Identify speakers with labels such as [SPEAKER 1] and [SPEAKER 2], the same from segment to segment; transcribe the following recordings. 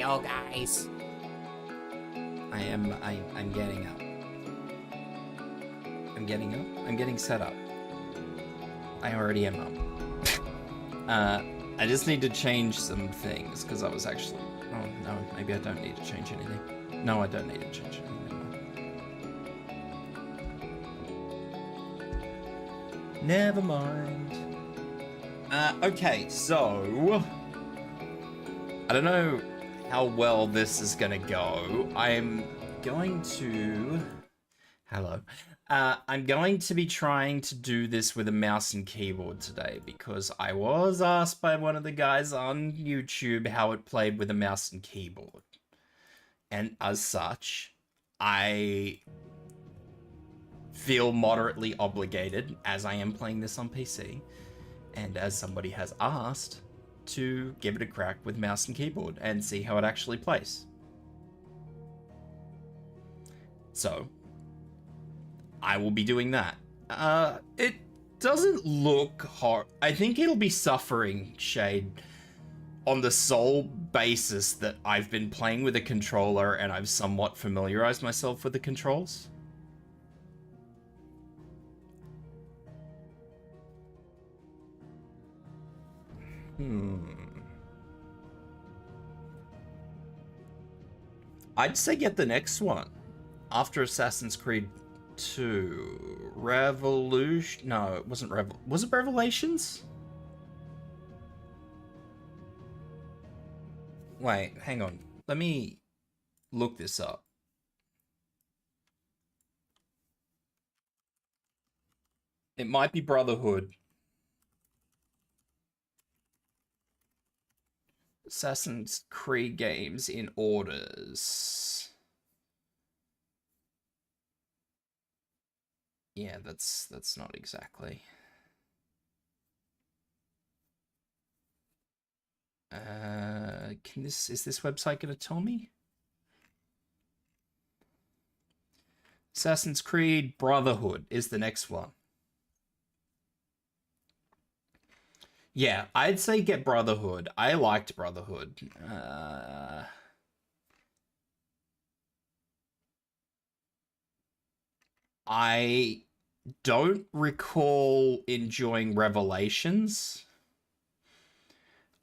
[SPEAKER 1] video, guys.
[SPEAKER 2] I'm getting up. I'm getting up. I'm getting set up. I already am up. I just need to change some things because I was actually. Oh no, maybe I don't need to change anything. No, I don't need to change anything. Never mind. Okay, so I don't know how well this is gonna go. I'm going to. Hello. I'm going to be trying to do this with a mouse and keyboard today because I was asked by one of the guys on YouTube how it played with a mouse and keyboard. And as such, I feel moderately obligated, as I am playing this on PC, and as somebody has asked, to give it a crack with mouse and keyboard and see how it actually plays. So I will be doing that. It doesn't look hard. I think it'll be suffering shade on the sole basis that I've been playing with a controller and I've somewhat familiarized myself with the controls. I'd say get the next one. After Assassin's Creed 2. Revolution? No, it wasn't Was it Revelations? Wait, hang on. Let me look this up. It might be Brotherhood. Assassin's Creed games in orders. Yeah, that's not exactly. Is this website gonna tell me? Assassin's Creed Brotherhood is the next one. Yeah, I'd say get Brotherhood. I liked Brotherhood. I don't recall enjoying Revelations.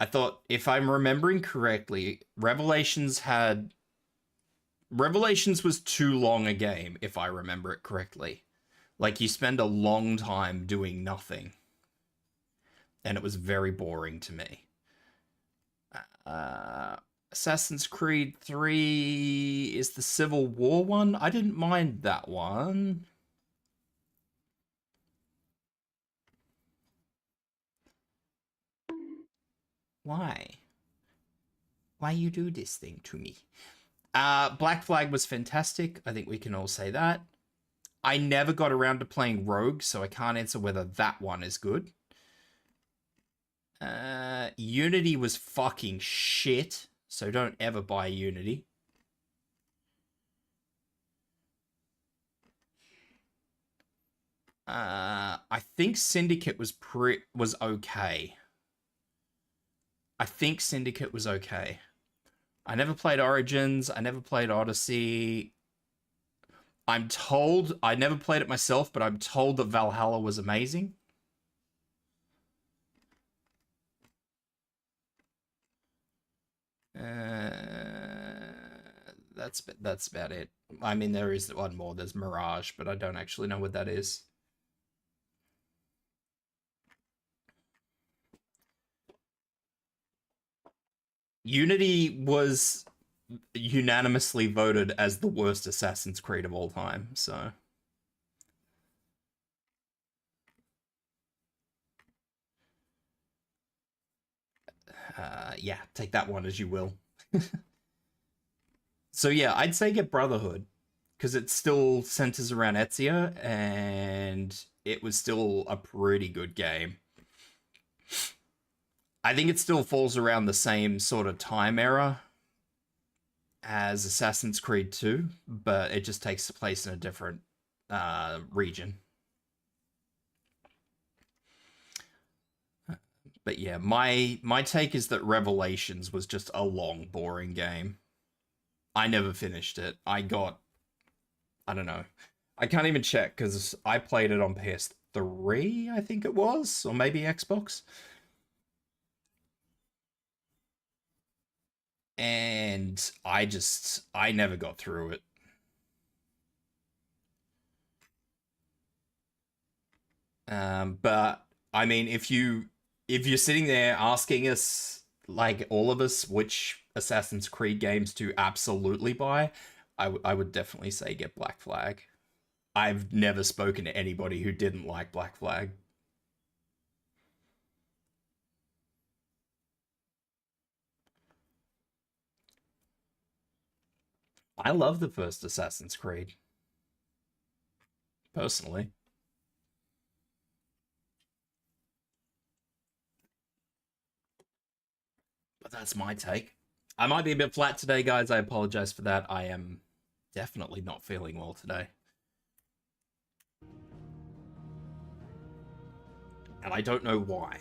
[SPEAKER 2] I thought, if I'm remembering correctly, Revelations was too long a game, if I remember it correctly. Like, you spend a long time doing nothing. And it was very boring to me. Assassin's Creed 3 is the Civil War one. I didn't mind that one. Why? Why you do this thing to me? Black Flag was fantastic. I think we can all say that. I never got around to playing Rogue, so I can't answer whether that one is good. Unity was fucking shit, so don't ever buy Unity. I think Syndicate was okay. I think Syndicate was okay. I never played Origins. I never played Odyssey. I'm told, I never played it myself, but I'm told that Valhalla was amazing. That's about it. I mean, there is one more. There's Mirage, but I don't actually know what that is. Unity was unanimously voted as the worst Assassin's Creed of all time, so. Yeah, take that one as you will. So yeah, I'd say get Brotherhood, because it still centers around Ezio, and it was still a pretty good game. I think it still falls around the same sort of time era as Assassin's Creed 2, but it just takes place in a different region. But yeah, my take is that Revelations was just a long, boring game. I never finished it. I don't know. I can't even check because I played it on PS3, I think it was, or maybe Xbox. And I never got through it. But I mean, if you're sitting there asking us, like all of us, which Assassin's Creed games to absolutely buy, I would definitely say get Black Flag. I've never spoken to anybody who didn't like Black Flag. I love the first Assassin's Creed, personally. But that's my take. I might be a bit flat today, guys. I apologize for that. I am definitely not feeling well today. And I don't know why.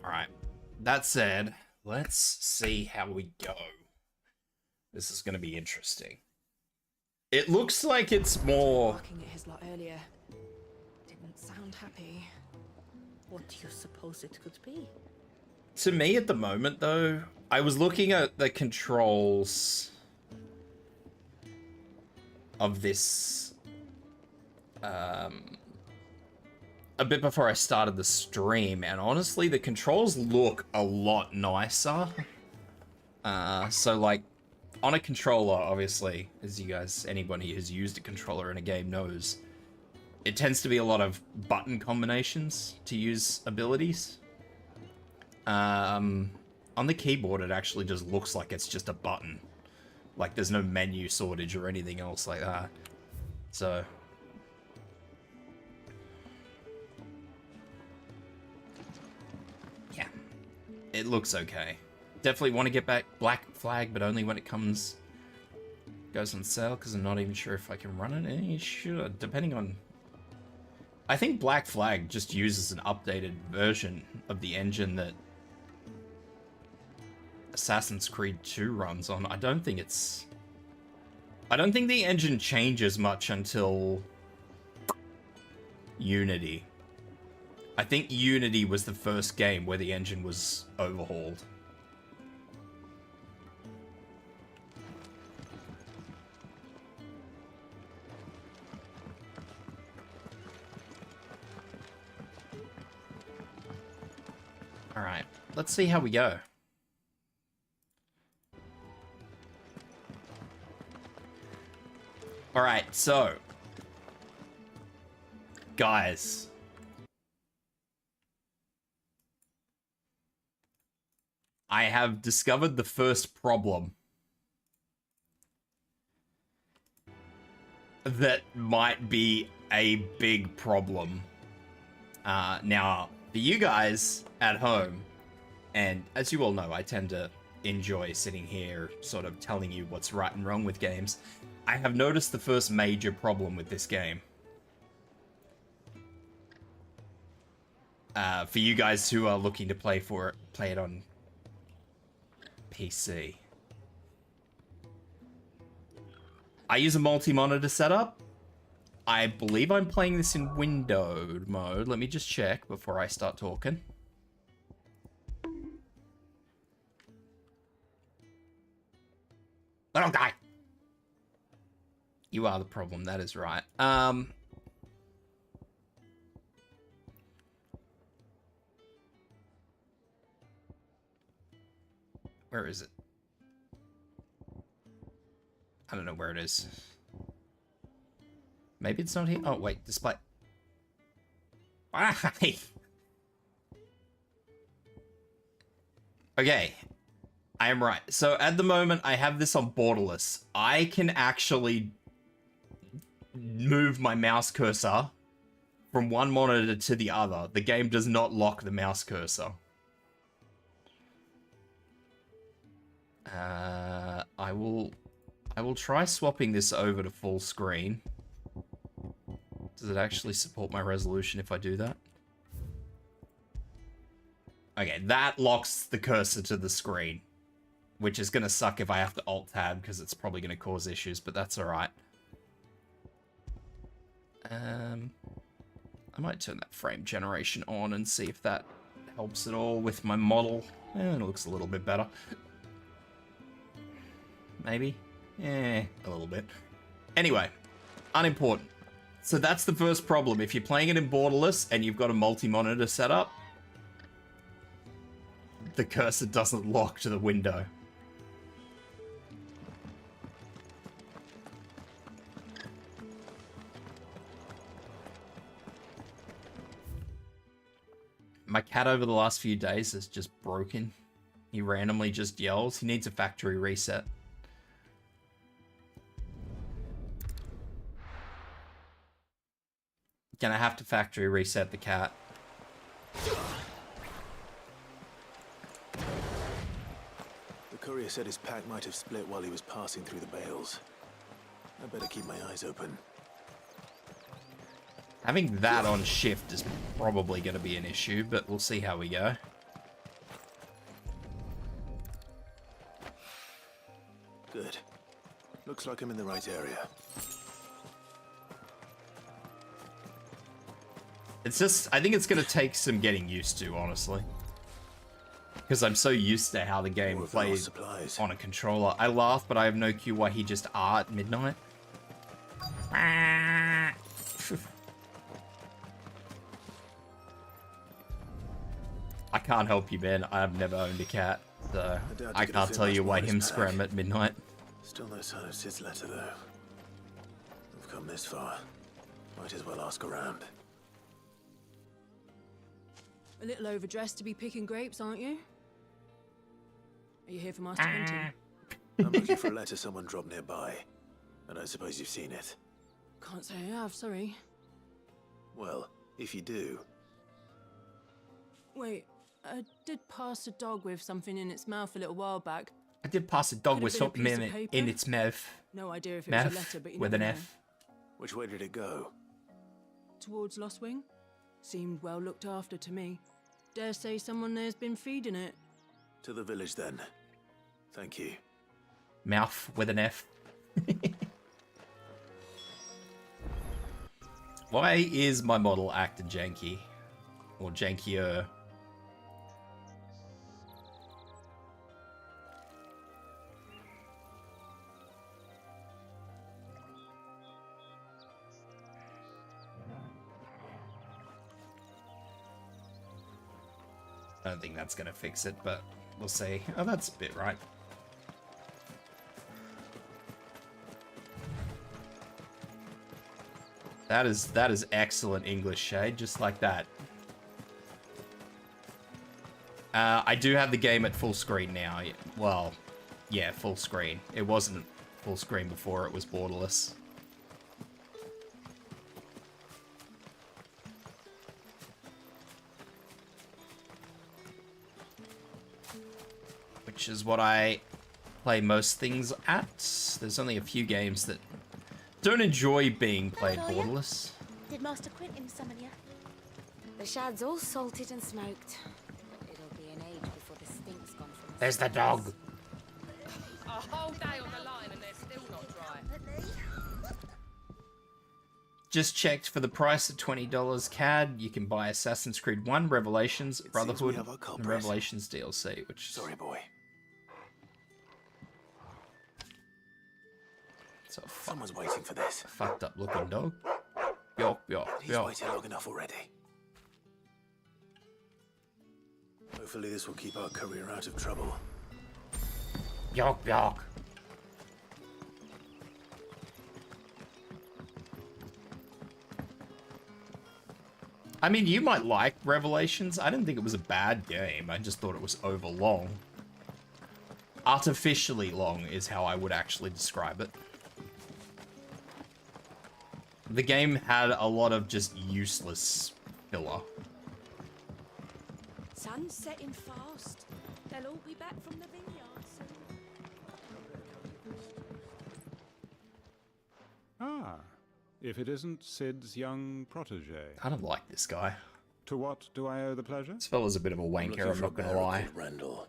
[SPEAKER 2] Alright. That said, let's see how we go. This is going to be interesting. It looks like it's more...
[SPEAKER 1] Looking at his lot earlier. Didn't sound happy.
[SPEAKER 3] What do you suppose it could be?
[SPEAKER 2] To me at the moment, though, I was looking at the controls of this a bit before I started the stream, and honestly, the controls look a lot nicer. So like, on a controller, obviously, as you guys, anybody who's used a controller in a game knows, it tends to be a lot of button combinations to use abilities. On the keyboard, it actually just looks like it's just a button. Like, there's no menu sortage or anything else like that. So... yeah. It looks okay. Definitely want to get back Black Flag, but only when it goes on sale, because I'm not even sure if I can run it. Should, depending on... I think Black Flag just uses an updated version of the engine that Assassin's Creed 2 runs on. I don't think the engine changes much until Unity. I think Unity was the first game where the engine was overhauled. Alright, let's see how we go. Alright, so... guys... I have discovered the first problem that might be a big problem. Now, for you guys at home, and as you all know, I tend to enjoy sitting here sort of telling you what's right and wrong with games. I have noticed the first major problem with this game. For you guys who are looking to play it on PC. I use a multi-monitor setup. I believe I'm playing this in windowed mode. Let me just check before I start talking. I don't die. You are the problem, that is right. Where is it? I don't know where it is. Maybe it's not here. Oh, wait, display. Why? Okay. I am right. So at the moment, I have this on borderless. I can actually move my mouse cursor from one monitor to the other. The game does not lock the mouse cursor. I will try swapping this over to full screen. Does it actually support my resolution if I do that? Okay, that locks the cursor to the screen, which is going to suck if I have to alt-tab, because it's probably going to cause issues, but that's alright. I might turn that frame generation on and see if that helps at all with my model. It looks a little bit better. Maybe? A little bit. Anyway, unimportant. So that's the first problem. If you're playing it in borderless and you've got a multi-monitor setup, the cursor doesn't lock to the window. My cat over the last few days is just broken. He randomly just yells. He needs a factory reset. Gonna have to factory reset the cat.
[SPEAKER 4] The courier said his pack might have split while he was passing through the bales. I better keep my eyes open.
[SPEAKER 2] Having that on shift is probably going to be an issue, but we'll see how we go.
[SPEAKER 4] Good. Looks like I'm in the right area.
[SPEAKER 2] It's just, I think it's going to take some getting used to, honestly. Because I'm so used to how the game plays on a controller. I laugh, but I have no clue why he just at midnight. I can't help you, man. I've never owned a cat, so I can't tell you why him scram at midnight.
[SPEAKER 4] Still no sign of Sid's letter, though. We've come this far. Might as well ask around.
[SPEAKER 1] A little overdressed to be picking grapes, aren't you? Are you here for master hunting?
[SPEAKER 4] I'm looking for a letter someone dropped nearby. And I suppose you've seen it.
[SPEAKER 1] Can't say I have, sorry.
[SPEAKER 4] Well, if you do...
[SPEAKER 1] Wait, I did pass a dog with something in its mouth a little while back.
[SPEAKER 2] I did pass a dog with something in its mouth.
[SPEAKER 1] No idea if it was a letter, but you
[SPEAKER 2] with
[SPEAKER 1] never
[SPEAKER 2] an
[SPEAKER 1] know.
[SPEAKER 2] F.
[SPEAKER 4] Which way did it go?
[SPEAKER 1] Towards Lost Wing? Seemed well looked after to me. Dare say someone there's been feeding it.
[SPEAKER 4] To the village, then. Thank you.
[SPEAKER 2] Mouth with an F. Why is my model acting janky? Or jankier? I don't think that's gonna fix it, but we'll see. Oh, that's a bit right. That is excellent English, Shade, just like that. I do have the game at full screen now. Well, yeah, full screen. It wasn't full screen before it was borderless. Which is what I play most things at. There's only a few games that don't enjoy being played borderless.
[SPEAKER 5] Did Master Quentin summon you? The shad's all salted and smoked. But it'll be an age before the stink's gone from
[SPEAKER 2] There's the dog.
[SPEAKER 6] A whole day on the line and they're still not dry.
[SPEAKER 2] Just checked for the price of $20 CAD. You can buy Assassin's Creed 1, Revelations, Brotherhood, and Revelations DLC, which is...
[SPEAKER 4] Sorry, boy.
[SPEAKER 2] So
[SPEAKER 4] Someone's waiting for this.
[SPEAKER 2] fucked up looking dog. Yo, yo,
[SPEAKER 4] He's
[SPEAKER 2] yo.
[SPEAKER 4] waited long enough already. Hopefully this will keep our courier out of trouble.
[SPEAKER 2] Yok, yok. I mean, you might like Revelations. I didn't think it was a bad game. I just thought it was over long. Artificially long is how I would actually describe it. The game had a lot of just useless filler.
[SPEAKER 5] Sun's setting fast. They'll all be back from the vineyard soon.
[SPEAKER 7] Ah, if it isn't Sid's young protege.
[SPEAKER 2] Kind of like this guy.
[SPEAKER 7] To what do I owe the pleasure?
[SPEAKER 2] This fella's a bit of a wanker,
[SPEAKER 4] looking
[SPEAKER 2] I'm
[SPEAKER 4] for
[SPEAKER 2] not
[SPEAKER 4] a
[SPEAKER 2] gonna
[SPEAKER 4] bearer
[SPEAKER 2] lie.
[SPEAKER 4] called Randall.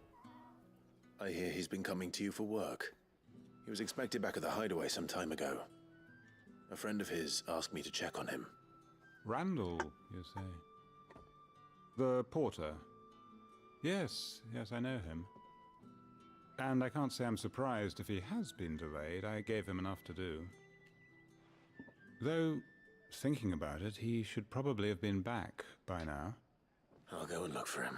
[SPEAKER 4] I hear he's been coming to you for work. He was expected back at the hideaway some time ago. A friend of his asked me to check on him.
[SPEAKER 7] Randall, you say? The porter? Yes, I know him. And I can't say I'm surprised if he has been delayed. I gave him enough to do. Though, thinking about it, he should probably have been back by now.
[SPEAKER 4] I'll go and look for him.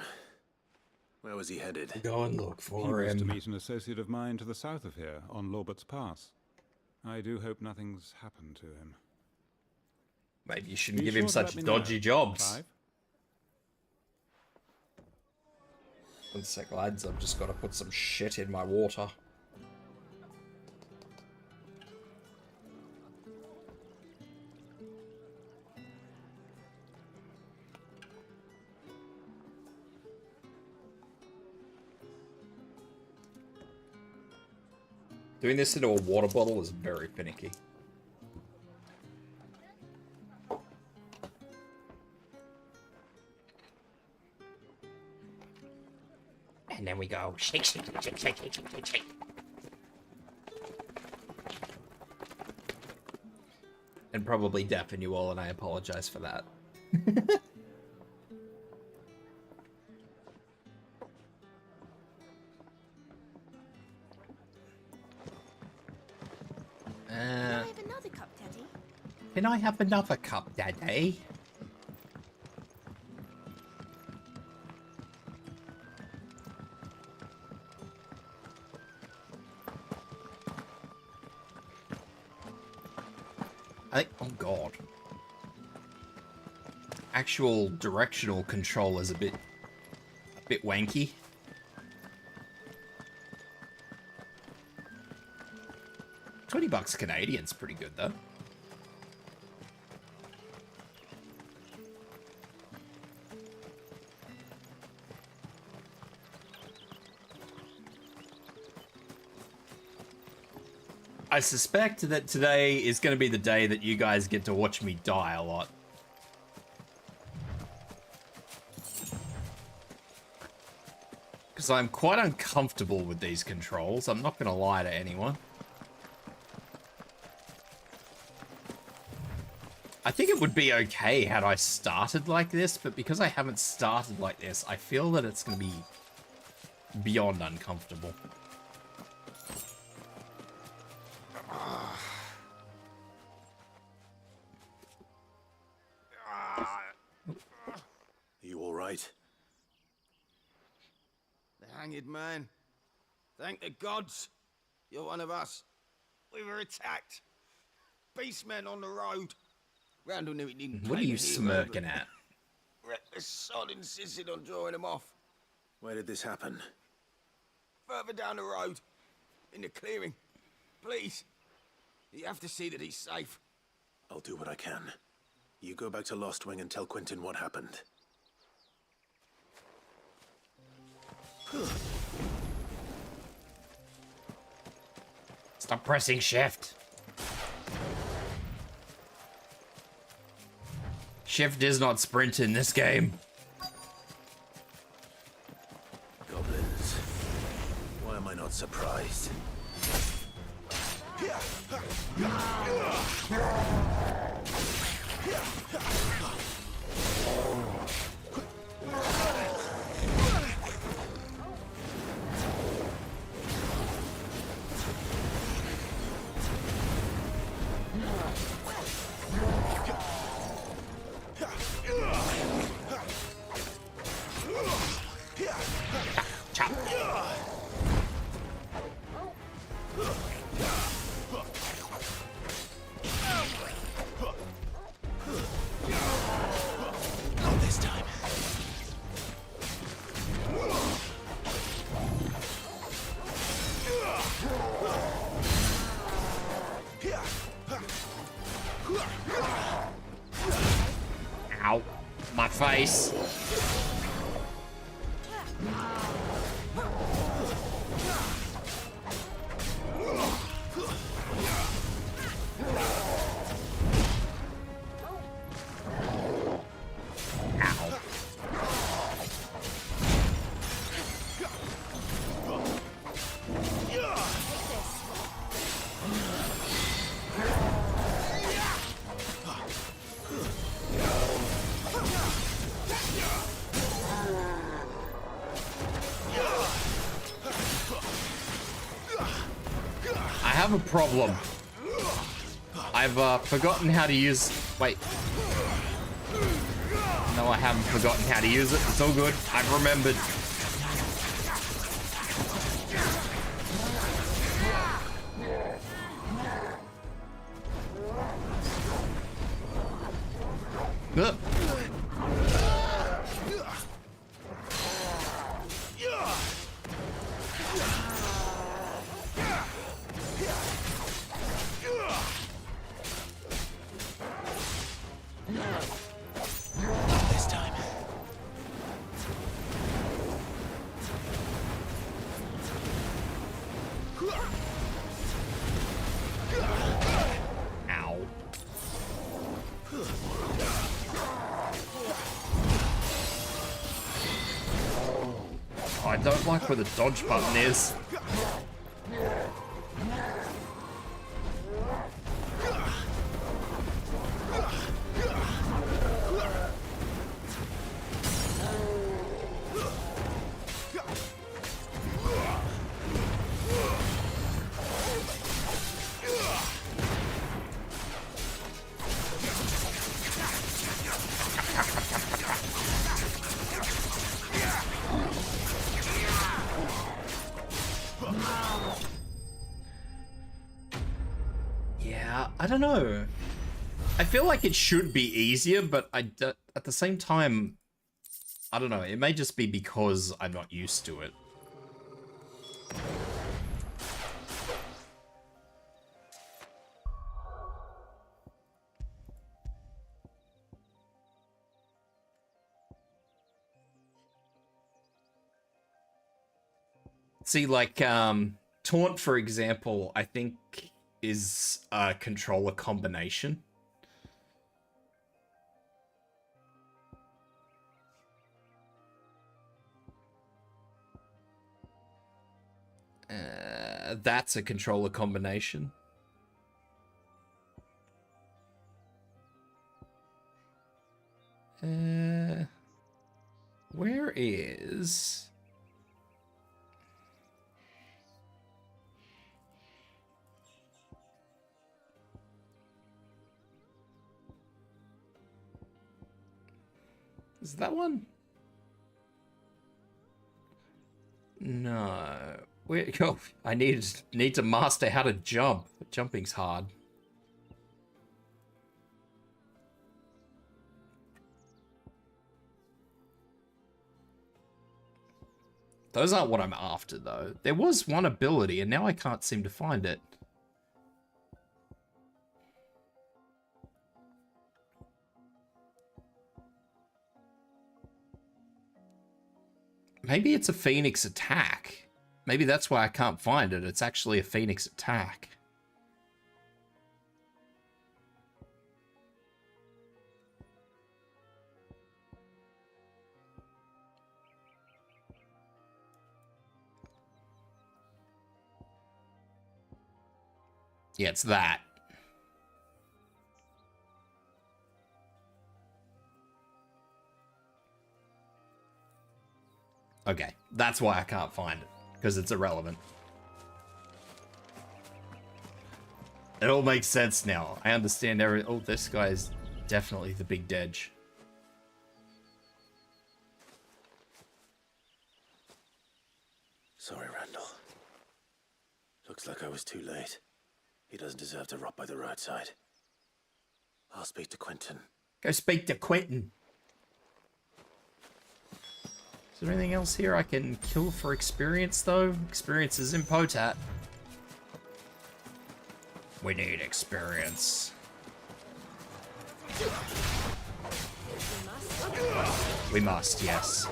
[SPEAKER 4] Where was he headed?
[SPEAKER 2] Go and look
[SPEAKER 7] He
[SPEAKER 2] for
[SPEAKER 7] was to
[SPEAKER 2] him.
[SPEAKER 7] meet an associate of mine to the south of here, on Lorbert's Pass. I do hope nothing's happened to him.
[SPEAKER 2] Maybe you shouldn't
[SPEAKER 7] Be
[SPEAKER 2] give him
[SPEAKER 7] sure to
[SPEAKER 2] such
[SPEAKER 7] let me know,
[SPEAKER 2] dodgy jobs.
[SPEAKER 7] Clive.
[SPEAKER 2] One sec, lads. I've just got to put some shit in my water. Doing this into a water bottle is very finicky. And then we go shake, shake, shake, shake, shake, shake, shake, shake. And probably deafen you all, and I apologize for that.
[SPEAKER 5] Can I have another cup, Daddy?
[SPEAKER 2] Can I have another cup, Daddy? Oh god. Actual directional control is a bit wanky. $20 Canadian's pretty good though. I suspect that today is going to be the day that you guys get to watch me die a lot. Because I'm quite uncomfortable with these controls, I'm not going to lie to anyone. I think it would be okay had I started like this, but because I haven't started like this, I feel that it's going to be beyond uncomfortable.
[SPEAKER 4] You all right?
[SPEAKER 8] The hanged man. Thank the gods. You're one of us. We were attacked. Beastmen on the road. Randall knew he didn't.
[SPEAKER 2] What are you smirking at?
[SPEAKER 8] Reckless sod insisted on drawing him off.
[SPEAKER 4] Where did this happen?
[SPEAKER 8] Further down the road. In the clearing. Please. You have to see that he's safe.
[SPEAKER 4] I'll do what I can. You go back to Lost Wing and tell Quentin what happened.
[SPEAKER 2] Stop pressing shift. Shift is not sprint in this game.
[SPEAKER 4] Goblins. Why am I not surprised?
[SPEAKER 2] Chop.
[SPEAKER 4] Not this time.
[SPEAKER 2] Ow. My face. Ow. have a problem. I've forgotten how to use... Wait. No, I haven't forgotten how to use it. It's all good. I've remembered. Ugh.
[SPEAKER 4] This time.
[SPEAKER 2] Ow. Oh, I don't like where the dodge button is. I don't know. I feel like it should be easier, but at the same time, I don't know. It may just be because I'm not used to it. See, like, Taunt, for example, I think is a controller combination. That's a controller combination. Where is... Is that one? No. Where? Oh, I need to master how to jump. Jumping's hard. Those aren't what I'm after, though. There was one ability, and now I can't seem to find it. Maybe it's a Phoenix attack. Maybe that's why I can't find it. It's actually a Phoenix attack. Yeah, it's that. Okay, that's why I can't find it, because it's irrelevant. It all makes sense now. I understand oh, this guy is definitely the big dedge.
[SPEAKER 4] Sorry, Randall. Looks like I was too late. He doesn't deserve to rot by the roadside. I'll speak to Quentin.
[SPEAKER 2] Go speak to Quentin. Is there anything else here I can kill for experience, though? Experience is impotent. We need experience. We must, yes.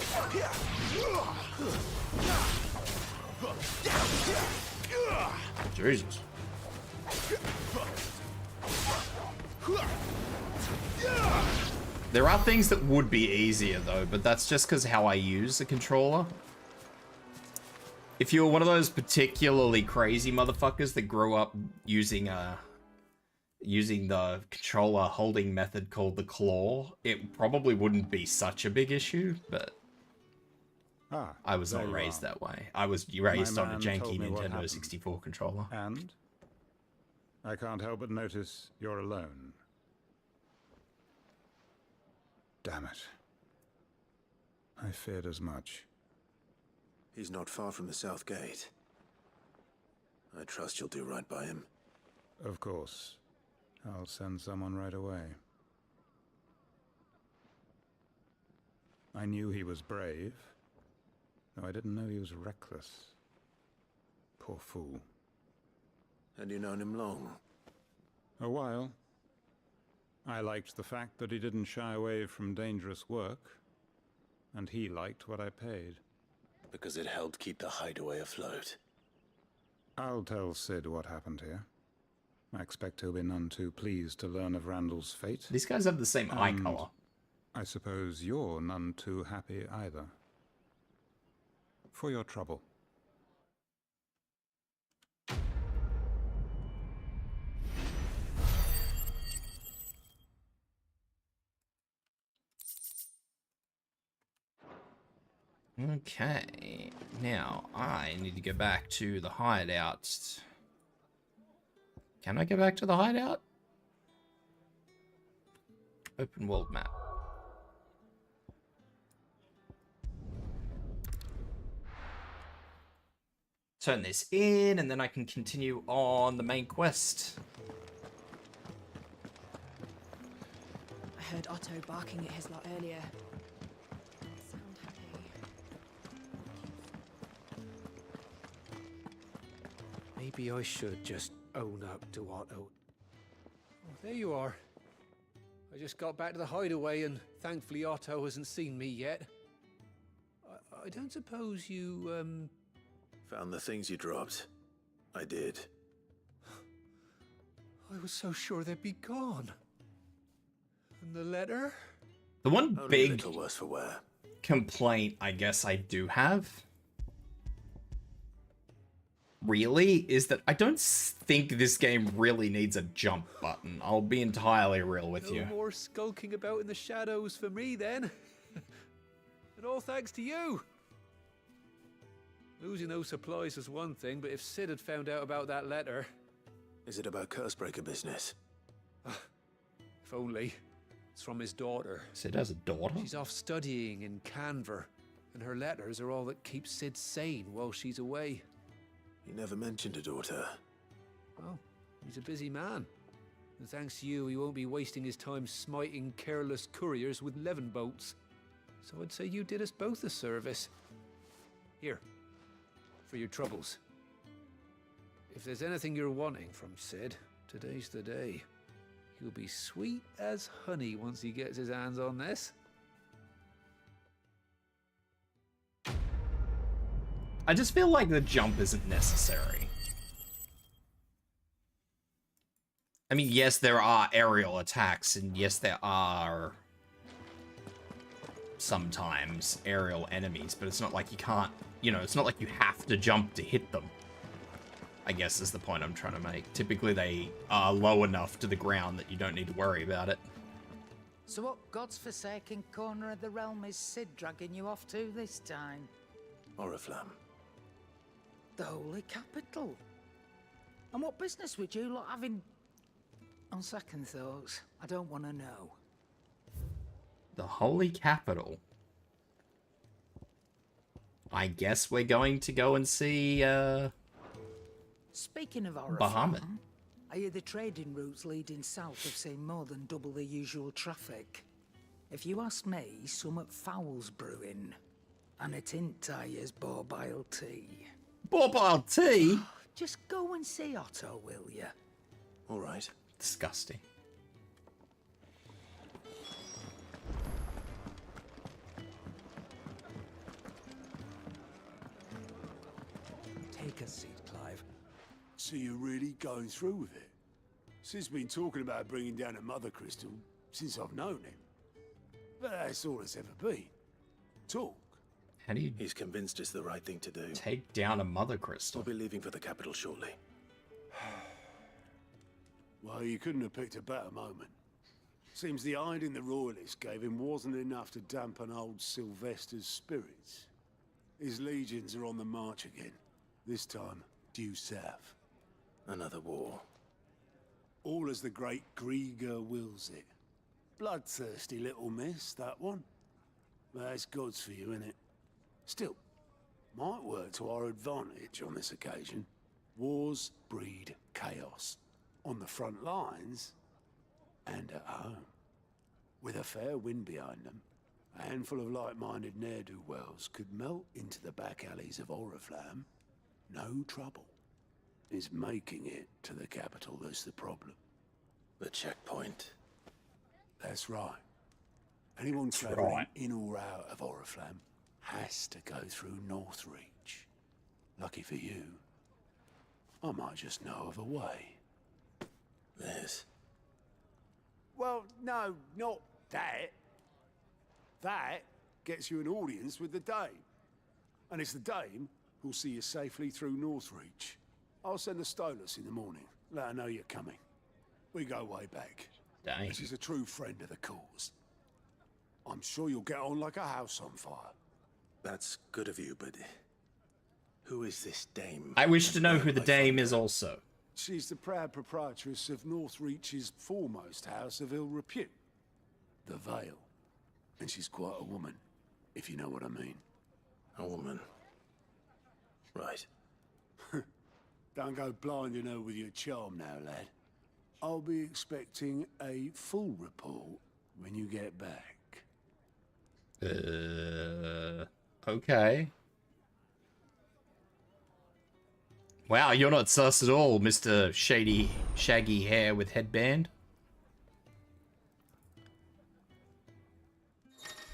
[SPEAKER 2] Jesus. There are things that would be easier, though, but that's just because how I use the controller. If you're one of those particularly crazy motherfuckers that grew up using the controller holding method called the claw, it probably wouldn't be such a big issue, but I was not raised that way. I was raised on a janky Nintendo 64 controller.
[SPEAKER 7] And? I can't help but notice you're alone. Damn it. I feared as much.
[SPEAKER 4] He's not far from the south gate. I trust you'll do right by him.
[SPEAKER 7] Of course. I'll send someone right away. I knew he was brave, though I didn't know he was reckless. Poor fool.
[SPEAKER 4] Had you known him long?
[SPEAKER 7] A while. I liked the fact that he didn't shy away from dangerous work, and he liked what I paid.
[SPEAKER 4] Because it helped keep the hideaway afloat.
[SPEAKER 7] I'll tell Sid what happened here. I expect he'll be none too pleased to learn of Randall's fate.
[SPEAKER 2] These guys have the same eye
[SPEAKER 7] And
[SPEAKER 2] color.
[SPEAKER 7] I suppose you're none too happy either. For your trouble.
[SPEAKER 2] Okay, now I need to go back to the hideout. Can I go back to the hideout? Open world map. Turn this in, and then I can continue on the main quest.
[SPEAKER 1] I heard Otto barking at his lot earlier.
[SPEAKER 5] Sound happy.
[SPEAKER 9] Maybe I should just own up to Otto. Oh, there you are. I just got back to the hideaway and thankfully Otto hasn't seen me yet. I don't suppose you,
[SPEAKER 4] Found the things you dropped. I did.
[SPEAKER 9] I was so sure they'd be gone. And the letter?
[SPEAKER 2] The one
[SPEAKER 4] Only a
[SPEAKER 2] big
[SPEAKER 4] little worse for wear.
[SPEAKER 2] complaint I guess I do have, really, is that I don't think this game really needs a jump button. I'll be entirely real with
[SPEAKER 9] No
[SPEAKER 2] you.
[SPEAKER 9] more skulking about in the shadows for me then. And all thanks to you. Losing those supplies was one thing, but if Sid had found out about that letter...
[SPEAKER 4] Is it about Cursebreaker business?
[SPEAKER 9] If only. It's from his daughter.
[SPEAKER 2] Sid has a daughter?
[SPEAKER 9] She's off studying in Canver, and her letters are all that keeps Sid sane while she's away.
[SPEAKER 4] He never mentioned a daughter.
[SPEAKER 9] Oh, he's a busy man. And thanks to you, he won't be wasting his time smiting careless couriers with levin bolts. So I'd say you did us both a service. Here, for your troubles. If there's anything you're wanting from Sid, today's the day. He'll be sweet as honey once he gets his hands on this.
[SPEAKER 2] I just feel like the jump isn't necessary. I mean, yes, there are aerial attacks, and yes, there are sometimes aerial enemies, but it's not like you can't, you know, it's not like you have to jump to hit them, I guess is the point I'm trying to make. Typically, they are low enough to the ground that you don't need to worry about it.
[SPEAKER 10] So what God's forsaken corner of the realm is Sid dragging you off to this time?
[SPEAKER 4] Oriflamme.
[SPEAKER 10] The Holy Capital. And what business would you lot have in... On second thoughts, I don't want to know.
[SPEAKER 2] The Holy Capital. I guess we're going to go and see,
[SPEAKER 10] Speaking of Oriflamme,
[SPEAKER 2] Bahamut.
[SPEAKER 10] I hear the trading routes leading south have seen more than double the usual traffic. If you ask me, summat foul's brewing. And it ain't Tyre's borbile tea.
[SPEAKER 2] Borbile tea?
[SPEAKER 10] Just go and see Otto, will ya?
[SPEAKER 4] All right.
[SPEAKER 2] Disgusting.
[SPEAKER 9] Take a seat, Clive.
[SPEAKER 11] So you're really going through with it? Sid's been talking about bringing down a mother crystal since I've known him. But that's all it's ever been. Talk.
[SPEAKER 2] How do you
[SPEAKER 4] He's convinced it's the right thing to do.
[SPEAKER 2] take down a mother crystal?
[SPEAKER 4] We'll be leaving for the capital shortly.
[SPEAKER 11] Well, you couldn't have picked a better moment. Seems the hiding the royalists gave him wasn't enough to dampen old Sylvester's spirits. His legions are on the march again. This time, due south.
[SPEAKER 4] Another war.
[SPEAKER 11] All as the great Grieger wills it. Bloodthirsty little miss, that one. But that's God's for you, innit? Still, might work to our advantage on this occasion. Wars breed chaos. On the front lines, and at home. With a fair wind behind them, a handful of like-minded ne'er-do-wells could melt into the back alleys of Oriflamme. No trouble. It's making it to the capital that's the problem.
[SPEAKER 4] The checkpoint.
[SPEAKER 11] That's right. Anyone traveling in or out of Oriflamme has to go through Northreach. Lucky for you, I might just know of a way.
[SPEAKER 4] This?
[SPEAKER 11] Well, no, not that. That gets you an audience with the Dame. And it's the Dame who'll see you safely through Northreach. I'll send the Stolas in the morning. Let her know you're coming. We go way back.
[SPEAKER 2] Dang.
[SPEAKER 11] She's a true friend of the cause. I'm sure you'll get on like a house on fire.
[SPEAKER 4] That's good of you, but who is this Dame?
[SPEAKER 2] I wish to know who the Dame is also.
[SPEAKER 11] She's the proud proprietress of Northreach's foremost house of ill repute, the Vale. And she's quite a woman, if you know what I mean.
[SPEAKER 4] A woman. Right.
[SPEAKER 11] Don't go blinding her with your charm now, lad. I'll be expecting a full report when you get back.
[SPEAKER 2] Okay. Wow, you're not sus at all, Mr. Shaggy hair with headband.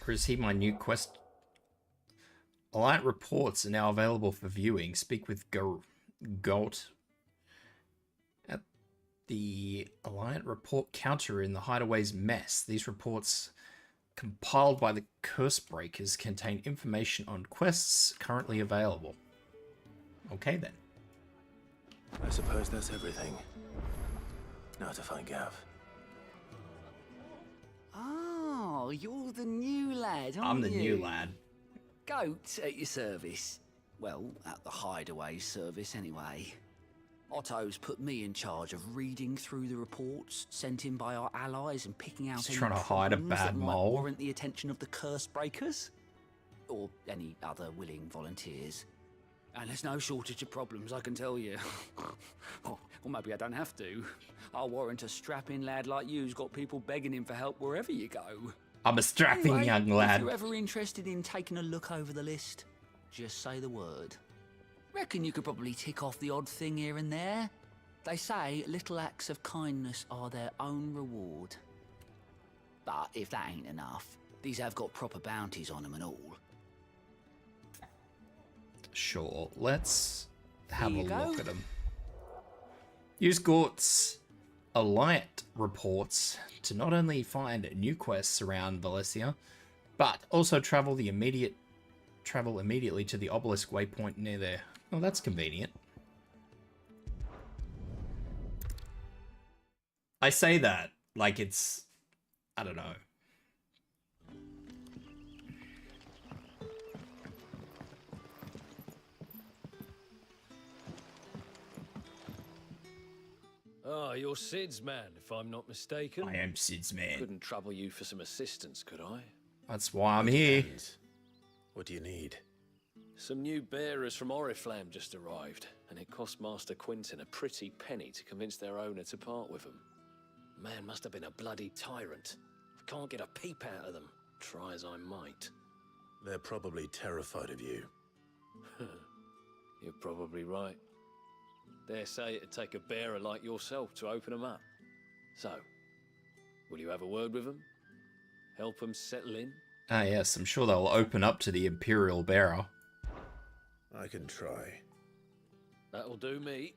[SPEAKER 2] Or is he my new quest? Alliant reports are now available for viewing. Speak with Goat at the Alliant report counter in the Hideaway's mess. These reports, compiled by the Cursebreakers, contain information on quests currently available. Okay then.
[SPEAKER 4] I suppose that's everything. Now to find Gav.
[SPEAKER 12] Oh, you're the new lad, aren't you?
[SPEAKER 2] I'm the new lad.
[SPEAKER 12] Goat at your service. Well, at the Hideaway service, anyway. Otto's put me in charge of reading through the reports sent in by our allies and picking out
[SPEAKER 2] He's
[SPEAKER 12] any
[SPEAKER 2] trying to hide a
[SPEAKER 12] problems
[SPEAKER 2] bad
[SPEAKER 12] that might
[SPEAKER 2] mole.
[SPEAKER 12] warrant the attention of the Cursebreakers. Or any other willing volunteers. And there's no shortage of problems, I can tell you. Or maybe I don't have to. I'll warrant a strapping lad like you's got people begging him for help wherever you go.
[SPEAKER 2] I'm a strapping
[SPEAKER 12] Anyway,
[SPEAKER 2] young lad.
[SPEAKER 12] If you're ever interested in taking a look over the list, just say the word. Reckon you could probably tick off the odd thing here and there. They say little acts of kindness are their own reward. But if that ain't enough, these have got proper bounties on them and all.
[SPEAKER 2] Sure, let's have a
[SPEAKER 12] Here you go.
[SPEAKER 2] look at them. Use Gort's Alliant reports to not only find new quests around Valencia, but also travel immediately to the obelisk waypoint near there. Well, that's convenient. I say that like it's, I don't know.
[SPEAKER 13] Ah, you're Sid's man, if I'm not mistaken.
[SPEAKER 2] I am Sid's man.
[SPEAKER 13] Couldn't trouble you for some assistance, could I?
[SPEAKER 2] That's why I'm here.
[SPEAKER 4] What do you need?
[SPEAKER 13] Some new bearers from Oriflamme just arrived, and it cost Master Quinton a pretty penny to convince their owner to part with them. Man must have been a bloody tyrant. I can't get a peep out of them, try as I might.
[SPEAKER 4] They're probably terrified of you.
[SPEAKER 13] You're probably right. Dare say it'd take a bearer like yourself to open them up. So, will you have a word with them? Help them settle in?
[SPEAKER 2] Ah yes, I'm sure they'll open up to the Imperial Bearer.
[SPEAKER 4] I can try.
[SPEAKER 13] That'll do me.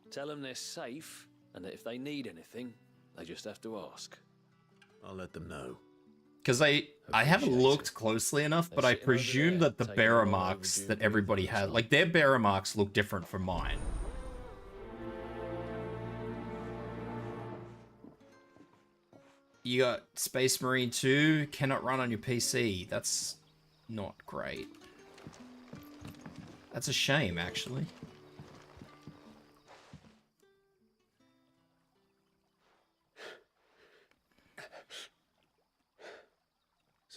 [SPEAKER 13] Tell them they're safe, and that if they need anything, they just have to ask.
[SPEAKER 4] I'll let them know.
[SPEAKER 2] Because I haven't looked closely enough, but I presume that the bearer marks that everybody has, like their bearer marks look different from mine. You got Space Marine 2, cannot run on your PC. That's not great. That's a shame, actually.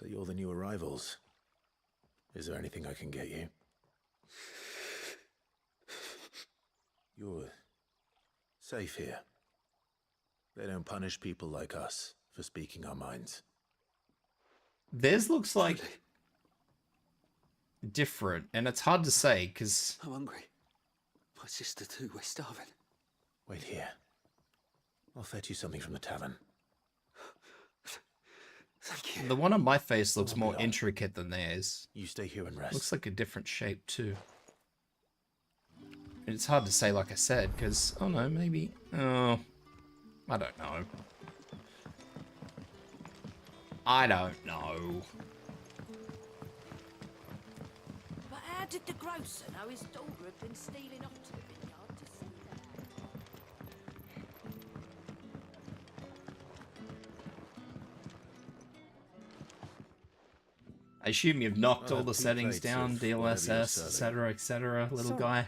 [SPEAKER 4] So you're the new arrivals. Is there anything I can get you? You're safe here. They don't punish people like us for speaking our minds.
[SPEAKER 2] Theirs looks like different, and it's hard to say because
[SPEAKER 9] I'm hungry. My sister too. We're starving.
[SPEAKER 4] Wait here. I'll fetch you something from the tavern.
[SPEAKER 9] Thank you.
[SPEAKER 2] the one on my face looks more intricate than theirs.
[SPEAKER 4] You stay here and rest.
[SPEAKER 2] Looks like a different shape too. And it's hard to say, like I said, because oh no, maybe I don't know. I don't know.
[SPEAKER 3] But how did the grocer know his daughter had been stealing off to the vineyard to see
[SPEAKER 2] I assume you've knocked
[SPEAKER 4] I'll
[SPEAKER 2] all
[SPEAKER 4] have
[SPEAKER 2] the
[SPEAKER 4] 2
[SPEAKER 2] settings
[SPEAKER 4] plates
[SPEAKER 2] down,
[SPEAKER 4] of whatever you're
[SPEAKER 2] DLSS, etc., little
[SPEAKER 14] Sorry.
[SPEAKER 2] guy.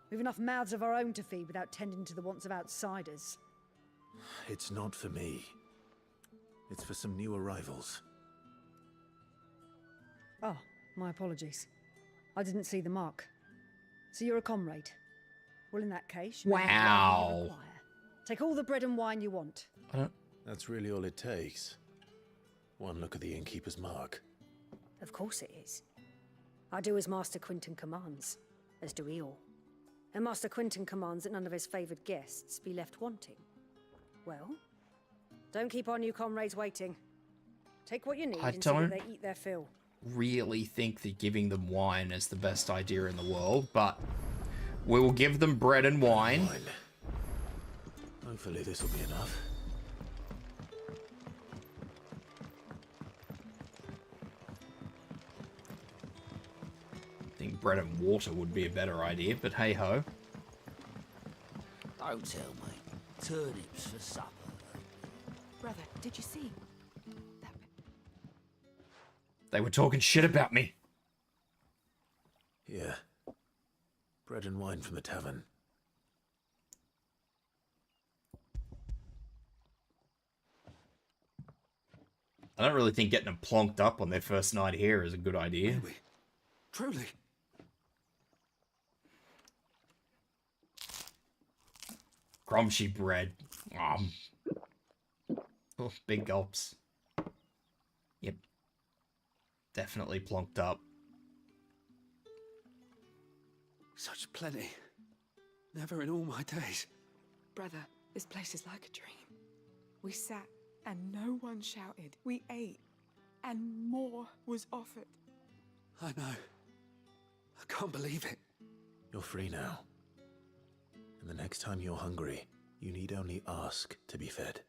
[SPEAKER 14] We've enough mouths of our own to feed without tending to the wants of outsiders.
[SPEAKER 4] It's not for me. It's for some new arrivals.
[SPEAKER 14] Oh, my apologies. I didn't see the mark. So you're a comrade. Well, in that case, you may have
[SPEAKER 2] Wow.
[SPEAKER 14] what you require. Take all the bread and wine you want.
[SPEAKER 4] That's really all it takes. One look at the innkeeper's mark.
[SPEAKER 14] Of course it is. I do as Master Quinton commands, as do we all. And Master Quinton commands that none of his favoured guests be left wanting. Well, don't keep our new comrades waiting. Take what you need
[SPEAKER 2] I
[SPEAKER 14] and see that
[SPEAKER 2] don't-
[SPEAKER 14] they eat their fill.
[SPEAKER 2] Really think that giving them wine is the best idea in the world, but we will give them bread and wine.
[SPEAKER 4] Hopefully this will be enough.
[SPEAKER 2] I think bread and water would be a better idea, but hey ho.
[SPEAKER 12] Don't tell me. Turnips for supper.
[SPEAKER 5] Brother, did you see?
[SPEAKER 2] They were talking shit about me.
[SPEAKER 4] Yeah. Bread and wine from the tavern.
[SPEAKER 2] I don't really think getting them plonked up on their first night here is a good idea.
[SPEAKER 9] Really? Truly?
[SPEAKER 2] Grumshy bread. Oh, big gulps. Yep. Definitely plonked up.
[SPEAKER 9] Such plenty. Never in all my days.
[SPEAKER 15] Brother, this place is like a dream. We sat and no one shouted. We ate and more was offered.
[SPEAKER 9] I know. I can't believe it.
[SPEAKER 4] You're free now. And the next time you're hungry, you need only ask to be fed.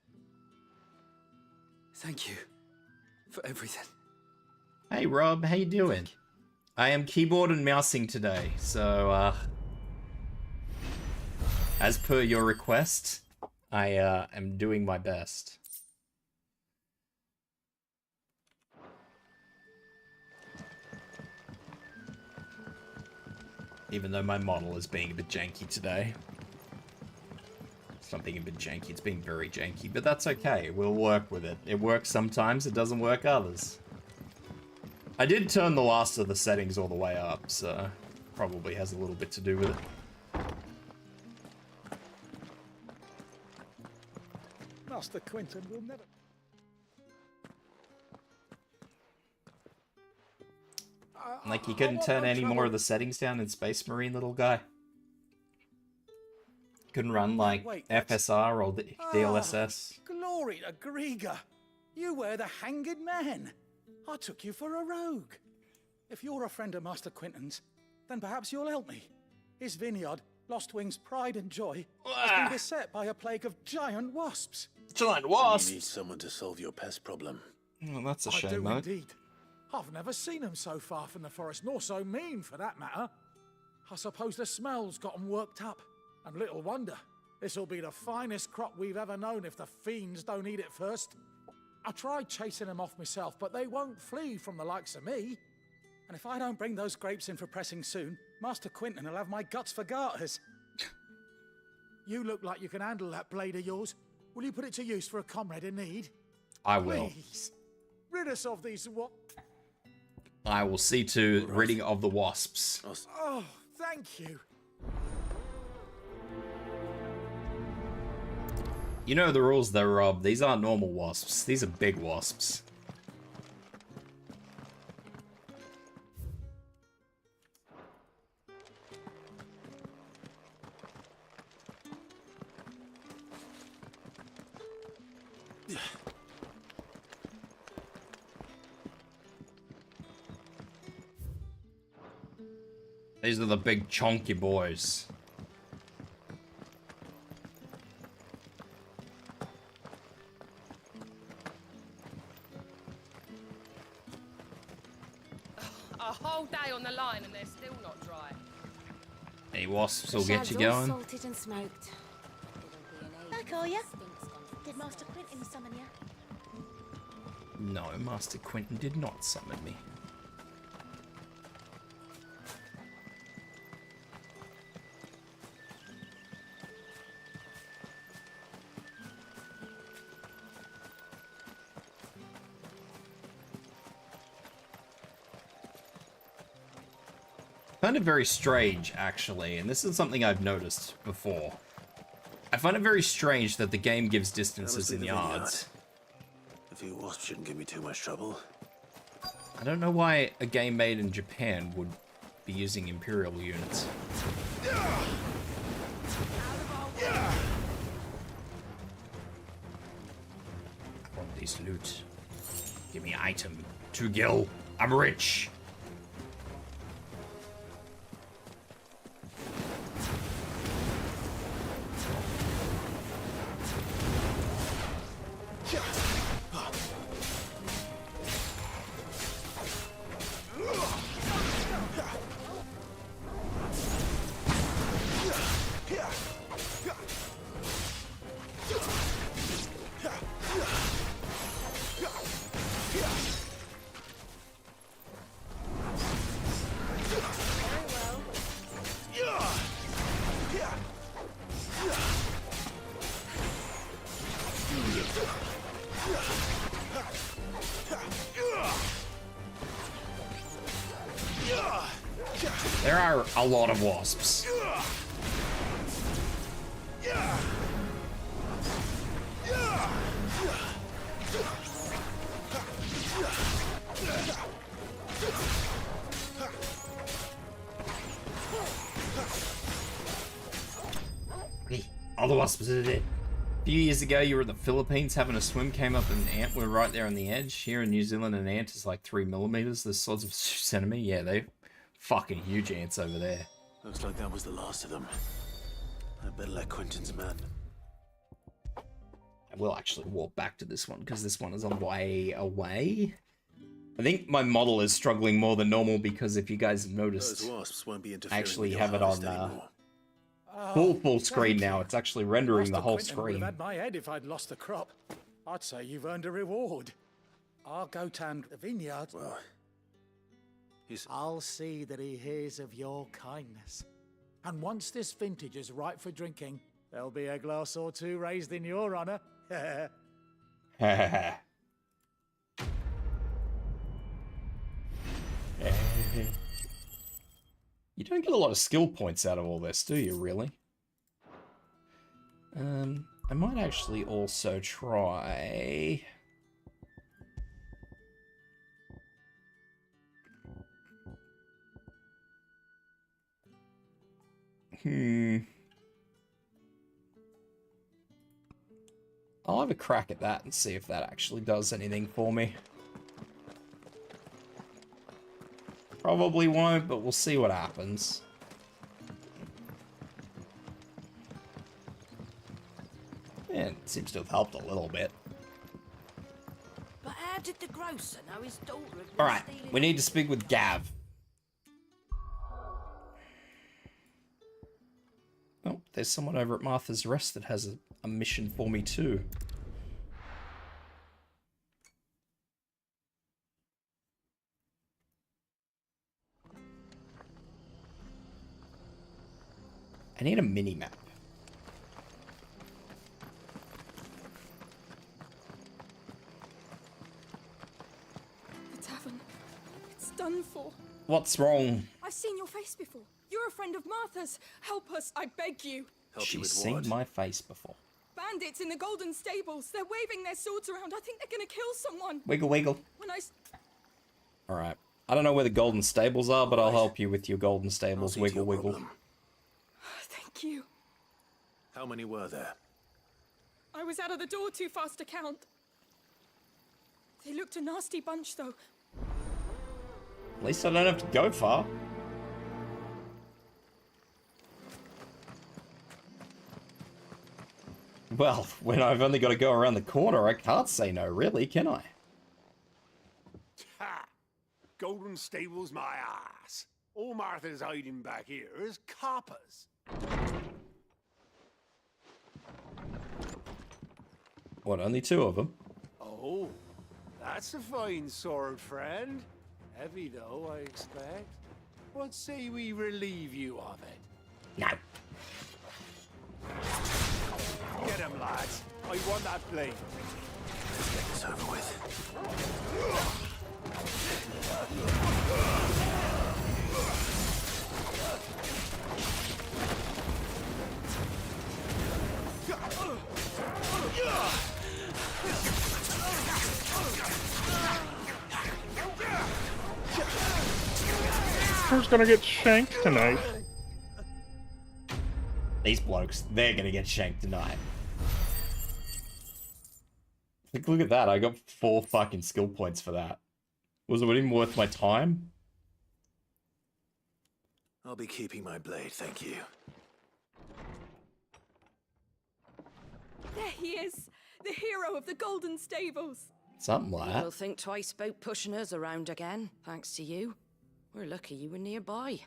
[SPEAKER 9] Thank you for everything.
[SPEAKER 2] Hey Rob, how you doing? I am keyboard and mousing today, so as per your request, I am doing my best. Even though my model is being a bit janky today. It's not being a bit janky, it's being very janky, but that's okay. We'll work with it. It works sometimes, it doesn't work others. I did turn the last of the settings all the way up, so probably has a little bit to do with it.
[SPEAKER 16] Master Quinton will never...
[SPEAKER 2] Like, you couldn't turn any more of the settings down in Space Marine, little guy? Couldn't run, like, FSR or the DLSS?
[SPEAKER 16] Glory to Griga! You were the hanged man! I took you for a rogue. If you're a friend of Master Quinton's, then perhaps you'll help me. His vineyard, Lostwing's pride and joy, has been beset by a plague of giant wasps.
[SPEAKER 2] Giant
[SPEAKER 4] wasps? You need someone to solve your pest problem.
[SPEAKER 2] Well, that's a
[SPEAKER 16] I
[SPEAKER 2] shame,
[SPEAKER 16] do
[SPEAKER 2] mate.
[SPEAKER 16] indeed. I've never seen them so far from the forest, nor so mean, for that matter. I suppose the smell's got 'em worked up. And little wonder. This'll be the finest crop we've ever known if the fiends don't eat it first. I tried chasing them off myself, but they won't flee from the likes of me. And if I don't bring those grapes in for pressing soon, Master Quinton will have my guts for garters. You look like you can handle that blade of yours. Will you put it to use for a comrade in need?
[SPEAKER 2] I will.
[SPEAKER 16] Please. Rid us of these what?
[SPEAKER 2] I will see to ridding of the wasps.
[SPEAKER 16] Oh, thank you.
[SPEAKER 2] You know the rules though, Rob. These aren't normal wasps. These are big wasps. These are the big chunky boys.
[SPEAKER 6] A whole day on the line and they're still not dry.
[SPEAKER 2] Any wasps
[SPEAKER 5] The
[SPEAKER 2] will get you
[SPEAKER 5] shad's all
[SPEAKER 2] going.
[SPEAKER 5] salted and smoked. It'll be an age
[SPEAKER 17] Back, are ya?
[SPEAKER 5] before the stink's gone from
[SPEAKER 17] Did
[SPEAKER 5] the
[SPEAKER 17] Master
[SPEAKER 5] smell.
[SPEAKER 17] Quentin summon you?
[SPEAKER 2] No, Master Quentin did not summon me. I find it very strange, actually, and this is something I've noticed before. I find it very strange that the game gives distances in yards.
[SPEAKER 4] A few wasps shouldn't give me too much trouble.
[SPEAKER 2] I don't know why a game made in Japan would be using Imperial units. I want this loot. Give me item. 2 gil. I'm rich. There are a lot of wasps. All the wasps are dead. A few years ago, you were in the Philippines having a swim, came up and an ant were right there on the edge. Here in New Zealand, an ant is like 3 millimeters. The size of a centimeter. Yeah, they fucking huge ants over there.
[SPEAKER 4] Looks like that was the last of them. I better let Quentin's man.
[SPEAKER 2] I will actually walk back to this one because this one is a way away. I think my model is struggling more than normal because if you guys have noticed,
[SPEAKER 4] Those wasps won't be
[SPEAKER 2] I
[SPEAKER 4] interfering
[SPEAKER 2] actually
[SPEAKER 4] with
[SPEAKER 2] have
[SPEAKER 4] your
[SPEAKER 2] it on
[SPEAKER 4] harvest anymore.
[SPEAKER 2] full screen now. It's actually rendering the whole
[SPEAKER 16] Quentin would
[SPEAKER 2] screen.
[SPEAKER 16] have had my head if I'd lost the crop. I'd say you've earned a reward. I'll go tend the vineyard.
[SPEAKER 4] Well,
[SPEAKER 16] I'll see that he hears of your kindness. And once this vintage is ripe for drinking, there'll be a glass or two raised in your honor.
[SPEAKER 2] You don't get a lot of skill points out of all this, do you, really? I might actually also try... I'll have a crack at that and see if that actually does anything for me. Probably won't, but we'll see what happens. Yeah, it seems to have helped a little bit.
[SPEAKER 3] But how did the grocer know his daughter had been
[SPEAKER 2] Alright,
[SPEAKER 3] stealing
[SPEAKER 2] we need to speak with Gav. Oh, there's someone over at Martha's Rest that has a mission for me too. I need a mini-map.
[SPEAKER 15] tavern. It's done for.
[SPEAKER 2] What's wrong?
[SPEAKER 15] I've seen your face before. You're a friend of Martha's. Help us, I beg you.
[SPEAKER 2] She's seen my face before.
[SPEAKER 15] Bandits in the Golden Stables. They're waving their swords around. I think they're gonna kill someone.
[SPEAKER 2] Wiggle, wiggle.
[SPEAKER 15] When I...
[SPEAKER 2] Alright. I don't know where the Golden Stables are, but I'll help you with your Golden Stables. Wiggle, wiggle.
[SPEAKER 15] Thank you.
[SPEAKER 4] How many were there?
[SPEAKER 15] I was out of the door too fast to count. They looked a nasty bunch, though.
[SPEAKER 2] At least I don't have to go far. Well, when I've only got to go around the corner, I can't say no, really, can I?
[SPEAKER 11] Ha! Golden Stables, my ass. All Martha's hiding back here is coppers.
[SPEAKER 2] What, only 2 of them?
[SPEAKER 11] Oh, that's a fine sword, friend. Heavy, though, I expect. What say we relieve you of it?
[SPEAKER 2] No.
[SPEAKER 11] Get him, lads. I want that blade.
[SPEAKER 4] Let's get this over with.
[SPEAKER 17] Who's gonna get shanked tonight?
[SPEAKER 2] These blokes, they're gonna get shanked tonight. Look at that, I got 4 fucking skill points for that. Was it even worth my time?
[SPEAKER 4] I'll be keeping my blade, thank you.
[SPEAKER 15] There he is, the hero of the Golden Stables.
[SPEAKER 2] Something like that.
[SPEAKER 3] You'll think twice about pushing us around again, thanks to you. We're lucky you were nearby.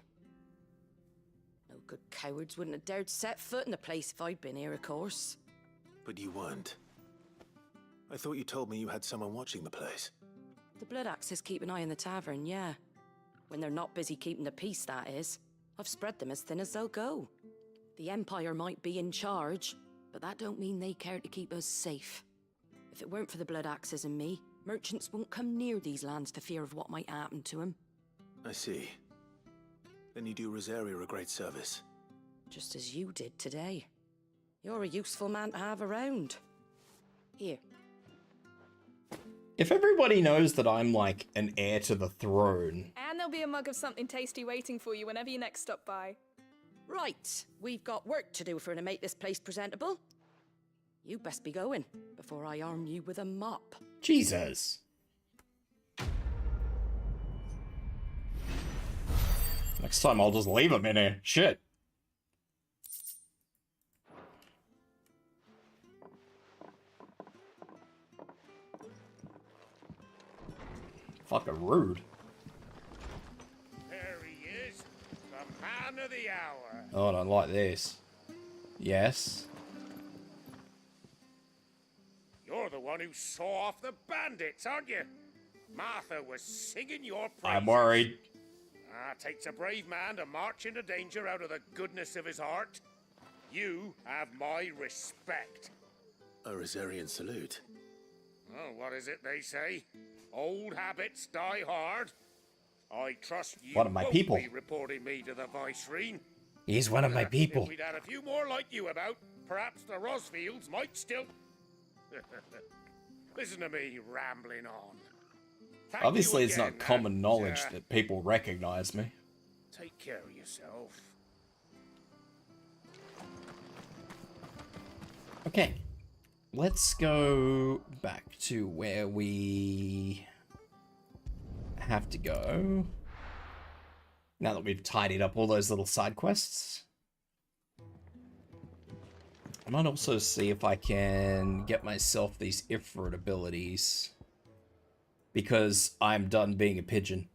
[SPEAKER 3] No good cowards wouldn't have dared set foot in the place if I'd been here, of course.
[SPEAKER 4] But you weren't. I thought you told me you had someone watching the place.
[SPEAKER 3] The Blood Axes keep an eye on the tavern, yeah. When they're not busy keeping the peace, that is. I've spread them as thin as they'll go. The Empire might be in charge, but that don't mean they care to keep us safe. If it weren't for the Blood Axes and me, merchants won't come near these lands for fear of what might happen to them.
[SPEAKER 4] I see. Then you do Rosaria a great service.
[SPEAKER 3] Just as you did today. You're a useful man to have around. Here.
[SPEAKER 2] If everybody knows that I'm like an heir to the throne.
[SPEAKER 15] And there'll be a mug of something tasty waiting for you whenever you next stop by.
[SPEAKER 3] Right, we've got work to do if we're to make this place presentable. You best be going, before I arm you with a mop.
[SPEAKER 2] Jesus. Next time I'll just leave him in here. Shit. Fucking rude.
[SPEAKER 18] There he is, the man of the hour.
[SPEAKER 2] Oh, I don't like this. Yes.
[SPEAKER 18] You're the one who saw off the bandits, aren't you? Martha was singing your praises.
[SPEAKER 2] I'm worried.
[SPEAKER 18] Takes a brave man to march into danger out of the goodness of his heart. You have my respect.
[SPEAKER 4] A Rosarian salute.
[SPEAKER 18] Oh, what is it they say? Old habits die hard. I trust you
[SPEAKER 2] One of my
[SPEAKER 18] won't
[SPEAKER 2] people.
[SPEAKER 18] be reporting me to the Viceroy.
[SPEAKER 2] He's one of my people.
[SPEAKER 18] If we'd had a few more like you about, perhaps the Rosfields might still... Listen to me rambling on. Thank
[SPEAKER 2] Obviously,
[SPEAKER 18] you
[SPEAKER 2] it's
[SPEAKER 18] again,
[SPEAKER 2] not common knowledge
[SPEAKER 18] and,
[SPEAKER 2] that people recognize me.
[SPEAKER 18] Take care of yourself.
[SPEAKER 2] Okay. Let's go back to where we have to go. Now that we've tidied up all those little side quests. I might also see if I can get myself these Ifrit abilities. Because I'm done being a pigeon.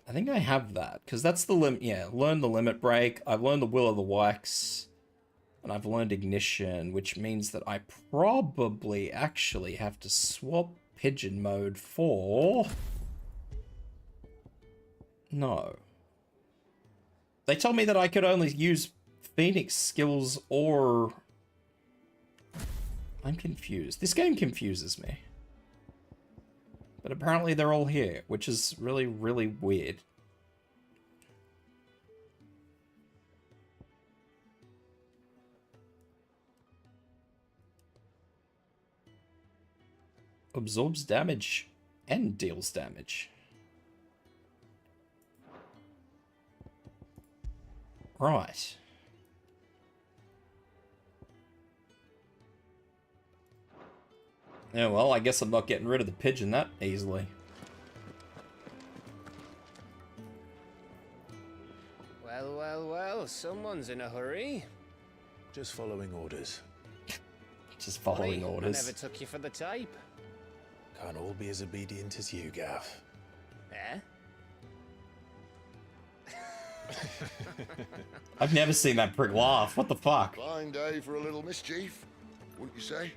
[SPEAKER 2] I think I have that, because that's the limit. Yeah, learn the limit break. I've learned the Will of the Wax, and I've learned Ignition, which means that I probably actually have to swap pigeon mode for No. They told me that I could only use Phoenix skills or... I'm confused. This game confuses me. But apparently they're all here, which is really, really weird. Absorbs damage and deals damage. Right. Yeah, well, I guess I'm not getting rid of the pigeon that easily.
[SPEAKER 17] Well, well, well, someone's in a hurry.
[SPEAKER 4] Just following orders.
[SPEAKER 2] Just following
[SPEAKER 17] Funny,
[SPEAKER 2] orders.
[SPEAKER 17] I never took you for the type.
[SPEAKER 4] Can't all be as obedient as you, Gav.
[SPEAKER 17] Eh?
[SPEAKER 2] I've never seen that prick laugh. What the fuck?
[SPEAKER 19] Fine day for a little mischief, wouldn't you say?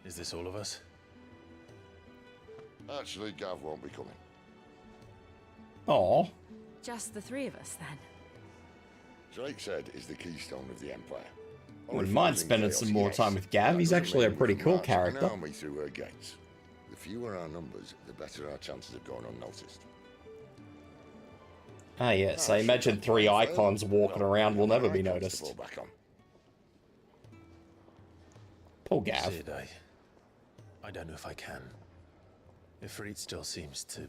[SPEAKER 4] Is this all of us?
[SPEAKER 19] Actually, Gav won't be coming.
[SPEAKER 2] Oh.
[SPEAKER 5] Just the three of us, then.
[SPEAKER 19] Drake said is the keystone of the Empire.
[SPEAKER 2] I wouldn't mind spending some more time with Gav. He's actually a pretty cool character.
[SPEAKER 19] An army through her gates. The fewer our numbers, the better our chances of going unnoticed.
[SPEAKER 2] Ah, yes. I imagine 3 icons walking around will never be noticed. Poor Gav.
[SPEAKER 4] Sid, I don't know if I can. Ifrit still seems to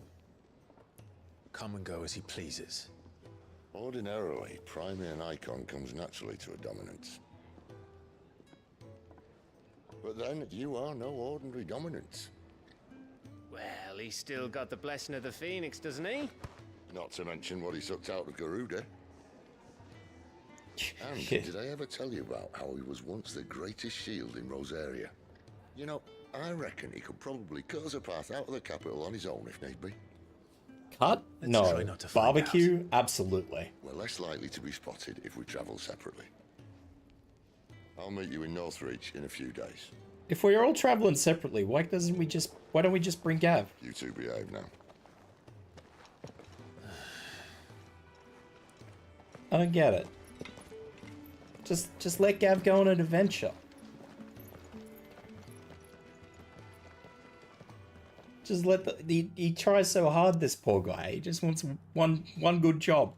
[SPEAKER 4] come and go as he pleases.
[SPEAKER 19] Ordinarily, priming an icon comes naturally to a dominance. But then, you are no ordinary dominance.
[SPEAKER 17] Well, he's still got the blessing of the Phoenix, doesn't he?
[SPEAKER 19] Not to mention what he sucked out of Garuda. And did I ever tell you about how he was once the greatest shield in Rosaria? You know, I reckon he could probably cut us a path out of the capital on his own if need be.
[SPEAKER 2] Cut? No. Barbecue? Absolutely.
[SPEAKER 19] We're less likely to be spotted if we travel separately. I'll meet you in Northreach in a few days.
[SPEAKER 2] If we're all traveling separately, why don't we just bring Gav?
[SPEAKER 19] You two behave now.
[SPEAKER 2] I don't get it. Just let Gav go on an adventure. Just let he tries so hard, this poor guy. He just wants one good job.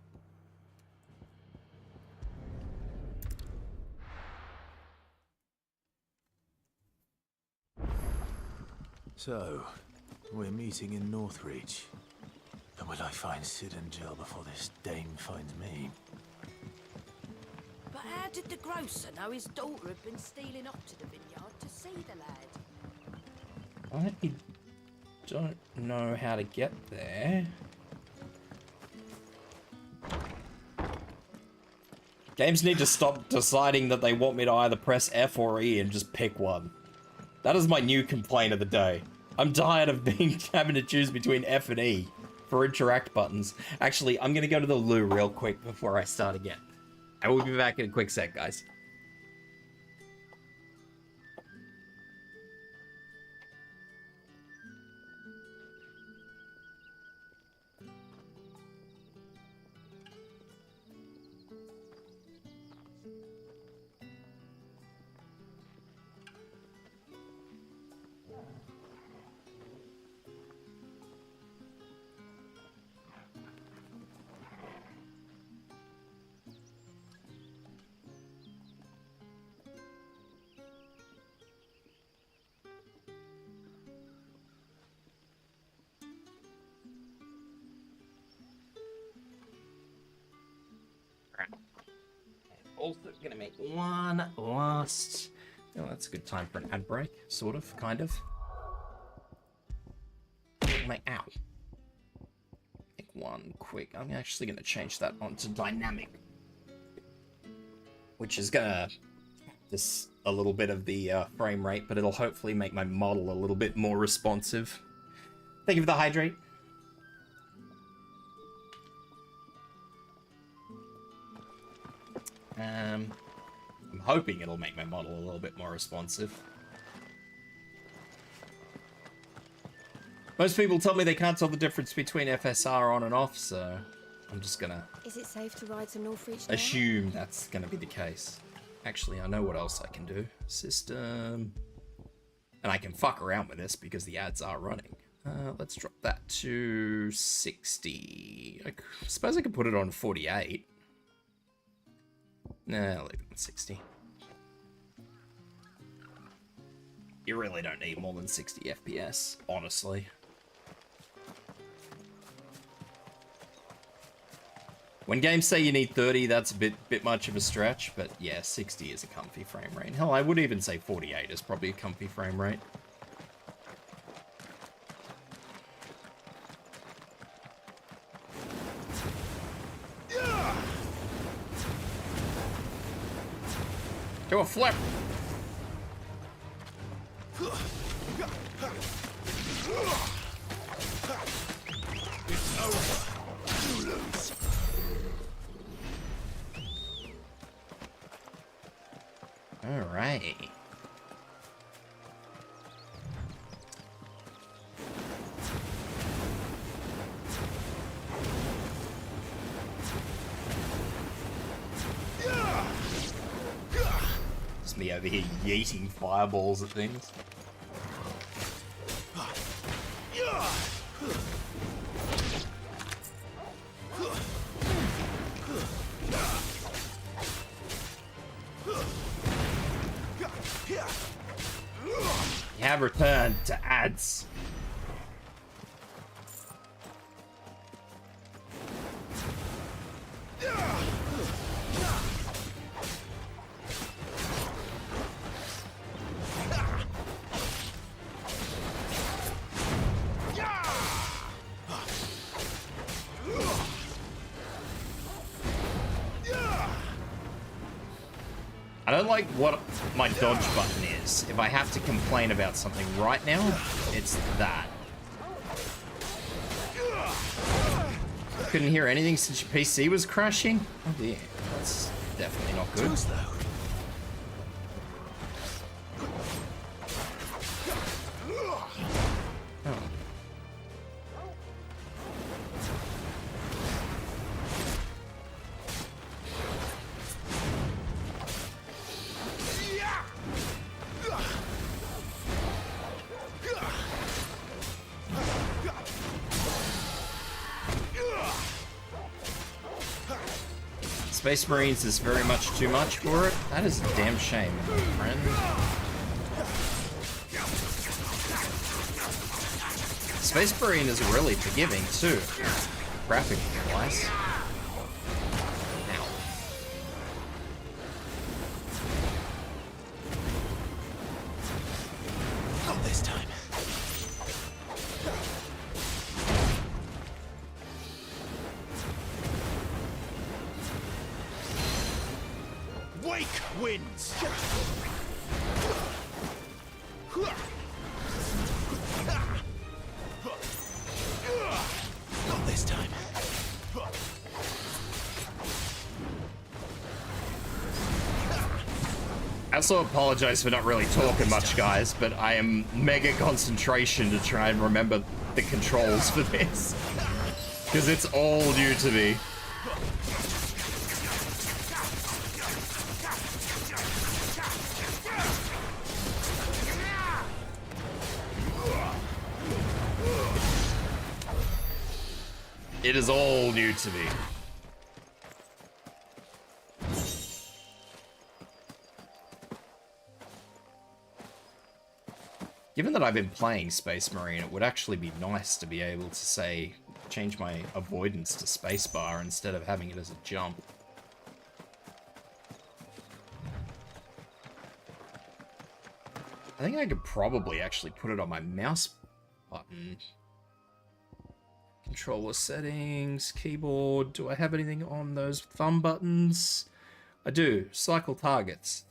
[SPEAKER 4] So, we're meeting in Northreach. And will I find Sid and Jill before this dame finds me?
[SPEAKER 3] But how did the grocer know his daughter had been stealing up to the vineyard to see the lad?
[SPEAKER 2] I don't know how to get there. Games need to stop deciding that they want me to either press F or E and just pick one. That is my new complaint of the day. I'm tired of having to choose between F and E for interact buttons. Actually, I'm gonna go to the loo real quick before I start again. I will be back in a quick sec, guys. Also gonna make one last... Oh, that's a good time for an ad break. Sort of, kind of. Make one quick. I'm actually gonna change that onto dynamic. Which is gonna... just a little bit of the frame rate, but it'll hopefully make my model a little bit more responsive. Thank you for the hydrate. I'm hoping it'll make my model a little bit more responsive. Most people tell me they can't tell the difference between FSR on and off, so I'm just gonna
[SPEAKER 5] Is it safe to ride to Northreach now?
[SPEAKER 2] assume that's gonna be the case. Actually, I know what else I can do. System. And I can fuck around with this because the ads are running. Let's drop that to 60. I suppose I could put it on 48. Nah, I'll leave it at 60. You really don't need more than 60 FPS, honestly. When games say you need 30, that's a bit much of a stretch, but yeah, 60 is a comfy frame rate. Hell, I would even say 48 is probably a comfy frame rate. Do a flip!
[SPEAKER 11] It's over. You lose.
[SPEAKER 2] Alright. Just me over here yeeting fireballs at things. You have returned to ads. I don't like what my dodge button is. If I have to complain about something right now, it's that. Couldn't hear anything since your PC was crashing? Oh dear, that's definitely not good. Oh. Space Marines is very much too much for it. That is a damn shame, my friend. Space Marine is really forgiving too, graphically wise. Ow.
[SPEAKER 11] Not this time. Wake wins. Not this time.
[SPEAKER 2] I also apologize for not really talking much, guys, but I am mega concentration to try and remember the controls for this. Because it's all new to me. It is all new to me. Given that I've been playing Space Marine, it would actually be nice to be able to say, change my avoidance to spacebar instead of having it as a jump. I think I could probably actually put it on my mouse button. Controller settings, keyboard. Do I have anything on those thumb buttons? I do. Cycle targets.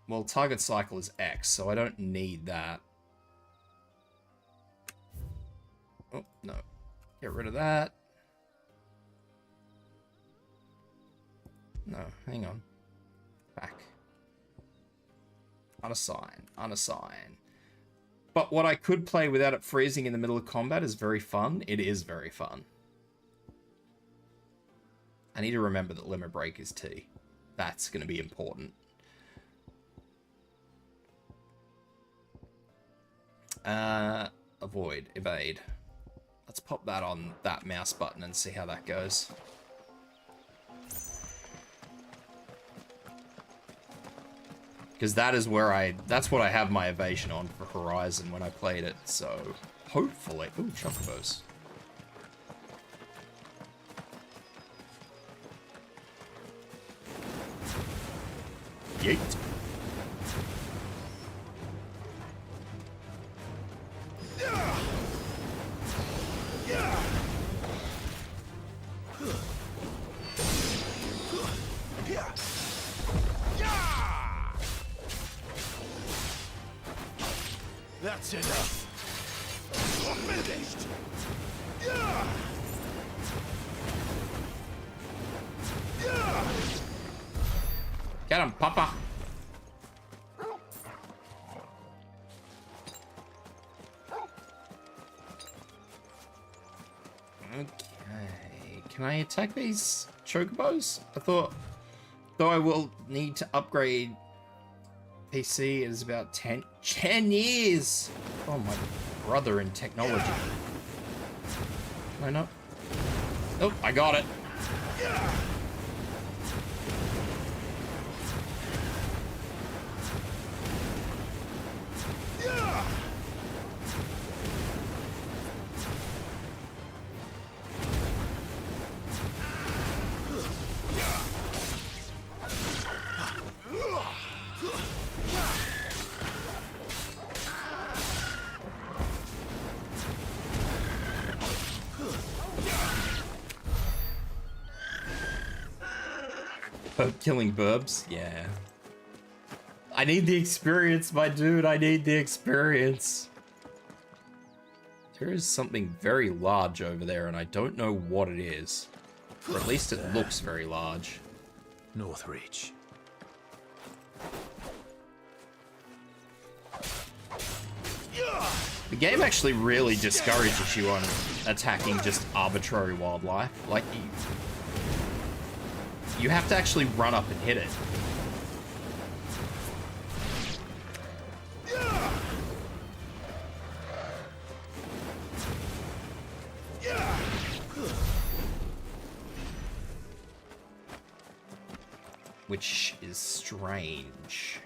[SPEAKER 2] Well, target cycle is X, so I don't need that. Oh, no. Get rid of that. No, hang on. Back. Unassign. But what I could play without it freezing in the middle of combat is very fun. It is very fun. I need to remember that limit break is T. That's going to be important. Avoid, evade. Let's pop that on that mouse button and see how that goes. Because that is where that's what I have my evasion on for Horizon when I played it, so hopefully... Ooh, chocobos. Yeet.
[SPEAKER 11] That's enough. Finished.
[SPEAKER 2] Get him, Papa. Okay. Can I attack these chocobos? I thought, though I will need to upgrade PC, it is about 10 years. Oh, my brother in technology. Can I not? Oh, I got it. Killing burbs? Yeah. I need the experience, my dude. I need the experience. There is something very large over there, and I don't know what it is. Or at least it looks very large.
[SPEAKER 11] Northreach.
[SPEAKER 2] The game actually really discourages you on attacking just arbitrary wildlife. Like, you have to actually run up and hit it. Which is strange.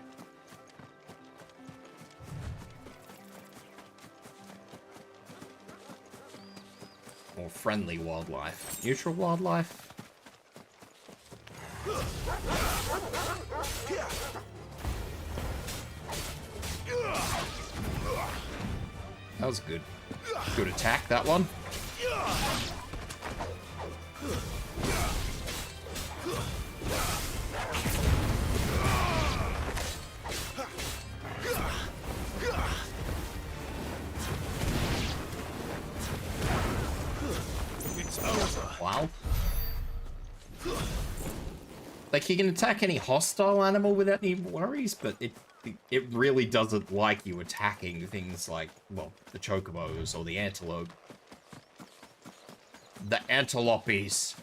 [SPEAKER 2] More friendly wildlife. Neutral wildlife? That was good. Good attack, that one. Wow. Like, he can attack any hostile animal without any worries, but it really doesn't like you attacking things like, well, the chocobos or the antelope. The antelopes.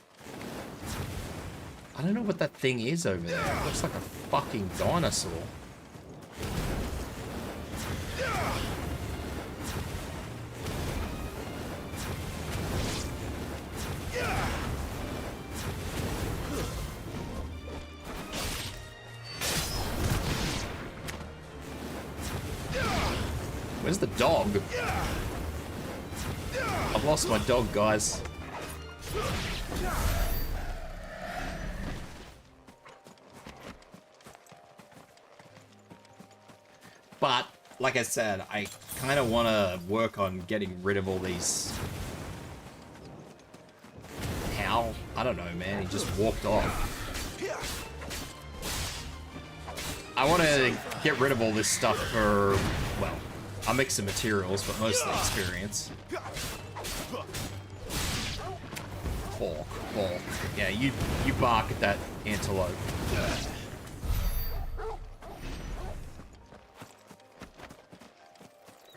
[SPEAKER 2] I don't know what that thing is over there. It looks like a fucking dinosaur. Where's the dog? I've lost my dog, guys. But, like I said, I kind of want to work on getting rid of all these... How? I don't know, man. He just walked off. I want to get rid of all this stuff for, well, a mix of materials, but mostly experience. Bark, bark. Yeah, you bark at that antelope.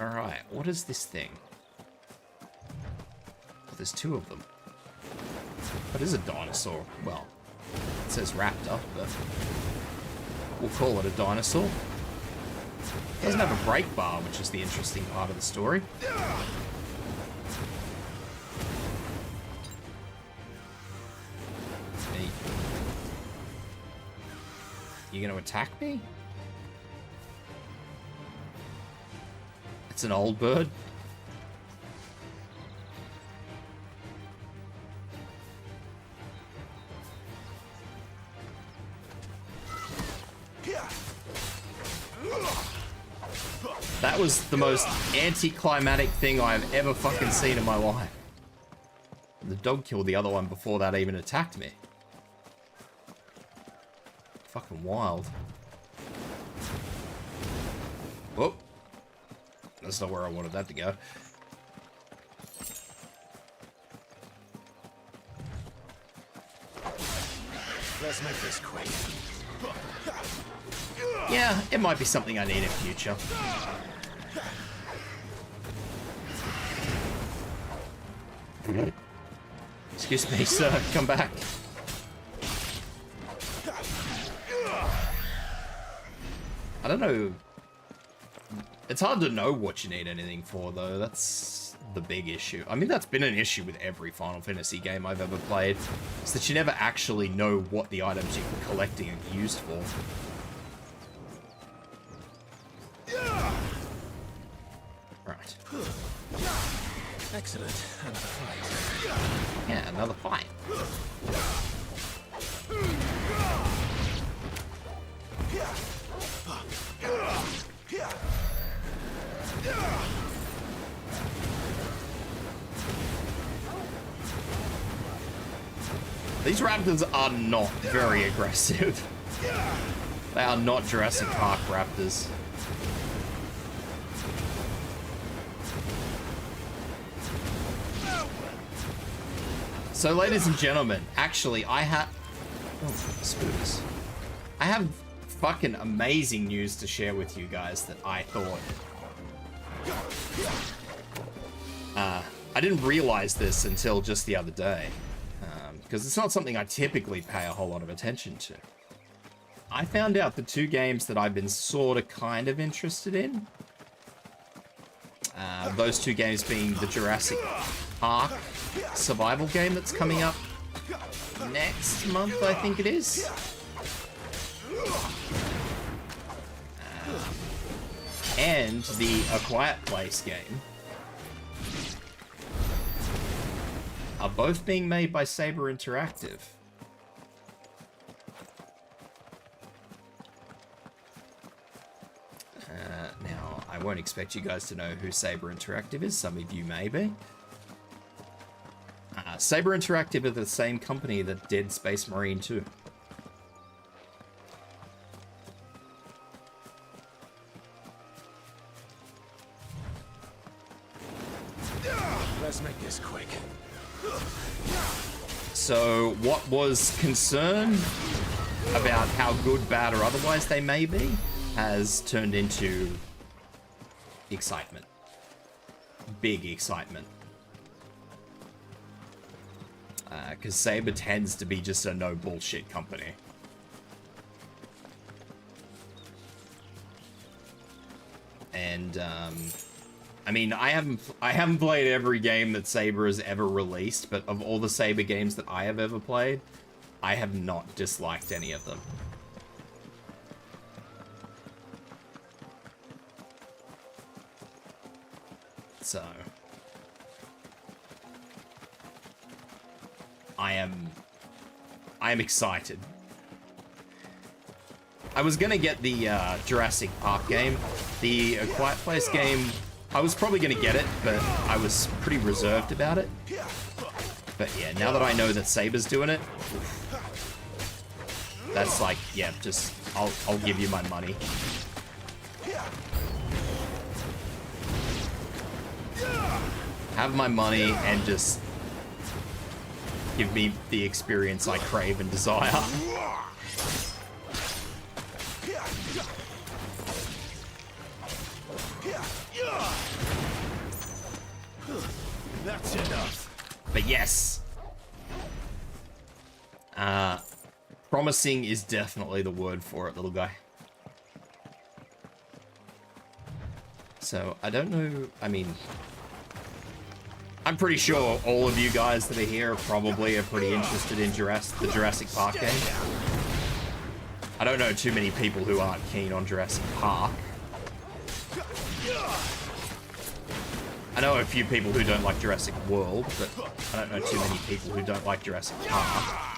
[SPEAKER 2] Alright, what is this thing? Oh, there's two of them. What is a dinosaur? Well, it says raptor, but we'll call it a dinosaur. It doesn't have a brake bar, which is the interesting part of the story. Hey. You gonna attack me? It's an old bird. That was the most anticlimactic thing I've ever fucking seen in my life. The dog killed the other one before that even attacked me. Fucking wild. Whoop. That's not where I wanted that to go.
[SPEAKER 11] Let's make this quick.
[SPEAKER 2] Yeah, it might be something I need in future. Excuse me, sir. Come back. I don't know. It's hard to know what you need anything for, though. That's the big issue. I mean, that's been an issue with every Final Fantasy game I've ever played. Is that you never actually know what the items you're collecting are used for. Right.
[SPEAKER 11] Excellent. Another fight.
[SPEAKER 2] Yeah, another fight. These raptors are not very aggressive. They are not Jurassic Park raptors. So, ladies and gentlemen, actually, I have... Oh, spoons. I have fucking amazing news to share with you guys that I thought... I didn't realize this until just the other day. Because it's not something I typically pay a whole lot of attention to. I found out the two games that I've been sort of kind of interested in. Those two games being the Jurassic Park survival game that's coming up next month, I think it is. And the A Quiet Place game are both being made by Saber Interactive. Now, I won't expect you guys to know who Saber Interactive is. Some of you may be. Saber Interactive are the same company that did Space Marine 2.
[SPEAKER 11] Let's make this quick.
[SPEAKER 2] So, what was concern about how good, bad, or otherwise they may be has turned into excitement. Big excitement. Because Saber tends to be just a no bullshit company. And I mean, I haven't played every game that Saber has ever released, but of all the Saber games that I have ever played, I have not disliked any of them. So I am excited. I was gonna get the Jurassic Park game. The A Quiet Place game, I was probably gonna get it, but I was pretty reserved about it. But yeah, now that I know that Saber's doing it, that's like, yeah, just I'll give you my money. Have my money and just give me the experience I crave and desire.
[SPEAKER 11] That's enough.
[SPEAKER 2] But yes. Promising is definitely the word for it, little guy. So, I don't know, I mean... I'm pretty sure all of you guys that are here probably are pretty interested in the Jurassic Park game. I don't know too many people who aren't keen on Jurassic Park. I know a few people who don't like Jurassic World, but I don't know too many people who don't like Jurassic Park.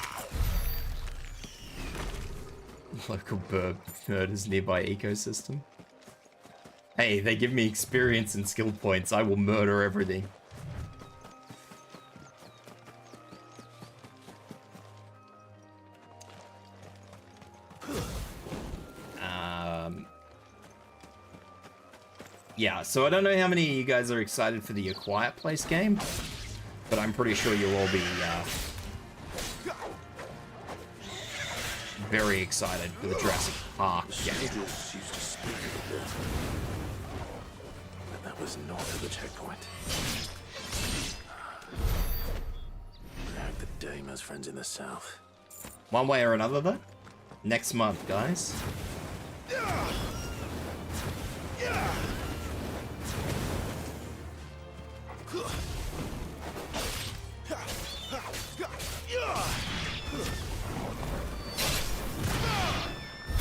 [SPEAKER 2] Local bird murders nearby ecosystem. Hey, they give me experience and skill points. I will murder everything. Yeah, so I don't know how many of you guys are excited for the A Quiet Place game, but I'm pretty sure you'll all be very excited for the Jurassic Park game.
[SPEAKER 4] But that was north of the checkpoint. The Dame has friends in the south.
[SPEAKER 2] One way or another, though. Next month, guys.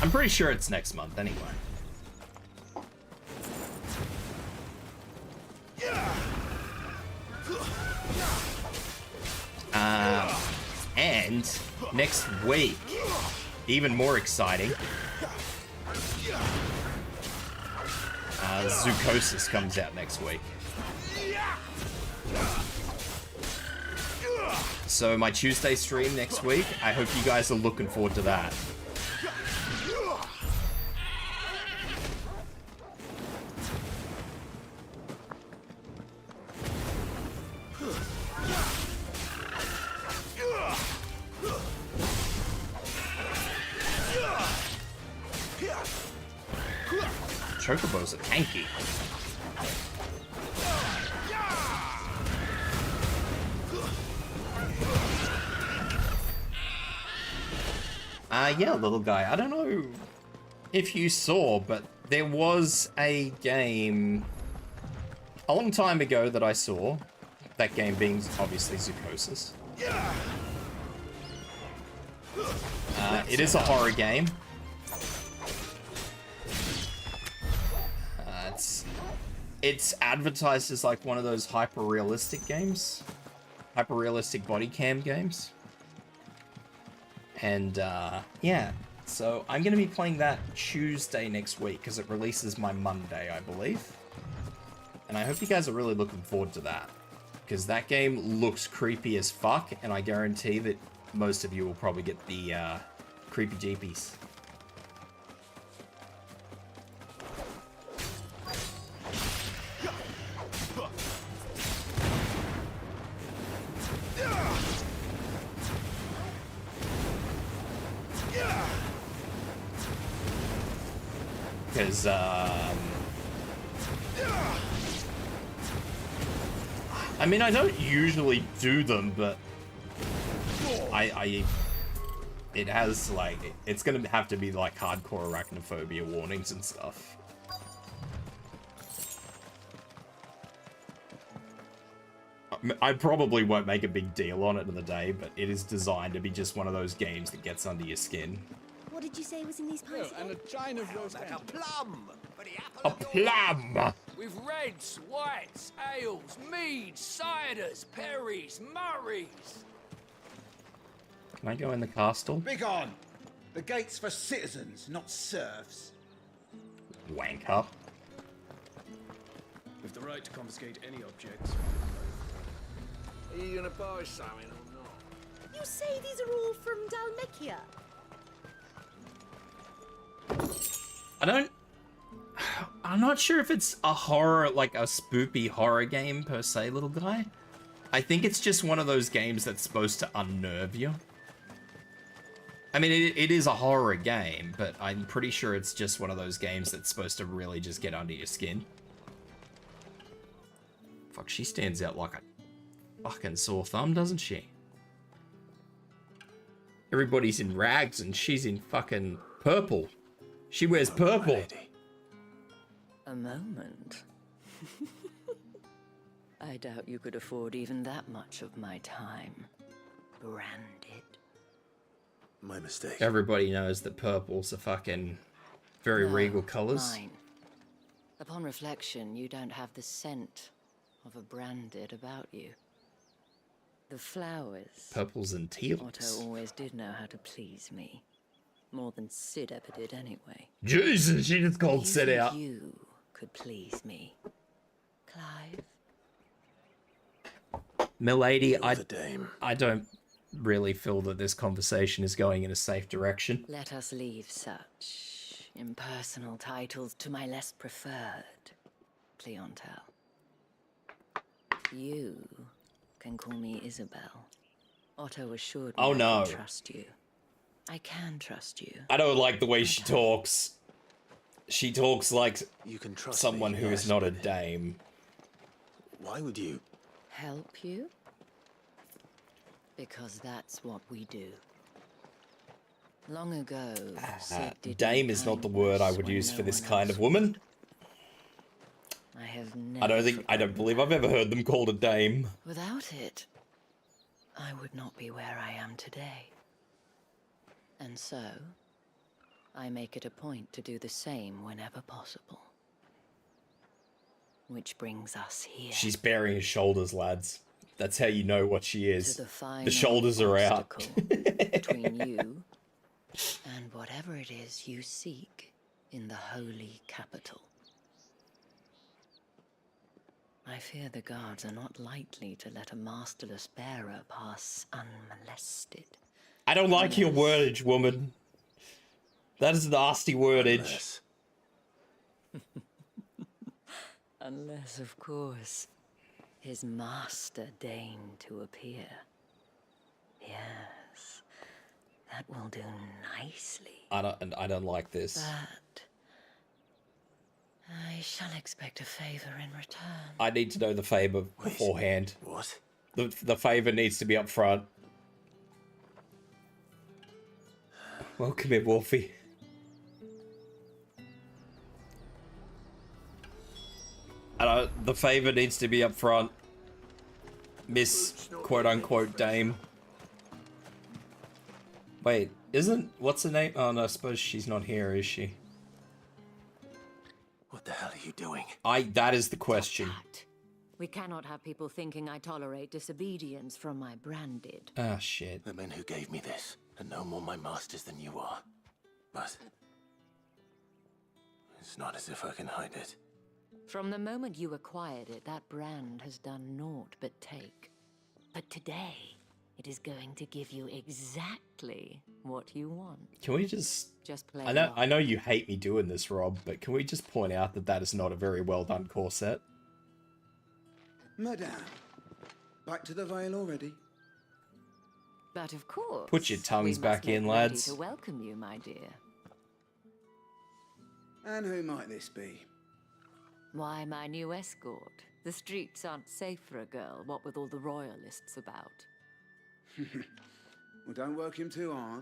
[SPEAKER 2] I'm pretty sure it's next month anyway. And next week, even more exciting, Zoocosis comes out next week. So my Tuesday stream next week, I hope you guys are looking forward to that. Chocobos are tanky. Yeah, little guy. I don't know if you saw, but there was a game a long time ago that I saw. That game being obviously Zoocosis. It is a horror game. It's advertised as like one of those hyper-realistic games. Hyper-realistic body cam games. And, yeah. So, I'm going to be playing that Tuesday next week, because it releases my Monday, I believe. And I hope you guys are really looking forward to that. Because that game looks creepy as fuck, and I guarantee that most of you will probably get the, creepy jeepies. Because, I mean, I don't usually do them, but it has, like, it's gonna have to be, like, hardcore arachnophobia warnings and stuff. I probably won't make a big deal on it in the day, but it is designed to be just one of those games that gets under your skin.
[SPEAKER 5] What did you say was in these pies?
[SPEAKER 20] And a chine of roast
[SPEAKER 8] like a plum.
[SPEAKER 2] A plum!
[SPEAKER 12] With reds, whites, ales, meads, ciders, perries, murrays.
[SPEAKER 2] Can I go in the castle?
[SPEAKER 21] Begone! The gate's for citizens, not serfs.
[SPEAKER 2] Wanker.
[SPEAKER 20] With the right to confiscate any objects.
[SPEAKER 8] Are you gonna buy something or not?
[SPEAKER 5] You say these are all from Dalmekia?
[SPEAKER 2] I'm not sure if it's a horror, like a spoopy horror game per se, little guy. I think it's just one of those games that's supposed to unnerve you. I mean, it is a horror game, but I'm pretty sure it's just one of those games that's supposed to really just get under your skin. Fuck, she stands out like a fucking sore thumb, doesn't she? Everybody's in rags and she's in fucking purple. She wears purple.
[SPEAKER 3] A moment. I doubt you could afford even that much of my time. Branded.
[SPEAKER 4] My mistake.
[SPEAKER 2] Everybody knows that purple's a fucking very regal colours.
[SPEAKER 3] Mine. Upon reflection, you don't have the scent of a branded about you. The flowers.
[SPEAKER 2] Purples and teals.
[SPEAKER 3] Otto always did know how to please me. More than Sid ever did anyway.
[SPEAKER 2] Jesus, she just called Sid out.
[SPEAKER 3] You could please me. Clive?
[SPEAKER 2] Milady, I don't really feel that this conversation is going in a safe direction.
[SPEAKER 3] Let us leave such impersonal titles to my less preferred clientele. You can call me Isabel. Otto assured me I can trust you. I can trust you.
[SPEAKER 2] I don't like the way she talks. She talks like
[SPEAKER 4] you can trust
[SPEAKER 2] someone
[SPEAKER 4] me,
[SPEAKER 2] who
[SPEAKER 4] yes,
[SPEAKER 2] is not a dame.
[SPEAKER 4] Why would you?
[SPEAKER 3] Help you? Because that's what we do. Long ago, Sid did
[SPEAKER 2] Dame is not the word I would use for this kind of woman.
[SPEAKER 3] I have never
[SPEAKER 2] I don't believe I've ever heard them called a dame.
[SPEAKER 3] Without it, I would not be where I am today. And so, I make it a point to do the same whenever possible. Which brings us here.
[SPEAKER 2] She's baring his shoulders, lads. That's how you know what she is.
[SPEAKER 3] To the final
[SPEAKER 2] The shoulders are out.
[SPEAKER 3] between you and whatever it is you seek in the holy capital. I fear the guards are not likely to let a masterless bearer pass unmolested.
[SPEAKER 2] I don't like your wordage, woman. That is nasty wordage.
[SPEAKER 3] Unless, of course, his master deigned to appear. Yes, that will do nicely.
[SPEAKER 2] I don't like this.
[SPEAKER 3] But I shall expect a favor in return.
[SPEAKER 2] I need to know the favor beforehand.
[SPEAKER 4] What?
[SPEAKER 2] The favor needs to be up front. Welcome here, Wolfie. The favor needs to be up front. Miss quote-unquote dame. Wait, what's her name? Oh no, I suppose she's not here, is she?
[SPEAKER 4] What the hell are you doing?
[SPEAKER 2] That is the question.
[SPEAKER 3] We cannot have people thinking I tolerate disobedience from my branded.
[SPEAKER 2] Ah, shit.
[SPEAKER 4] The men who gave me this are no more my masters than you are. But it's not as if I can hide it.
[SPEAKER 3] From the moment you acquired it, that brand has done naught but take. But today, it is going to give you exactly what you want.
[SPEAKER 2] Can we just
[SPEAKER 3] play
[SPEAKER 2] I know you hate me doing this, Rob, but can we just point out that that is not a very well done corset?
[SPEAKER 21] Madame, back to the Vale already?
[SPEAKER 3] But of course.
[SPEAKER 2] Put your tongues
[SPEAKER 3] we
[SPEAKER 2] back
[SPEAKER 3] must
[SPEAKER 2] in,
[SPEAKER 3] make ready
[SPEAKER 2] lads.
[SPEAKER 3] to welcome you, my dear.
[SPEAKER 21] And who might this be?
[SPEAKER 3] Why, my new escort. The streets aren't safe for a girl, what with all the royalists about.
[SPEAKER 21] Well, don't work him too hard.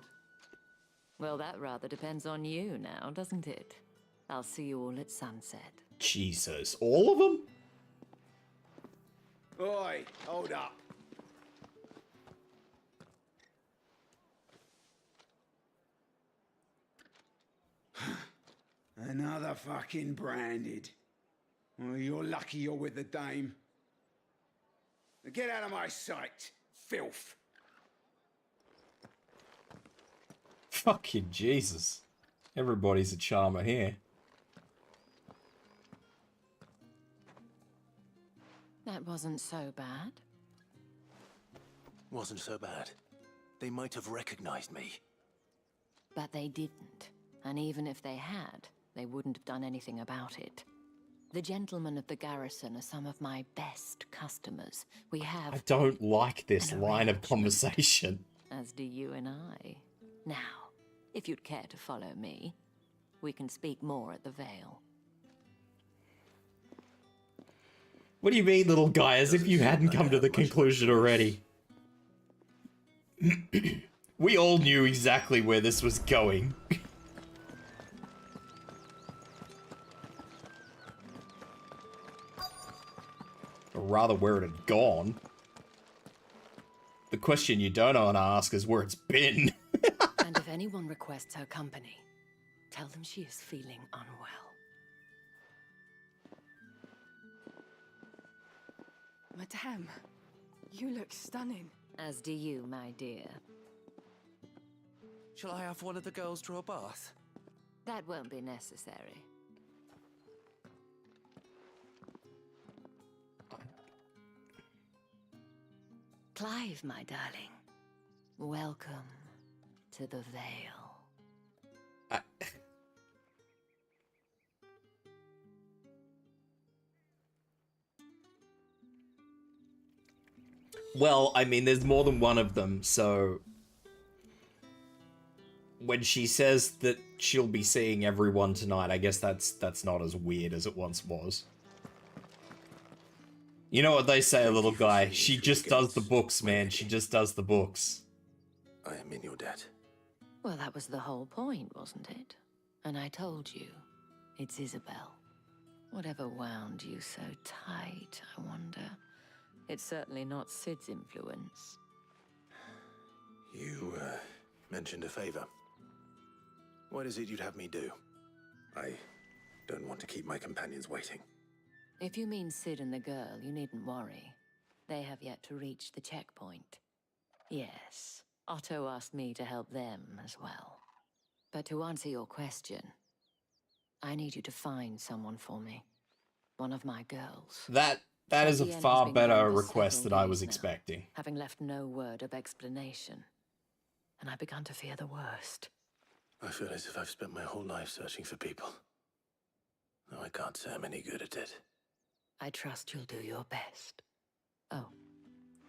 [SPEAKER 3] Well, that rather depends on you now, doesn't it? I'll see you all at sunset.
[SPEAKER 2] Jesus, all of them?
[SPEAKER 21] Oi, hold up. Another fucking branded. Well, you're lucky you're with the dame. Now get out of my sight, filth.
[SPEAKER 2] Fucking Jesus. Everybody's a charmer here.
[SPEAKER 3] That wasn't so bad.
[SPEAKER 4] Wasn't so bad. They might have recognized me.
[SPEAKER 3] But they didn't. And even if they had, they wouldn't have done anything about it. The gentlemen of the garrison are some of my best customers. We have...
[SPEAKER 2] I don't like this line of conversation.
[SPEAKER 3] As do you and I. Now, if you'd care to follow me, we can speak more at the Vale.
[SPEAKER 2] What do you mean, little guy? As if you hadn't come to the conclusion already. We all knew exactly where this was going. Or rather, where it had gone. The question you don't want to ask is where it's been.
[SPEAKER 3] And if anyone requests her company, tell them she is feeling unwell.
[SPEAKER 15] Madame, you look stunning.
[SPEAKER 3] As do you, my dear.
[SPEAKER 7] Shall I have one of the girls draw a bath?
[SPEAKER 3] That won't be necessary. Clive, my darling. Welcome to the Vale.
[SPEAKER 2] Well, I mean, there's more than one of them, so... When she says that she'll be seeing everyone tonight, I guess that's not as weird as it once was. You know what they say, little guy? She just does the books, man. She just does the books.
[SPEAKER 4] I am in your debt.
[SPEAKER 3] Well, that was the whole point, wasn't it? And I told you, it's Isabel. Whatever wound you so tight, I wonder. It's certainly not Sid's influence.
[SPEAKER 4] You, mentioned a favor. What is it you'd have me do? I don't want to keep my companions waiting.
[SPEAKER 3] If you mean Sid and the girl, you needn't worry. They have yet to reach the checkpoint. Yes, Otto asked me to help them as well. But to answer your question, I need you to find someone for me. One of my girls.
[SPEAKER 2] That is a far better request than I was expecting.
[SPEAKER 3] Having left no word of explanation. And I began to fear the worst.
[SPEAKER 4] I feel as if I've spent my whole life searching for people. No, I can't say I'm any good at it.
[SPEAKER 3] I trust you'll do your best. Oh,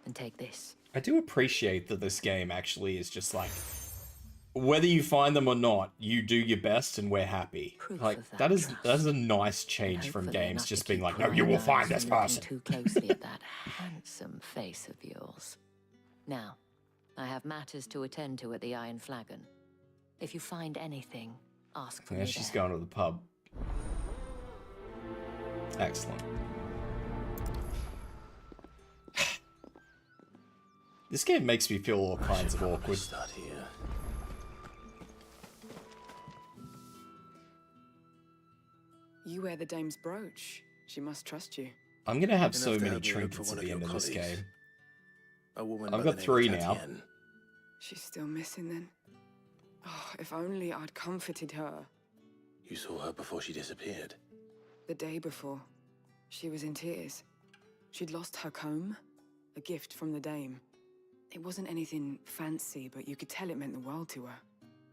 [SPEAKER 3] and take this.
[SPEAKER 2] I do appreciate that this game actually is just like, whether you find them or not, you do your best and we're happy. Like, that is a nice change from games just being like, no, you will find this person.
[SPEAKER 3] Too closely at that handsome face of yours. Now, I have matters to attend to at the Iron Flagon. If you find anything, ask for me.
[SPEAKER 2] Yeah, she's going to the pub. Excellent. This game makes me feel all kinds of awkward.
[SPEAKER 4] Start here.
[SPEAKER 15] You wear the dame's brooch. She must trust you.
[SPEAKER 2] I'm gonna have so
[SPEAKER 4] Enough to
[SPEAKER 2] many
[SPEAKER 4] help me look
[SPEAKER 2] trinkets
[SPEAKER 4] for
[SPEAKER 2] at
[SPEAKER 4] one
[SPEAKER 2] the
[SPEAKER 4] of
[SPEAKER 2] end
[SPEAKER 4] your
[SPEAKER 2] of this
[SPEAKER 4] colleagues.
[SPEAKER 2] game.
[SPEAKER 4] A woman
[SPEAKER 2] I've
[SPEAKER 4] by
[SPEAKER 2] got
[SPEAKER 4] the name
[SPEAKER 2] 3
[SPEAKER 4] of
[SPEAKER 2] now.
[SPEAKER 4] Tatienne.
[SPEAKER 15] She's still missing then. Oh, if only I'd comforted her.
[SPEAKER 4] You saw her before she disappeared.
[SPEAKER 15] The day before, she was in tears. She'd lost her comb, a gift from the dame. It wasn't anything fancy, but you could tell it meant the world to her.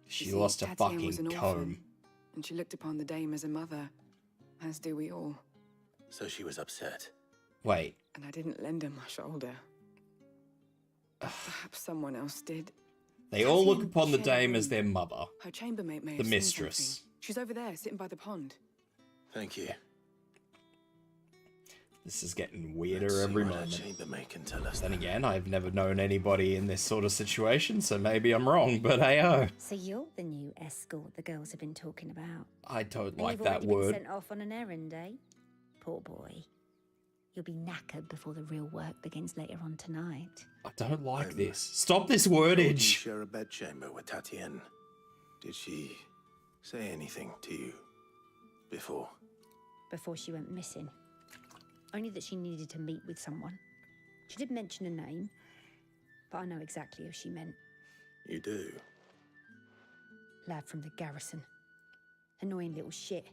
[SPEAKER 2] She
[SPEAKER 15] You see,
[SPEAKER 2] lost a
[SPEAKER 15] Tatienne was
[SPEAKER 2] fucking
[SPEAKER 15] an
[SPEAKER 2] comb.
[SPEAKER 15] orphan, and she looked upon the dame as a mother, as do we all.
[SPEAKER 4] So she was upset.
[SPEAKER 2] Wait.
[SPEAKER 15] And I didn't lend her my shoulder. Perhaps someone else did.
[SPEAKER 2] They all look
[SPEAKER 15] Tatienne
[SPEAKER 2] upon the
[SPEAKER 15] shared a
[SPEAKER 2] dame as
[SPEAKER 15] room.
[SPEAKER 2] their mother.
[SPEAKER 15] Her chambermaid may
[SPEAKER 2] The
[SPEAKER 15] have seen
[SPEAKER 2] mistress.
[SPEAKER 15] something. She's over there, sitting by the pond.
[SPEAKER 4] Thank you.
[SPEAKER 2] This is getting weirder
[SPEAKER 4] Let's see
[SPEAKER 2] every
[SPEAKER 4] what our
[SPEAKER 2] moment.
[SPEAKER 4] chambermaid can tell us.
[SPEAKER 2] Then again, I've never known anybody in this sort of situation, so maybe I'm wrong, but hey-oh.
[SPEAKER 14] So you're the new escort the girls have been talking about.
[SPEAKER 2] I don't
[SPEAKER 14] And
[SPEAKER 2] like
[SPEAKER 14] you've
[SPEAKER 2] that
[SPEAKER 14] already been
[SPEAKER 2] word.
[SPEAKER 14] sent off on an errand, eh? Poor boy. You'll be knackered before the real work begins later on tonight.
[SPEAKER 2] I don't like this. Stop this
[SPEAKER 4] You
[SPEAKER 2] wordage.
[SPEAKER 4] share a bedchamber with Tatienne. Did she say anything to you before?
[SPEAKER 14] Before she went missing. Only that she needed to meet with someone. She did mention a name, but I know exactly who she meant.
[SPEAKER 4] You do?
[SPEAKER 14] Lad from the garrison. Annoying little shit.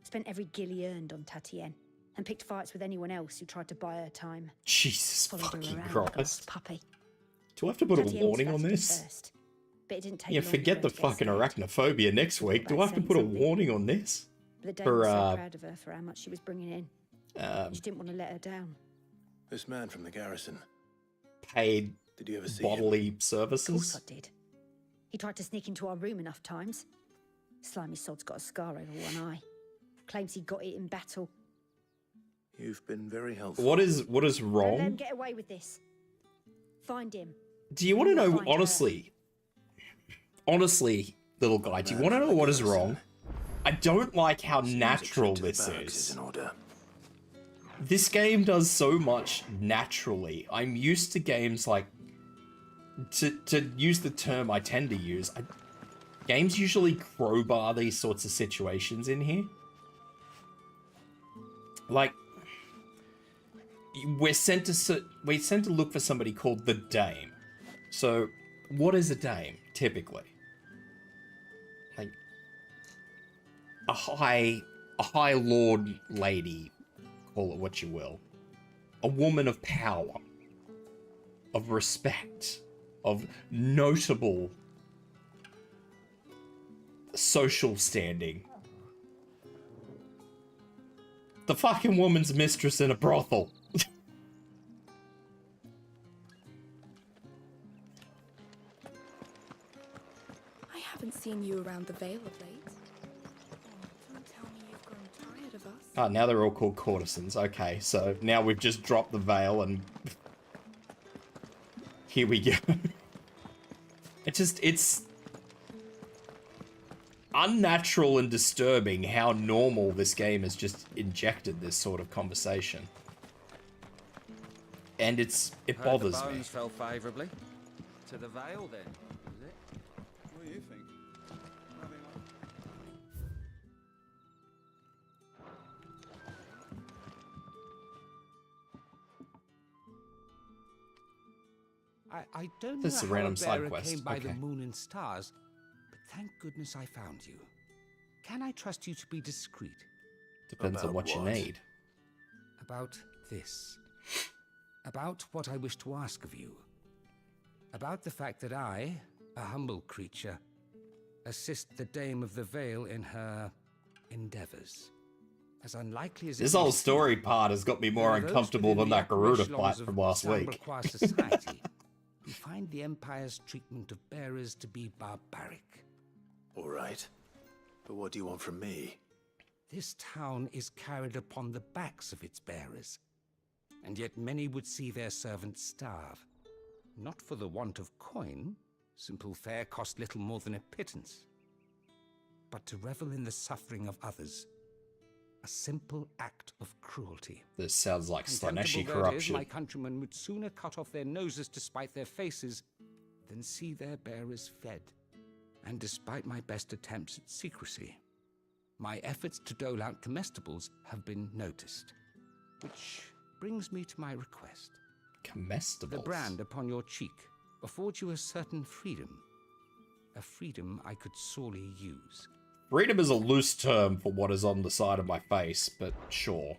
[SPEAKER 14] Spent every gil he earned on Tatienne, and picked fights with anyone else who tried to buy her time.
[SPEAKER 2] Jesus
[SPEAKER 14] Followed her
[SPEAKER 2] fucking
[SPEAKER 14] around like a
[SPEAKER 2] Christ.
[SPEAKER 14] lost puppy.
[SPEAKER 2] Do I have to put a
[SPEAKER 14] Tatienne was
[SPEAKER 2] warning on
[SPEAKER 14] fascinated
[SPEAKER 2] this?
[SPEAKER 14] first, but it didn't take
[SPEAKER 2] Yeah,
[SPEAKER 14] long for
[SPEAKER 2] forget
[SPEAKER 14] her
[SPEAKER 2] the
[SPEAKER 14] to get
[SPEAKER 2] fucking
[SPEAKER 14] scared.
[SPEAKER 2] arachnophobia next week. Do I have to put a warning on this?
[SPEAKER 14] But the dame
[SPEAKER 2] For,
[SPEAKER 14] was so proud of her for how much she was bringing in. She didn't want to let her down.
[SPEAKER 4] This man from the garrison.
[SPEAKER 2] paid
[SPEAKER 4] Did you ever see him?
[SPEAKER 2] bodily
[SPEAKER 14] Of course
[SPEAKER 2] services?
[SPEAKER 14] I did. He tried to sneak into our room enough times. Slimy sod's got a scar over one eye. Claims he got it in battle.
[SPEAKER 4] You've been very helpful.
[SPEAKER 2] What is
[SPEAKER 14] Don't let him
[SPEAKER 2] wrong?
[SPEAKER 14] get away with this. Find him.
[SPEAKER 2] Do you want to know,
[SPEAKER 14] Find her.
[SPEAKER 2] honestly, little guy, do you want to know what is wrong? I don't like how natural this is.
[SPEAKER 4] In order.
[SPEAKER 2] This game does so much naturally. I'm used to games like, to use the term I tend to use, games usually crowbar these sorts of situations in here. Like, we're sent to look for somebody called the Dame. So, what is a Dame, typically? Like, a high lord lady, call it what you will. A woman of power, of respect, of notable social standing. The fucking woman's mistress in a brothel.
[SPEAKER 15] I haven't seen you around the Vale of late. Don't tell me you've grown tired of us.
[SPEAKER 2] Oh, now they're all called courtesans. Okay, so now we've just dropped the veil and here we go. It's unnatural and disturbing how normal this game has just injected this sort of conversation. And it bothers
[SPEAKER 7] the
[SPEAKER 2] me.
[SPEAKER 7] bones fell favourably. To the Vale, then, is it?
[SPEAKER 20] What do you think?
[SPEAKER 10] I don't
[SPEAKER 2] This is
[SPEAKER 10] know
[SPEAKER 2] a
[SPEAKER 10] how
[SPEAKER 2] random
[SPEAKER 10] a
[SPEAKER 2] side
[SPEAKER 10] bearer
[SPEAKER 2] quest,
[SPEAKER 10] came by the
[SPEAKER 2] okay.
[SPEAKER 10] moon and stars, but thank goodness I found you. Can I trust you to be discreet?
[SPEAKER 2] Depends on what you need.
[SPEAKER 10] About this. About what I wish to ask of you. About the fact that I, a humble creature, assist the Dame of the Vale in her endeavors. As unlikely as
[SPEAKER 2] This
[SPEAKER 10] it
[SPEAKER 2] whole
[SPEAKER 10] is,
[SPEAKER 2] story part has got me more
[SPEAKER 10] there are those
[SPEAKER 2] uncomfortable
[SPEAKER 10] within
[SPEAKER 2] than
[SPEAKER 10] the
[SPEAKER 2] that Garuda
[SPEAKER 10] upper
[SPEAKER 2] fight
[SPEAKER 10] echelons
[SPEAKER 2] from
[SPEAKER 10] of
[SPEAKER 2] last week.
[SPEAKER 10] Samberquois society who find the Empire's treatment of bearers to be barbaric.
[SPEAKER 4] All right. But what do you want from me?
[SPEAKER 10] This town is carried upon the backs of its bearers, and yet many would see their servants starve. Not for the want of coin, simple fare cost little more than a pittance, but to revel in the suffering of others. A simple act of cruelty.
[SPEAKER 2] This sounds like Slaneshi
[SPEAKER 10] Contemptible though it is,
[SPEAKER 2] corruption.
[SPEAKER 10] my countrymen would sooner cut off their noses to spite their faces than see their bearers fed. And despite my best attempts at secrecy, my efforts to dole out comestibles have been noticed. Which brings me to my request.
[SPEAKER 2] Comestibles?
[SPEAKER 10] The brand upon your cheek affords you a certain freedom. A freedom I could sorely use.
[SPEAKER 2] Freedom is a loose term for what is on the side of my face, but sure.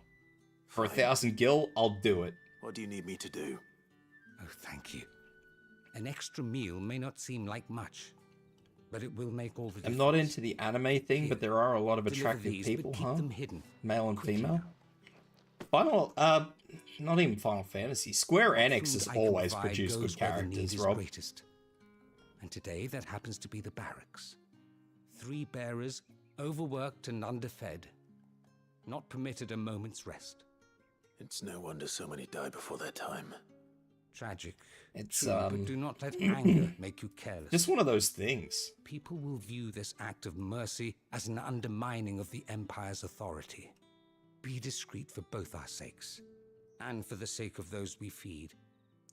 [SPEAKER 2] For 1,000 gil, I'll do it.
[SPEAKER 4] What do you need me to do?
[SPEAKER 10] Oh, thank you. An extra meal may not seem like much, but it will make all the difference.
[SPEAKER 2] I'm not into the anime thing, but there are a lot of
[SPEAKER 10] Deliver
[SPEAKER 2] attractive
[SPEAKER 10] these, but
[SPEAKER 2] people,
[SPEAKER 10] keep
[SPEAKER 2] huh?
[SPEAKER 10] them hidden.
[SPEAKER 2] Male and female. Not even Final Fantasy. Square Enix has
[SPEAKER 10] Food I can
[SPEAKER 2] always
[SPEAKER 10] provide
[SPEAKER 2] produced
[SPEAKER 10] goes
[SPEAKER 2] good
[SPEAKER 10] where the need
[SPEAKER 2] characters,
[SPEAKER 10] is
[SPEAKER 2] Rob.
[SPEAKER 10] greatest. And today that happens to be the barracks. 3 bearers, overworked and underfed, not permitted a moment's rest.
[SPEAKER 4] It's no wonder so many die before their time.
[SPEAKER 10] Tragic.
[SPEAKER 2] It's,
[SPEAKER 10] true, but do not let anger make you careless.
[SPEAKER 2] Just one of those things.
[SPEAKER 10] People will view this act of mercy as an undermining of the Empire's authority. Be discreet for both our sakes, and for the sake of those we feed.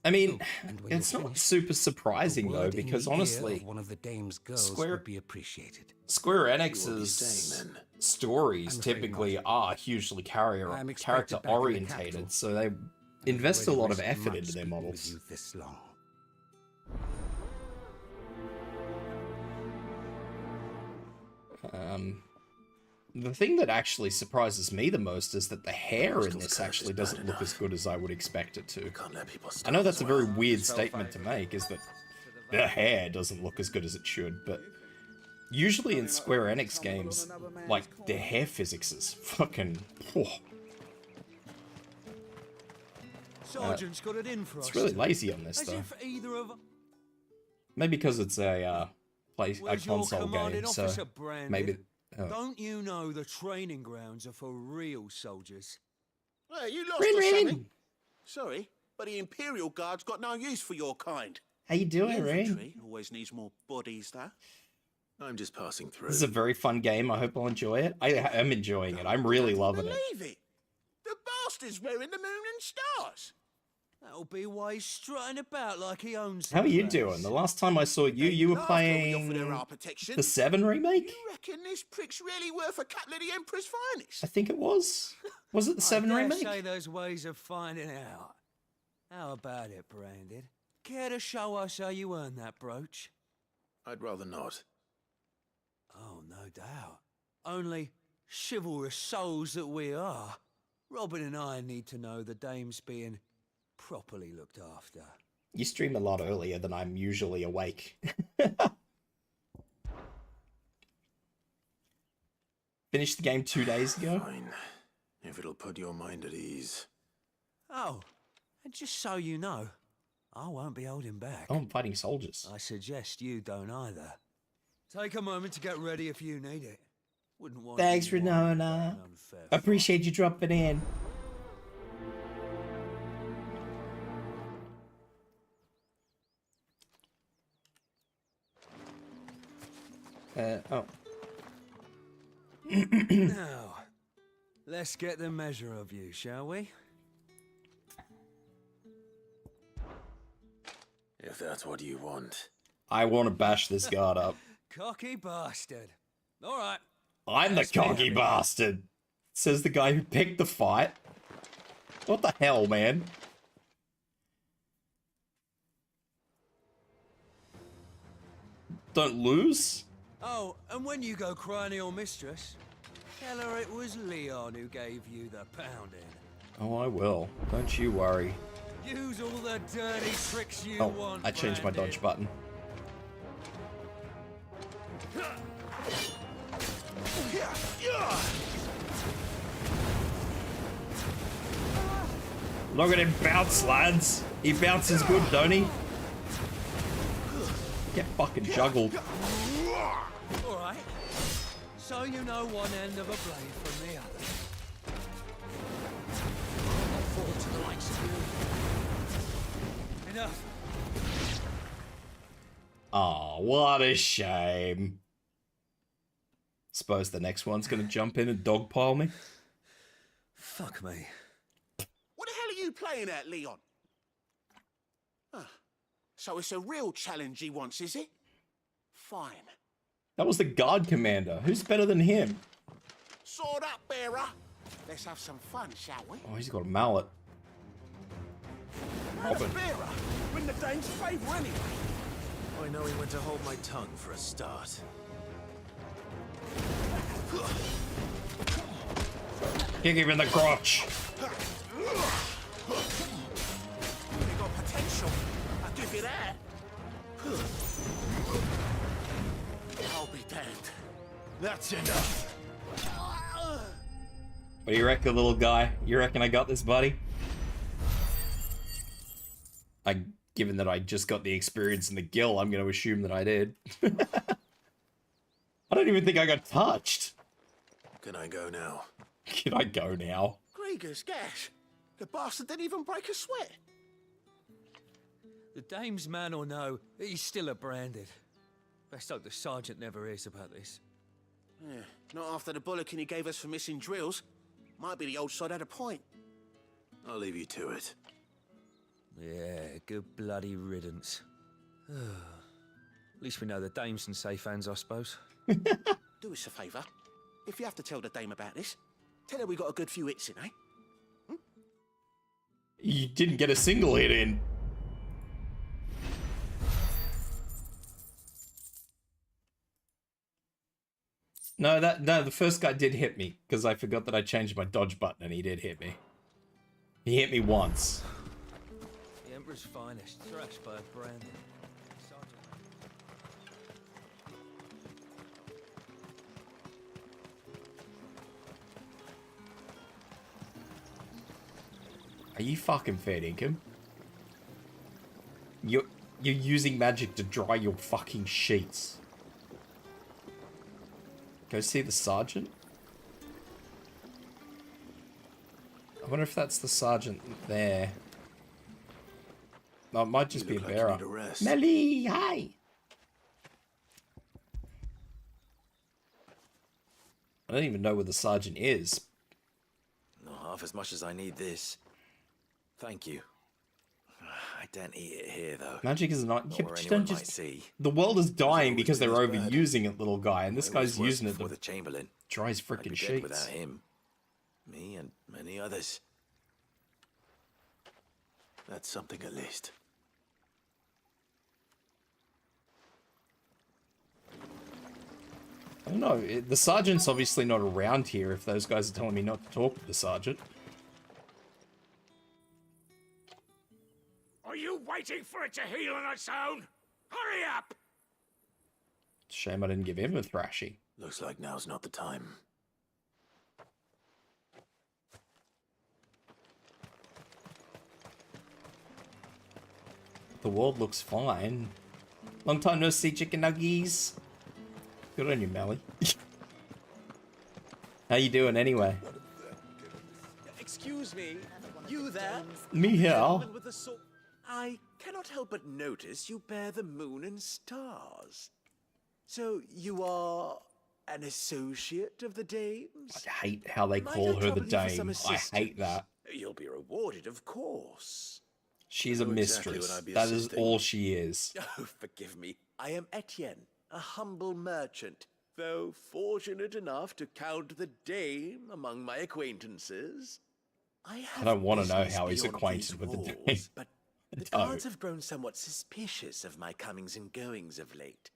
[SPEAKER 2] I mean,
[SPEAKER 10] and when
[SPEAKER 2] it's
[SPEAKER 10] you're
[SPEAKER 2] not
[SPEAKER 10] finished,
[SPEAKER 2] super surprising
[SPEAKER 10] a
[SPEAKER 2] though,
[SPEAKER 10] word in
[SPEAKER 2] because
[SPEAKER 10] the ear
[SPEAKER 2] honestly,
[SPEAKER 10] of one of the Dame's girls
[SPEAKER 2] Square-
[SPEAKER 10] would be appreciated.
[SPEAKER 2] Square
[SPEAKER 4] What are you
[SPEAKER 2] Enix's
[SPEAKER 4] saying, then?
[SPEAKER 2] stories
[SPEAKER 10] I'm afraid
[SPEAKER 2] typically
[SPEAKER 10] not.
[SPEAKER 2] are hugely
[SPEAKER 10] I'm expected
[SPEAKER 2] character
[SPEAKER 10] back in the
[SPEAKER 2] orientated,
[SPEAKER 10] capital.
[SPEAKER 2] so they invest a
[SPEAKER 10] Already
[SPEAKER 2] lot of
[SPEAKER 10] risked
[SPEAKER 2] effort
[SPEAKER 10] much
[SPEAKER 2] into their
[SPEAKER 10] speaking
[SPEAKER 2] models.
[SPEAKER 10] with you this long.
[SPEAKER 2] The thing that actually surprises me the most is that the hair in this actually doesn't look as good as I would expect it to. I know that's a very weird statement to make, is that the hair doesn't look as good as it should, but usually in Square Enix games, like, their hair physics is fucking...
[SPEAKER 1] Sergeant's got it in for us.
[SPEAKER 2] It's really lazy on this,
[SPEAKER 1] As
[SPEAKER 2] though.
[SPEAKER 1] if either of
[SPEAKER 2] Maybe because it's a
[SPEAKER 1] Where's your
[SPEAKER 2] console
[SPEAKER 1] commanding
[SPEAKER 2] game, so
[SPEAKER 1] officer, Brandon?
[SPEAKER 2] maybe... oh.
[SPEAKER 1] Don't you know the training grounds are for real soldiers?
[SPEAKER 13] Hey, you lost
[SPEAKER 2] Rin,
[SPEAKER 13] or
[SPEAKER 2] Rin.
[SPEAKER 13] something? Sorry, but the Imperial Guard's got no use for your kind.
[SPEAKER 2] How you doing,
[SPEAKER 13] The
[SPEAKER 2] Rin?
[SPEAKER 13] infantry always needs more bodies, though.
[SPEAKER 4] I'm just passing through.
[SPEAKER 2] This is a very fun game. I hope I'll enjoy it. I am enjoying it. I'm really loving it.
[SPEAKER 13] Believe it. The bastard's wearing the moon and stars.
[SPEAKER 1] That'll be why he's strutting about like he owns.
[SPEAKER 2] How are you doing? The last time I saw you, you were playing the 7 remake?
[SPEAKER 13] You reckon this prick's really worth a couple of the Emperor's finest?
[SPEAKER 2] I think it was. Was it the 7
[SPEAKER 1] I dare
[SPEAKER 2] remake?
[SPEAKER 1] say there's ways of finding out. How about it, Branded? Care to show us how you earned that brooch?
[SPEAKER 4] I'd rather not.
[SPEAKER 1] Oh, no doubt. Only chivalrous souls that we are, Robin and I need to know the dame's being properly looked after.
[SPEAKER 2] You stream a lot earlier than I'm usually awake. Finished the game 2 days ago.
[SPEAKER 4] Fine. If it'll put your mind at ease.
[SPEAKER 1] Oh, and just so you know, I won't be holding back.
[SPEAKER 2] Oh, I'm fighting soldiers.
[SPEAKER 1] I suggest you don't either. Take a moment to get ready if you need it. Wouldn't want
[SPEAKER 2] Thanks,
[SPEAKER 1] anyone to
[SPEAKER 2] Renona.
[SPEAKER 1] have an unfair
[SPEAKER 2] Appreciate you dropping in. Oh.
[SPEAKER 1] Now, let's get the measure of you, shall we?
[SPEAKER 4] If that's what you want.
[SPEAKER 2] I want to bash this guard up.
[SPEAKER 1] Cocky bastard. All right.
[SPEAKER 2] I'm the cocky bastard, says the guy who picked the fight. What the hell, man? Don't lose?
[SPEAKER 1] Oh, and when you go crying to your mistress, tell her it was Leon who gave you the pounding.
[SPEAKER 2] Oh, I will. Don't you worry.
[SPEAKER 1] Use all the dirty tricks you
[SPEAKER 2] Oh,
[SPEAKER 1] want,
[SPEAKER 2] I changed my
[SPEAKER 1] Branded.
[SPEAKER 2] dodge button. Look at him bounce, lads. He bounces good, don't he? Get fucking juggled.
[SPEAKER 1] All right. So you know one end of a blade from the other. I'll fall to the likes of you. Enough.
[SPEAKER 2] Oh, what a shame. Suppose the next one's gonna jump in and dogpile me.
[SPEAKER 1] Fuck me.
[SPEAKER 13] What the hell are you playing at, Leon? Ah, so it's a real challenge he wants, is it? Fine.
[SPEAKER 2] That was the guard commander. Who's better than him?
[SPEAKER 13] Sword up, bearer. Let's have some fun, shall we?
[SPEAKER 2] Oh, he's got a mallet.
[SPEAKER 13] Robin. Bearer, win the dame's favour anyway.
[SPEAKER 4] I know he went to hold my tongue for a start.
[SPEAKER 2] Kick him in the crotch.
[SPEAKER 13] You got potential. I'll give you that. I'll be damned.
[SPEAKER 4] That's enough.
[SPEAKER 2] What do you reckon, little guy? You reckon I got this, buddy? Given that I just got the experience in the guild, I'm going to assume that I did. I don't even think I got touched.
[SPEAKER 4] Can I go now?
[SPEAKER 2] Can I go now?
[SPEAKER 13] Grieger's gas. The bastard didn't even break a sweat.
[SPEAKER 1] The dame's man or no, he's still a Branded. Best hope the sergeant never hears about this.
[SPEAKER 13] Yeah, not after the bollocking he gave us for missing drills. Might be the old sod had a point.
[SPEAKER 4] I'll leave you to it.
[SPEAKER 1] Yeah, good bloody riddance. At least we know the dame's in safe hands, I suppose.
[SPEAKER 13] Do us a favour. If you have to tell the dame about this, tell her we got a good few hits in, eh?
[SPEAKER 2] You didn't get a single hit in. No, the first guy did hit me, because I forgot that I changed my dodge button and he did hit me. He hit me once.
[SPEAKER 1] The Emperor's finest, thrashed by a Branded.
[SPEAKER 2] Are you fucking fair dinkum? You're using magic to dry your fucking sheets. Go see the sergeant? wonder if that's the sergeant there. No, it might just be a bearer. Melly, hi! I don't even know where the sergeant is.
[SPEAKER 9] Not half as much as I need this. Thank you. I don't eat it here, though.
[SPEAKER 2] Magic is not. Yeah,
[SPEAKER 9] Or
[SPEAKER 2] but you
[SPEAKER 9] anyone
[SPEAKER 2] don't
[SPEAKER 9] might
[SPEAKER 2] just.
[SPEAKER 9] see.
[SPEAKER 2] The world is dying because they're
[SPEAKER 9] been as bad.
[SPEAKER 2] overusing it, little guy, and this
[SPEAKER 9] It
[SPEAKER 2] guy's
[SPEAKER 9] was worse
[SPEAKER 2] using it
[SPEAKER 9] before
[SPEAKER 2] to
[SPEAKER 9] the Chamberlain.
[SPEAKER 2] dry his
[SPEAKER 9] I'd
[SPEAKER 2] freaking
[SPEAKER 9] be dead
[SPEAKER 2] sheets.
[SPEAKER 9] without him. Me and many others. That's something at least.
[SPEAKER 2] I don't know. The sergeant's obviously not around here if those guys are telling me not to talk to the sergeant.
[SPEAKER 18] Are you waiting for it to heal on its own? Hurry up!
[SPEAKER 2] Shame I didn't give him a thrashing.
[SPEAKER 4] Looks like now's not the time.
[SPEAKER 2] The world looks fine. Long time no see, chicken nuggies. Good on you, Melly. How you doing anyway?
[SPEAKER 22] Excuse me, you there?
[SPEAKER 2] Me here.
[SPEAKER 22] Gentleman with the I cannot help but notice you bear the moon and stars. So you are an associate of the dames?
[SPEAKER 2] I hate how they call her the dame. I hate that.
[SPEAKER 22] You'll be rewarded, of course.
[SPEAKER 2] She's a
[SPEAKER 22] Know exactly
[SPEAKER 2] mistress.
[SPEAKER 22] what I'd be
[SPEAKER 2] That is
[SPEAKER 22] assisting.
[SPEAKER 2] all she is.
[SPEAKER 22] Oh, forgive me. I am Etienne, a humble merchant, though fortunate enough to count the dame among my acquaintances. I
[SPEAKER 2] don't want to know
[SPEAKER 22] business
[SPEAKER 2] how he's
[SPEAKER 22] beyond
[SPEAKER 2] acquainted
[SPEAKER 22] these
[SPEAKER 2] with the
[SPEAKER 22] walls,
[SPEAKER 2] dame.
[SPEAKER 22] But
[SPEAKER 2] I
[SPEAKER 22] the
[SPEAKER 2] don't.
[SPEAKER 22] guards have grown somewhat suspicious of my comings and goings of late.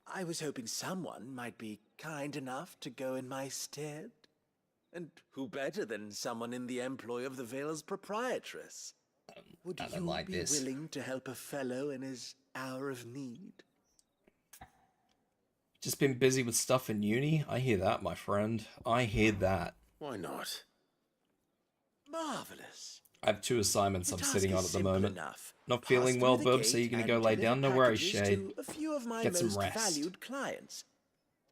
[SPEAKER 22] I was hoping someone might be kind enough to go in my stead. And who better than someone in the employ of the Vale's proprietress? Would
[SPEAKER 2] I
[SPEAKER 22] you
[SPEAKER 2] don't like
[SPEAKER 22] be
[SPEAKER 2] this.
[SPEAKER 22] willing to help a fellow in his hour of need?
[SPEAKER 2] Just been busy with stuff in uni. I hear that, my friend. I hear that.
[SPEAKER 4] Why not?
[SPEAKER 22] Marvelous.
[SPEAKER 2] I have 2 assignments I'm
[SPEAKER 22] task
[SPEAKER 2] sitting
[SPEAKER 22] is
[SPEAKER 2] on at the
[SPEAKER 22] simple
[SPEAKER 2] moment.
[SPEAKER 22] enough.
[SPEAKER 2] Not
[SPEAKER 22] Pass
[SPEAKER 2] feeling
[SPEAKER 22] through
[SPEAKER 2] well,
[SPEAKER 22] the
[SPEAKER 2] Bub, so
[SPEAKER 22] gate
[SPEAKER 2] you're gonna
[SPEAKER 22] and
[SPEAKER 2] go lay
[SPEAKER 22] deliver
[SPEAKER 2] down? No worries,
[SPEAKER 22] packages
[SPEAKER 2] Shade.
[SPEAKER 22] to a few of my
[SPEAKER 2] Get some
[SPEAKER 22] most
[SPEAKER 2] rest.
[SPEAKER 22] valued clients.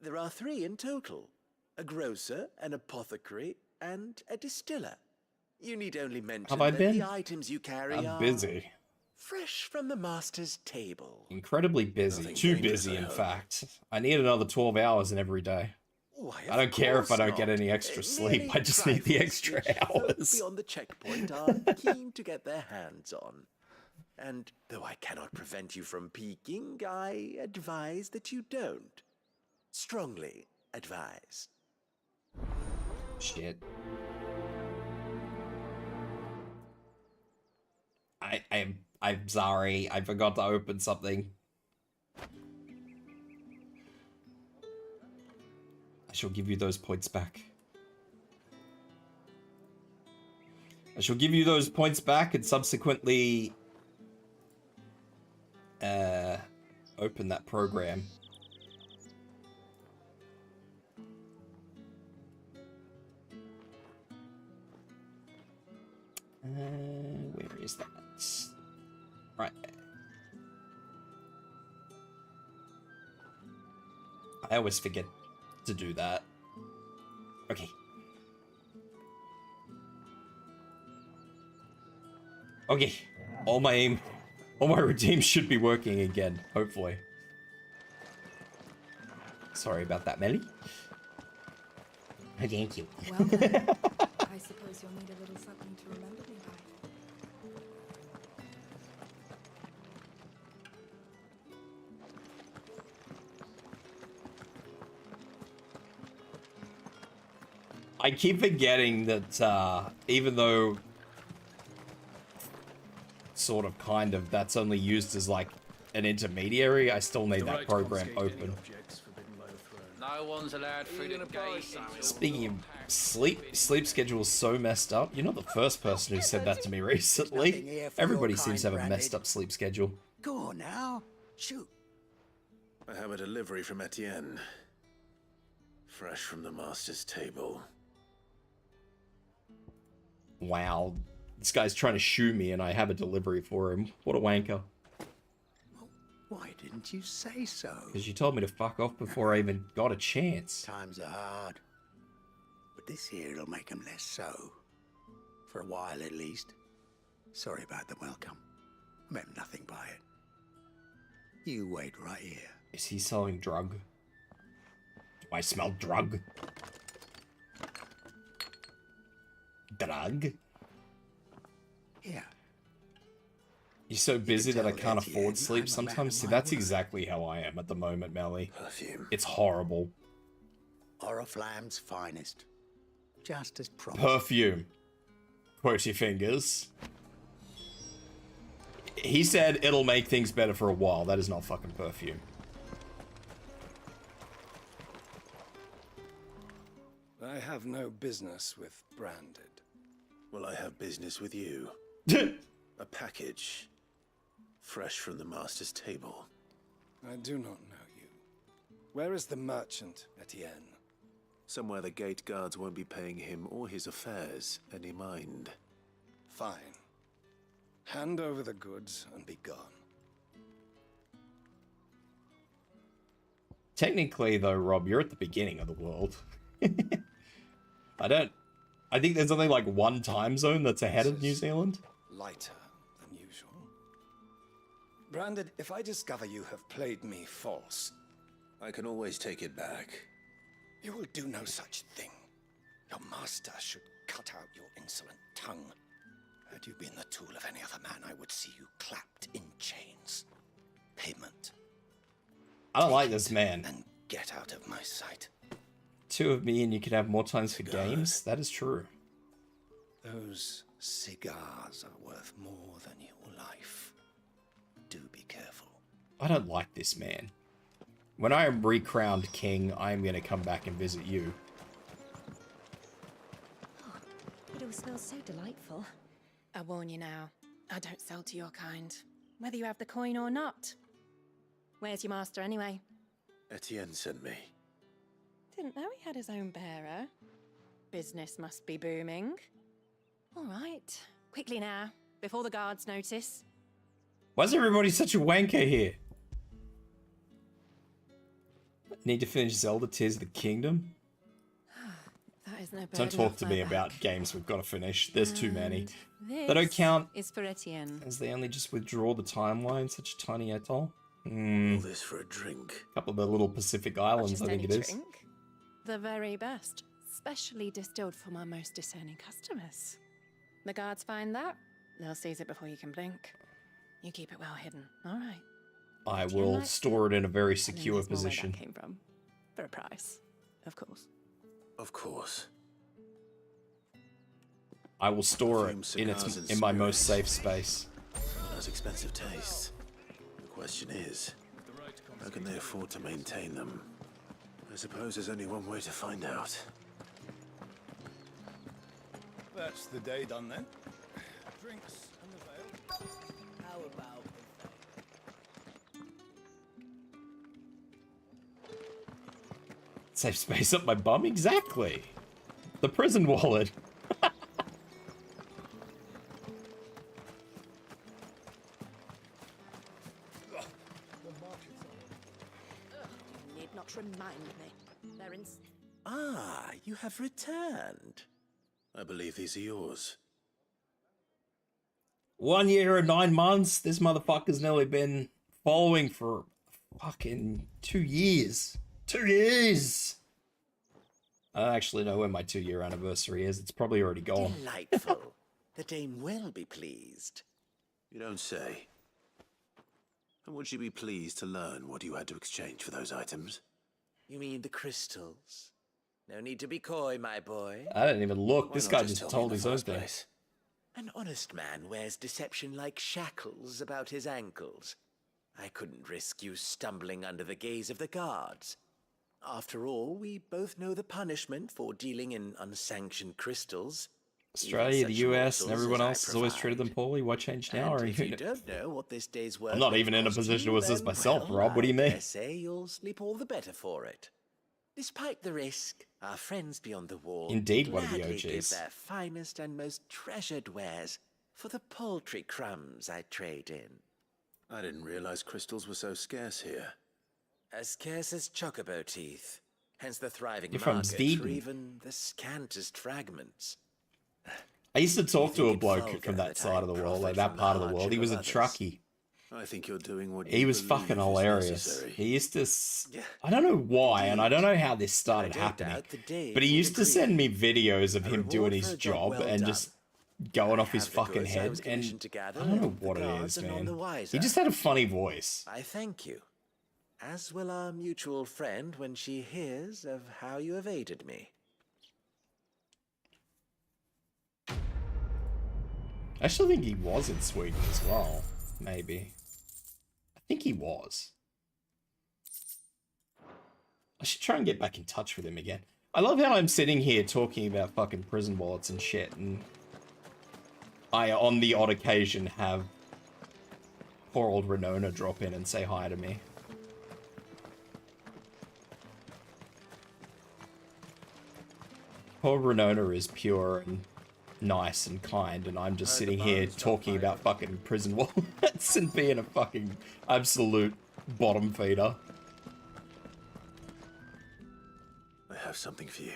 [SPEAKER 22] There are 3 in total: a grocer, an apothecary, and a distiller. You need only mention
[SPEAKER 2] Have I
[SPEAKER 22] that
[SPEAKER 2] been?
[SPEAKER 22] the items you carry
[SPEAKER 2] I'm
[SPEAKER 22] are
[SPEAKER 2] busy.
[SPEAKER 22] fresh from the master's table.
[SPEAKER 2] Incredibly busy.
[SPEAKER 22] Nothing
[SPEAKER 2] Too
[SPEAKER 22] dangerous,
[SPEAKER 2] busy,
[SPEAKER 22] I
[SPEAKER 2] in
[SPEAKER 22] hope.
[SPEAKER 2] fact. I need another 12 hours in every day.
[SPEAKER 22] Why,
[SPEAKER 2] I don't care if I
[SPEAKER 22] course
[SPEAKER 2] don't get
[SPEAKER 22] not.
[SPEAKER 2] any extra sleep.
[SPEAKER 22] Merely
[SPEAKER 2] I just need the
[SPEAKER 22] trifles
[SPEAKER 2] extra
[SPEAKER 22] which folk
[SPEAKER 2] hours.
[SPEAKER 22] beyond the checkpoint are keen to get their hands on. And though I cannot prevent you from peeking, I advise that you don't. Strongly advise.
[SPEAKER 2] Shit. I'm sorry. I forgot to open something. I shall give you those points back. I shall give you those points back and subsequently open that program. Where is that? Right there. I always forget to do that. Okay. Okay. All my routines should be working again, hopefully. Sorry about that, Melly. Thank you.
[SPEAKER 15] Well then, I suppose you'll need a little something to remember me by.
[SPEAKER 2] I keep forgetting that even though sort of kind of that's only used as like an intermediary, I still need that program open.
[SPEAKER 7] No one's allowed through the gate.
[SPEAKER 2] Speaking of sleep schedule's so messed up. You're not the first person who said that to me recently. Everybody seems to have a messed up sleep schedule.
[SPEAKER 13] Go on now. Shoot.
[SPEAKER 4] I have a delivery from Etienne. Fresh from the master's table.
[SPEAKER 2] Wow. This guy's trying to shoo me and I have a delivery for him. What a wanker.
[SPEAKER 13] Why didn't you say so?
[SPEAKER 2] Because you told me to fuck off before I even got a chance.
[SPEAKER 13] Times are hard. But this here'll make 'em less so.
[SPEAKER 6] For a while, at least. Sorry about the welcome. I meant nothing by it. You wait right here.
[SPEAKER 2] Is he selling drug? Do I smell drug? Drug?
[SPEAKER 6] Yeah.
[SPEAKER 2] You're so busy that I
[SPEAKER 6] tell
[SPEAKER 2] can't
[SPEAKER 6] Etienne
[SPEAKER 2] afford sleep
[SPEAKER 6] I'm a man
[SPEAKER 2] sometimes.
[SPEAKER 6] of
[SPEAKER 2] See,
[SPEAKER 6] my
[SPEAKER 2] that's
[SPEAKER 6] word.
[SPEAKER 2] exactly how I am at the moment, Melly.
[SPEAKER 4] Perfume.
[SPEAKER 2] It's horrible.
[SPEAKER 6] Oriflamme's finest. Just as promised.
[SPEAKER 2] Perfume. Quotey fingers. He said it'll make things better for a while. That is not fucking perfume.
[SPEAKER 20] I have no business with branded.
[SPEAKER 4] Well, I have business with you. A package. Fresh from the master's table.
[SPEAKER 20] I do not know you. Where is the merchant, Etienne?
[SPEAKER 4] Somewhere the gate guards won't be paying him or his affairs any mind.
[SPEAKER 20] Fine. Hand over the goods and be gone.
[SPEAKER 2] Technically, though, Rob, you're at the beginning of the world. I think there's only like one time zone that's ahead of New Zealand.
[SPEAKER 20] Lighter than usual. Branded, if I discover you have played me false,
[SPEAKER 4] I can always take it back.
[SPEAKER 20] you will do no such thing. Your master should cut out your insolent tongue. Had you been the tool of any other man, I would see you clapped in chains. Payment.
[SPEAKER 2] I don't like this man.
[SPEAKER 20] And get out of my sight.
[SPEAKER 2] Two of me and you could have more times for games. That is true.
[SPEAKER 20] Those cigars are worth more than your life. Do be careful.
[SPEAKER 2] I don't like this man. When I am recrowned king, I am going to come back and visit you.
[SPEAKER 5] It all smells so delightful.
[SPEAKER 16] I warn you now, I don't sell to your kind, whether you have the coin or not. Where's your master anyway?
[SPEAKER 4] Etienne sent me.
[SPEAKER 16] Didn't know he had his own bearer. Business must be booming. All right, quickly now, before the guards notice.
[SPEAKER 2] Why is everybody such a wanker here? Need to finish Zelda Tears of the Kingdom?
[SPEAKER 16] That is no burden
[SPEAKER 2] Don't talk
[SPEAKER 16] off
[SPEAKER 2] to
[SPEAKER 16] my
[SPEAKER 2] me
[SPEAKER 16] back.
[SPEAKER 2] about games we've got to finish. There's too many.
[SPEAKER 16] This
[SPEAKER 2] They don't count
[SPEAKER 16] is for Etienne.
[SPEAKER 2] as they only just withdraw the timeline. Such a tiny atoll.
[SPEAKER 4] All this for a drink.
[SPEAKER 2] Couple of the little Pacific Islands,
[SPEAKER 16] Just
[SPEAKER 2] I think
[SPEAKER 16] any
[SPEAKER 2] it is.
[SPEAKER 16] drink. The very best, specially distilled for my most discerning customers. The guards find that, they'll seize it before you can blink. You keep it well hidden, all right?
[SPEAKER 2] I
[SPEAKER 16] Etienne
[SPEAKER 2] will
[SPEAKER 16] likes
[SPEAKER 2] store it in a very
[SPEAKER 16] And then
[SPEAKER 2] secure
[SPEAKER 16] there's more where that
[SPEAKER 2] position.
[SPEAKER 16] came from. For a price, of course.
[SPEAKER 4] Of course.
[SPEAKER 2] I will store it
[SPEAKER 4] Perfume,
[SPEAKER 2] in
[SPEAKER 4] cigars, and
[SPEAKER 2] in my most
[SPEAKER 4] spirits.
[SPEAKER 2] safe space.
[SPEAKER 4] Someone has expensive tastes. The question is, how can they afford to maintain them? I suppose there's only one way to find out.
[SPEAKER 20] That's the day done then. Drinks and the veil.
[SPEAKER 6] How about
[SPEAKER 2] Safe space up my bum? Exactly. The prison wallet.
[SPEAKER 3] You need not remind me. They're in...
[SPEAKER 22] Ah, you have returned.
[SPEAKER 4] I believe these are yours.
[SPEAKER 2] 1 year and 9 months. This motherfucker's nearly been following for fucking 2 years. 2 years! I don't actually know when my 2-year anniversary is. It's probably already gone.
[SPEAKER 22] Delightful. The dame will be pleased.
[SPEAKER 4] You don't say. And would she be pleased to learn what you had to exchange for those items?
[SPEAKER 22] You mean the crystals? No need to be coy, my boy.
[SPEAKER 2] I didn't even look.
[SPEAKER 4] Why
[SPEAKER 2] This
[SPEAKER 4] not
[SPEAKER 2] guy
[SPEAKER 4] just
[SPEAKER 2] just
[SPEAKER 4] tell me in
[SPEAKER 2] told
[SPEAKER 4] the
[SPEAKER 2] his own
[SPEAKER 4] first
[SPEAKER 2] thing.
[SPEAKER 4] place?
[SPEAKER 22] An honest man wears deception like shackles about his ankles. I couldn't risk you stumbling under the gaze of the guards. After all, we both know the punishment for dealing in unsanctioned crystals.
[SPEAKER 2] Australia, the
[SPEAKER 22] Even such
[SPEAKER 2] US, and
[SPEAKER 22] morsels
[SPEAKER 2] everyone
[SPEAKER 22] as I
[SPEAKER 2] else has always treated them
[SPEAKER 22] provide.
[SPEAKER 2] poorly. Why change now?
[SPEAKER 22] And
[SPEAKER 2] Or
[SPEAKER 22] if you
[SPEAKER 2] even...
[SPEAKER 22] don't know what this day's work
[SPEAKER 2] I'm not
[SPEAKER 22] may
[SPEAKER 2] even in a
[SPEAKER 22] cost
[SPEAKER 2] position to
[SPEAKER 22] you,
[SPEAKER 2] assist
[SPEAKER 22] then,
[SPEAKER 2] myself,
[SPEAKER 22] well,
[SPEAKER 2] Rob. What do you
[SPEAKER 22] I
[SPEAKER 2] mean?
[SPEAKER 22] dare say you'll sleep all the better for it. Despite the risk, our friends beyond the wall
[SPEAKER 2] Indeed, one of the
[SPEAKER 22] gladly give
[SPEAKER 2] OGs.
[SPEAKER 22] their finest and most treasured wares for the paltry crumbs I trade in.
[SPEAKER 4] I didn't realize crystals were so scarce here.
[SPEAKER 22] As scarce as chocobo teeth, hence the thriving
[SPEAKER 2] You're from
[SPEAKER 22] market
[SPEAKER 2] Sweden.
[SPEAKER 22] for even the scantest fragments.
[SPEAKER 2] I used to talk to a bloke from that side of the world, like that part of the world. He was a truckie.
[SPEAKER 4] I think you're doing what
[SPEAKER 2] He was fucking hilarious. He used to... I don't know why, and I don't know how this started happening, but he used to send me videos of him doing his job and just going off his fucking head, and I don't know what it is, man. He just had a funny voice.
[SPEAKER 22] I thank you, as will our mutual friend when she hears of how you evaded me.
[SPEAKER 2] I actually think he was in Sweden as well, maybe. I think he was. I should try and get back in touch with him again. I love how I'm sitting here talking about fucking prison wallets and shit, and I, on the odd occasion, have poor old Renona drop in and say hi to me. Poor Renona is pure and nice and kind, and I'm just sitting here talking about fucking prison wallets and being a fucking absolute bottom feeder.
[SPEAKER 4] I have something for you.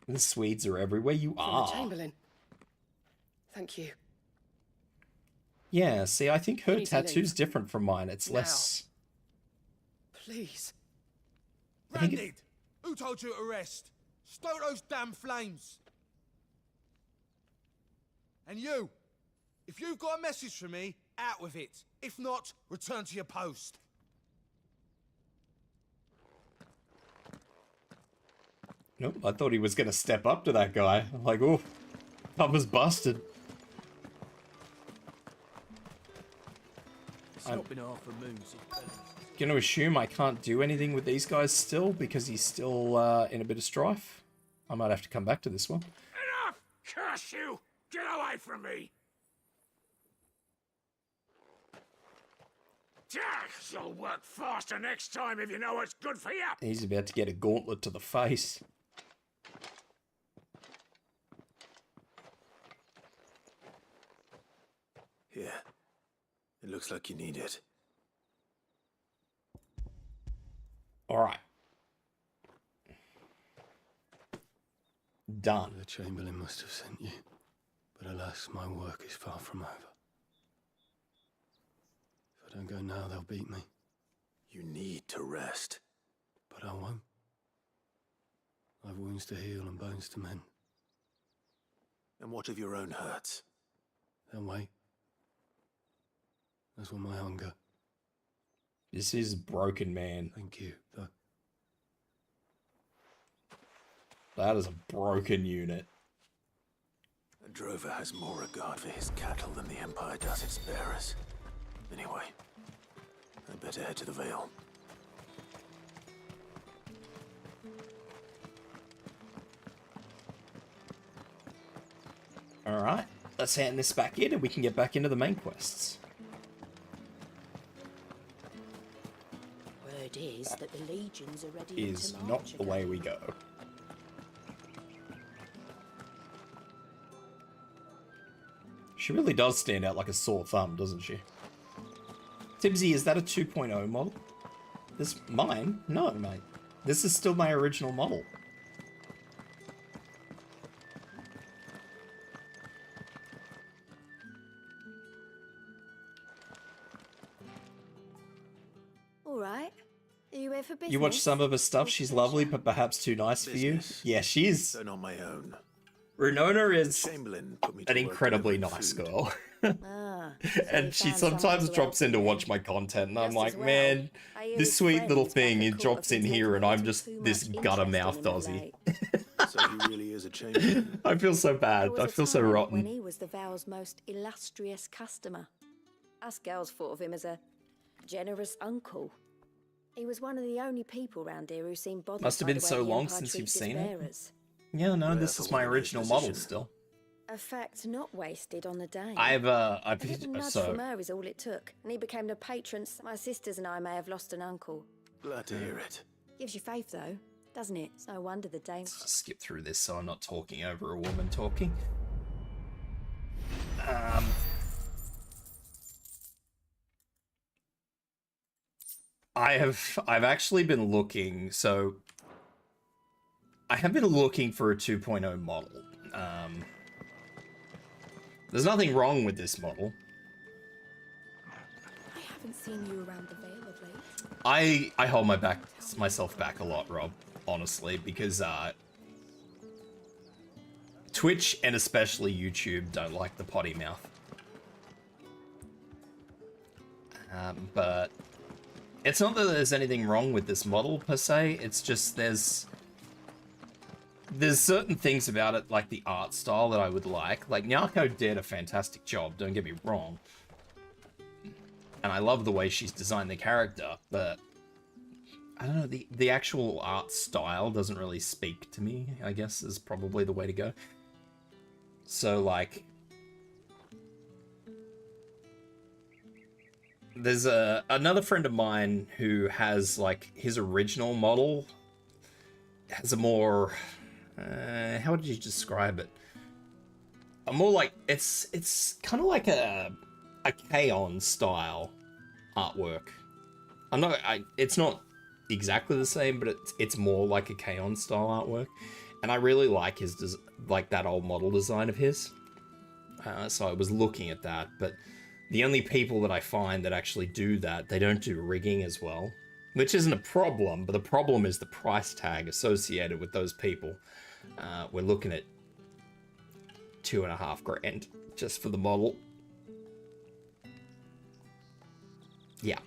[SPEAKER 2] The Swedes are everywhere you
[SPEAKER 17] From
[SPEAKER 2] are.
[SPEAKER 17] the Chamberlain. Thank you.
[SPEAKER 2] Yeah, see, I think her
[SPEAKER 17] When you say
[SPEAKER 2] tattoo's
[SPEAKER 17] leave.
[SPEAKER 2] different from mine. It's
[SPEAKER 17] Now.
[SPEAKER 2] less...
[SPEAKER 17] Please.
[SPEAKER 2] I think
[SPEAKER 8] Branded! Who told you to rest? Stoke those damn flames! And you! If you've got a message for me, out with it. If not, return to your post.
[SPEAKER 2] Nope, I thought he was going to step up to that guy. I'm like, oh, cover's busted. I'm going to assume I can't do anything with these guys still because he's still in a bit of strife. I might have to come back to this one.
[SPEAKER 18] Enough! Curse you! Get away from me! Jack, you'll work faster next time if you know what's good for you!
[SPEAKER 2] He's about to get a gauntlet to the face.
[SPEAKER 4] Here. It looks like you need it.
[SPEAKER 2] Alright. Done.
[SPEAKER 11] The Chamberlain must have sent you, but alas, my work is far from over. If I don't go now, they'll beat me.
[SPEAKER 4] You need to rest.
[SPEAKER 11] But I won't. I've wounds to heal and bones to mend.
[SPEAKER 4] And what of your own hurts?
[SPEAKER 11] Then wait. That's when my hunger.
[SPEAKER 2] This is broken, man.
[SPEAKER 11] Thank you, though.
[SPEAKER 2] That is a broken unit.
[SPEAKER 4] A drover has more regard for his cattle than the Empire does its bearers. Anyway, I'd better head to the Vale.
[SPEAKER 2] Alright, let's hand this back in and we can get back into the main quests.
[SPEAKER 3] Word is that the legions are ready
[SPEAKER 2] Is
[SPEAKER 3] to
[SPEAKER 2] not
[SPEAKER 3] march
[SPEAKER 2] the way we go. She really does stand out like a sore thumb, doesn't she? Tibsy, is that a 2.0 model? This mine? No, mate. This is still my original model.
[SPEAKER 5] All right. Are you here for business?
[SPEAKER 2] You watch some of her stuff, she's lovely, but perhaps too nice for you. Yeah, she's...
[SPEAKER 4] They're not my own.
[SPEAKER 2] Renona is
[SPEAKER 4] Chamberlain put me to
[SPEAKER 2] an
[SPEAKER 4] work
[SPEAKER 2] incredibly
[SPEAKER 4] delivering
[SPEAKER 2] nice
[SPEAKER 4] food.
[SPEAKER 2] girl.
[SPEAKER 5] Ah,
[SPEAKER 2] And she sometimes drops in to watch my content, and I'm like, man, this sweet little thing, it drops in here, and I'm just this gutter-mouthed Aussie.
[SPEAKER 4] So he really is a champion.
[SPEAKER 2] I feel so bad. I feel so
[SPEAKER 5] When
[SPEAKER 2] rotten.
[SPEAKER 5] he was the Vale's most illustrious customer. Us girls thought of him as a generous uncle. He was one of the only people round here who seemed bothered.
[SPEAKER 2] Must have
[SPEAKER 5] by
[SPEAKER 2] been
[SPEAKER 5] the way
[SPEAKER 2] so
[SPEAKER 5] the
[SPEAKER 2] long
[SPEAKER 5] Empire
[SPEAKER 2] since you've
[SPEAKER 5] treats its
[SPEAKER 2] seen it.
[SPEAKER 5] bearers.
[SPEAKER 2] Yeah, no,
[SPEAKER 4] Rare
[SPEAKER 2] this
[SPEAKER 4] for
[SPEAKER 2] is my
[SPEAKER 4] one in his
[SPEAKER 2] original model
[SPEAKER 4] position.
[SPEAKER 2] still.
[SPEAKER 5] A fact not wasted on the day.
[SPEAKER 2] I've,
[SPEAKER 5] A little nudge
[SPEAKER 2] so...
[SPEAKER 5] from her is all it took, and he became the patron. My sisters and I may have lost an uncle.
[SPEAKER 4] Glad to hear it.
[SPEAKER 5] Gives you faith, though, doesn't it? It's no wonder the Dame.
[SPEAKER 2] Let's just skip through this so I'm not talking over a woman talking. I've actually been looking, so I have been looking for a 2.0 model. There's nothing wrong with this model.
[SPEAKER 12] I haven't seen you around the Vale of late.
[SPEAKER 2] I hold myself back a lot, Rob, honestly, because Twitch and especially YouTube don't like the potty mouth. But it's not that there's anything wrong with this model per se, it's just there's certain things about it, like the art style, that I would like. Like, Nyako did a fantastic job, don't get me wrong. And I love the way she's designed the character, but I don't know, the actual art style doesn't really speak to me, I guess, is probably the way to go. So, like, there's another friend of mine who has, like, his original model has a more, how would you describe it? A more like, it's kind of like a K-On! Style artwork. It's not exactly the same, but it's more like a K-On! Style artwork. And I really like that old model design of his. So I was looking at that, but the only people that I find that actually do that, they don't do rigging as well. Which isn't a problem, but the problem is the price tag associated with those people. We're looking at $2.5 grand just for the model. Yeah.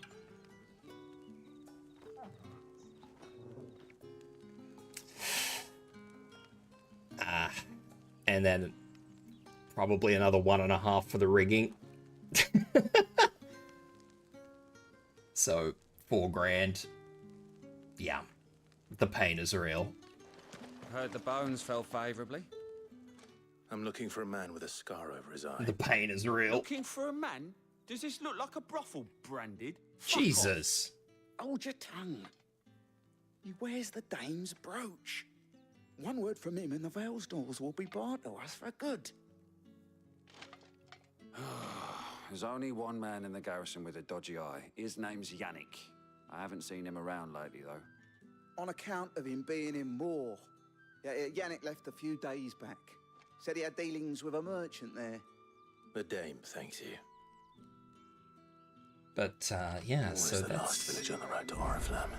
[SPEAKER 2] And then probably another 1.5 for the rigging. So $4 grand. Yeah, the pain is real.
[SPEAKER 7] Heard the bones fell favourably.
[SPEAKER 4] I'm looking for a man with a scar over his eye.
[SPEAKER 2] The pain is real.
[SPEAKER 8] Looking for a man? Does this look like a brothel, Branded?
[SPEAKER 2] Jesus.
[SPEAKER 21] Hold your tongue. He wears the dame's brooch. One word from him and the Vale's doors will be barred to us for good.
[SPEAKER 19] There's only one man in the garrison with a dodgy eye. His name's Yannick. I haven't seen him around lately, though.
[SPEAKER 21] On account of him being in war. Yeah, Yannick left a few days back. Said he had dealings with a merchant there.
[SPEAKER 4] The dame thanks you.
[SPEAKER 2] But, yeah,
[SPEAKER 4] Where's
[SPEAKER 2] so
[SPEAKER 4] the
[SPEAKER 2] that's...
[SPEAKER 4] last village on the road to Oriflamme?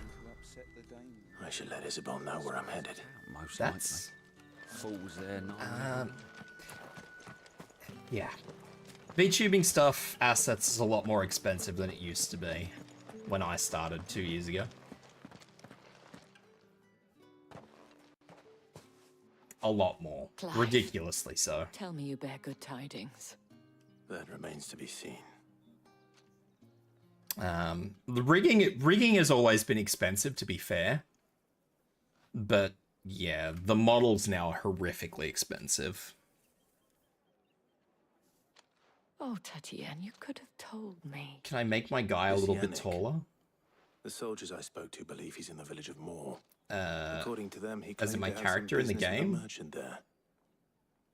[SPEAKER 4] I should let Isabel know where I'm headed.
[SPEAKER 7] Most
[SPEAKER 2] That's...
[SPEAKER 7] likely. Fools there, not
[SPEAKER 2] yeah. VTubing stuff, assets, is a lot more expensive than it used to be when I started 2 years ago. A lot more.
[SPEAKER 3] Clive,
[SPEAKER 2] ridiculously so.
[SPEAKER 3] Tell me you bear good tidings.
[SPEAKER 4] That remains to be seen.
[SPEAKER 2] The rigging has always been expensive, to be fair. But, yeah, the models now are horrifically expensive.
[SPEAKER 3] Oh, Tatienne, you could have told me.
[SPEAKER 2] Can I make my guy a
[SPEAKER 4] This
[SPEAKER 2] little bit
[SPEAKER 4] Yannick.
[SPEAKER 2] taller?
[SPEAKER 4] The soldiers I spoke to believe he's in the village of Moor. According to them, he
[SPEAKER 2] as in
[SPEAKER 4] claimed
[SPEAKER 2] my
[SPEAKER 4] to have
[SPEAKER 2] character
[SPEAKER 4] some
[SPEAKER 2] in the
[SPEAKER 4] business with a
[SPEAKER 2] game?
[SPEAKER 4] merchant there.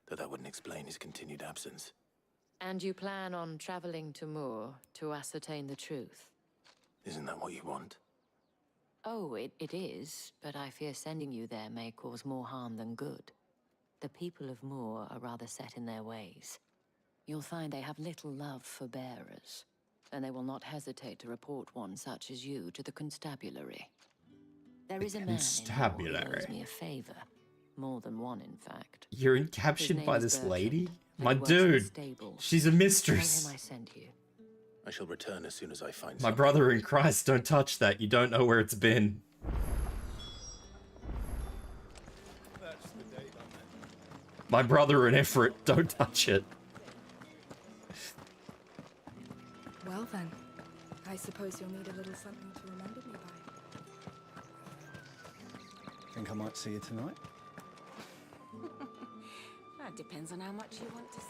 [SPEAKER 4] Though that wouldn't explain his continued absence.
[SPEAKER 3] And you plan on traveling to Moor to ascertain the truth?
[SPEAKER 4] Isn't that what you want?
[SPEAKER 3] Oh, it is, but I fear sending you there may cause more harm than good. The people of Moor are rather set in their ways. You'll find they have little love for bearers, and they will not hesitate to report one such as you to the constabulary. There is a man in Moor who owes me a favor. More than one, in fact.
[SPEAKER 2] You're
[SPEAKER 3] His
[SPEAKER 2] captured
[SPEAKER 3] name
[SPEAKER 2] by
[SPEAKER 3] is
[SPEAKER 2] this
[SPEAKER 3] Bertrand,
[SPEAKER 2] lady?
[SPEAKER 3] and
[SPEAKER 2] My
[SPEAKER 3] he works in the
[SPEAKER 2] dude,
[SPEAKER 3] stables.
[SPEAKER 2] she's a mistress.
[SPEAKER 3] Tell him I sent you.
[SPEAKER 4] I shall return as soon as I find
[SPEAKER 2] My
[SPEAKER 4] something.
[SPEAKER 2] brother in Christ, don't touch that. You don't know where it's been. My brother in Ifrit, don't touch it.
[SPEAKER 12] Well then, I suppose you'll need a little something to remember me by.
[SPEAKER 21] Think I might see you tonight?
[SPEAKER 12] That depends on how much you want to see.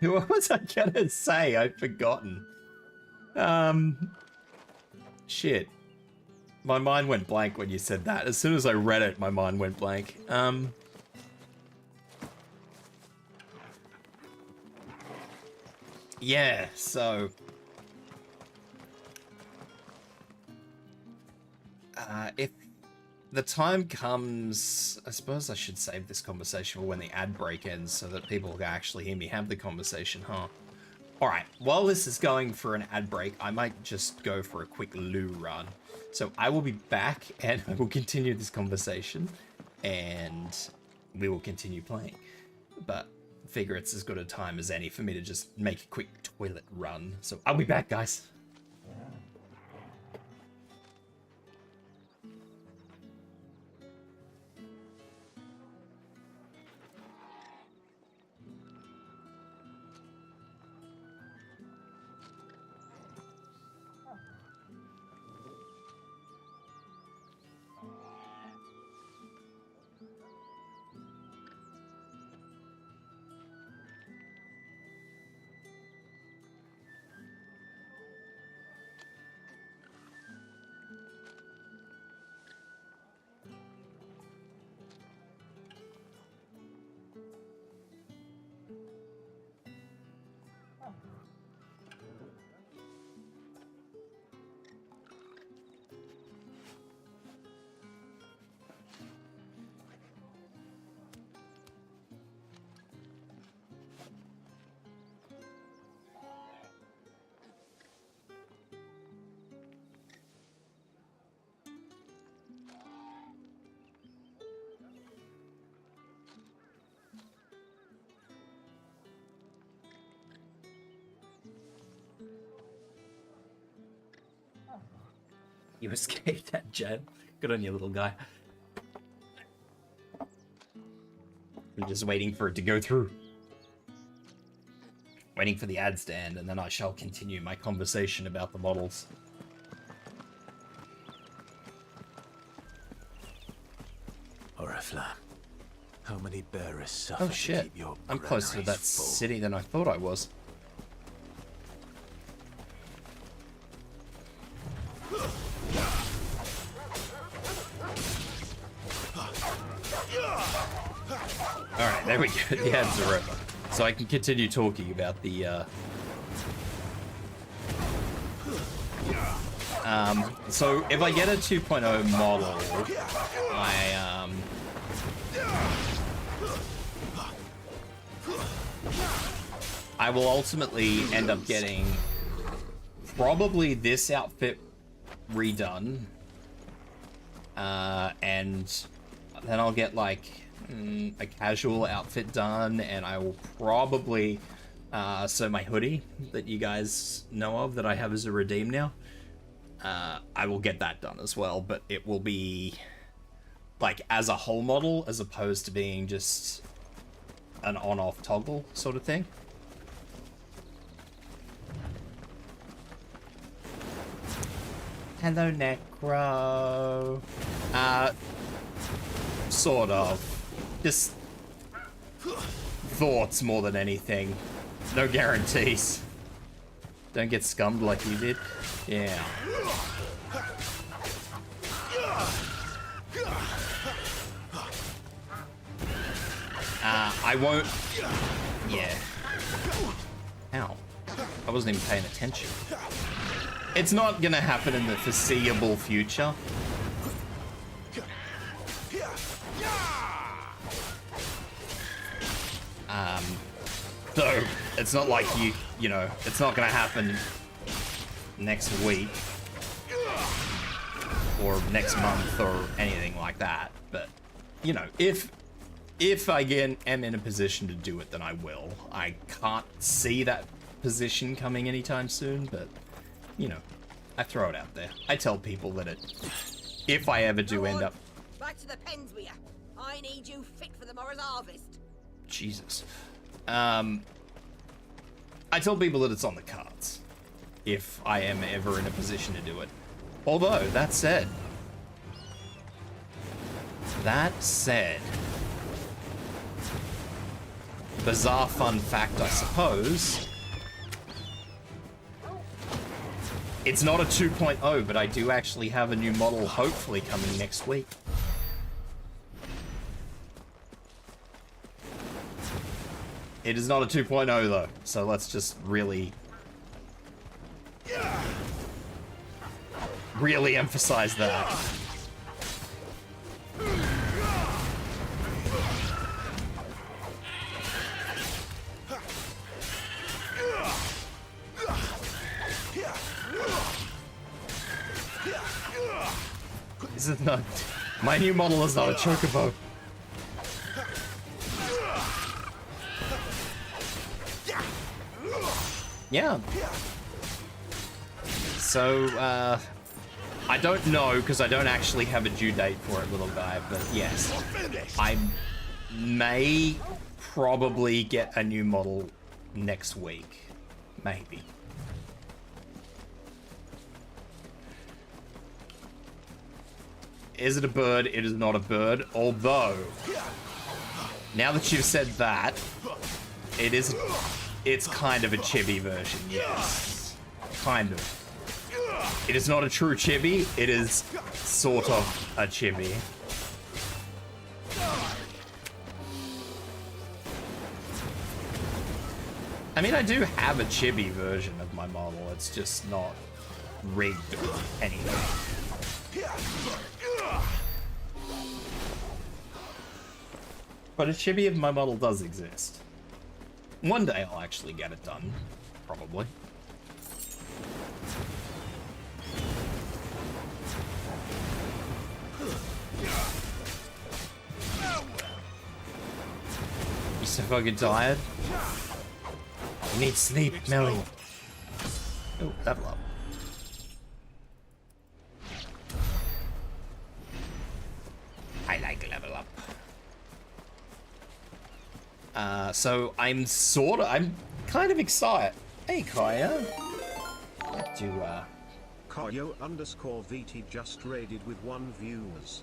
[SPEAKER 2] What was I gonna say? I've forgotten. Shit. My mind went blank when you said that. As soon as I read it, my mind went blank. Yeah, so... if the time comes... I suppose I should save this conversation for when the ad break ends so that people can actually hear me have the conversation, huh? Alright, while this is going for an ad break, I might just go for a quick loo run. So I will be back and I will continue this conversation and we will continue playing. But I figure it's as good a time as any for me to just make a quick toilet run. So I'll be back, guys. You escaped that, Jen. Good on you, little guy. I'm just waiting for it to go through. Waiting for the ad stand, and then I shall continue my conversation about the models.
[SPEAKER 4] Oriflamme, how many bearers suffer
[SPEAKER 2] Oh
[SPEAKER 4] to
[SPEAKER 2] shit,
[SPEAKER 4] keep your
[SPEAKER 2] I'm closer to that
[SPEAKER 4] granaries full?
[SPEAKER 2] city than I thought I was. Alright, there we go. The ads are over. So I can continue talking about the, so if I get a 2.0 model, I will ultimately end up getting probably this outfit redone, and then I'll get like a casual outfit done, and I will probably so my hoodie that you guys know of that I have as a redeem now, I will get that done as well, but it will be like as a whole model as opposed to being just an on-off toggle sort of thing. Hello, Necro. Sort of. Just thoughts more than anything. No guarantees. Don't get scummed like you did. Yeah. I won't... Yeah. Ow. I wasn't even paying attention. It's not gonna happen in the foreseeable future. So it's not like you know, it's not gonna happen next week or next month or anything like that. But you know, if I am in a position to do it, then I will. I can't see that position coming anytime soon, but you know, I throw it out there. I tell people that if I ever do end up...
[SPEAKER 10] Back to the pens with ya. I need you fit for the morrow's harvest.
[SPEAKER 2] Jesus. I tell people that it's on the cards if I am ever in a position to do it. Although, that said, bizarre fun fact, I suppose, it's not a 2.0, but I do actually have a new model hopefully coming next week. It is not a 2.0 though, so let's just really emphasize that. This is not... My new model is not a chocobo. Yeah. So, I don't know, because I don't actually have a due date for it, little guy, but yes. I may probably get a new model next week. Maybe. Is it a bird? It is not a bird, although, now that you've said that, it's kind of a chibi version, yes. Kind of. It is not a true chibi, it is sort of a chibi. I mean, I do have a chibi version of my model, it's just not rigged or anything. But a chibi of my model does exist. One day I'll actually get it done, probably. You so fucking tired? You need sleep, Melly. Oh, level up. I like level up. So I'm kind of excited. Hey, Kaya.
[SPEAKER 1] Kayo_VT just raided with 1 viewers.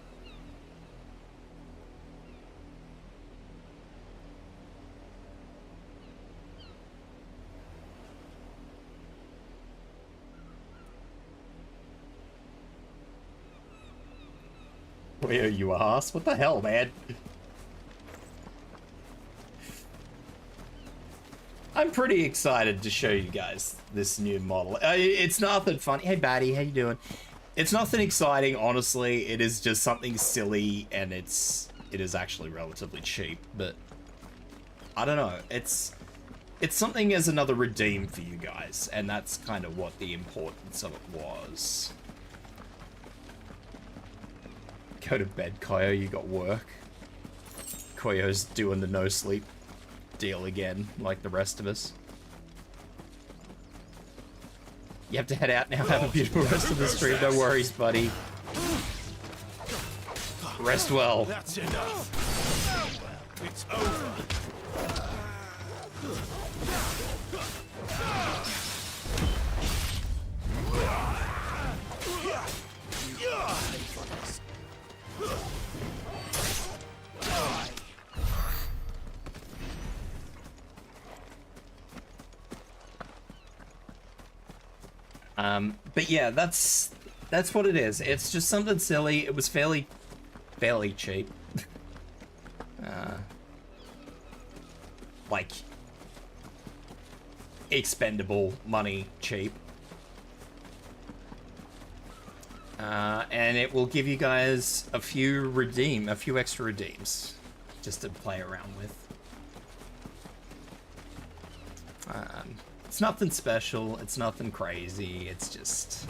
[SPEAKER 2] Where you ass? What the hell, man? I'm pretty excited to show you guys this new model. It's nothing funny. Hey, Batty, how you doing? It's nothing exciting, honestly. It is just something silly, and it is actually relatively cheap. But I don't know. It's something as another redeem for you guys, and that's kind of what the importance of it was. Go to bed, Koyo. You got work. Koyo's doing the no sleep deal again, like the rest of us. You have to head out now. Have a beautiful rest of the stream. No worries, buddy. Rest well.
[SPEAKER 18] That's enough. It's over.
[SPEAKER 2] But yeah, that's what it is. It's just something silly. It was fairly cheap. Like expendable money cheap. And it will give you guys a few extra redeems just to play around with. It's nothing special, it's nothing crazy, it's just,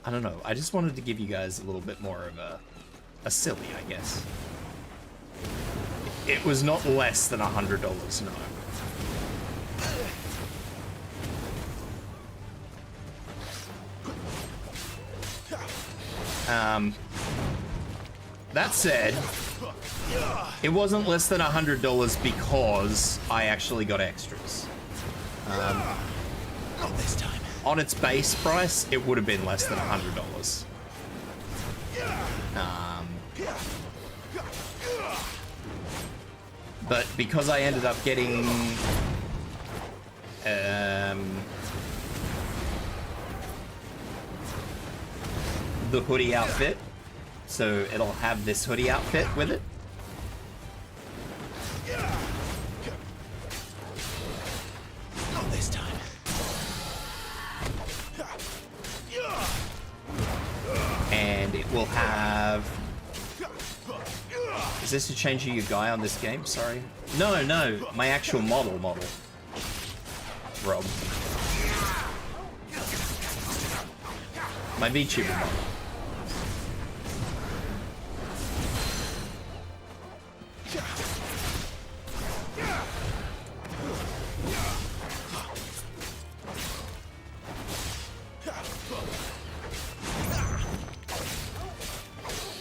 [SPEAKER 2] I don't know, I just wanted to give you guys a little bit more of a silly, I guess. It was not less than $100, no. That said, it wasn't less than $100 because I actually got extras.
[SPEAKER 18] Not this time.
[SPEAKER 2] On its base price, it would have been less than $100. But because I ended up getting the hoodie outfit, so it'll have this hoodie outfit with it. will have... Is this to change your guy on this game? Sorry. No, no, my actual model. Rob. My VTuber model.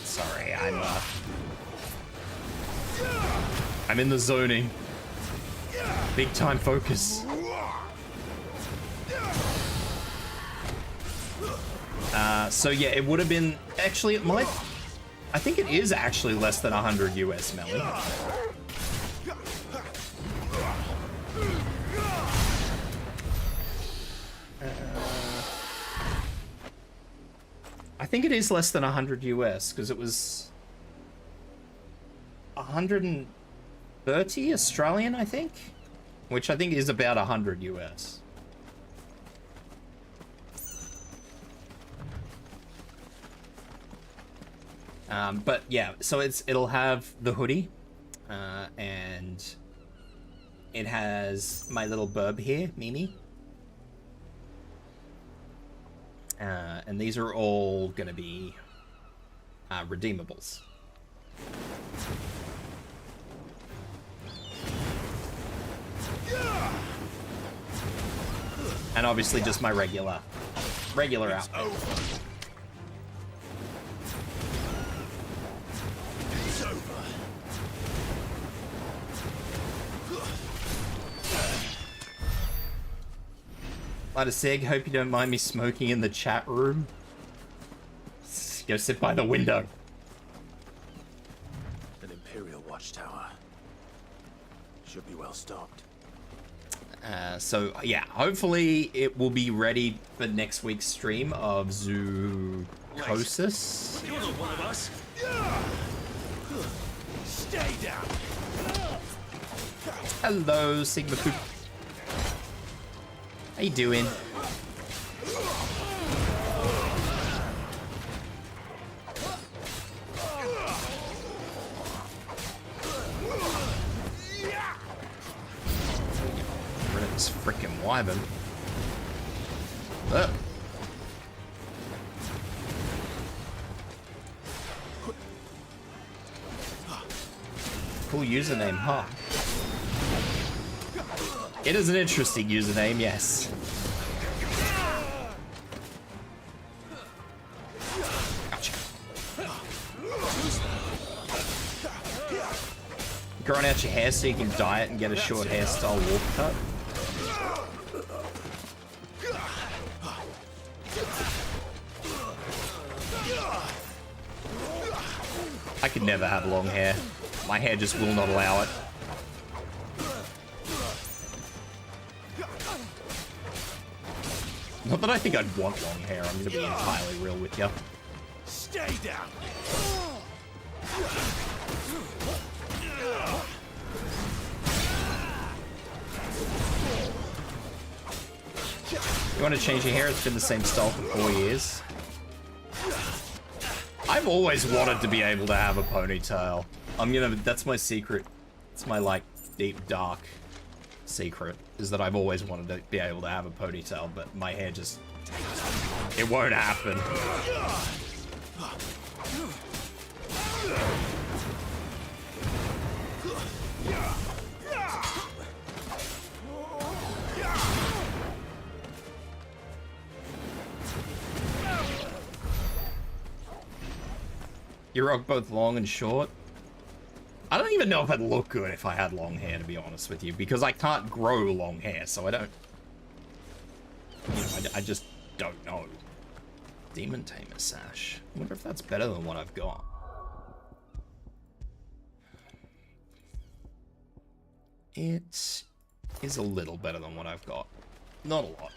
[SPEAKER 2] Sorry, I'm in the zoning. Big time focus. So yeah, it would have been, actually it might, I think it is actually less than 100 US, Melly. I think it is less than 100 US, because it was 130 Australian, I think, which I think is about 100 US. But yeah, so it'll have the hoodie, and it has my little burb here, Mimi. And these are all gonna be redeemables. And obviously just my regular outfit. Lada Sig, hope you don't mind me smoking in the chat room. Go sit by the window.
[SPEAKER 4] An Imperial watchtower. Should be well stocked.
[SPEAKER 2] So yeah, hopefully it will be ready for next week's stream of Zoocosis.
[SPEAKER 18] You're not one of us. Stay down.
[SPEAKER 2] Hello, Sigma Poop. How you doing? Rid of this frickin' wyvern. Look. Cool username, huh? It is an interesting username, yes. Gotcha. Growing out your hair so you can dye it and get a short hairstyle wolf cut. I could never have long hair. My hair just will not allow it. Not that I think I'd want long hair, I'm gonna be entirely real with you.
[SPEAKER 18] Stay down.
[SPEAKER 2] You want to change your hair? It's been the same style for 4 years. I've always wanted to be able to have a ponytail. That's my secret. It's my, like, deep, dark secret, is that I've always wanted to be able to have a ponytail, but my hair just... it won't happen. You rock both long and short? I don't even know if I'd look good if I had long hair, to be honest with you, because I can't grow long hair, so I don't... You know, I just don't know. Demon Tamer Sash. I wonder if that's better than what I've got. It is a little better than what I've got. Not a lot.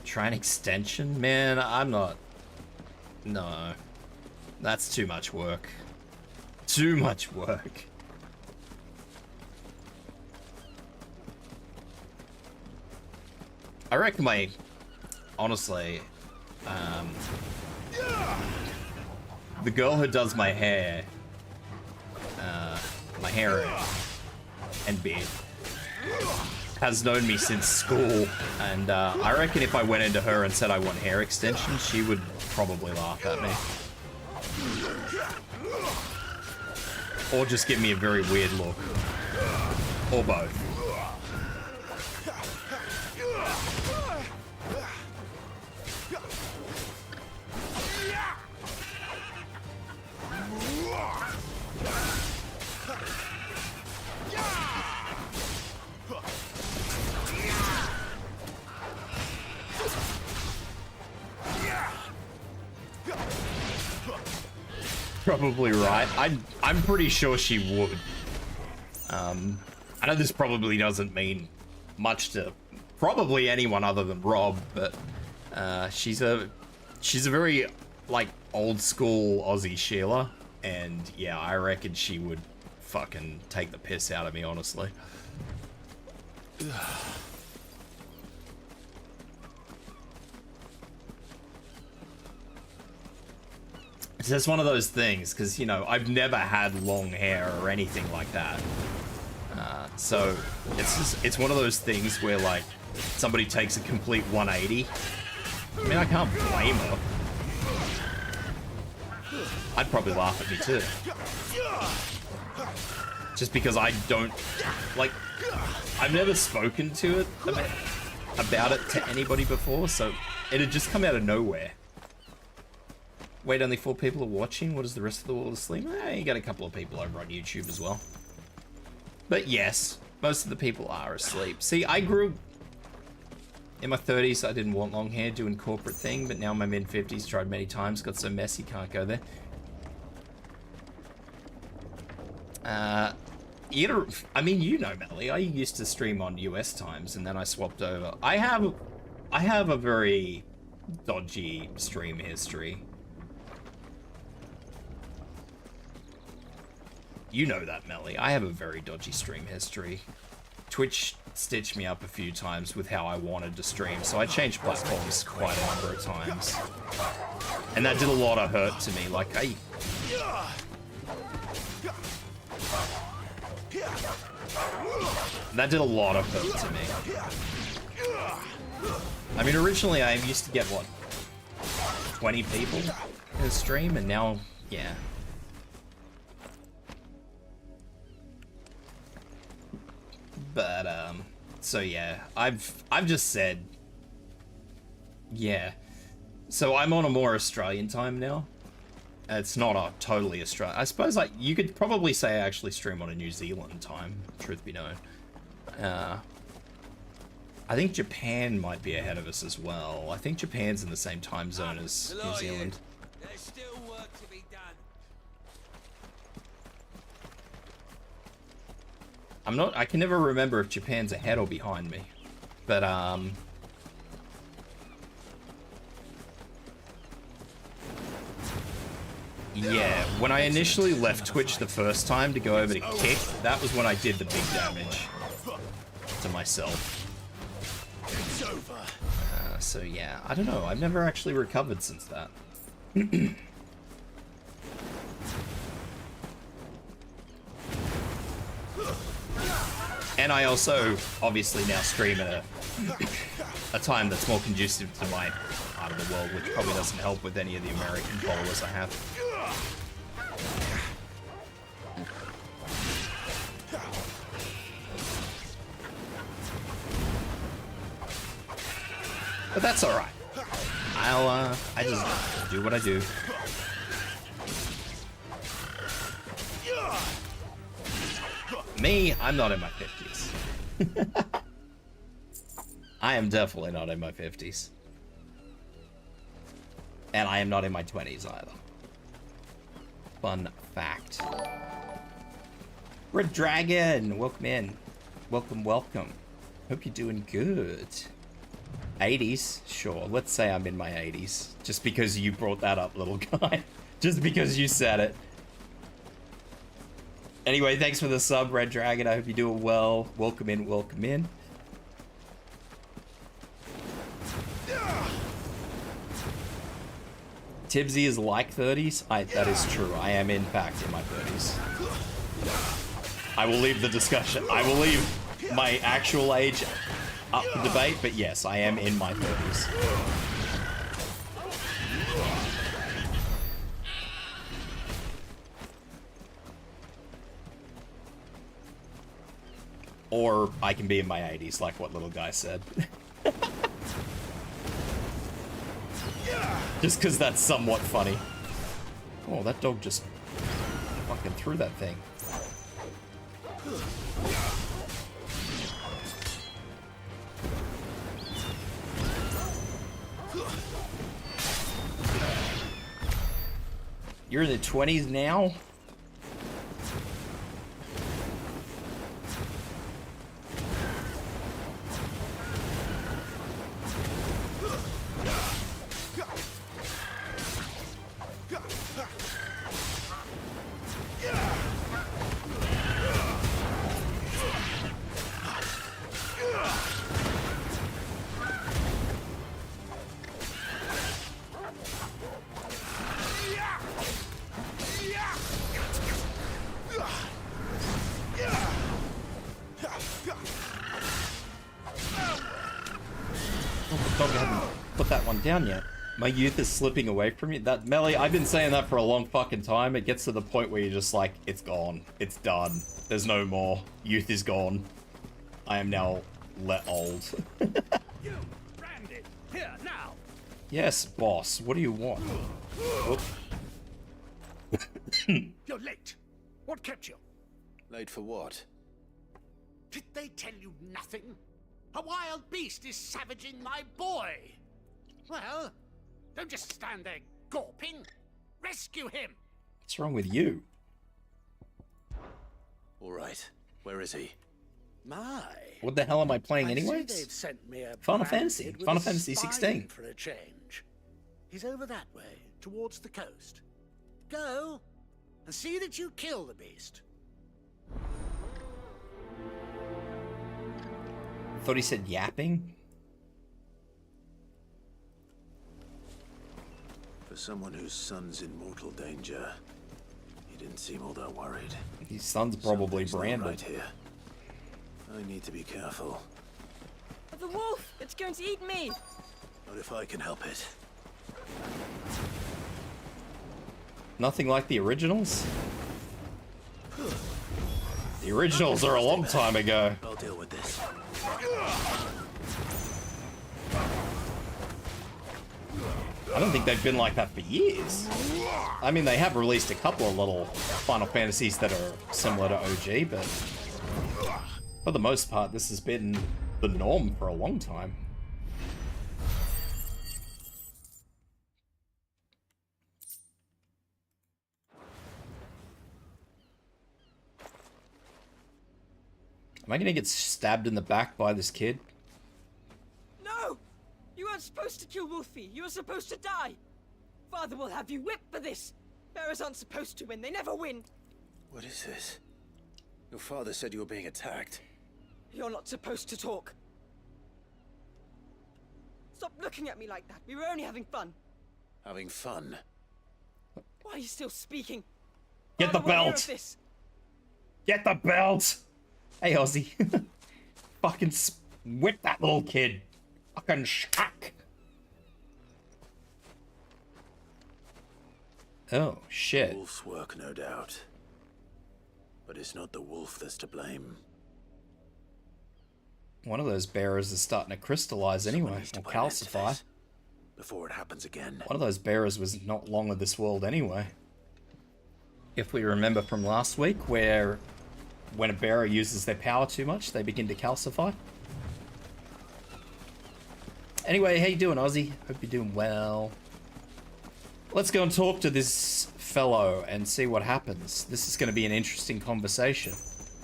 [SPEAKER 2] Try an extension? Man, I'm not... No. That's too much work. Too much work. I reckon honestly, the girl who does my hair and beard, has known me since school, and I reckon if I went into her and said I want hair extensions, she would probably laugh at me. Or just give me a very weird look. Or both. Probably right. I'm pretty sure she would. I know this probably doesn't mean much to probably anyone other than Rob, but she's a very like old school Aussie Sheila, and yeah, I reckon she would fucking take the piss out of me, honestly. It's just one of those things, because, you know, I've never had long hair or anything like that. So it's one of those things where, like, somebody takes a complete 180. I mean, I can't blame her. I'd probably laugh at me too. Just because I don't, like, I've never spoken to it about it to anybody before, so it had just come out of nowhere. Wait, only 4 people are watching? What is the rest of the world asleep? You got a couple of people over on YouTube as well. But yes, most of the people are asleep. See, I grew in my 30s. I didn't want long hair, doing corporate thing, but now in my mid-50s, tried many times, got so messy, can't go there. I mean, you know, Melly, I used to stream on US times, and then I swapped over. I have a very dodgy stream history. You know that, Melly. I have a very dodgy stream history. Twitch stitched me up a few times with how I wanted to stream, so I changed platforms quite a number of times. And that did a lot of hurt to me, like, that did a lot of hurt to me. I mean, originally I used to get, what, 20 people in a stream, and now, yeah. But, so yeah, I've just said, yeah. So I'm on a more Australian time now. It's not a totally Australian. I suppose, like, you could probably say I actually stream on a New Zealand time, truth be known. I think Japan might be ahead of us as well. I think Japan's in the same time zone as New Zealand.
[SPEAKER 8] There's still work to be done.
[SPEAKER 2] I can never remember if Japan's ahead or behind me. But, yeah, when I initially left Twitch the first time to go over to Kick, that was when I did the big damage to myself. So yeah, I don't know. I've never actually recovered since that. And I also obviously now stream at a time that's more conducive to my part of the world, which probably doesn't help with any of the American followers I have. But that's alright. I just do what I do. Me, I'm not in my 50s. I am definitely not in my 50s. And I am not in my 20s either. Fun fact. Red Dragon, welcome in. Welcome, welcome. Hope you're doing good. 80s? Sure, let's say I'm in my 80s. Just because you brought that up, little guy. Just because you said it. Anyway, thanks for the sub, Red Dragon. I hope you're doing well. Welcome in, welcome in. Tibsy is like 30s. That is true. I am in fact in my 30s. I will leave the discussion. I will leave my actual age up for debate, but yes, I am in my 30s. Or I can be in my 80s, like what little guy said. Just because that's somewhat funny. Oh, that dog just fucking threw that thing. You're in the 20s now? Down yet. My youth is slipping away from you. That Melly, I've been saying that for a long fucking time. It gets to the point where you're just like, it's gone. It's done. There's no more. Youth is gone. I am now let old.
[SPEAKER 18] You, Branded, here now.
[SPEAKER 2] Yes, boss. What do you want?
[SPEAKER 18] You're late. What kept you?
[SPEAKER 4] Late for what?
[SPEAKER 18] Did they tell you nothing? A wild beast is savaging my boy. Well, don't just stand there gawping. Rescue him.
[SPEAKER 2] What's wrong with you?
[SPEAKER 4] All right. Where is he?
[SPEAKER 18] My.
[SPEAKER 2] What the hell am I playing anyways?
[SPEAKER 18] They've sent me a
[SPEAKER 2] Final Fantasy. Final Fantasy 16.
[SPEAKER 18] For a change. He's over that way, towards the coast. Go and see that you kill the beast.
[SPEAKER 2] I thought he said yapping.
[SPEAKER 4] For someone whose son's in mortal danger, he didn't seem all that worried.
[SPEAKER 2] His son's probably branded.
[SPEAKER 4] Right here. I need to be careful.
[SPEAKER 10] The wolf! It's going to eat me!
[SPEAKER 4] Not if I can help it.
[SPEAKER 2] Nothing like the originals? The originals are a long time ago.
[SPEAKER 4] I'll deal with this.
[SPEAKER 2] I don't think they've been like that for years. I mean, they have released a couple of little Final Fantasies that are similar to OG, but for the most part, this has been the norm for a long time. Am I gonna get stabbed in the back by this kid?
[SPEAKER 10] No! You weren't supposed to kill Wolfie. You were supposed to die. Father will have you whipped for this. Bearers aren't supposed to win. They never win.
[SPEAKER 4] What is this? Your father said you were being attacked.
[SPEAKER 10] You're not supposed to talk. Stop looking at me like that. We were only having fun.
[SPEAKER 4] Having fun?
[SPEAKER 10] Why are you still speaking?
[SPEAKER 2] Get the
[SPEAKER 10] Father will hear
[SPEAKER 2] belt!
[SPEAKER 10] of this.
[SPEAKER 2] Get the belt! Hey, Ozzy. Fucking whip that little kid. Fucking shack. Oh, shit.
[SPEAKER 4] Wolf's work, no doubt. But it's not the wolf that's to blame.
[SPEAKER 2] One of those bearers is starting to crystallize anyway, or calcify.
[SPEAKER 4] Before it happens again.
[SPEAKER 2] One of those bearers was not long of this world anyway. If we remember from last week, where when a bearer uses their power too much, they begin to calcify. Anyway, how you doing, Ozzy? Hope you're doing well. Let's go and talk to this fellow and see what happens. This is going to be an interesting conversation.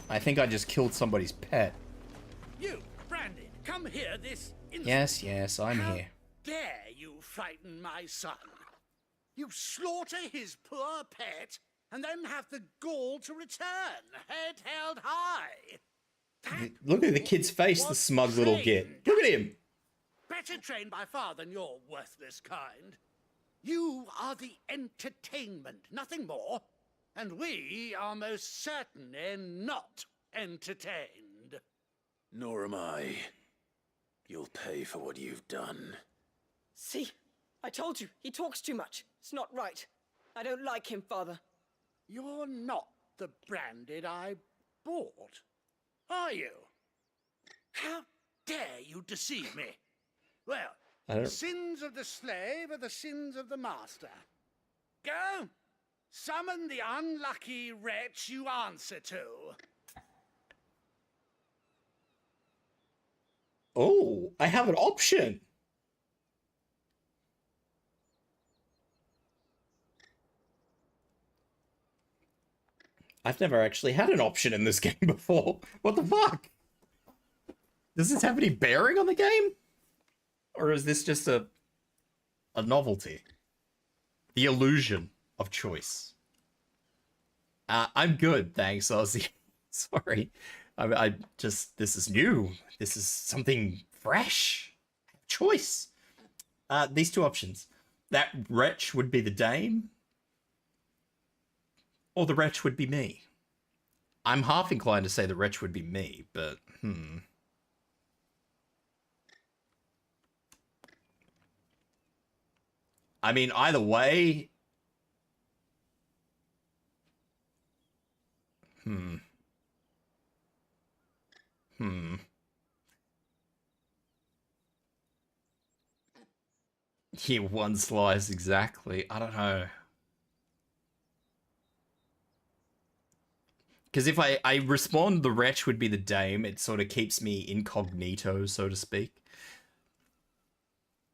[SPEAKER 2] I think I just killed somebody's pet.
[SPEAKER 18] You, Brandon, come here this instant.
[SPEAKER 2] Yes, I'm here.
[SPEAKER 18] Dare you frighten my son? You slaughter his poor pet and then have the gall to return, head held high.
[SPEAKER 2] Look at the kid's face, the smug little git. Look at him.
[SPEAKER 18] Better trained by far than your worthless kind. You are the entertainment, nothing more. And we are most certainly not entertained.
[SPEAKER 4] Nor am I. You'll pay for what you've done.
[SPEAKER 10] See? I told you, he talks too much. It's not right. I don't like him, Father.
[SPEAKER 18] You're not the branded I bought, are you? How dare you deceive me? Well, the sins of the slave are the sins of the master. Go, summon the unlucky wretch you answer to.
[SPEAKER 2] Oh, I have an option. I've never actually had an option in this game before. What the fuck? Does this have any bearing on the game? Or is this just a novelty? The illusion of choice. I'm good, thanks, Ozzy. Sorry. I just, this is new. This is something fresh. Choice. These two options. That wretch would be the dame, or the wretch would be me. I'm half inclined to say the wretch would be me, but I mean, either way. Yeah, one slice, exactly. I don't know. Because if I respond the wretch would be the dame, it sort of keeps me incognito, so to speak.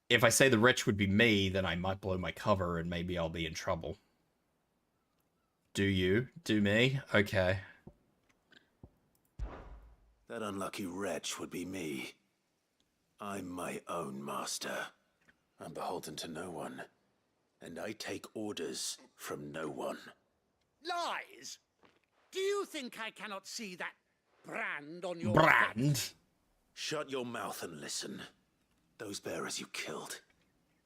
[SPEAKER 2] If I say the wretch would be me, then I might blow my cover and maybe I'll be in trouble. Do you? Do me? Okay.
[SPEAKER 4] That unlucky wretch would be me. I'm my own master. I'm beholden to no one. And I take orders from no one.
[SPEAKER 18] Lies! Do you think I cannot see that brand on your
[SPEAKER 2] brand?
[SPEAKER 18] face?
[SPEAKER 4] Shut your mouth and listen. Those bearers you killed,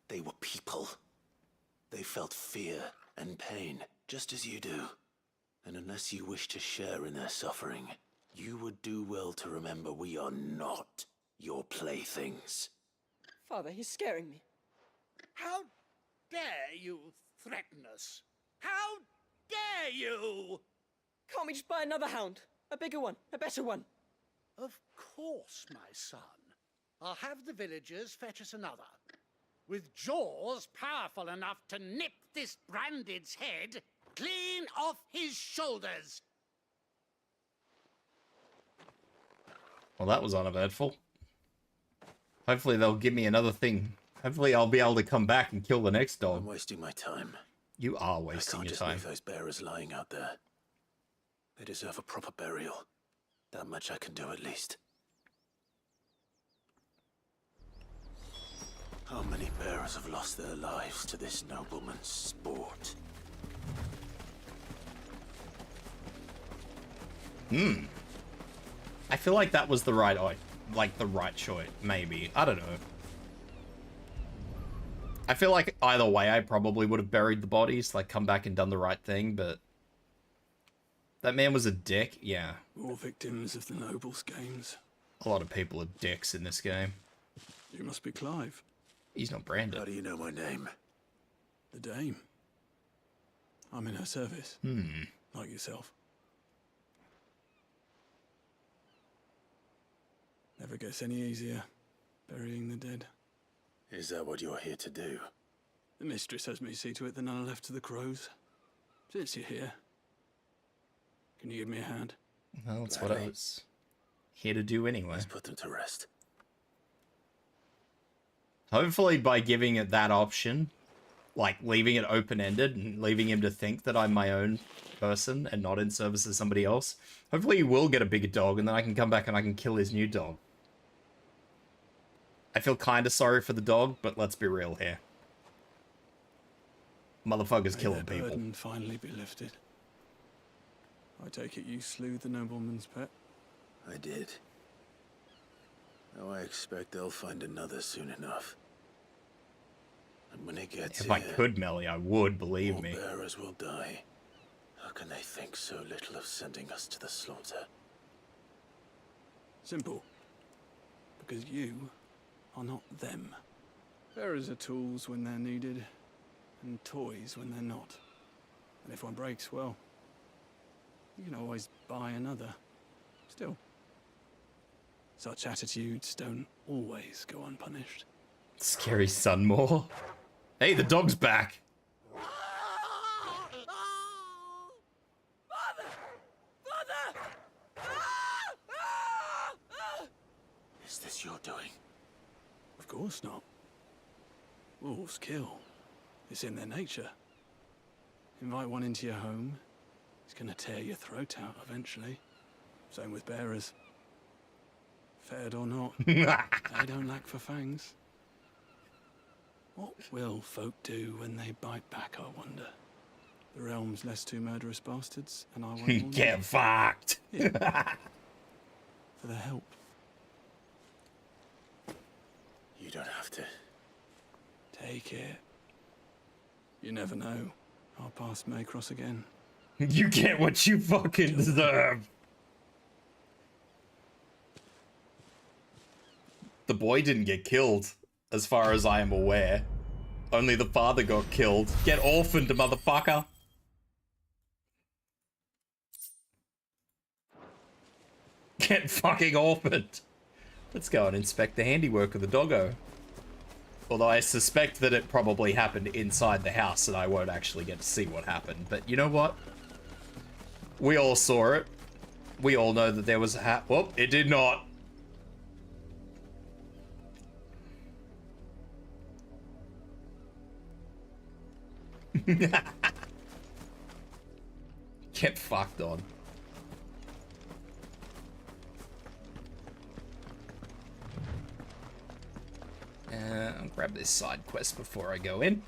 [SPEAKER 4] they were people. They felt fear and pain, just as you do. And unless you wish to share in their suffering, you would do well to remember we are not your playthings.
[SPEAKER 10] Father, he's scaring me.
[SPEAKER 18] How dare you threaten us? How dare you?
[SPEAKER 10] Can't we just buy another hound? A bigger one, a better one.
[SPEAKER 18] Of course, my son. I'll have the villagers fetch us another. With jaws powerful enough to nip this branded's head clean off his shoulders.
[SPEAKER 2] Well, that was uneventful. Hopefully they'll give me another thing. Hopefully I'll be able to come back and kill the next dog.
[SPEAKER 4] I'm wasting my time.
[SPEAKER 2] You are wasting your time.
[SPEAKER 4] I can't just leave those bearers lying out there. They deserve a proper burial. That much I can do at least. How many bearers have lost their lives to this nobleman's sport?
[SPEAKER 2] I feel like that was the right choice, maybe. I don't know. I feel like either way I probably would have buried the bodies, like come back and done the right thing, but that man was a dick, yeah.
[SPEAKER 9] More victims of the nobles' games.
[SPEAKER 2] A lot of people are dicks in this game.
[SPEAKER 9] You must be Clive.
[SPEAKER 2] He's not branded.
[SPEAKER 4] How do you know my name?
[SPEAKER 9] The Dame. I'm in her service. Like yourself. Never gets any easier, burying the dead.
[SPEAKER 4] Is that what you're here to do?
[SPEAKER 9] The mistress has me see to it that none are left to the crows. Since you're here, can you give me a hand?
[SPEAKER 2] Well, that's what I was here to do anyway.
[SPEAKER 4] Let's put them to rest.
[SPEAKER 2] Hopefully by giving it that option, like leaving it open-ended and leaving him to think that I'm my own person and not in service of somebody else, hopefully he will get a bigger dog and then I can come back and I can kill his new dog. I feel kind of sorry for the dog, but let's be real here. Motherfucker's killing people.
[SPEAKER 9] May their burden finally be lifted. I take it you slew the nobleman's pet?
[SPEAKER 4] I did. Now I expect they'll find another soon enough. And when it gets
[SPEAKER 2] If I could, Melly, I would, believe
[SPEAKER 4] more
[SPEAKER 2] me.
[SPEAKER 4] bearers will die. How can they think so little of sending us to the slaughter?
[SPEAKER 9] Simple. Because you are not them. Bearers are tools when they're needed, and toys when they're not. And if one breaks, well, you can always buy another. Still, such attitudes don't always go unpunished.
[SPEAKER 2] Scary Sunmore. Hey, the dog's back.
[SPEAKER 4] Is this your doing?
[SPEAKER 9] Of course not. Wolves kill. It's in their nature. Invite one into your home, he's gonna tear your throat out eventually. Same with bearers. Fed or not, they don't lack for fangs. What will folk do when they bite back, I wonder? The realm's less two murderous bastards, and I won't
[SPEAKER 2] Get fucked.
[SPEAKER 9] Yeah. For the help.
[SPEAKER 4] You don't have to.
[SPEAKER 9] Take it. You never know. Our paths may cross again.
[SPEAKER 2] You get what you fucking deserve. The boy didn't get killed, as far as I am aware. Only the father got killed. Get orphaned, motherfucker. Get fucking orphaned. Let's go and inspect the handiwork of the doggo. Although I suspect that it probably happened inside the house and I won't actually get to see what happened. But you know what? We all saw it. We all know that there was a whoop, it did not. Get fucked on. I'll grab this side quest before I go in.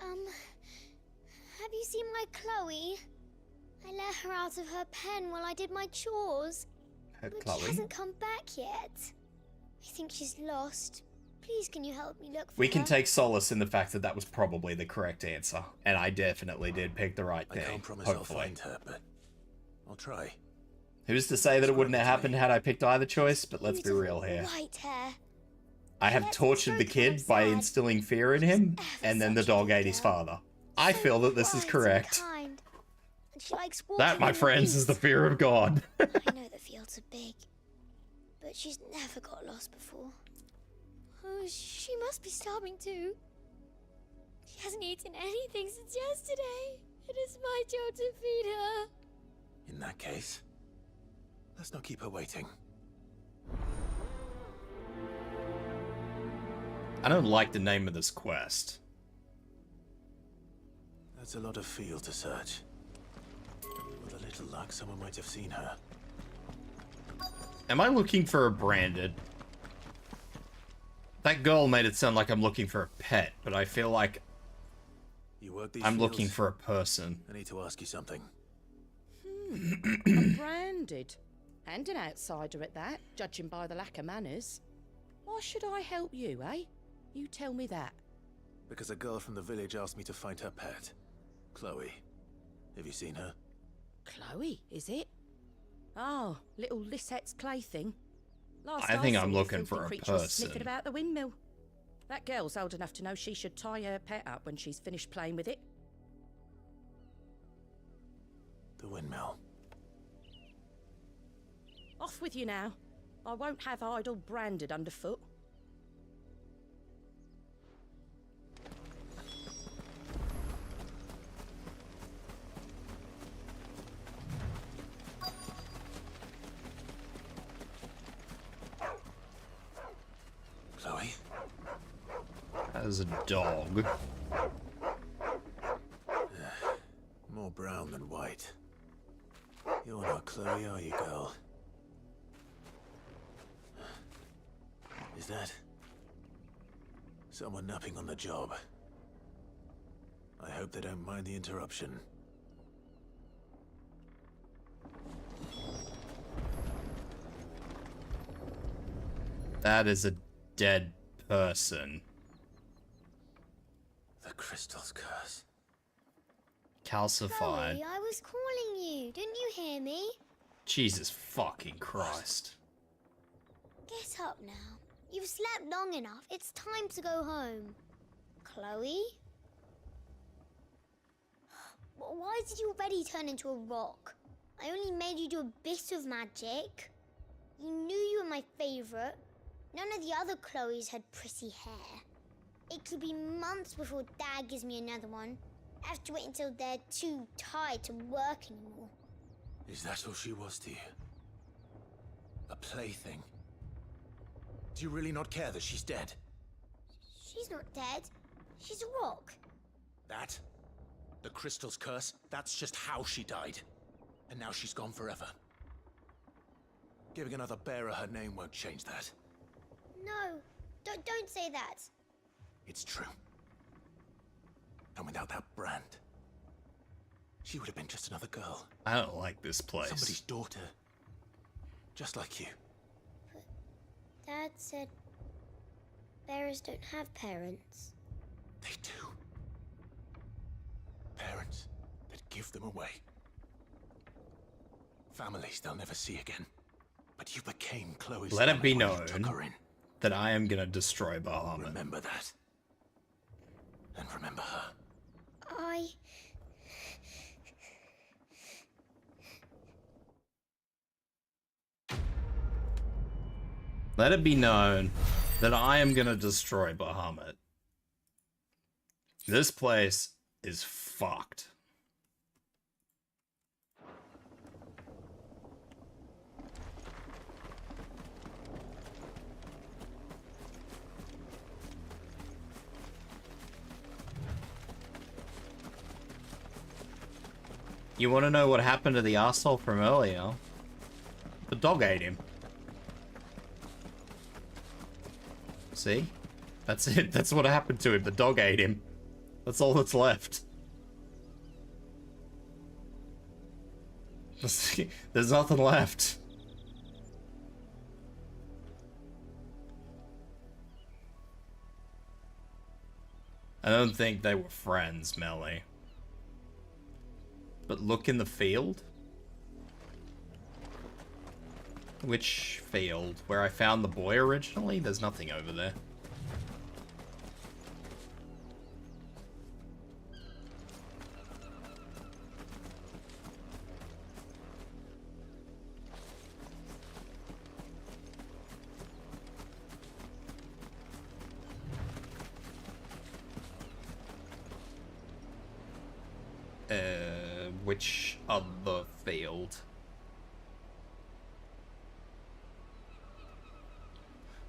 [SPEAKER 14] Have you seen my Chloe? I let her out of her pen while I did my chores. But
[SPEAKER 2] Chloe?
[SPEAKER 14] she hasn't come back yet. I think she's lost. Please, can you help me look for
[SPEAKER 2] We can
[SPEAKER 14] her?
[SPEAKER 2] take solace in the fact that that was probably the correct answer. And I definitely did pick the right thing.
[SPEAKER 4] I can't promise
[SPEAKER 2] hopefully.
[SPEAKER 4] I'll find her, but I'll try.
[SPEAKER 2] Who's to say that it wouldn't have happened had I picked either choice? But let's be real here.
[SPEAKER 14] White hair.
[SPEAKER 2] I have tortured the kid by instilling fear in him, and then the dog ate his father. I feel that this is correct.
[SPEAKER 14] Kind. And she likes
[SPEAKER 2] That, my friends, is the fear of God.
[SPEAKER 14] I know the fields are big, but she's never got lost before. Oh, she must be starving too. She hasn't eaten anything since yesterday. It is my job to feed her.
[SPEAKER 4] In that case, let's not keep her waiting.
[SPEAKER 2] I don't like the name of this quest.
[SPEAKER 4] That's a lot of field to search. With a little luck, someone might have seen her.
[SPEAKER 2] Am I looking for a branded? That girl made it sound like I'm looking for a pet, but I feel like
[SPEAKER 4] You work these
[SPEAKER 2] I'm looking
[SPEAKER 4] fields?
[SPEAKER 2] for a person.
[SPEAKER 4] I need to ask you something.
[SPEAKER 3] I'm branded. And an outsider at that, judging by the lack of manners. Why should I help you, eh? You tell me that.
[SPEAKER 4] Because a girl from the village asked me to find her pet. Chloe. Have you seen her?
[SPEAKER 3] Chloe, is it? Oh, little Lisette's plaything. Last
[SPEAKER 2] I think
[SPEAKER 3] saw
[SPEAKER 2] I'm
[SPEAKER 3] the
[SPEAKER 2] looking
[SPEAKER 3] filthy
[SPEAKER 2] for a
[SPEAKER 3] creature was
[SPEAKER 2] person.
[SPEAKER 3] sniffing about the windmill. That girl's old enough to know she should tie her pet up when she's finished playing with it.
[SPEAKER 4] The windmill.
[SPEAKER 3] Off with you now. I won't have idle branded underfoot.
[SPEAKER 4] Chloe?
[SPEAKER 2] As a dog.
[SPEAKER 4] More brown than white. You're not Chloe, are you, girl? Is that someone napping on the job? I hope they don't mind the interruption.
[SPEAKER 2] That is a dead person.
[SPEAKER 4] The crystal's curse.
[SPEAKER 2] Calcified.
[SPEAKER 14] Chloe, I was calling you. Didn't you hear me?
[SPEAKER 2] Jesus fucking Christ.
[SPEAKER 14] Get up now. You've slept long enough. It's time to go home. Chloe? Why did you already turn into a rock? I only made you do a bit of magic. You knew you were my favorite. None of the other Chloes had pretty hair. It could be months before Dad gives me another one. I have to wait until they're too tired to work anymore.
[SPEAKER 4] Is that all she was to you? A plaything? Do you really not care that she's dead?
[SPEAKER 14] She's not dead. She's a rock.
[SPEAKER 4] That? The crystal's curse? That's just how she died. And now she's gone forever. Giving another bearer her name won't change that.
[SPEAKER 14] No, don't say that.
[SPEAKER 4] It's true. And without that brand, she would have been just another girl.
[SPEAKER 2] I don't like this place.
[SPEAKER 4] Somebody's daughter. Just like you.
[SPEAKER 14] But Dad said bearers don't have parents.
[SPEAKER 4] They do. Parents that give them away. Families they'll never see again. But you became Chloe's.
[SPEAKER 2] Let it be
[SPEAKER 4] family when
[SPEAKER 2] known
[SPEAKER 4] you took her in.
[SPEAKER 2] that I am gonna destroy Bahamut.
[SPEAKER 4] Remember that. And remember her.
[SPEAKER 2] Let it be known that I am gonna destroy Bahamut. This place is fucked. You want to know what happened to the asshole from earlier? The dog ate him. See? That's it. That's what happened to him. The dog ate him. That's all that's left. There's nothing left. I don't think they were friends, Melly. But look in the field. Which field? Where I found the boy originally? There's nothing over there. Which other field?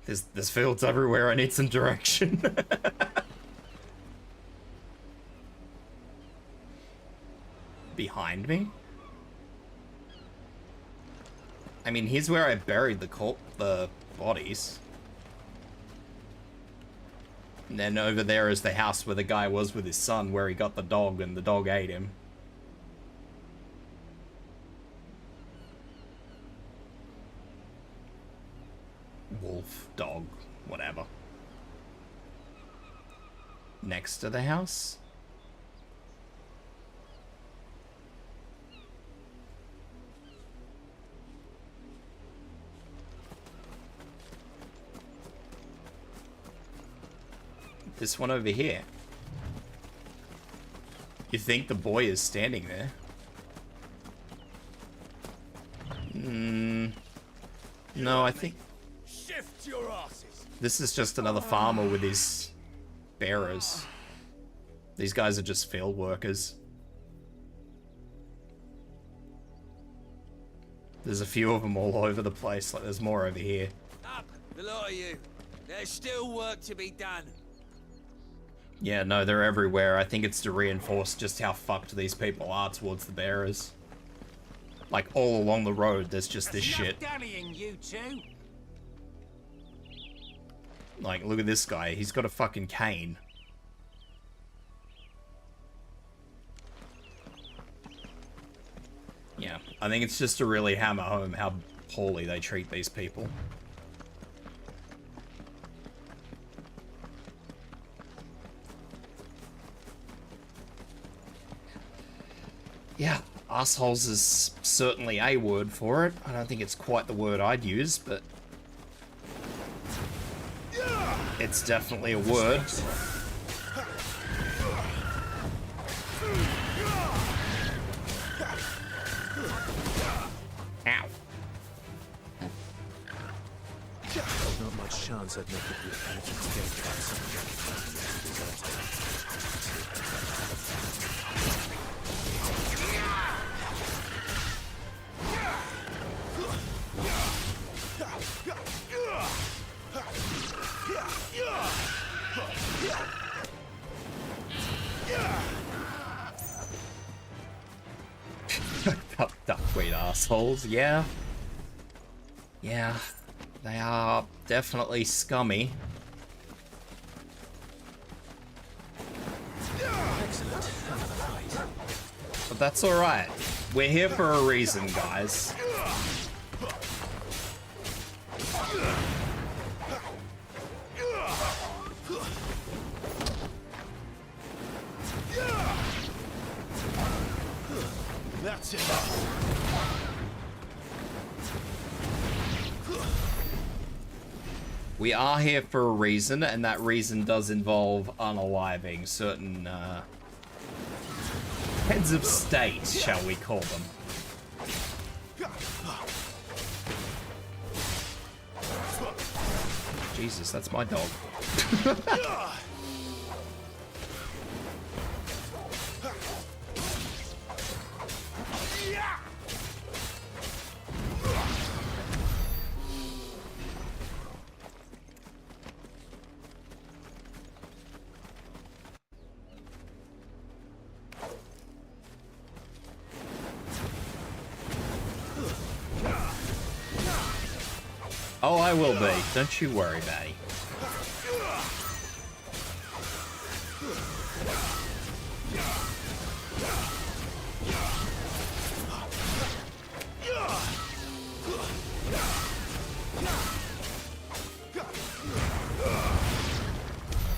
[SPEAKER 2] There's fields everywhere. I need some direction. Behind me? I mean, here's where I buried the bodies. And then over there is the house where the guy was with his son, where he got the dog and the dog ate him. Wolf, dog, whatever. Next to the house? This one over here. You think the boy is standing there? No, I think
[SPEAKER 8] Shift your asses.
[SPEAKER 2] this is just another farmer with his bearers. These guys are just field workers. There's a few of them all over the place, like there's more over here.
[SPEAKER 8] Up, the lot of you. There's still work to be done.
[SPEAKER 2] Yeah, no, they're everywhere. I think it's to reinforce just how fucked these people are towards the bearers. Like, all along the road, there's just this shit.
[SPEAKER 8] Dallying, you two.
[SPEAKER 2] Like, look at this guy. He's got a fucking cane. Yeah, I think it's just to really hammer home how poorly they treat these people. Yeah, assholes is certainly a word for it. I don't think it's quite the word I'd use, but it's definitely a word. Ow.
[SPEAKER 4] There's not much chance I'd make it through the entrance gate without someone
[SPEAKER 2] Duckweed assholes, yeah. Yeah, they are definitely scummy. But that's alright. We're here for a reason, guys.
[SPEAKER 4] That's it.
[SPEAKER 2] We are here for a reason, and that reason does involve unaliving certain heads of state, shall we call them. Jesus, that's my dog. Oh, I will be. Don't you worry, Batty.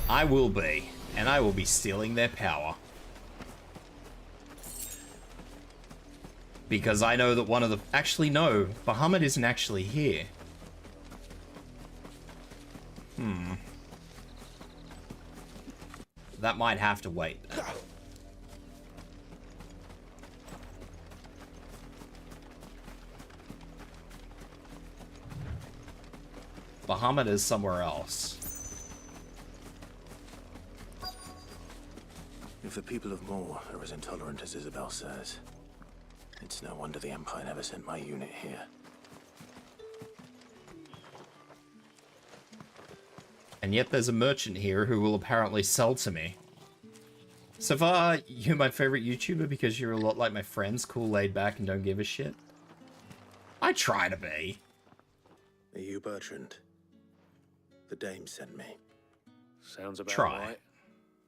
[SPEAKER 2] I will be, and I will be stealing their power. Because I know that one of the... Actually, no. Bahamut isn't actually here. That might have to wait. Bahamut is somewhere else.
[SPEAKER 4] If the people of Moor are as intolerant as Isabel says, it's no wonder the Empire never sent my unit here.
[SPEAKER 2] And yet there's a merchant here who will apparently sell to me. So far, you're my favorite YouTuber because you're a lot like my friends, cool, laid back, and don't give a shit. I try to be.
[SPEAKER 4] Are you Bertrand? The dame sent me.
[SPEAKER 13] Sounds about
[SPEAKER 2] Try.
[SPEAKER 13] right.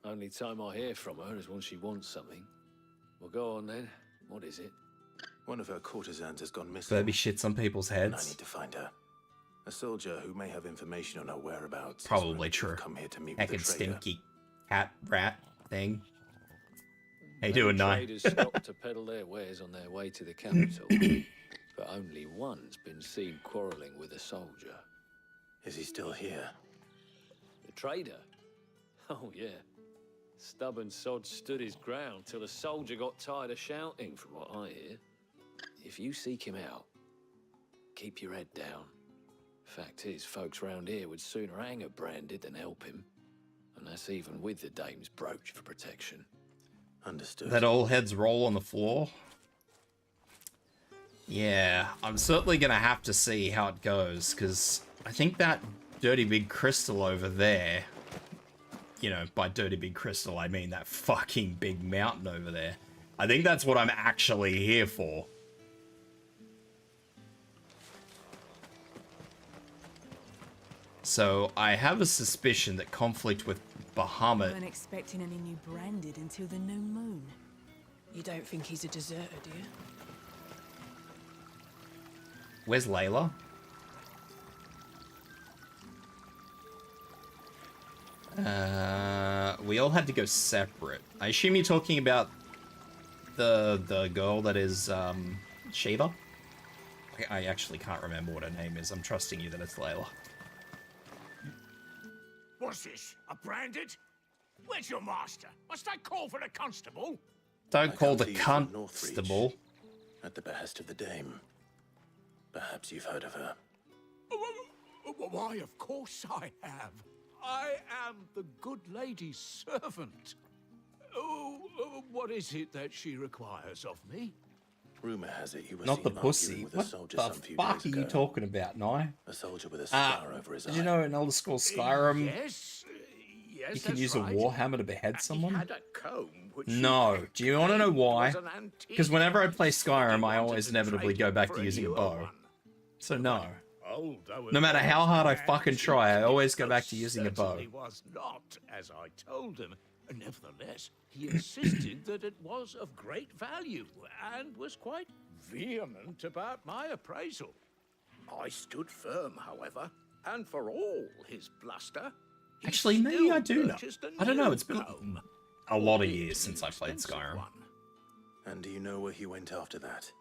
[SPEAKER 13] Only time I hear from her is when she wants something. Well, go on then. What is it?
[SPEAKER 4] One of her courtesans has gone missing.
[SPEAKER 2] Furby shits on people's
[SPEAKER 4] And I
[SPEAKER 2] heads.
[SPEAKER 4] need to find her. A soldier who may have information on her whereabouts.
[SPEAKER 2] Probably true.
[SPEAKER 4] Come here to meet with
[SPEAKER 2] Heckin'
[SPEAKER 4] the trader.
[SPEAKER 2] stinky cat rat thing. How you doing, Nye?
[SPEAKER 13] Traders stopped to peddle their wares on their way to the capital, but only one's been seen quarrelling with a soldier.
[SPEAKER 4] Is he still here?
[SPEAKER 13] The trader? Oh, yeah. Stubborn sod stood his ground till the soldier got tired of shouting, from what I hear. If you seek him out, keep your head down. Fact is, folks round here would sooner hang a branded than help him. And that's even with the dame's brooch for protection.
[SPEAKER 4] Understood.
[SPEAKER 2] That all heads roll on the floor? Yeah, I'm certainly gonna have to see how it goes, because I think that dirty big crystal over there, you know, by dirty big crystal, I mean that fucking big mountain over there. I think that's what I'm actually here for. So I have a suspicion that conflict with Bahamut...
[SPEAKER 10] Weren't expecting any new branded until the new moon. You don't think he's a deserter, do you?
[SPEAKER 2] Where's Layla? We all had to go separate. I assume you're talking about The girl that is Shiva. I actually can't remember what her name is. I'm trusting you that it's Layla.
[SPEAKER 21] What's this? A branded? Where's your master? Must I call for the constable?
[SPEAKER 2] Don't call the
[SPEAKER 4] I come to you from
[SPEAKER 2] constable.
[SPEAKER 4] At the behest of the dame. Perhaps you've heard of her.
[SPEAKER 21] Why, of course I have. I am the good lady's servant. What is it that she requires of me?
[SPEAKER 4] Rumor has it you were
[SPEAKER 2] Not the
[SPEAKER 4] seen
[SPEAKER 2] pussy.
[SPEAKER 4] arguing with
[SPEAKER 2] What
[SPEAKER 4] a soldier
[SPEAKER 2] the
[SPEAKER 4] some few
[SPEAKER 2] fuck
[SPEAKER 4] days
[SPEAKER 2] are you
[SPEAKER 4] ago.
[SPEAKER 2] talking about, Nye?
[SPEAKER 4] A soldier with a scar over his eye.
[SPEAKER 2] Did you know in Elder Scrolls Skyrim,
[SPEAKER 21] Yes,
[SPEAKER 2] you can
[SPEAKER 21] that's
[SPEAKER 2] use
[SPEAKER 21] right.
[SPEAKER 2] a warhammer to behead someone?
[SPEAKER 21] He had a comb which
[SPEAKER 2] No. Do you want to know why?
[SPEAKER 21] was an antique.
[SPEAKER 2] Because whenever I play Skyrim, I
[SPEAKER 21] wanted
[SPEAKER 2] always
[SPEAKER 21] to
[SPEAKER 2] inevitably
[SPEAKER 21] trade
[SPEAKER 2] go
[SPEAKER 21] it
[SPEAKER 2] back
[SPEAKER 21] for
[SPEAKER 2] to
[SPEAKER 21] a
[SPEAKER 2] using a
[SPEAKER 21] newer
[SPEAKER 2] bow.
[SPEAKER 21] one.
[SPEAKER 2] So no.
[SPEAKER 21] Although
[SPEAKER 2] No matter how hard I
[SPEAKER 21] man,
[SPEAKER 2] fucking try, I always go back to
[SPEAKER 21] it
[SPEAKER 2] using a bow.
[SPEAKER 21] certainly was not, as I told him. Nevertheless, he insisted that it was of great value and was quite vehement about my appraisal. I stood firm, however, and for all his bluster, he
[SPEAKER 2] Actually, maybe
[SPEAKER 21] still
[SPEAKER 2] I do know.
[SPEAKER 21] purchased a
[SPEAKER 2] I don't know.
[SPEAKER 21] new
[SPEAKER 2] It's been
[SPEAKER 21] comb,
[SPEAKER 2] a lot of
[SPEAKER 21] albeit
[SPEAKER 2] years
[SPEAKER 21] an
[SPEAKER 2] since I played
[SPEAKER 21] expensive
[SPEAKER 2] Skyrim.
[SPEAKER 21] one.
[SPEAKER 4] And do you know where he went after that?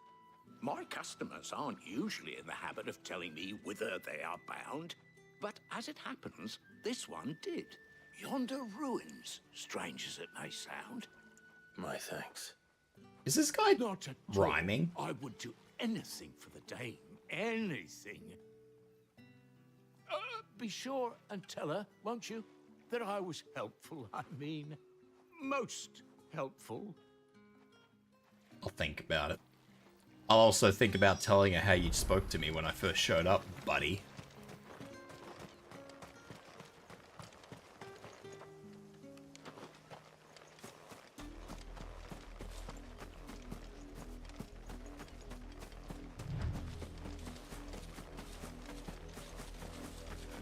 [SPEAKER 21] My customers aren't usually in the habit of telling me whither they are bound, but as it happens, this one did. Yonder ruins, strange as it may sound.
[SPEAKER 4] My thanks.
[SPEAKER 2] Is this guy
[SPEAKER 21] Not at all.
[SPEAKER 2] rhyming?
[SPEAKER 21] I would do anything for the dame. Anything. Be sure and tell her, won't you, that I was helpful. I mean, most helpful.
[SPEAKER 2] I'll think about it. I'll also think about telling her how you spoke to me when I first showed up, buddy.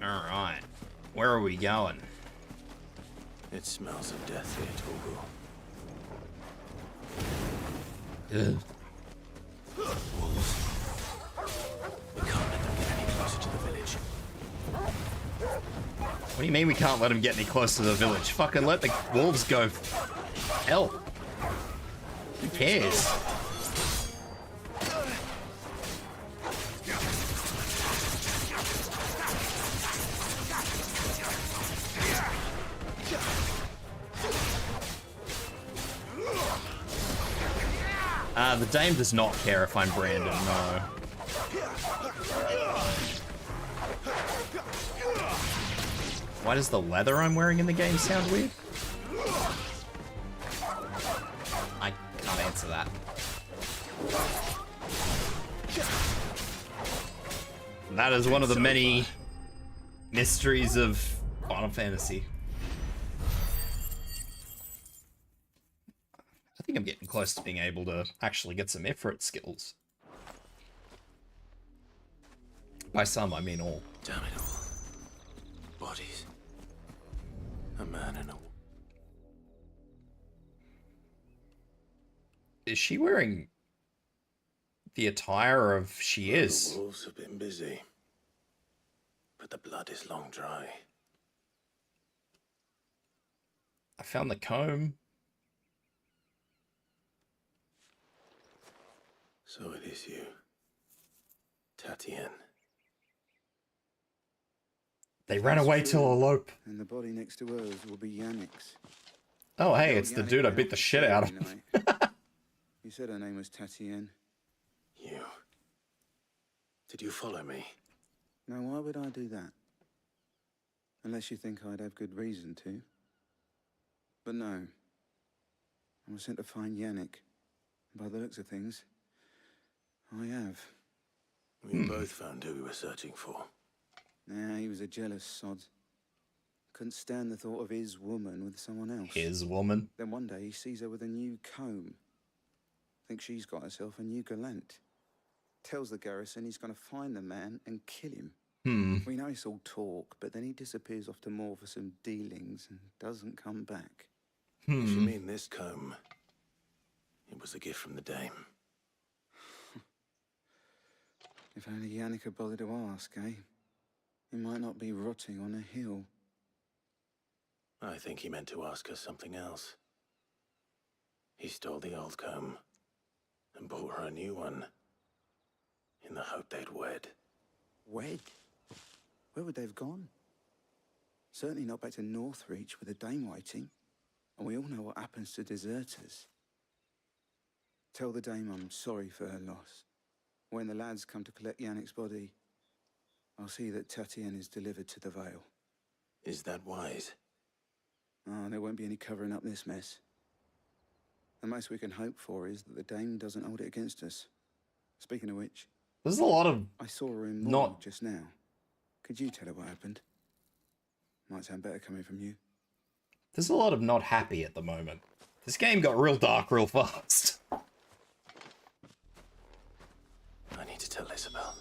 [SPEAKER 2] Alright. Where are we going?
[SPEAKER 4] It smells of death here, Tobu.
[SPEAKER 2] Ugh.
[SPEAKER 4] Wolves. We can't let them get any closer to the village.
[SPEAKER 2] What do you mean we can't let them get any closer to the village? Fucking let the wolves go. Hell. Who cares? The dame does not care if I'm Brandon, no. Why does the leather I'm wearing in the game sound weird? I can't answer that. That is one of the many mysteries of Final Fantasy. I think I'm getting close to being able to actually get some Ifrit skills. By some, I mean all.
[SPEAKER 4] Damn it all. Bodies. A man and a...
[SPEAKER 2] Is she wearing the attire of she is?
[SPEAKER 4] The wolves have been busy. But the blood is long dry.
[SPEAKER 2] I found the comb.
[SPEAKER 4] So it is you. Tatienne.
[SPEAKER 2] They ran away to elope.
[SPEAKER 15] And the body next to hers will be Yannick's.
[SPEAKER 2] Oh, hey, it's the dude I beat the shit out of.
[SPEAKER 15] You said her name was Tatienne.
[SPEAKER 4] You. Did you follow me?
[SPEAKER 15] Now, why would I do that? Unless you think I'd have good reason to. But no. I was sent to find Yannick. By the looks of things, I have.
[SPEAKER 4] We both found who we were searching for.
[SPEAKER 15] Nah, he was a jealous sod. Couldn't stand the thought of his woman with someone else.
[SPEAKER 2] His woman?
[SPEAKER 15] Then one day he sees her with a new comb. Thinks she's got herself a new gallant. Tells the garrison he's going to find the man and kill him. We know it's all talk, but then he disappears off to Moor for some dealings and doesn't come back.
[SPEAKER 4] If you mean this comb, it was a gift from the dame.
[SPEAKER 15] If only Yannick had bothered to ask, eh? He might not be rotting on a hill.
[SPEAKER 4] I think he meant to ask us something else. He stole the old comb and bought her a new one in the hope they'd wed.
[SPEAKER 15] Wed? Where would they have gone? Certainly not back to Northreach with a dame waiting. And we all know what happens to deserters. Tell the dame I'm sorry for her loss. When the lads come to collect Yannick's body, I'll see that Tatienne is delivered to the Vale.
[SPEAKER 4] Is that wise?
[SPEAKER 15] Oh, there won't be any covering up this mess. The most we can hope for is that the dame doesn't hold it against us. Speaking of which,
[SPEAKER 2] there's a lot of
[SPEAKER 15] I saw her in
[SPEAKER 2] not
[SPEAKER 15] morgue just now. Could you tell her what happened? Might sound better coming from you.
[SPEAKER 2] There's a lot of not happy at the moment. This game got real dark real fast.
[SPEAKER 4] I need to tell Isabel.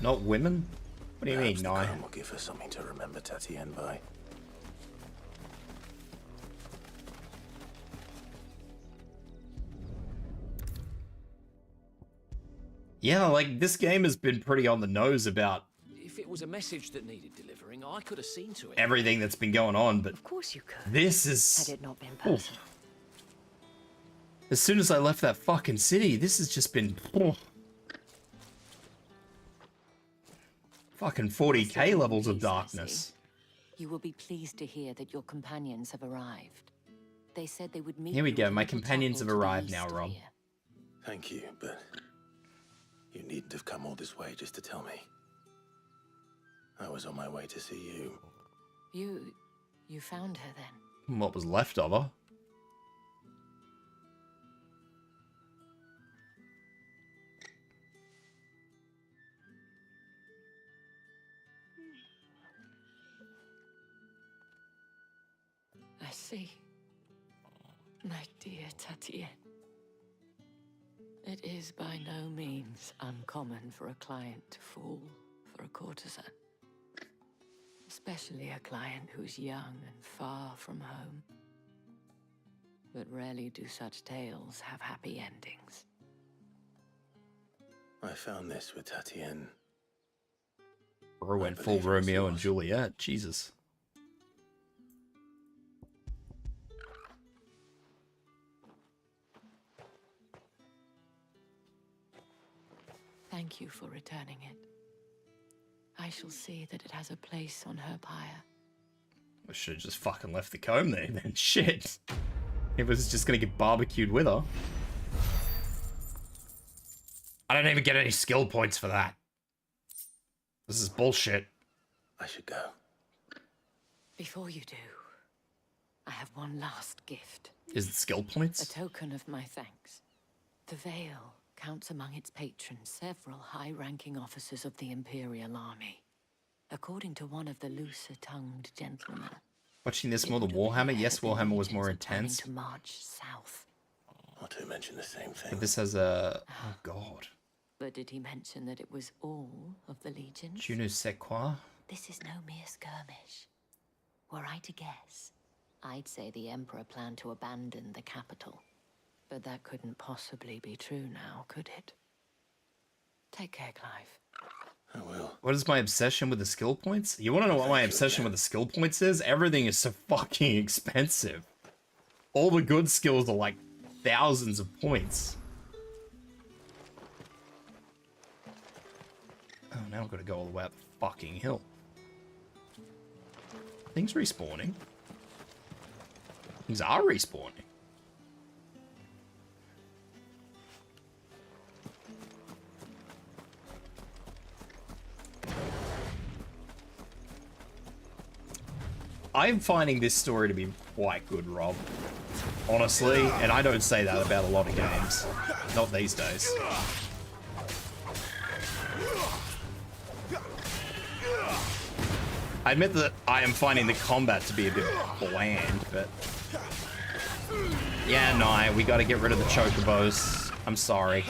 [SPEAKER 2] Not women? What do you mean,
[SPEAKER 4] Perhaps
[SPEAKER 2] Nye?
[SPEAKER 4] the comb will give her something to remember Tatienne by.
[SPEAKER 2] Yeah, like, this game has been pretty on the nose about
[SPEAKER 13] If it was a message that needed delivering, I could have seen to it.
[SPEAKER 2] everything that's been going on, but
[SPEAKER 3] Of course you could.
[SPEAKER 2] this is...
[SPEAKER 3] Had it not been personal.
[SPEAKER 2] As soon as I left that fucking city, this has just been... fucking 40k levels of darkness.
[SPEAKER 16] You will be pleased to hear that your companions have arrived. They said they would meet
[SPEAKER 2] Here we
[SPEAKER 16] you
[SPEAKER 2] go,
[SPEAKER 16] at
[SPEAKER 2] my
[SPEAKER 16] the
[SPEAKER 2] companions have
[SPEAKER 16] chapel to the
[SPEAKER 2] arrived
[SPEAKER 16] east
[SPEAKER 2] now,
[SPEAKER 16] of
[SPEAKER 2] Rob.
[SPEAKER 16] here.
[SPEAKER 4] Thank you, but you needn't have come all this way just to tell me. I was on my way to see you.
[SPEAKER 16] You found her then?
[SPEAKER 2] What was left of her?
[SPEAKER 16] I see. My dear Tatienne. It is by no means uncommon for a client to fall for a courtesan. Especially a client who's young and far from home. But rarely do such tales have happy endings.
[SPEAKER 4] I found this with Tatienne.
[SPEAKER 2] Bro went full Romeo and Juliet, Jesus.
[SPEAKER 16] Thank you for returning it. I shall see that it has a place on her pyre.
[SPEAKER 2] I should have just fucking left the comb there then. Shit. It was just gonna get barbecued with her. I don't even get any skill points for that. This is bullshit.
[SPEAKER 4] I should go.
[SPEAKER 16] Before you do, I have one last gift.
[SPEAKER 2] Is it skill points?
[SPEAKER 16] A token of my thanks. The Vale counts among its patrons several high-ranking officers of the Imperial Army. According to one of the looser-tongued gentlemen,
[SPEAKER 2] Watching this more than Warhammer? Yes, Warhammer was more intense.
[SPEAKER 16] to march south.
[SPEAKER 4] Not to mention the same thing.
[SPEAKER 2] But this has a... Oh, God.
[SPEAKER 16] But did he mention that it was all of the legions?
[SPEAKER 2] Tu ne sais quoi?
[SPEAKER 16] This is no mere skirmish. Were I to guess, I'd say the Emperor planned to abandon the capital. But that couldn't possibly be true now, could it? Take care, Clive.
[SPEAKER 4] I will.
[SPEAKER 2] What is my obsession with the skill points? You want to know what my obsession with the skill points is? Everything is so fucking expensive. All the good skills are like thousands of points. Oh, now I've got to go all the way up the fucking hill. Things respawning. Things are respawning. I'm finding this story to be quite good, Rob. Honestly, and I don't say that about a lot of games. Not these days. I admit that I am finding the combat to be a bit bland, but... Yeah, no, we gotta get rid of the chocobos. I'm sorry.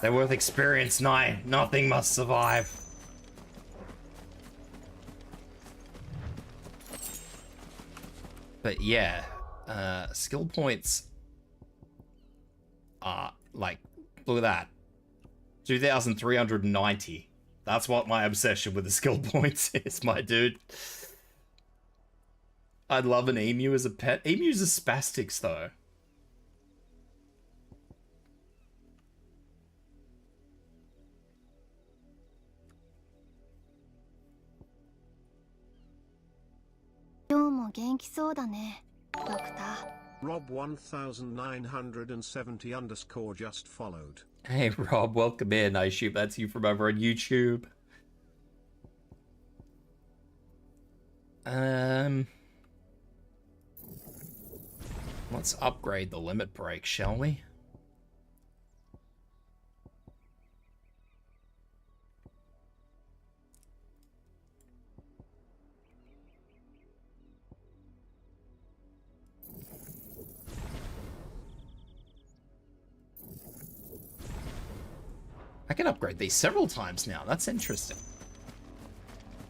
[SPEAKER 2] They're worth experience, Nye. Nothing must survive. But yeah, Skill points are like, look at that. 2,390. That's what my obsession with the skill points is, my dude. I'd love an emu as a pet. Emus are spastics, though.
[SPEAKER 1] Rob 1970 _ just followed.
[SPEAKER 2] Hey Rob, welcome in. YoshiP, that's you from over on YouTube. Let's upgrade the limit break, shall we? I can upgrade these several times now. That's interesting.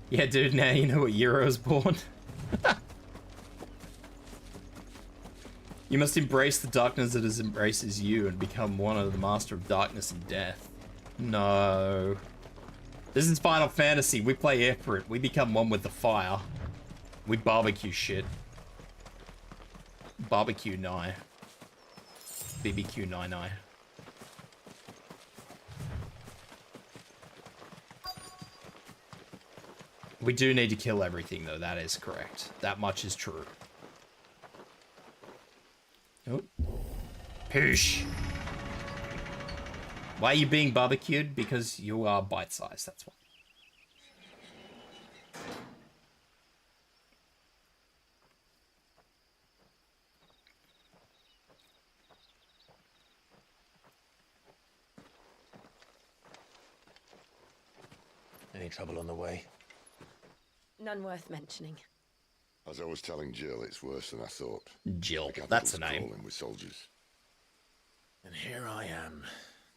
[SPEAKER 2] Yeah, dude, now you know what year I was born. You must embrace the darkness that embraces you and become one of the master of darkness and death. No. This is Final Fantasy. We play Ifrit. We become one with the fire. We barbecue shit. Barbecue nigh. BBQ nigh. We do need to kill everything, though. That is correct. That much is true. Oh. Poosh. Why are you being barbecued? Because you are bite-sized, that's why.
[SPEAKER 4] Any trouble on the way?
[SPEAKER 3] None worth mentioning.
[SPEAKER 6] As I was telling Jill, it's worse than I thought.
[SPEAKER 2] Jill, that's a name.
[SPEAKER 6] With soldiers.
[SPEAKER 4] And here I am,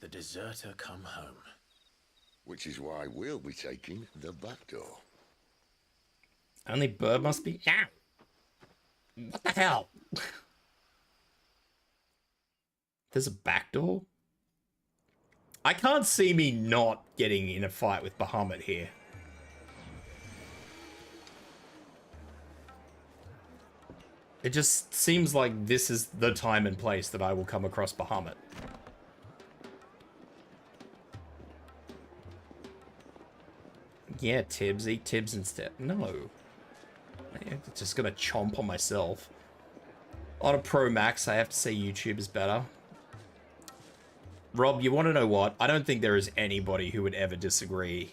[SPEAKER 4] the deserter come home.
[SPEAKER 6] Which is why we'll be taking the back door.
[SPEAKER 2] Only bird must be... Ow! What the hell? There's a back door? I can't see me not getting in a fight with Bahamut here. It just seems like this is the time and place that I will come across Bahamut. Yeah, Tibs. Eat Tibs instead. No. I'm just gonna chomp on myself. On a Pro Max, I have to say YouTube is better. Rob, you want to know what? I don't think there is anybody who would ever disagree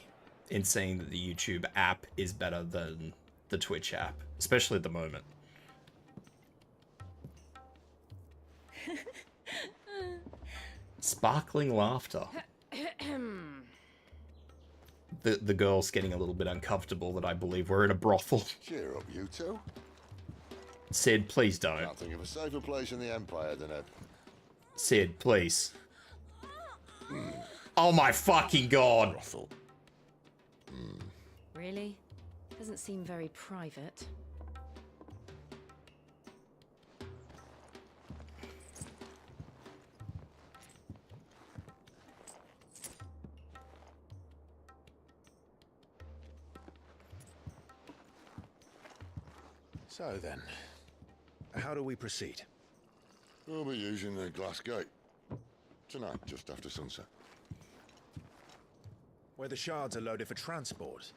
[SPEAKER 2] in saying that the YouTube app is better than the Twitch app, especially at the moment. Sparkling laughter. The girl's getting a little bit uncomfortable that I believe we're in a brothel.
[SPEAKER 6] Cheer up, you two.
[SPEAKER 2] Sid, please don't.
[SPEAKER 6] Can't think of a safer place in the Empire than a...
[SPEAKER 2] Sid, please. Oh my fucking god!
[SPEAKER 6] Brothel.
[SPEAKER 3] Really? Doesn't seem very private.
[SPEAKER 4] So then, how do we proceed?
[SPEAKER 6] We'll be using the glass gate. Tonight, just after sunset.
[SPEAKER 4] Where the shards are loaded for transport.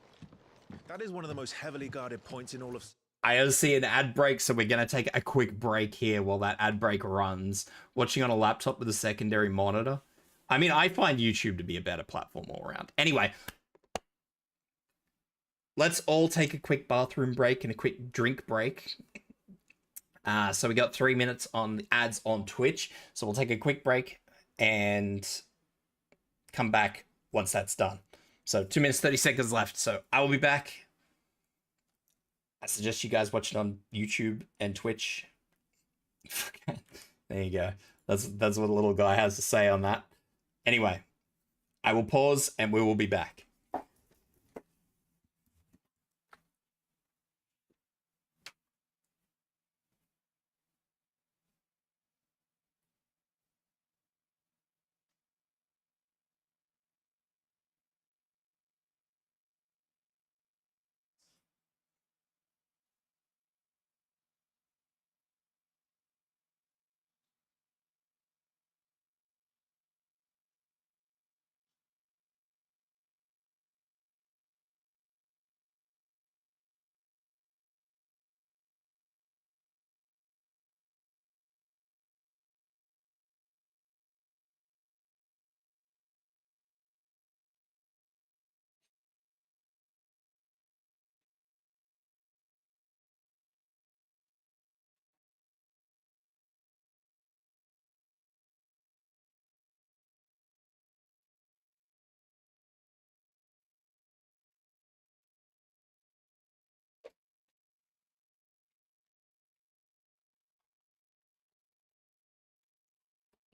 [SPEAKER 4] That is one of the most heavily guarded points in all of...
[SPEAKER 2] I see an ad break, so we're going to take a quick break here while that ad break runs. Watching on a laptop with a secondary monitor. I mean, I find YouTube to be a better platform all around. Anyway, let's all take a quick bathroom break and a quick drink break. So we got 3 minutes on the ads on Twitch. So we'll take a quick break and come back once that's done. So 2 minutes, 30 seconds left. So I will be back. I suggest you guys watch it on YouTube and Twitch. There you go. That's what the little guy has to say on that. Anyway, I will pause and we will be back.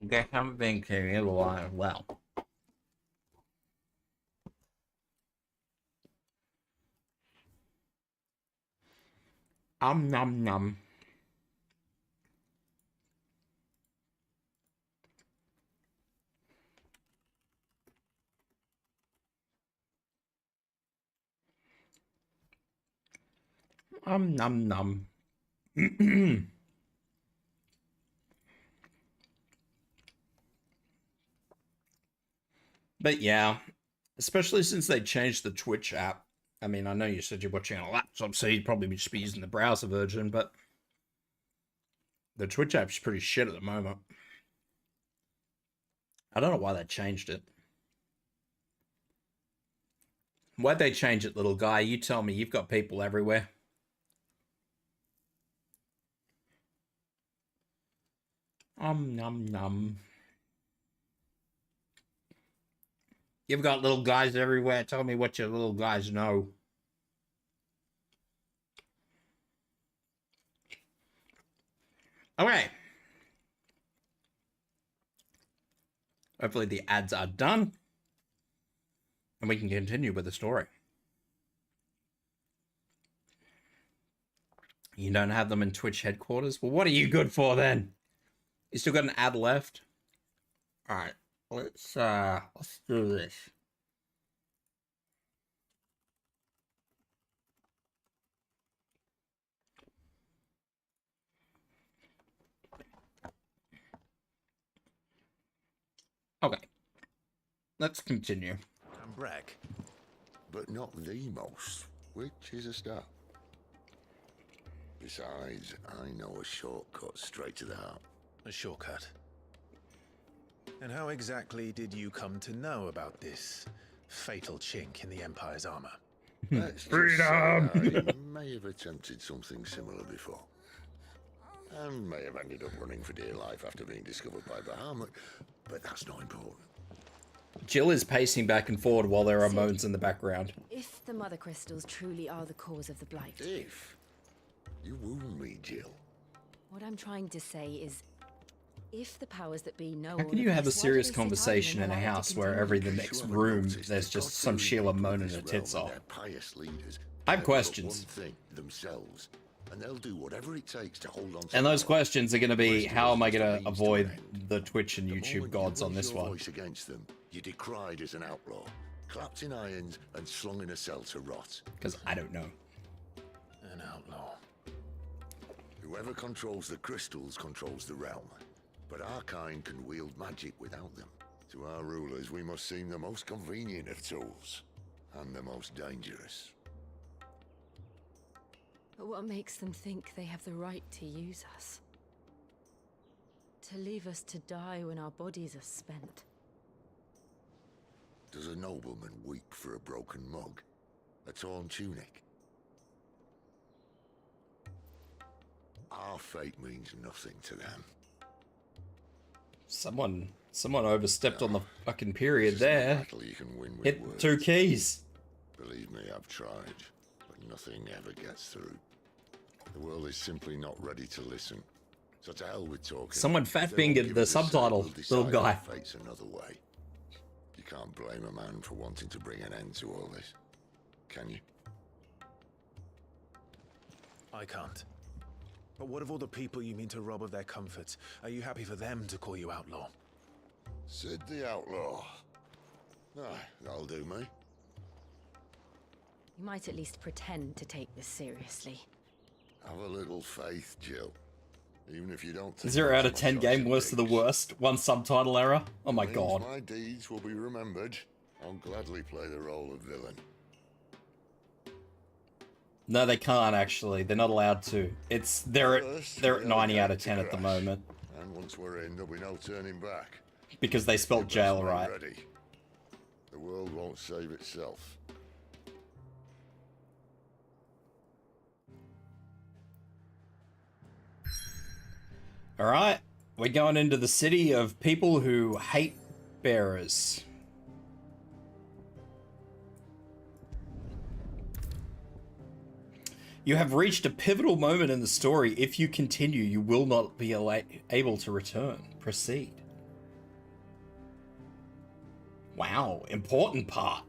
[SPEAKER 2] Guess I'm thinking a while. Well. Nom nom. Nom nom. But yeah, especially since they changed the Twitch app. I mean, I know you said you're watching on a laptop, so you'd probably just be using the browser version, but the Twitch app's pretty shit at the moment. I don't know why they changed it. Why'd they change it, little guy? You tell me. You've got people everywhere. Nom nom. You've got little guys everywhere. Tell me what your little guys know. Okay. Hopefully the ads are done. And we can continue with the story. You don't have them in Twitch headquarters? Well, what are you good for then? You still got an ad left? Alright. Let's do this. Okay. Let's continue.
[SPEAKER 6] I'm Brack, but not the most, which is a start. Besides, I know a shortcut straight to the heart.
[SPEAKER 4] A shortcut? And how exactly did you come to know about this fatal chink in the Empire's armor?
[SPEAKER 6] Let's
[SPEAKER 2] Freedom!
[SPEAKER 6] just say I may have attempted something similar before. And may have ended up running for dear life after being discovered by Bahamut, but that's not important.
[SPEAKER 2] Jill is pacing back and forward while there are moans in the background.
[SPEAKER 5] If the mother crystals truly are the cause of the blight...
[SPEAKER 6] If? You wound me, Jill.
[SPEAKER 5] What I'm trying to say is, if the powers that be know...
[SPEAKER 2] How can you have a serious conversation in a house where every the next room there's just some Sheila moaning her tits off? I have questions.
[SPEAKER 6] Themselves, and they'll do whatever it takes to hold on to.
[SPEAKER 2] And those questions are going to be, how am I going to avoid the Twitch and YouTube gods on this one?
[SPEAKER 6] Voice against them, you're decried as an outlaw, clapped in irons and slung in a cell to rot.
[SPEAKER 2] Because I don't know.
[SPEAKER 4] An outlaw.
[SPEAKER 6] Whoever controls the crystals controls the realm. But our kind can wield magic without them. To our rulers, we must seem the most convenient of tools, and the most dangerous.
[SPEAKER 5] But what makes them think they have the right to use us? To leave us to die when our bodies are spent?
[SPEAKER 6] Does a nobleman weep for a broken mug? A torn tunic? Our fate means nothing to them.
[SPEAKER 2] Someone overstepped on the fucking period there.
[SPEAKER 6] You can win with
[SPEAKER 2] Hit
[SPEAKER 6] words.
[SPEAKER 2] 2 keys.
[SPEAKER 6] Believe me, I've tried, but nothing ever gets through. The world is simply not ready to listen. So to hell with talking.
[SPEAKER 2] Someone fat-fingered the subtitle, little guy.
[SPEAKER 6] Fate's another way. You can't blame a man for wanting to bring an end to all this, can you?
[SPEAKER 4] I can't. But what of all the people you mean to rob of their comforts? Are you happy for them to call you outlaw?
[SPEAKER 6] Sid the outlaw. Ah, that'll do me.
[SPEAKER 5] You might at least pretend to take this seriously.
[SPEAKER 6] Have a little faith, Jill. Even if you don't.
[SPEAKER 2] 0 out of 10 game, worst of the worst. 1 subtitle error. Oh my god.
[SPEAKER 6] My deeds will be remembered. I'll gladly play the role of villain.
[SPEAKER 2] No, they can't actually. They're not allowed to. They're at 90 out of 10 at the moment.
[SPEAKER 6] And once we're in, there'll be no turning back.
[SPEAKER 2] Because they spelled jail right.
[SPEAKER 6] Ready. The world won't save itself.
[SPEAKER 2] Alright, we're going into the city of people who hate bearers. You have reached a pivotal moment in the story. If you continue, you will not be able to return. Proceed. Wow, important part.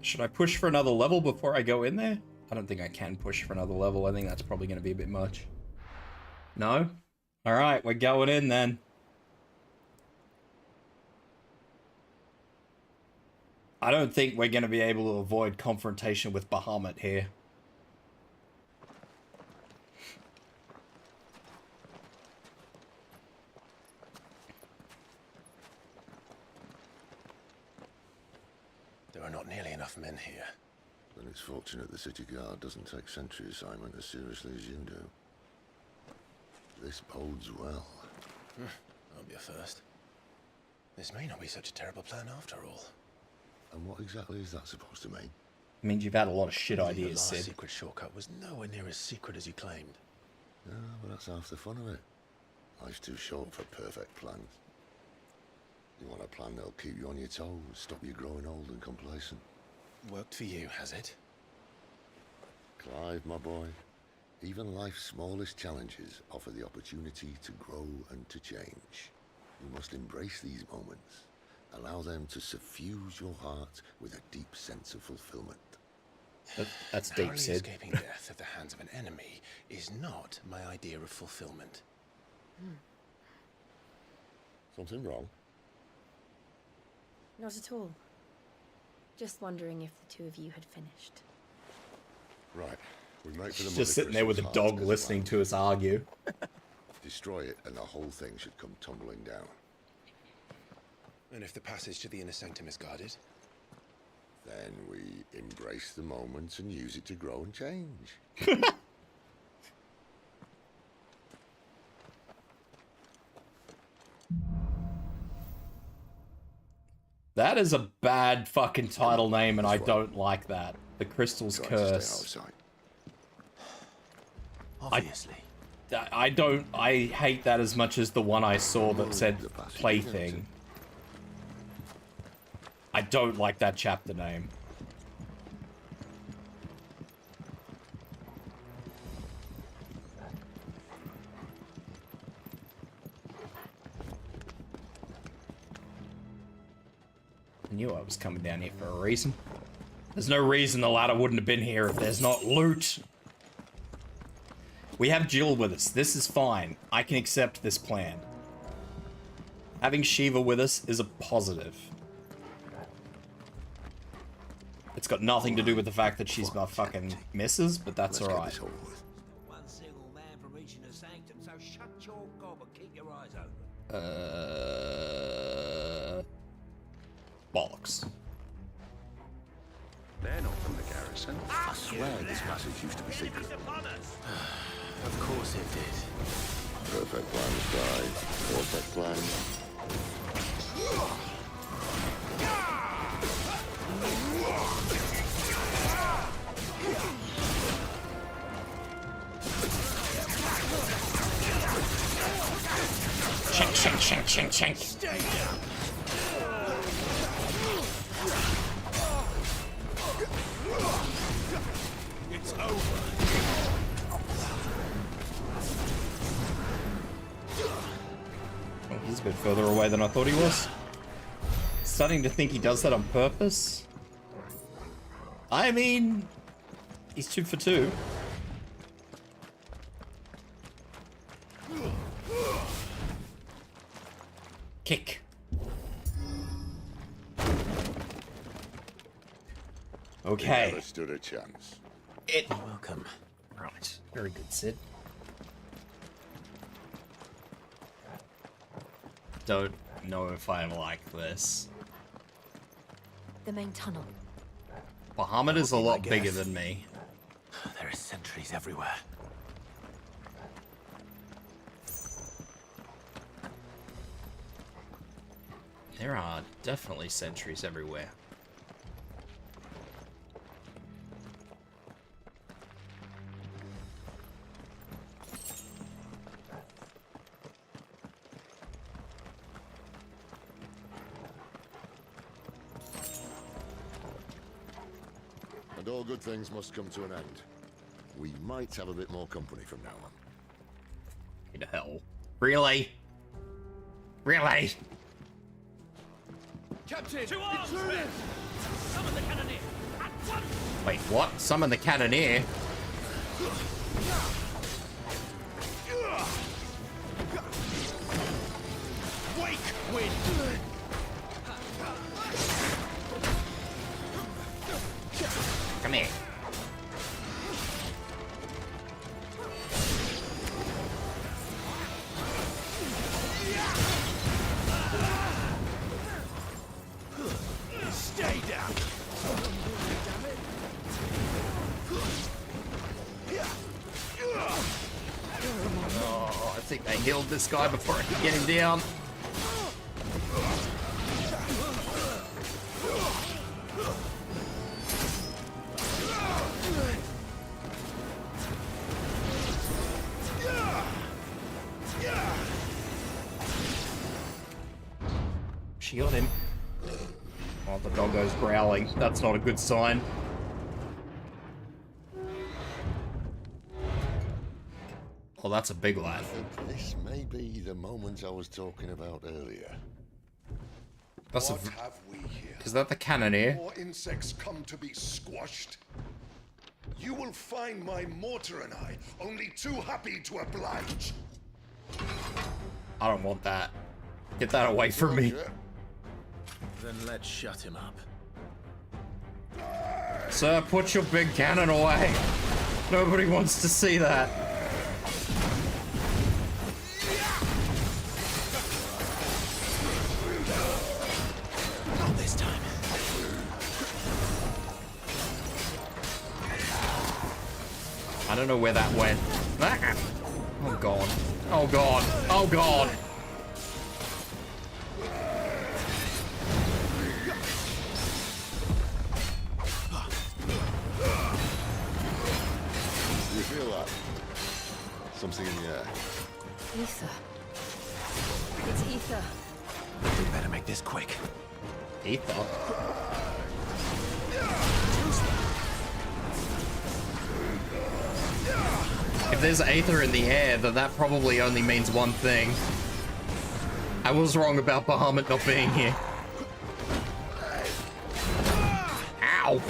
[SPEAKER 2] Should I push for another level before I go in there? I don't think I can push for another level. I think that's probably going to be a bit much. No? Alright, we're going in then. I don't think we're going to be able to avoid confrontation with Bahamut here.
[SPEAKER 4] There are not nearly enough men here.
[SPEAKER 6] Then it's fortunate the city guard doesn't take sentry assignment as seriously as you do. This bodes well.
[SPEAKER 4] Won't be a first. This may not be such a terrible plan after all.
[SPEAKER 6] And what exactly is that supposed to mean?
[SPEAKER 2] It means you've had a lot of shit
[SPEAKER 4] The
[SPEAKER 2] ideas,
[SPEAKER 4] last
[SPEAKER 2] Sid.
[SPEAKER 4] secret shortcut was nowhere near as secret as you claimed.
[SPEAKER 6] Yeah, but that's half the fun of it. Life's too short for perfect plans. You want a plan that'll keep you on your toes, stop you growing old and complacent.
[SPEAKER 4] Worked for you, has it?
[SPEAKER 6] Clive, my boy, even life's smallest challenges offer the opportunity to grow and to change. You must embrace these moments. Allow them to suffuse your heart with a deep sense of fulfillment.
[SPEAKER 2] That's deep,
[SPEAKER 4] Narrowly
[SPEAKER 2] Sid.
[SPEAKER 4] escaping death at the hands of an enemy is not my idea of fulfillment.
[SPEAKER 6] Something wrong?
[SPEAKER 5] Not at all. Just wondering if the two of you had finished.
[SPEAKER 6] Right. We make for the
[SPEAKER 2] Just sitting there with a dog listening to us argue.
[SPEAKER 6] Destroy it and the whole thing should come tumbling down.
[SPEAKER 4] And if the passage to the inner sanctum is guarded?
[SPEAKER 6] Then we embrace the moment and use it to grow and change.
[SPEAKER 2] That is a bad fucking title name, and I don't like that. The Crystal's Curse.
[SPEAKER 4] Obviously.
[SPEAKER 2] I hate that as much as the one I saw that said Plaything. I don't like that chapter name. I knew I was coming down here for a reason. There's no reason the ladder wouldn't have been here if there's not loot. We have Jill with us. This is fine. I can accept this plan. Having Shiva with us is a positive. It's got nothing to do with the fact that she's my fucking missus, but that's alright.
[SPEAKER 21] One single man from reaching the sanctum, so shut your gob and keep your eyes open.
[SPEAKER 2] Bollocks.
[SPEAKER 6] They're not from the garrison. I swear this passage used to be secret.
[SPEAKER 4] Of course it did.
[SPEAKER 6] Perfect plan, guys. Perfect plan.
[SPEAKER 2] Shank, shank, shank, shank, shank.
[SPEAKER 21] It's over.
[SPEAKER 2] Oh, he's a bit further away than I thought he was. Starting to think he does that on purpose. I mean, he's 2 for 2. Kick. Okay.
[SPEAKER 6] Never stood a chance.
[SPEAKER 2] It.
[SPEAKER 4] Welcome.
[SPEAKER 2] Right. Very good, Sid. Don't know if I like this.
[SPEAKER 16] The main tunnel.
[SPEAKER 2] Bahamut is a lot bigger than me.
[SPEAKER 4] There are sentries everywhere.
[SPEAKER 2] There are definitely sentries everywhere.
[SPEAKER 6] And all good things must come to an end. We might have a bit more company from now on.
[SPEAKER 2] Who the hell? Really? Really?
[SPEAKER 21] Captain! To arms, men! Summon the cannoneer! At once!
[SPEAKER 2] Wait, what? Summon the cannoneer?
[SPEAKER 21] Wake wind!
[SPEAKER 2] Come here.
[SPEAKER 21] Stay down!
[SPEAKER 2] Oh, I think they healed this guy before I could get him down. She got him. Oh, the doggo's growling. That's not a good sign. Oh, that's a big lad.
[SPEAKER 6] This may be the moment I was talking about earlier.
[SPEAKER 2] That's
[SPEAKER 20] What have we here?
[SPEAKER 2] Is that the cannoneer?
[SPEAKER 20] More insects come to be squashed. You will find my mortar and I only too happy to oblige.
[SPEAKER 2] I don't want that. Get that away from me.
[SPEAKER 4] Then let's shut him up.
[SPEAKER 2] Sir, put your big cannon away. Nobody wants to see that.
[SPEAKER 4] Not this time.
[SPEAKER 2] I don't know where that went. Ah! Oh god. Oh god. Oh god.
[SPEAKER 6] You feel that? Something in the air.
[SPEAKER 5] Ether. It's ether.
[SPEAKER 4] We better make this quick.
[SPEAKER 2] Ether? If there's aether in the air, then that probably only means one thing. I was wrong about Bahamut not being here. Ow!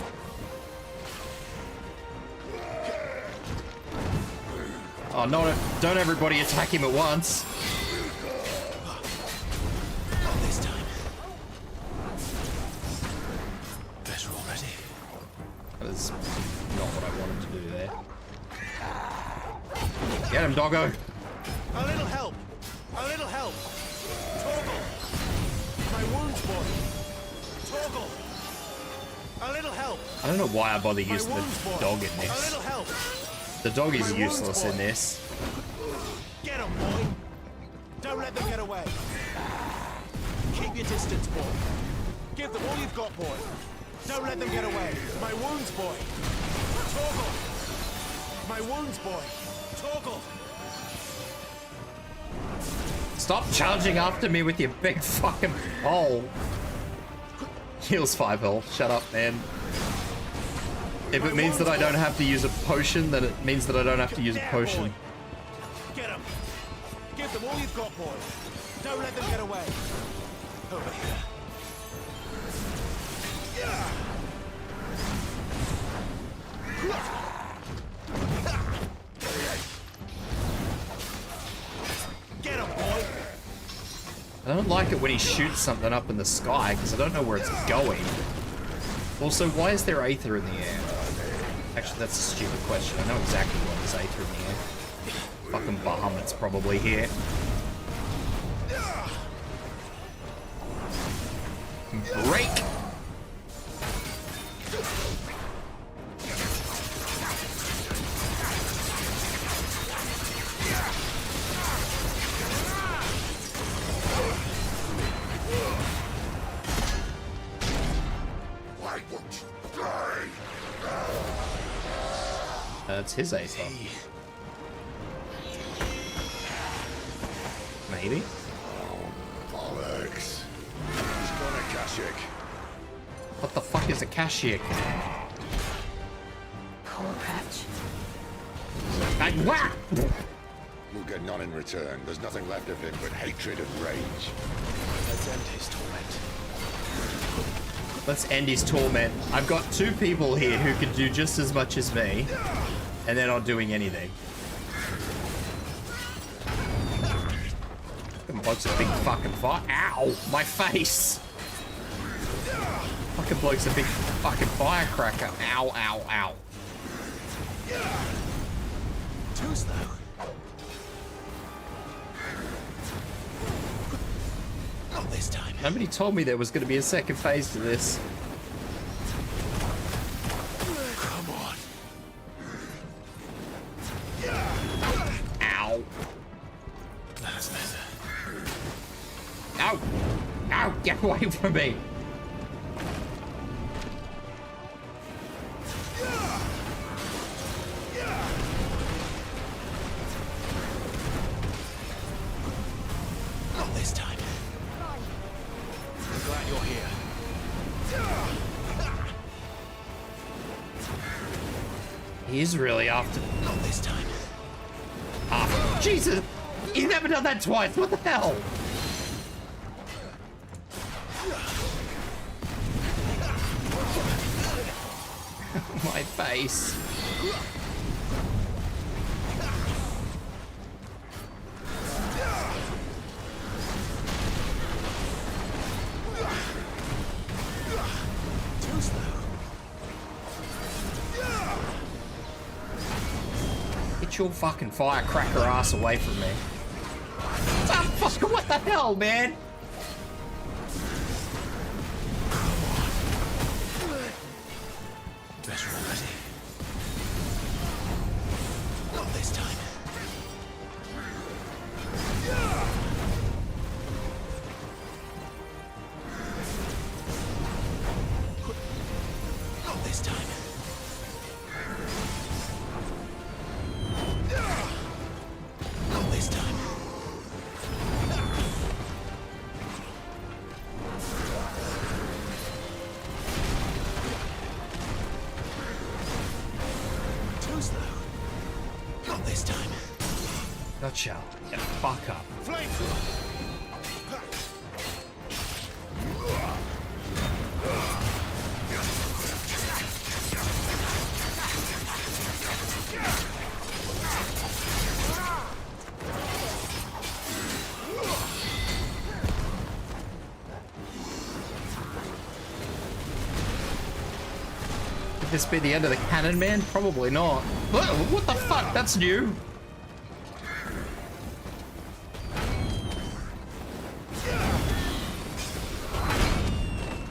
[SPEAKER 2] Oh, no, don't everybody attack him at once.
[SPEAKER 4] Not this time. Better already.
[SPEAKER 2] That is not what I wanted to do there. Get him, doggo.
[SPEAKER 8] A little help! A little help! Torgal! My wounds, boy! Torgal! A little help!
[SPEAKER 2] I don't know why I bother using the dog in
[SPEAKER 8] A
[SPEAKER 2] this.
[SPEAKER 8] little help!
[SPEAKER 2] The dog is
[SPEAKER 8] My
[SPEAKER 2] useless
[SPEAKER 8] wounds,
[SPEAKER 2] in
[SPEAKER 8] boy.
[SPEAKER 2] this.
[SPEAKER 8] Get him, boy! Don't let them get away! Keep your distance, boy! Give them all you've got, boy! Don't let them get away! My wounds, boy! Torgal! My wounds, boy! Torgal!
[SPEAKER 2] Stop charging after me with your big fucking pole. Heals 5 health. Shut up, man. If it means that I don't have to use a potion, then it means that I don't have to use a potion.
[SPEAKER 8] Get him! Give them all you've got, boy! Don't let them get away! Over here. Get him, boy!
[SPEAKER 2] I don't like it when he shoots something up in the sky, because I don't know where it's going. Also, why is there aether in the air? Actually, that's a stupid question. I know exactly why there's aether in the air. Fucking Bahamut's probably here. Break!
[SPEAKER 6] Why won't you die?
[SPEAKER 2] That's his aether. Maybe?
[SPEAKER 6] Bollocks. He's got a Kashik.
[SPEAKER 2] What the fuck is a Kashyyyk?
[SPEAKER 16] Poor wretch.
[SPEAKER 2] Whack!
[SPEAKER 6] You'll get none in return. There's nothing left of him but hatred and rage.
[SPEAKER 8] Let's end his torment.
[SPEAKER 2] Let's end his torment. I've got two people here who can do just as much as me, and they're not doing anything. Bloke's a big fucking fire. Ow! My face! Fucking bloke's a big fucking firecracker. Ow, ow, ow.
[SPEAKER 8] Too slow. Not this time.
[SPEAKER 2] Nobody told me there was going to be a second phase to this.
[SPEAKER 8] Come on.
[SPEAKER 2] Ow.
[SPEAKER 8] That's better.
[SPEAKER 2] Ow! Ow! Get away from me!
[SPEAKER 8] Not this time. I'm glad you're here.
[SPEAKER 2] He's really after.
[SPEAKER 8] Not this time.
[SPEAKER 2] Ah, Jesus! He's never done that twice. What the hell? My face.
[SPEAKER 8] Too slow.
[SPEAKER 2] Get your fucking firecracker ass away from me. Oh, fuck, what the hell, man?
[SPEAKER 8] Better already. Not this time. Not this time. Not this time. Too slow. Not this time.
[SPEAKER 2] Gotcha. Get the fuck up. Could this be the end of the cannon, man? Probably not. Whoa, what the fuck? That's new.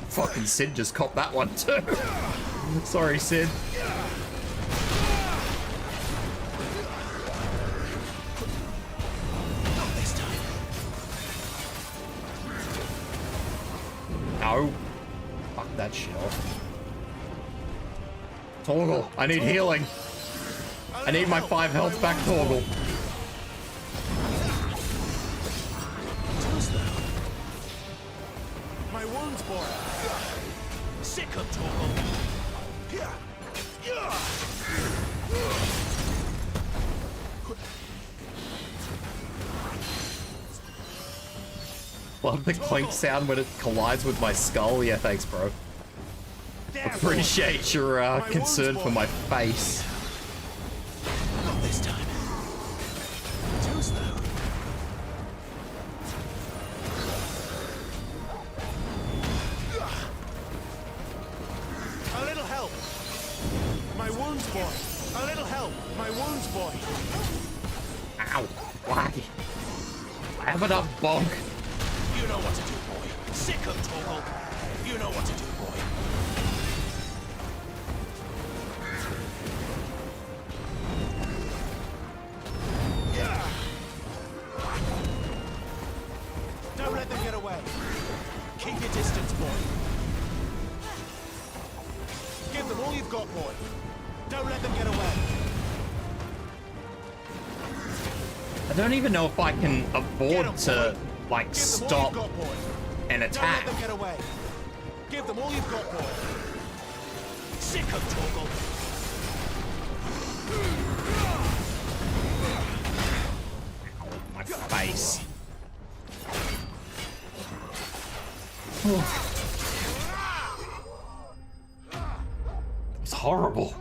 [SPEAKER 2] Fucking Sid just copped that one too. Sorry, Sid.
[SPEAKER 8] Not this time.
[SPEAKER 2] No. Fuck that shit off. Torgal, I need healing. I need my 5 health back, Torgal.
[SPEAKER 8] Too slow. My wounds, boy. Sick of Torgal.
[SPEAKER 2] Love the clink sound when it collides with my skull. Yeah, thanks, bro. Appreciate your concern for my face.
[SPEAKER 8] Not this time. Too slow. A little help. My wounds, boy. A little help. My wounds, boy.
[SPEAKER 2] Ow. Why? Have it up, bonk.
[SPEAKER 8] You know what to do, boy. Sick of Torgal. You know what to do, boy. Don't let them get away. Keep your distance, boy. Give them all you've got, boy. Don't let them get away.
[SPEAKER 2] I don't even know if I can afford to, like,
[SPEAKER 8] Give them all
[SPEAKER 2] stop
[SPEAKER 8] you've got, boy.
[SPEAKER 2] an
[SPEAKER 8] Don't let
[SPEAKER 2] attack.
[SPEAKER 8] them get away. Give them all you've got, boy. Sick of Torgal.
[SPEAKER 2] face. It's horrible.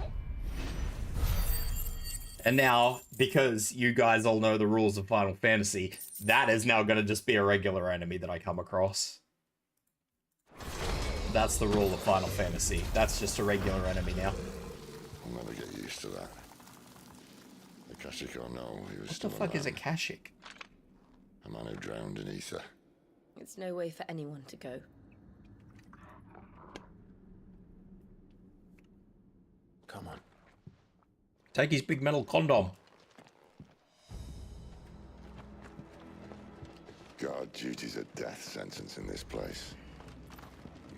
[SPEAKER 2] And now, because you guys all know the rules of Final Fantasy, that is now going to just be a regular enemy that I come across. That's the rule of Final Fantasy. That's just a regular enemy now.
[SPEAKER 6] I'll never get used to that. The Kashik or no, he was
[SPEAKER 2] What
[SPEAKER 6] still
[SPEAKER 2] the fuck
[SPEAKER 6] a
[SPEAKER 2] is a
[SPEAKER 6] man.
[SPEAKER 2] Kashik?
[SPEAKER 6] A man who drowned in ether.
[SPEAKER 5] It's no way for anyone to go.
[SPEAKER 4] Come on.
[SPEAKER 2] Take his big metal condom.
[SPEAKER 6] Guard duty's a death sentence in this place.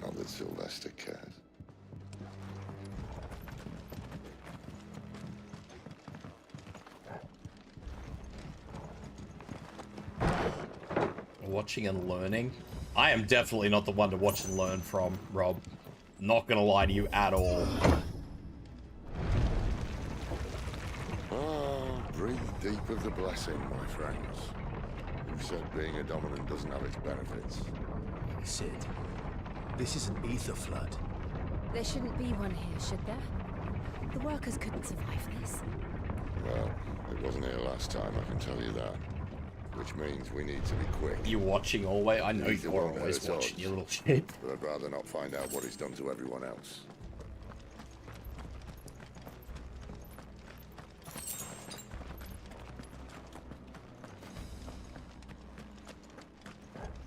[SPEAKER 6] Not that Sylvester cares.
[SPEAKER 2] Watching and learning. I am definitely not the one to watch and learn from, Rob. Not gonna lie to you at all.
[SPEAKER 6] Oh, breathe deep of the blessing, my friends. Who said being a dominant doesn't have its benefits?
[SPEAKER 4] Sid, this is an ether flood.
[SPEAKER 12] There shouldn't be one here, should there? The workers couldn't survive this.
[SPEAKER 6] Well, it wasn't here last time, I can tell you that. Which means we need to be quick.
[SPEAKER 2] You watching always? I know you're always watching, you little shit.
[SPEAKER 6] But I'd rather not find out what he's done to everyone else.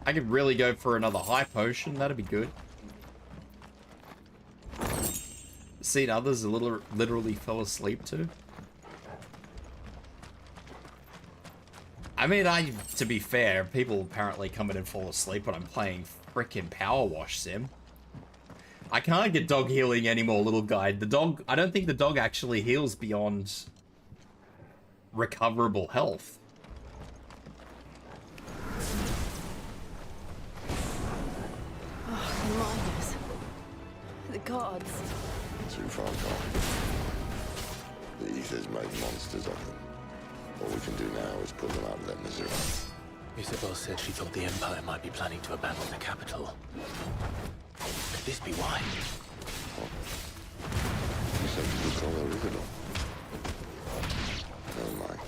[SPEAKER 2] I could really go for another high potion, that'd be good. Seen others literally fell asleep to. I mean, to be fair, people apparently come in and fall asleep when I'm playing frickin' Power Wash Sim. I can't get dog healing anymore, little guy. The dog, I don't think the dog actually heals beyond recoverable health.
[SPEAKER 12] Oh, the miners. The gods.
[SPEAKER 6] Too far gone. The ethers make monsters of them. All we can do now is put them out of their misery.
[SPEAKER 4] Isabel said she thought the Empire might be planning to abandon the capital. Could this be why?
[SPEAKER 6] You said you could call her original. Never mind.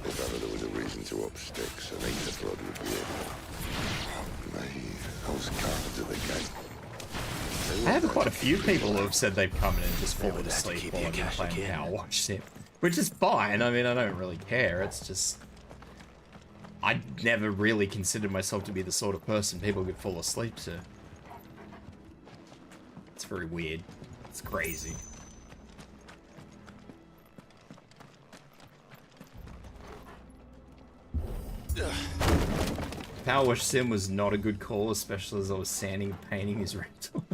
[SPEAKER 6] If ever there was a reason to up sticks, an ether flood would be it. May those cards at the gate.
[SPEAKER 2] I have quite a few people who have said they've come in and just fallen asleep while I've been playing Power Wash Sim. Which is fine, I mean, I don't really care, it's just... I never really considered myself to be the sort of person people could fall asleep to. It's very weird. It's crazy. Power Wash Sim was not a good call, especially as I was sanding and painting his rental.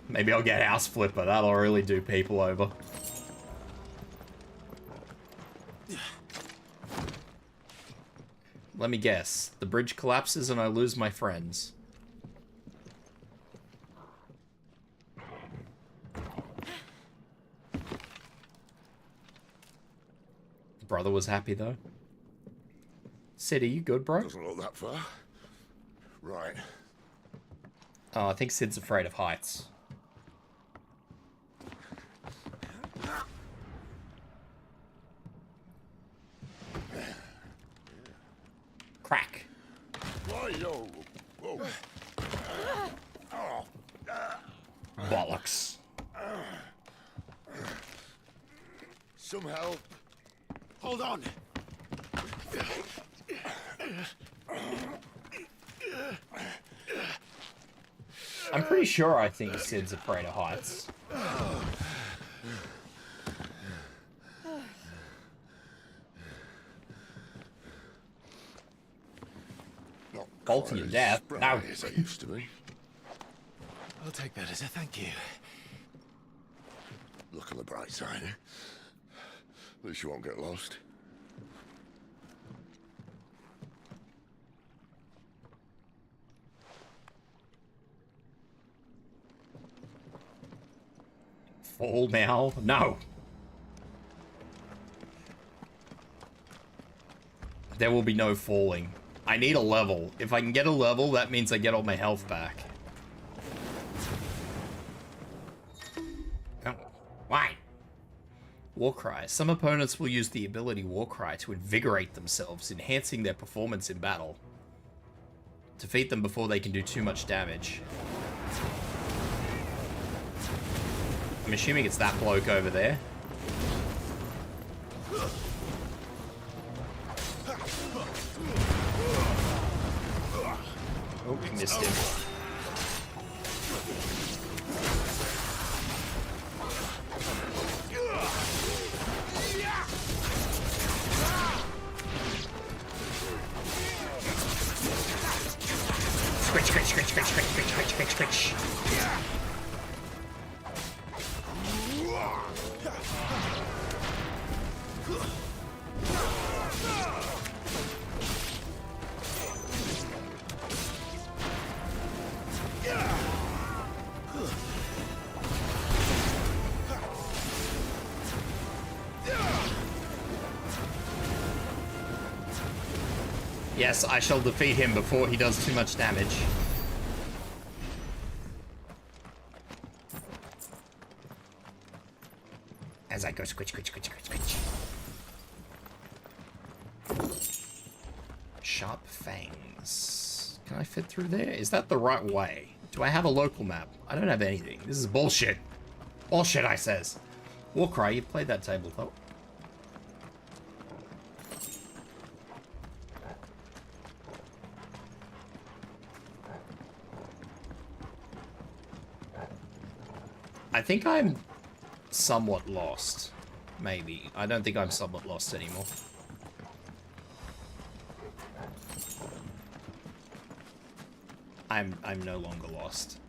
[SPEAKER 2] Maybe I'll get House Flipper, that'll really do people over. Let me guess. The bridge collapses and I lose my friends. Brother was happy though. Sid, are you good, bro?
[SPEAKER 6] Doesn't look that far. Right.
[SPEAKER 2] Oh, I think Sid's afraid of heights. Crack.
[SPEAKER 6] Whoa.
[SPEAKER 2] Bollocks.
[SPEAKER 6] Some help.
[SPEAKER 18] Hold on.
[SPEAKER 2] I'm pretty sure I think Sid's afraid of heights. Fall to your death. No.
[SPEAKER 6] As I used to be.
[SPEAKER 4] I'll take that as a thank you.
[SPEAKER 6] Look on the bright side, eh? At least you won't get lost.
[SPEAKER 2] Fall now? No. There will be no falling. I need a level. If I can get a level, that means I get all my health back. Oh. Why? Warcry. Some opponents will use the ability Warcry to invigorate themselves, enhancing their performance in battle. Defeat them before they can do too much damage. I'm assuming it's that bloke over there. Oh, we missed him. Scritch, scritch, scritch, scritch, scritch, scritch, scritch, scritch. Yes, I shall defeat him before he does too much damage. As I go squitch, squitch, squitch, squitch, squitch. Sharp fangs. Can I fit through there? Is that the right way? Do I have a local map? I don't have anything. This is bullshit. Bullshit, I says. Warcry, you've played that tabletop. I think I'm somewhat lost. Maybe. I don't think I'm somewhat lost anymore. I'm no longer lost.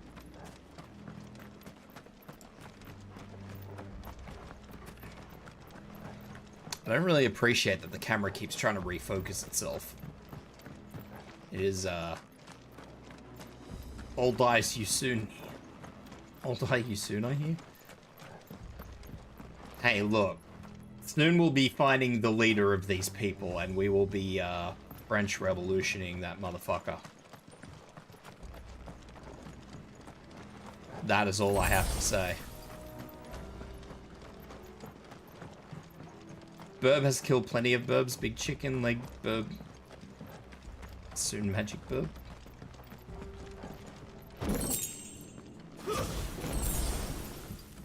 [SPEAKER 2] I don't really appreciate that the camera keeps trying to refocus itself. It is, all dies you soon. All die you soon, I hear? Hey, look. Soon we'll be finding the leader of these people, and we will be, French revolutioning that motherfucker. That is all I have to say. Burb has killed plenty of burbs. Big chicken, leg burb. Soon magic burb.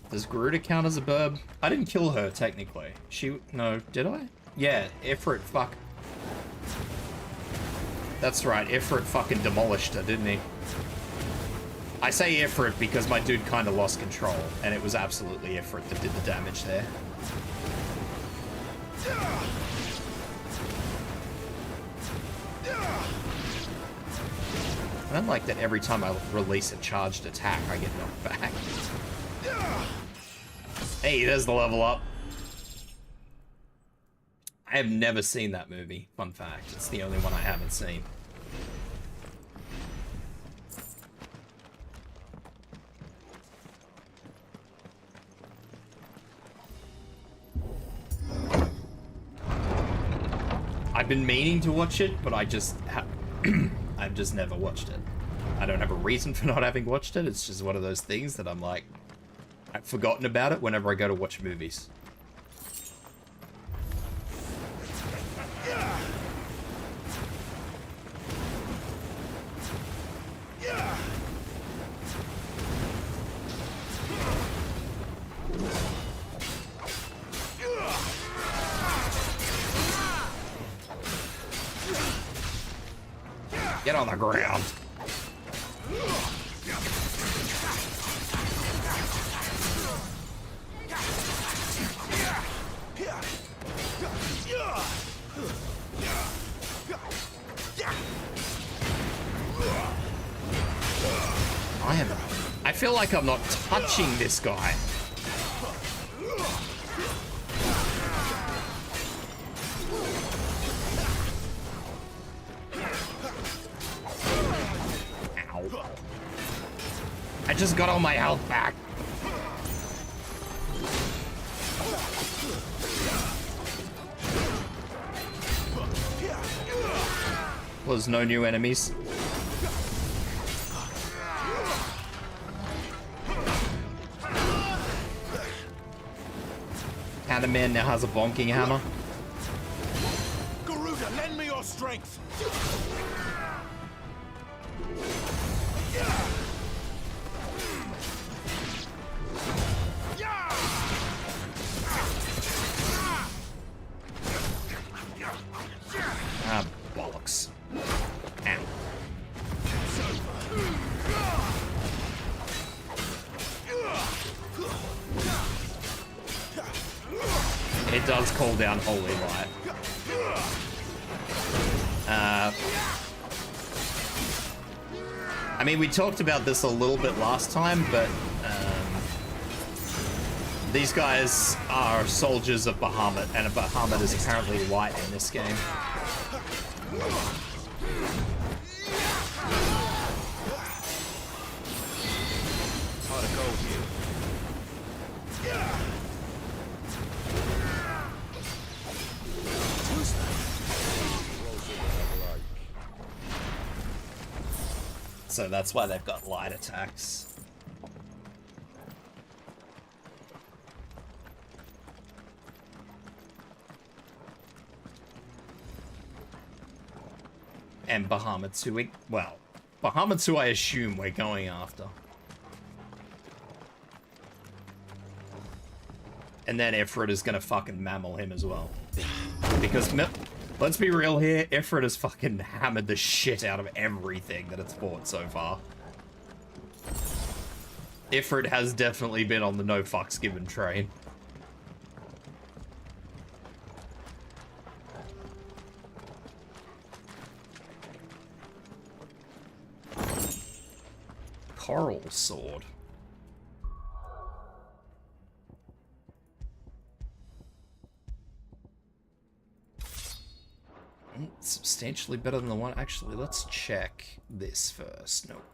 [SPEAKER 2] Does Garuda count as a burb? I didn't kill her, technically. No, did I? Yeah, Ifrit, fuck. That's right, Ifrit fucking demolished her, didn't he? I say Ifrit because my dude kind of lost control, and it was absolutely Ifrit that did the damage there. I don't like that every time I release a charged attack, I get knocked back. Hey, there's the level up. I have never seen that movie. Fun fact. It's the only one I haven't seen. I've been meaning to watch it, but I just I've just never watched it. I don't have a reason for not having watched it. It's just one of those things that I'm like, I've forgotten about it whenever I go to watch movies. Get on the ground. I feel like I'm not touching this guy. Ow. I just got all my health back. was no new enemies. Hammerman now has a bonking hammer.
[SPEAKER 8] Garuda, lend me your strength.
[SPEAKER 2] Ah, bollocks. Ow. It does call down Holy Light. I mean, we talked about this a little bit last time, but these guys are soldiers of Bahamut, and a Bahamut is apparently light in this game.
[SPEAKER 8] Hard to go with you.
[SPEAKER 2] So that's why they've got light attacks. And Bahamut's who we, well, Bahamut's who I assume we're going after. And then Ifrit is gonna fucking mammal him as well. Because, let's be real here, Ifrit has fucking hammered the shit out of everything that it's fought so far. Ifrit has definitely been on the no fucks given train. Coral sword. Substantially better than the one. Actually, let's check this first. Nope.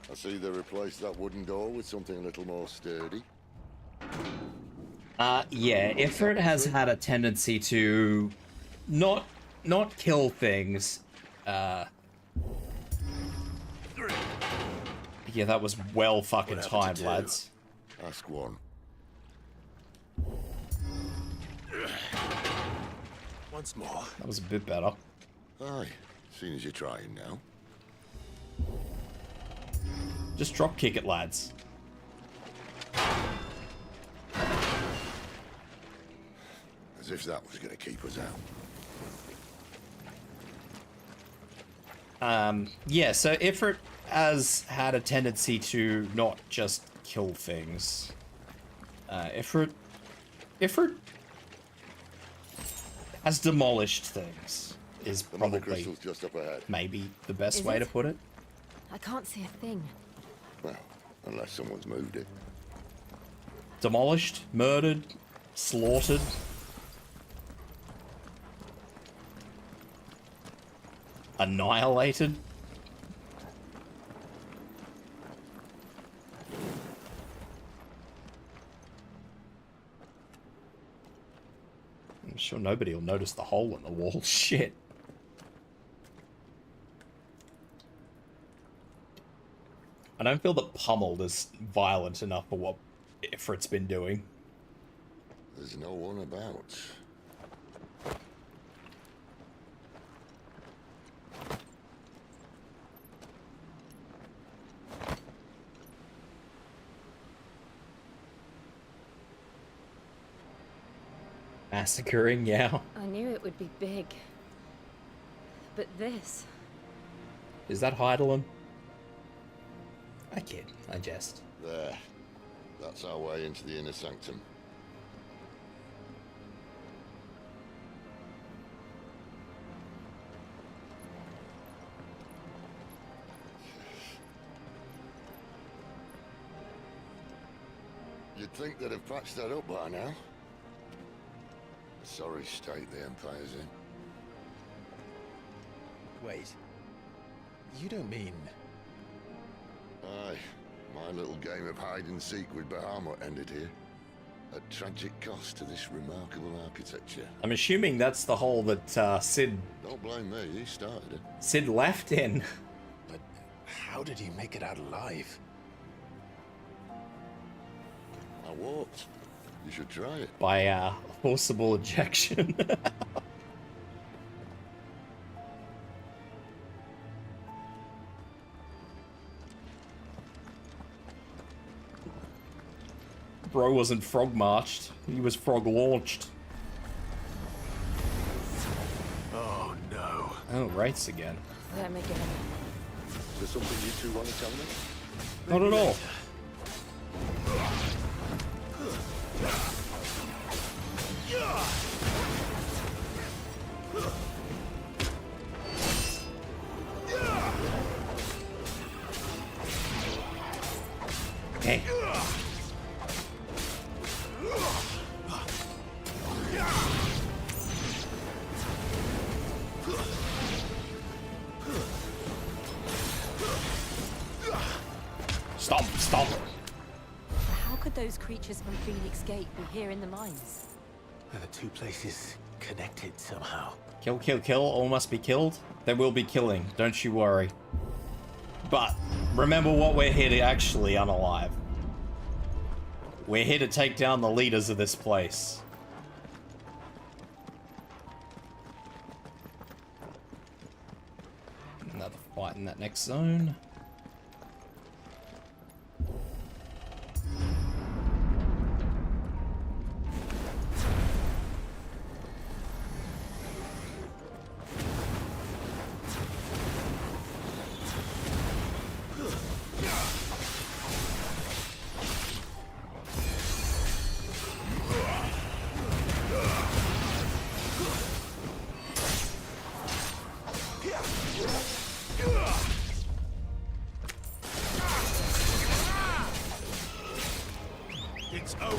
[SPEAKER 6] I see they replaced that wooden door with something a little more sturdy.
[SPEAKER 2] Yeah, Ifrit has had a tendency to not kill things. Yeah, that was well fucking timed, lads.
[SPEAKER 6] Ask one.
[SPEAKER 8] Once more.
[SPEAKER 2] That was a bit better.
[SPEAKER 6] Aye, seeing as you're trying now.
[SPEAKER 2] Just drop kick it, lads.
[SPEAKER 6] As if that was going to keep us out.
[SPEAKER 2] Yeah, so Ifrit has had a tendency to not just kill things. Ifrit has demolished things, is probably
[SPEAKER 6] just up ahead.
[SPEAKER 2] Maybe the best
[SPEAKER 5] Is
[SPEAKER 2] way
[SPEAKER 5] it?
[SPEAKER 2] to put it.
[SPEAKER 5] I can't see a thing.
[SPEAKER 6] Well, unless someone's moved it.
[SPEAKER 2] Demolished, murdered, slaughtered. Annihilated. I'm sure nobody will notice the hole in the wall. Shit. I don't feel that Pummeled is violent enough for what Ifrit's been doing.
[SPEAKER 6] There's no one about.
[SPEAKER 2] Massacring, yeah.
[SPEAKER 5] I knew it would be big. But this...
[SPEAKER 2] Is that Heidelin? I kid, I jest.
[SPEAKER 6] There. That's our way into the inner sanctum. You'd think they'd have patched that up by now. Sorry state the Empire's in.
[SPEAKER 8] Wait. You don't mean...
[SPEAKER 6] Aye. My little game of hide and seek with Bahamut ended here. at tragic cost to this remarkable architecture.
[SPEAKER 2] I'm assuming that's the hole that Sid...
[SPEAKER 6] Don't blame me, he started it.
[SPEAKER 2] Sid left in.
[SPEAKER 4] But how did he make it out alive?
[SPEAKER 6] I walked. You should try it.
[SPEAKER 2] By forcible ejection. Bro wasn't frog marched, he was frog launched.
[SPEAKER 4] Oh no.
[SPEAKER 2] Oh, Wraiths again.
[SPEAKER 3] Let me get him.
[SPEAKER 6] Is there something you two want to tell me?
[SPEAKER 2] Not at all. Okay. Stomp, stomp.
[SPEAKER 3] How could those creatures from Phoenix Gate be here in the mines?
[SPEAKER 4] Are the two places connected somehow?
[SPEAKER 2] Kill, kill, kill. All must be killed. There will be killing. Don't you worry. But remember what we're here to actually unalive. We're here to take down the leaders of this place. Another fight in that next zone.
[SPEAKER 8] It's over.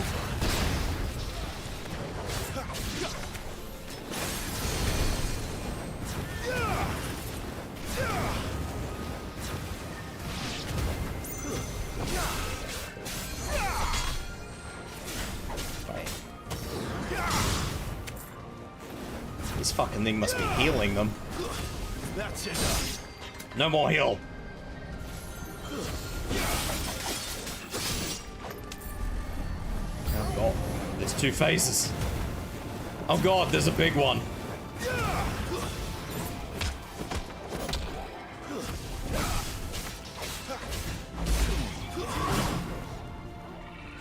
[SPEAKER 2] This fucking thing must be healing them.
[SPEAKER 8] That's enough.
[SPEAKER 2] No more heal. Oh god, there's two phases. Oh god, there's a big one.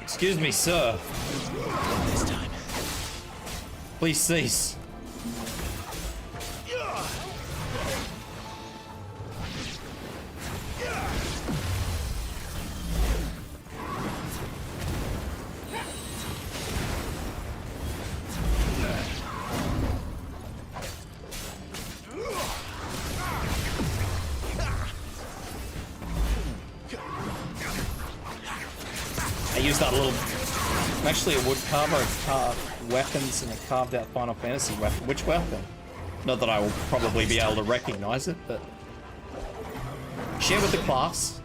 [SPEAKER 2] Excuse me, sir.
[SPEAKER 4] This time.
[SPEAKER 2] Please cease. I used that little... I'm actually a wood carver. I carved weapons and I carved out Final Fantasy weapon. Which weapon? Not that I will probably be able to recognize it, but... Share with the class.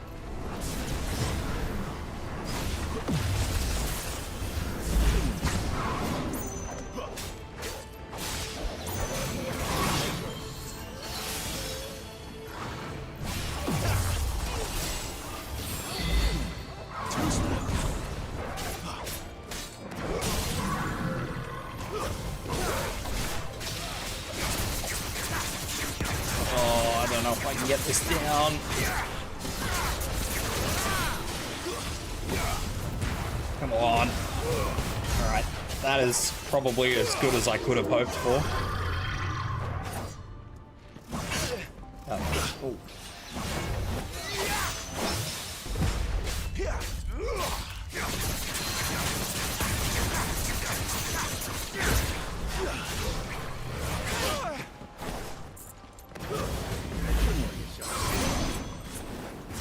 [SPEAKER 2] Get this down. Come on. Alright. That is probably as good as I could have hoped for. Oh.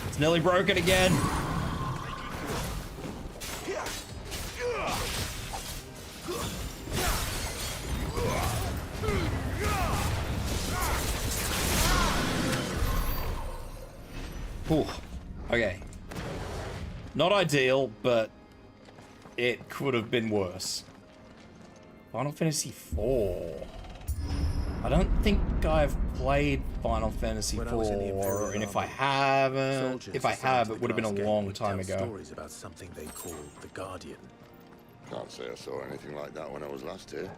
[SPEAKER 2] It's nearly broken again. Ooh. Okay. Not ideal, but it could have been worse. Final Fantasy IV. I don't think I've played Final Fantasy IV, and if I haven't, it would have been a long time ago.
[SPEAKER 4] Stories about something they called the Guardian.
[SPEAKER 6] Can't say I saw anything like that when I was last here.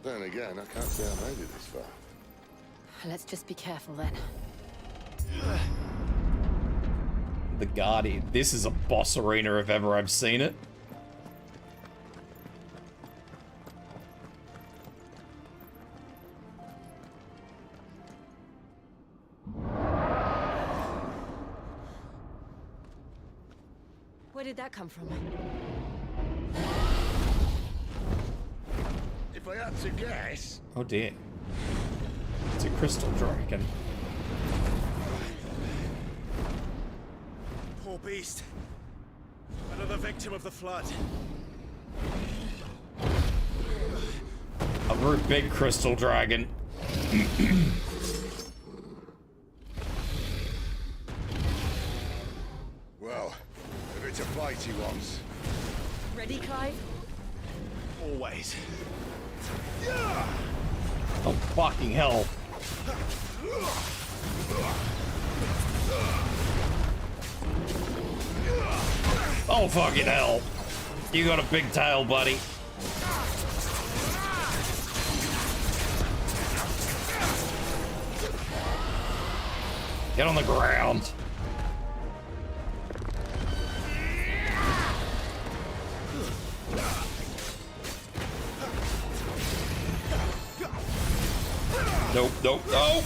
[SPEAKER 6] Then again, I can't say I made it this far.
[SPEAKER 3] Let's just be careful then.
[SPEAKER 2] The Guardian. This is a boss arena if ever I've seen it.
[SPEAKER 3] Where did that come from?
[SPEAKER 20] If I had to guess...
[SPEAKER 2] Oh dear. It's a crystal dragon.
[SPEAKER 8] Poor beast. Another victim of the flood.
[SPEAKER 2] A very big crystal dragon.
[SPEAKER 6] Well, if it's a fight he wants.
[SPEAKER 3] Ready, Clive?
[SPEAKER 8] Always.
[SPEAKER 2] Oh, fucking hell. Oh, fucking hell. You got a big tail, buddy. Get on the ground. Nope, nope, nope.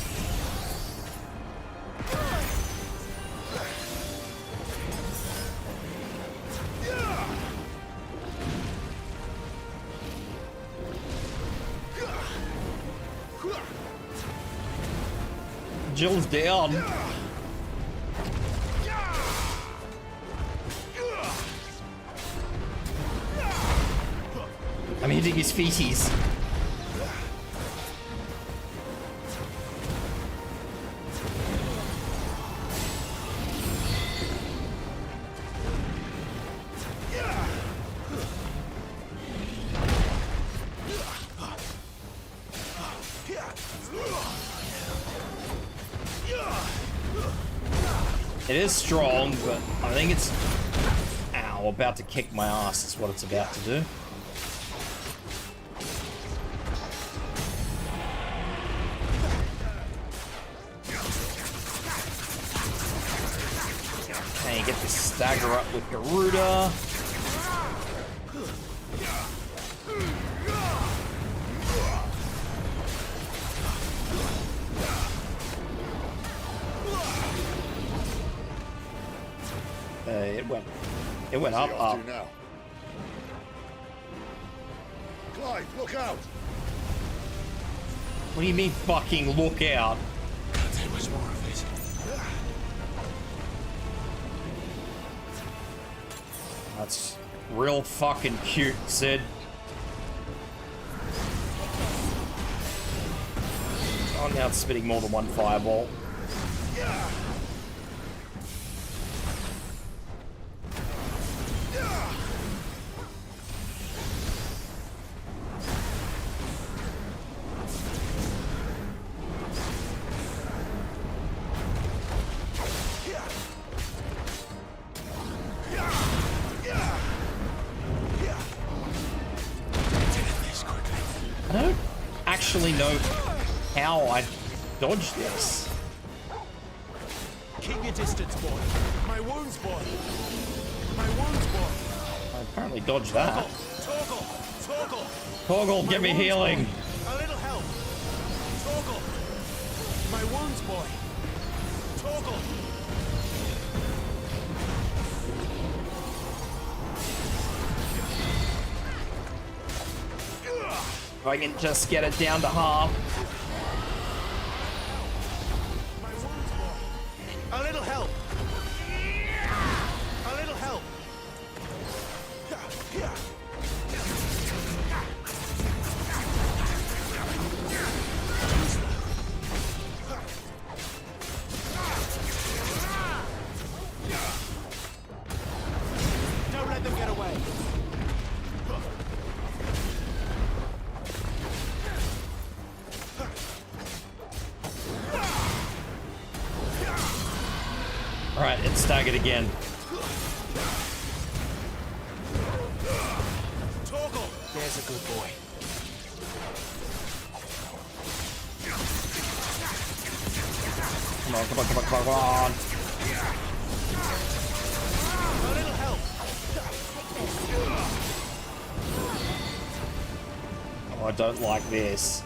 [SPEAKER 2] Jill's down. I'm hitting his feeties. It is strong, but I think it's... Ow, about to kick my ass is what it's about to do. Okay, get this stagger up with Garuda. It went up.
[SPEAKER 6] Now? Clive, look out!
[SPEAKER 2] What do you mean fucking look out?
[SPEAKER 8] Can't take much more of it.
[SPEAKER 2] That's real fucking cute, Sid. Oh, now it's spitting more than one fireball. I don't actually know how I dodged this.
[SPEAKER 8] Keep your distance, boy. My wounds, boy. My wounds, boy.
[SPEAKER 2] I apparently dodged that.
[SPEAKER 8] Torgal.
[SPEAKER 2] Torgal, give me healing.
[SPEAKER 8] A little help. Torgal. My wounds, boy. Torgal.
[SPEAKER 2] If I can just get it down to half.
[SPEAKER 8] A little help. A little help. Don't let them get away.
[SPEAKER 2] staggered again.
[SPEAKER 8] Torgal! There's a good boy.
[SPEAKER 2] Come on, come on, come on, come on.
[SPEAKER 8] A little help.
[SPEAKER 2] Oh, I don't like this.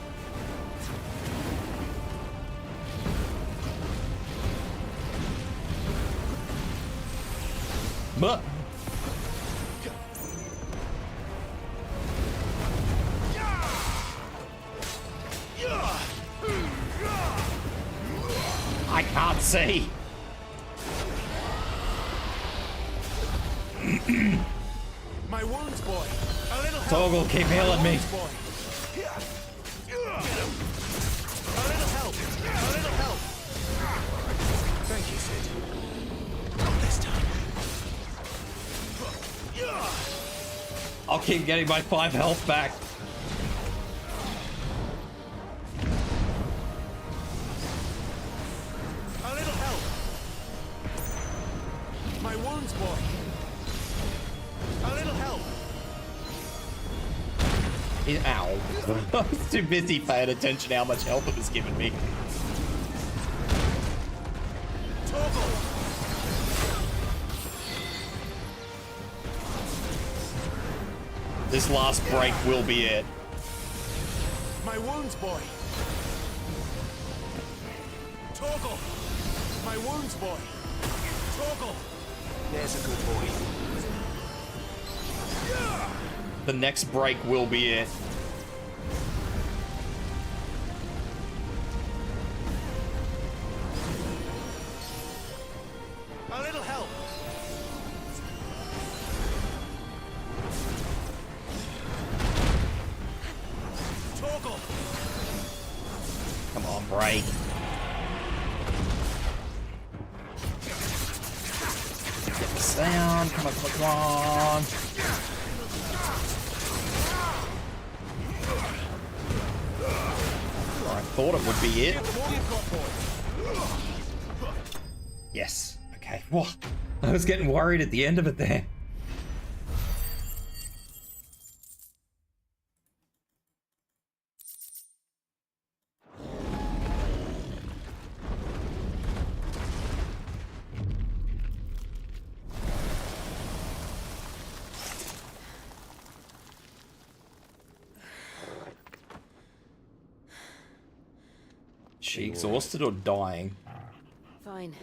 [SPEAKER 2] But I can't see.
[SPEAKER 8] My wounds, boy. A little help.
[SPEAKER 2] Toggle, keep healing me.
[SPEAKER 8] Get him. A little help. A little help. Thank you, Sid. Not this time.
[SPEAKER 2] I'll keep getting my 5 health back.
[SPEAKER 8] A little help. My wounds, boy. A little help.
[SPEAKER 2] Ow. I was too busy paying attention to how much health it was giving me. This last break will be it.
[SPEAKER 8] My wounds, boy. Torgal. My wounds, boy. Torgal. There's a good boy.
[SPEAKER 2] The next break will be it.
[SPEAKER 8] A little help. Torgal.
[SPEAKER 2] Come on, break. Get the sound. Come on, come on. I thought it would be it. Yes. Okay. What? I was getting worried at the end of it there. She exhausted or dying?
[SPEAKER 3] Fine.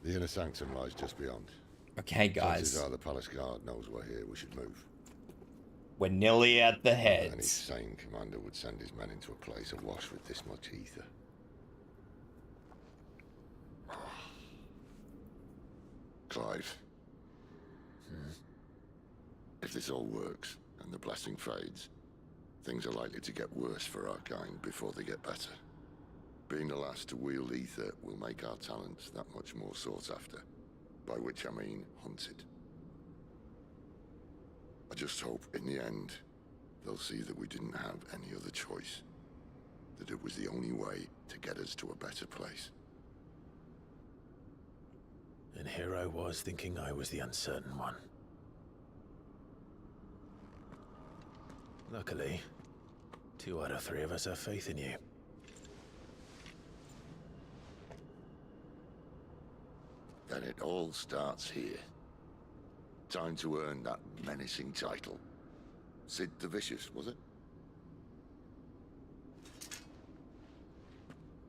[SPEAKER 6] The inner sanctum lies just beyond.
[SPEAKER 2] Okay, guys.
[SPEAKER 6] Chances are the palace guard knows we're here. We should move.
[SPEAKER 2] We're nearly at the
[SPEAKER 6] Any
[SPEAKER 2] heads.
[SPEAKER 6] sane commander would send his men into a place awash with this much ether. Clive. If this all works, and the blessing fades, things are likely to get worse for our kind before they get better. Being the last to wield ether will make our talents that much more sought after. By which I mean hunted. I just hope, in the end, they'll see that we didn't have any other choice. That it was the only way to get us to a better place.
[SPEAKER 4] And here I was thinking I was the uncertain one. Luckily, 2 out of 3 of us have faith in you.
[SPEAKER 6] Then it all starts here. Time to earn that menacing title. Sid the Vicious, was it?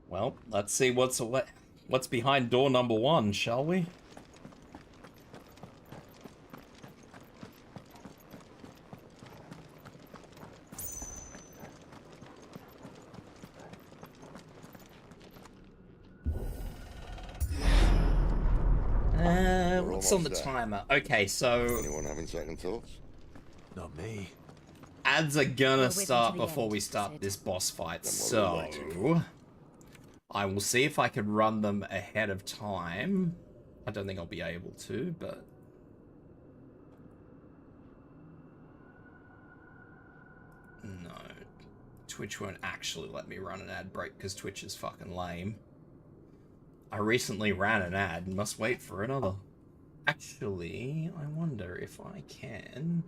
[SPEAKER 2] Well, let's see what's behind door number 1, shall we? What's on the timer? Okay, so
[SPEAKER 6] Anyone having second thoughts?
[SPEAKER 4] Not me.
[SPEAKER 2] ads are gonna start before we start this boss fight, so I will see if I can run them ahead of time. I don't think I'll be able to, but no. Twitch won't actually let me run an ad break because Twitch is fucking lame. I recently ran an ad and must wait for another. Actually, I wonder if I can...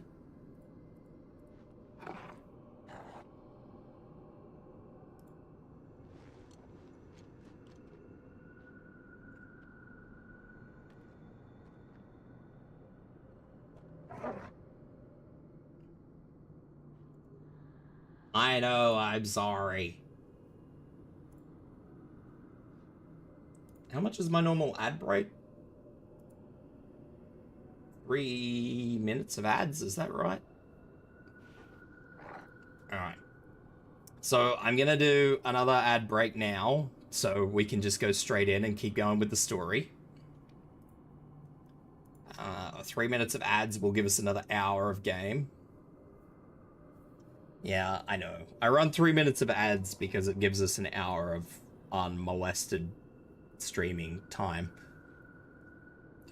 [SPEAKER 2] I know, I'm sorry. How much is my normal ad break? 3 minutes of ads, is that right? Alright. So I'm gonna do another ad break now, so we can just go straight in and keep going with the story. 3 minutes of ads will give us another hour of game. Yeah, I know. I run 3 minutes of ads because it gives us an hour of unmolested streaming time.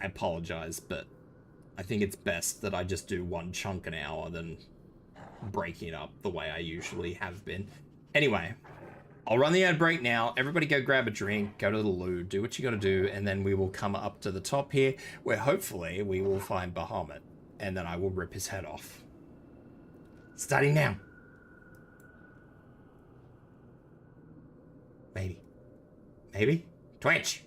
[SPEAKER 2] I apologize, but I think it's best that I just do one chunk an hour than breaking it up the way I usually have been. Anyway, I'll run the ad break now. Everybody go grab a drink, go to the loo, do what you gotta do, and then we will come up to the top here, where hopefully we will find Bahamut, and then I will rip his head off. Starting now. Maybe. Maybe? Twitch!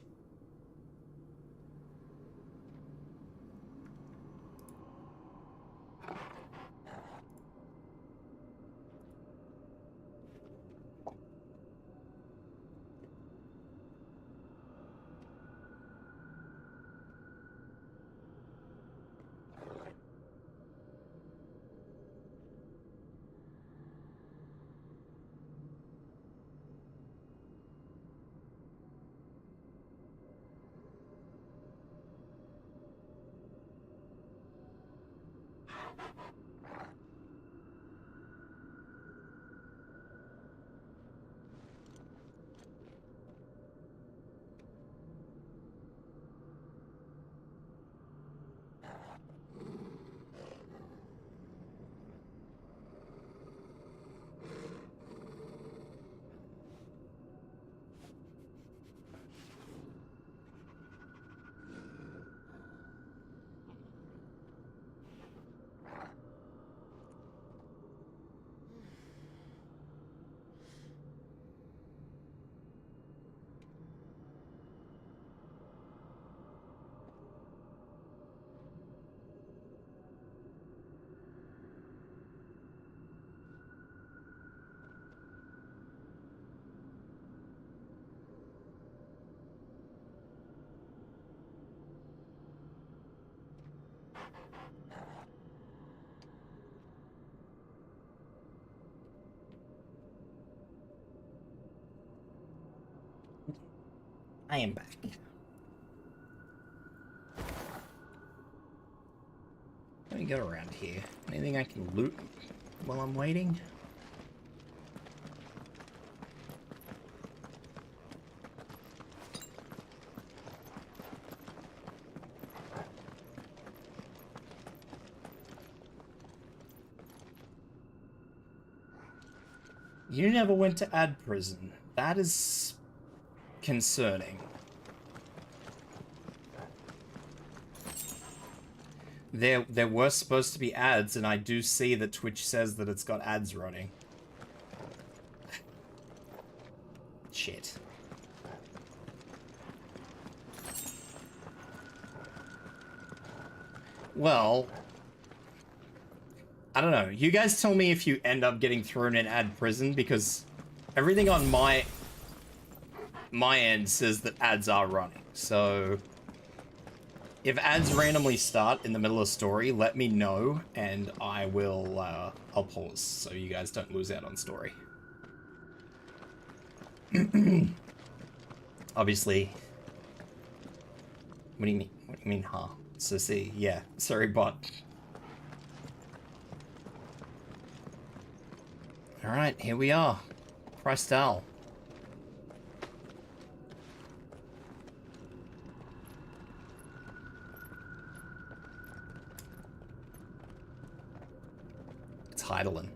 [SPEAKER 2] I am back. Let me go around here. Anything I can loot while I'm waiting? You never went to ad prison. That is concerning. There were supposed to be ads, and I do see that Twitch says that it's got ads running. Shit. Well, I don't know. You guys tell me if you end up getting thrown in ad prison, because everything on my end says that ads are running. So if ads randomly start in the middle of the story, let me know, and I will, I'll pause so you guys don't lose out on story. Obviously. What do you mean? What do you mean, huh? So see, yeah. Sorry, bot. Alright, here we are. Crystal. It's Heidelin.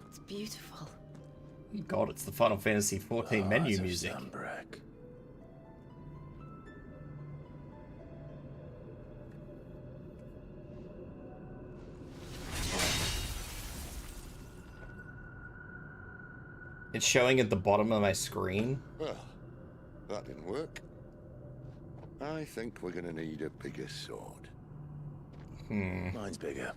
[SPEAKER 3] It's beautiful.
[SPEAKER 2] God, it's the Final Fantasy XIV menu music.
[SPEAKER 4] Sunbreak.
[SPEAKER 2] It's showing at the bottom of my screen.
[SPEAKER 6] Well, that didn't work. I think we're gonna need a bigger sword.
[SPEAKER 4] Mine's bigger.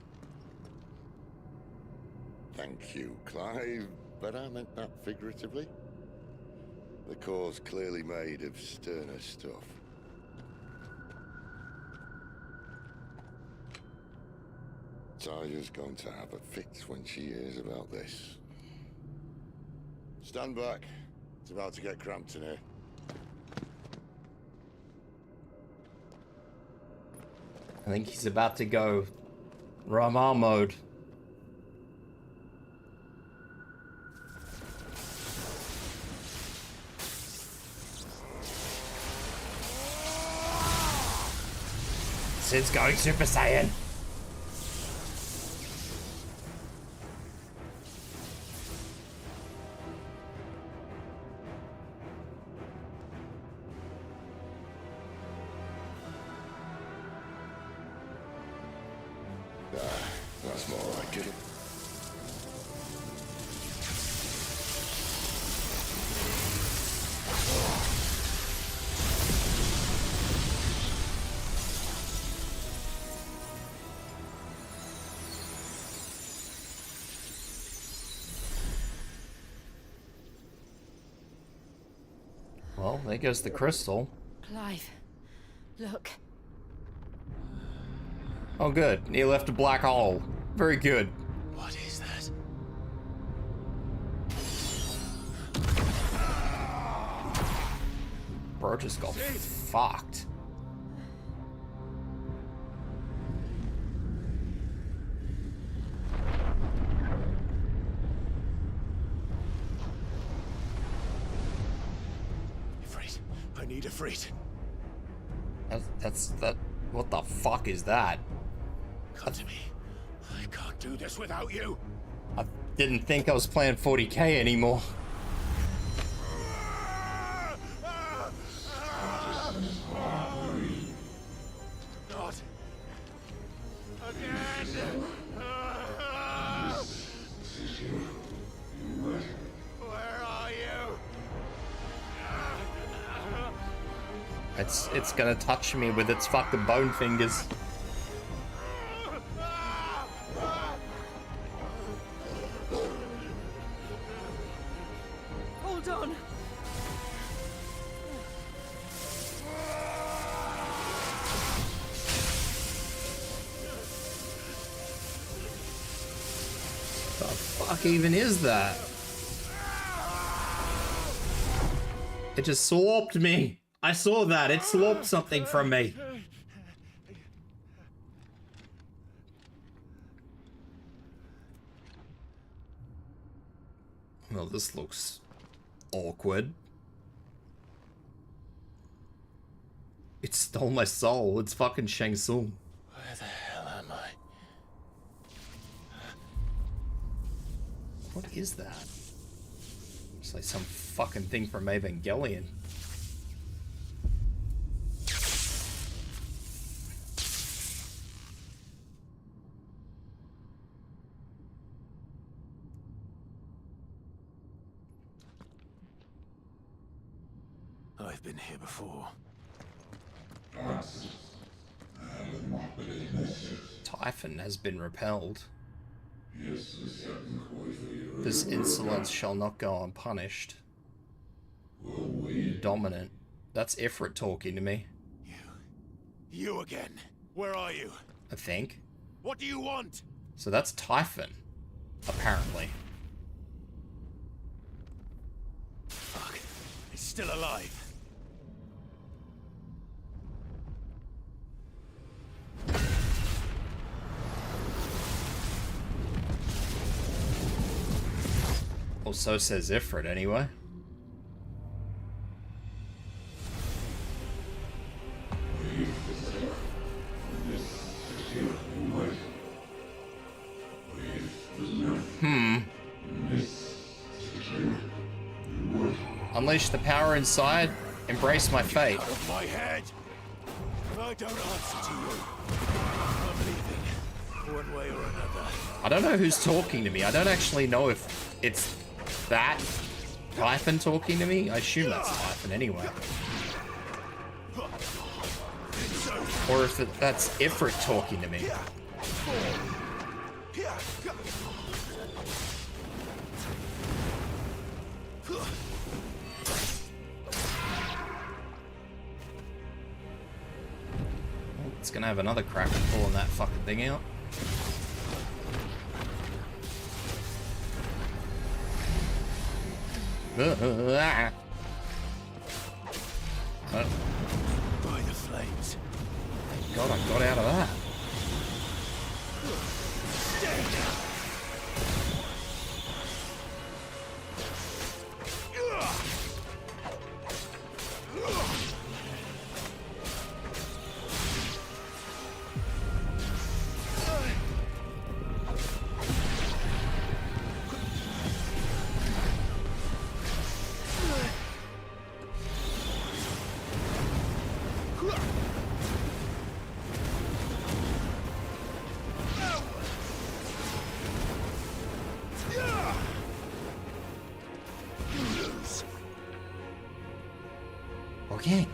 [SPEAKER 6] Thank you, Clive, but I meant that figuratively. The core's clearly made of sterner stuff. Taya's going to have a fit when she hears about this. Stand back. It's about to get cramped in here.
[SPEAKER 2] I think he's about to go Rama mode. Sid's going Super Saiyan.
[SPEAKER 6] That's more like it.
[SPEAKER 2] Well, there goes the crystal.
[SPEAKER 3] Clive, look.
[SPEAKER 2] Oh good, he left a black hole. Very good.
[SPEAKER 4] What is that?
[SPEAKER 2] Bro just got fucked.
[SPEAKER 4] Ifrit, I need Ifrit.
[SPEAKER 2] That's what the fuck is that?
[SPEAKER 4] Come to me. I can't do this without you.
[SPEAKER 2] I didn't think I was playing 40k anymore.
[SPEAKER 4] Not again. Where are you?
[SPEAKER 2] It's gonna touch me with its fucking bone fingers.
[SPEAKER 10] Hold on.
[SPEAKER 2] The fuck even is that? It just slurped me. I saw that. It slurped something from me. Well, this looks awkward. It stole my soul. It's fucking Shang Tsung.
[SPEAKER 4] Where the hell am I?
[SPEAKER 2] What is that? It's like some fucking thing from Evangelion.
[SPEAKER 4] I've been here before.
[SPEAKER 2] Typhon has been repelled. This insolence shall not go unpunished. Dominant. That's Ifrit talking to me.
[SPEAKER 4] You again. Where are you?
[SPEAKER 2] I think.
[SPEAKER 4] What do you want?
[SPEAKER 2] So that's Typhon, apparently.
[SPEAKER 4] Fuck. He's still alive.
[SPEAKER 2] Well, so says Ifrit, anyway. Unleash the power inside. Embrace my fate.
[SPEAKER 4] Out of my head. I don't answer to you. I'm leaving, one way or another.
[SPEAKER 2] I don't know who's talking to me. I don't actually know if it's that Typhon talking to me? I assume that's Typhon anyway. Or if that's Ifrit talking to me. It's gonna have another crack at pulling that fucking thing out.
[SPEAKER 8] By the flames.
[SPEAKER 2] Thank God I got out of that. Okay.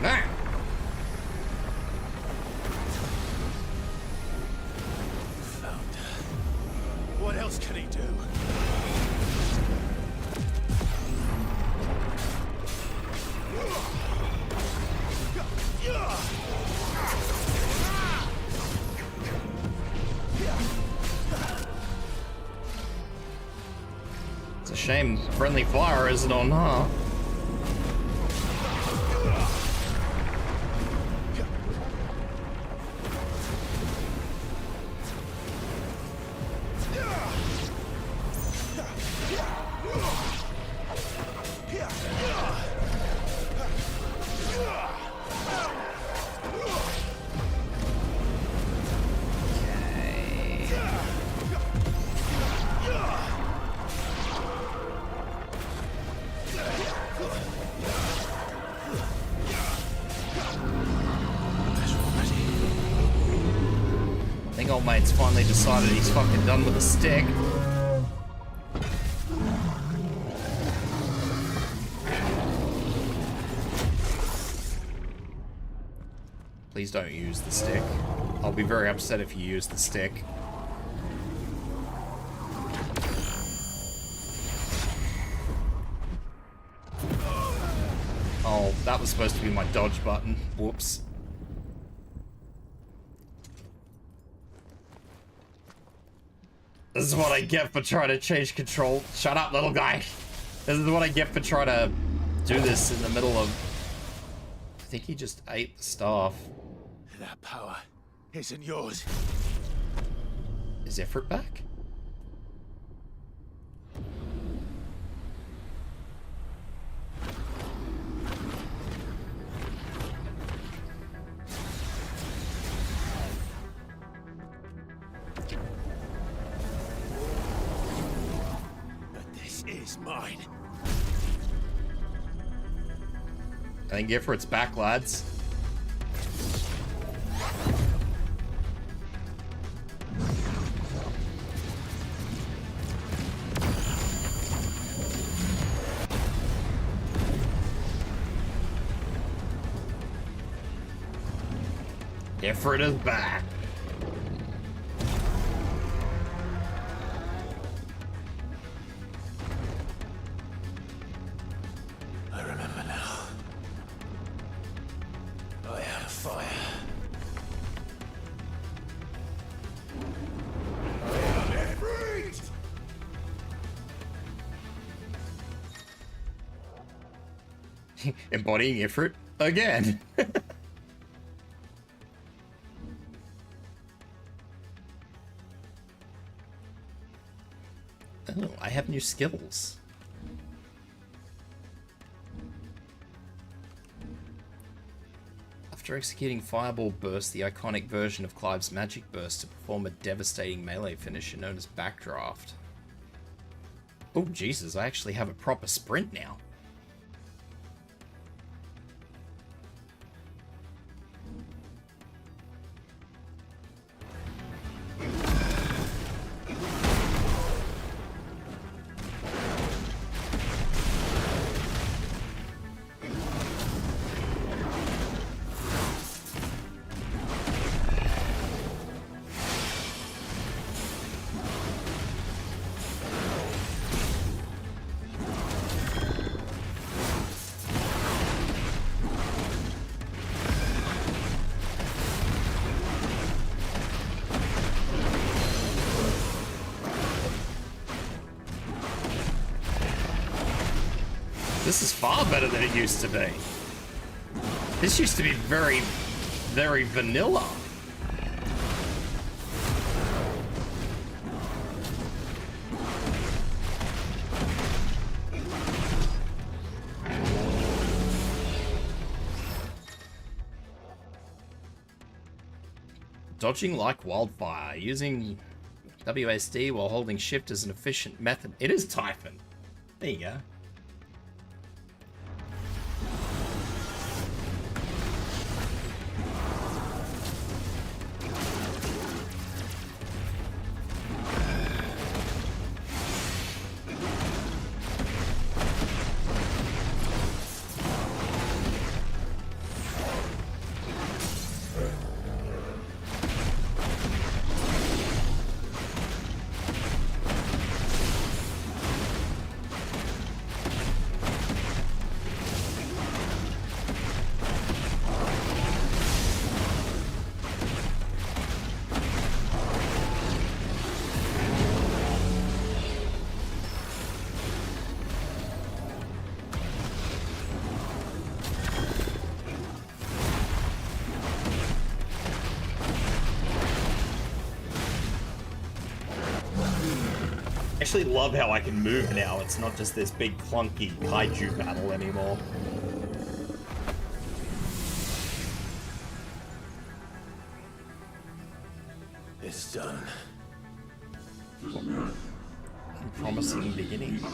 [SPEAKER 2] Ah.
[SPEAKER 8] Found her. What else can he do?
[SPEAKER 2] It's a shame friendly fire isn't on her. I think old mate's finally decided he's fucking done with the stick. Please don't use the stick. I'll be very upset if you use the stick. Oh, that was supposed to be my dodge button. Whoops. This is what I get for trying to change control. Shut up, little guy. This is what I get for trying to do this in the middle of... I think he just ate the staff.
[SPEAKER 8] That power isn't yours.
[SPEAKER 2] Is Ifrit back?
[SPEAKER 8] Is mine.
[SPEAKER 2] I think Ifrit's back, lads. Ifrit is back. Embodying Ifrit again. Oh, I have new skills. After executing Fireball Burst, the iconic version of Clive's magic burst to perform a devastating melee finisher known as Backdraft. Oh Jesus, I actually have a proper sprint now. this is far better than it used to be. This used to be very, very vanilla. Dodging like wildfire. Using WSD while holding shift is an efficient method. It is Typhon. There you go. I actually love how I can move now. It's not just this big clunky kaiju battle anymore.
[SPEAKER 4] It's done.
[SPEAKER 2] Promising beginning.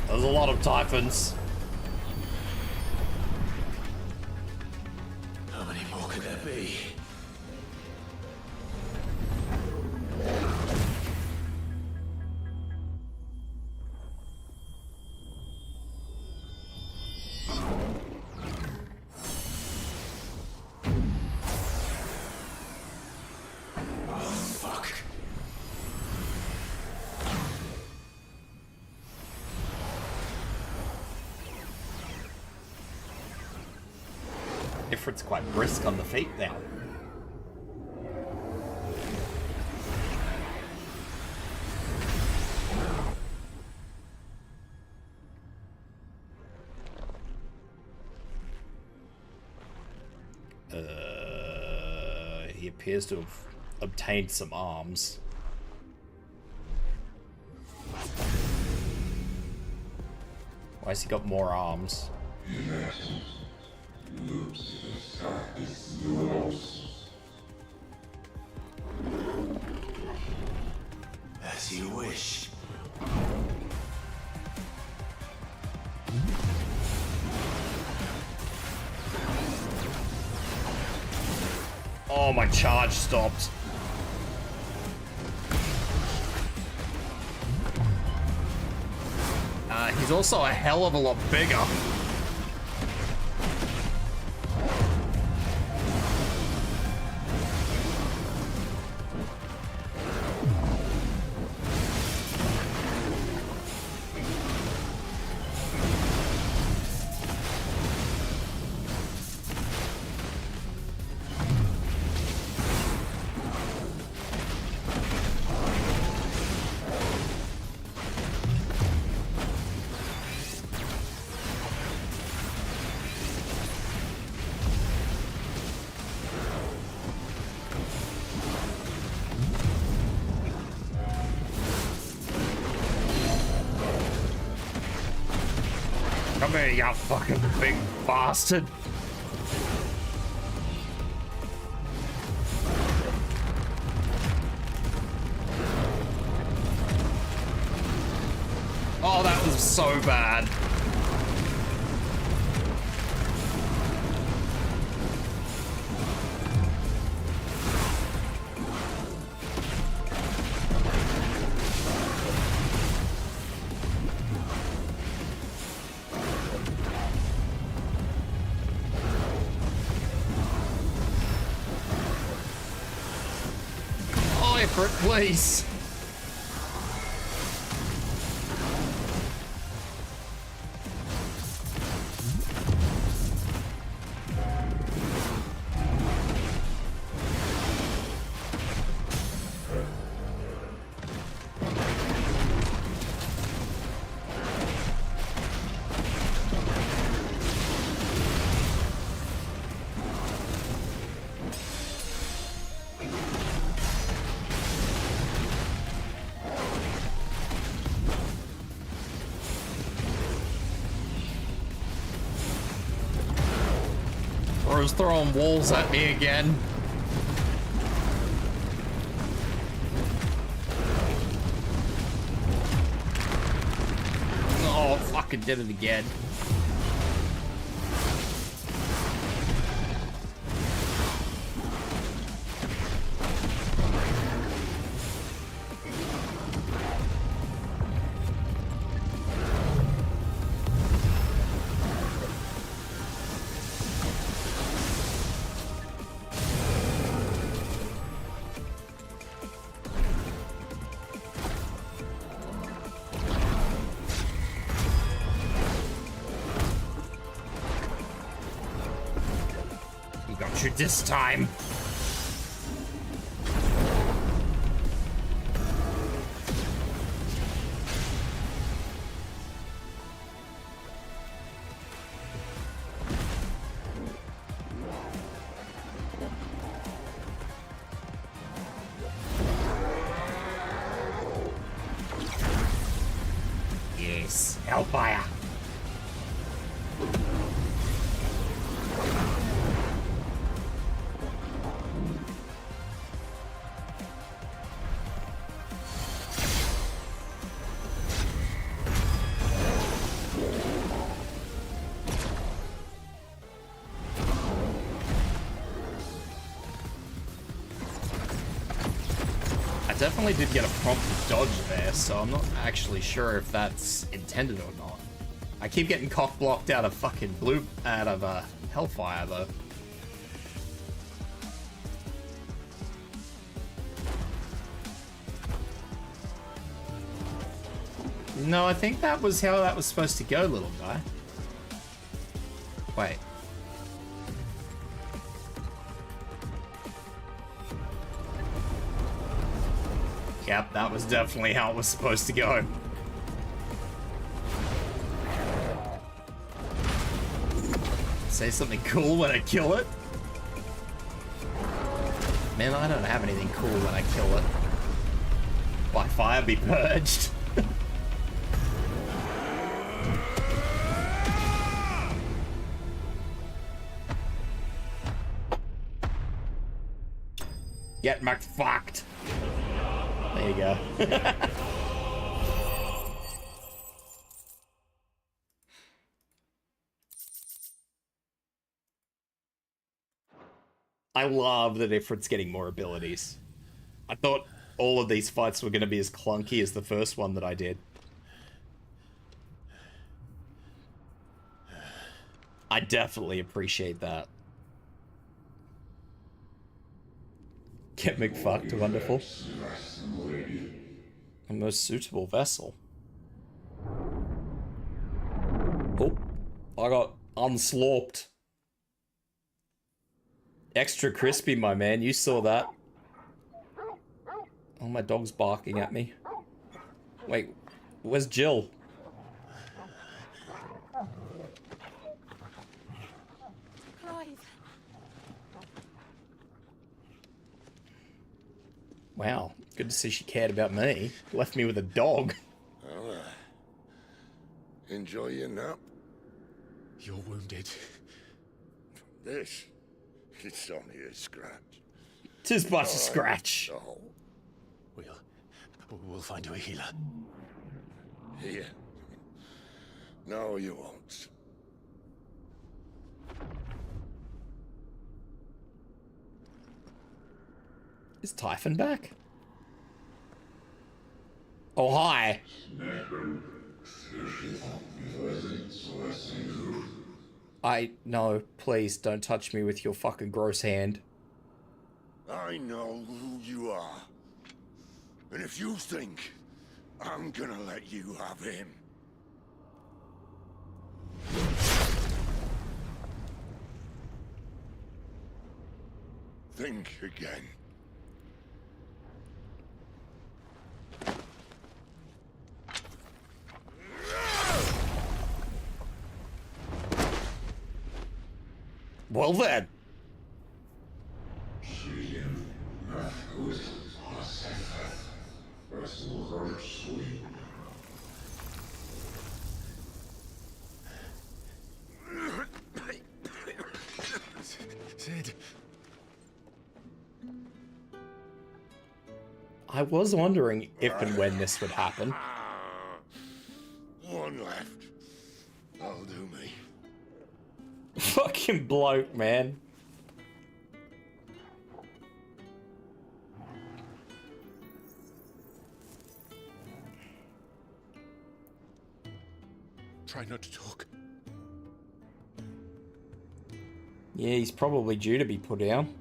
[SPEAKER 2] There's a lot of Typhons.
[SPEAKER 4] How many more could there be?
[SPEAKER 2] Ifrit's quite brisk on the feet now. He appears to have obtained some arms. Why has he got more arms?
[SPEAKER 4] As you wish.
[SPEAKER 2] Oh, my charge stopped. He's also a hell of a lot bigger. Come here, you fucking big bastard. Oh, that was so bad. Please. Emperor's throwing walls at me again. Oh, fucking did it again. This time. Yes, Hellfire. Definitely did get a prompt to dodge there, so I'm not actually sure if that's intended or not. I keep getting cock blocked out of fucking Hellfire though. No, I think that was how that was supposed to go, little guy. Wait. Yep, that was definitely how it was supposed to go. Say something cool when I kill it? Man, I don't have anything cool when I kill it. By fire be purged. Get McFucked. There you go. I love that Ifrit's getting more abilities. I thought all of these fights were going to be as clunky as the first one that I did. I definitely appreciate that. Get McFucked, wonderful. A most suitable vessel. Oh, I got unslorped. Extra crispy, my man. You saw that. Oh, my dog's barking at me. Wait, where's Jill? Wow, good to see she cared about me. Left me with a dog.
[SPEAKER 6] Well, enjoy your nap.
[SPEAKER 4] You're wounded.
[SPEAKER 6] This, it's only a scratch.
[SPEAKER 2] Tis but a scratch.
[SPEAKER 6] Oh.
[SPEAKER 4] We'll find you a healer.
[SPEAKER 6] Here. No, you won't.
[SPEAKER 2] Is Typhon back? Oh, hi. No, please don't touch me with your fucking gross hand.
[SPEAKER 6] I know who you are. And if you think I'm gonna let you have him. Think again.
[SPEAKER 2] Well then.
[SPEAKER 20] Sid.
[SPEAKER 2] I was wondering if and when this would happen.
[SPEAKER 20] One left. That'll do me.
[SPEAKER 2] Fucking bloke, man.
[SPEAKER 20] Try not to talk.
[SPEAKER 2] Yeah, he's probably due to be put down.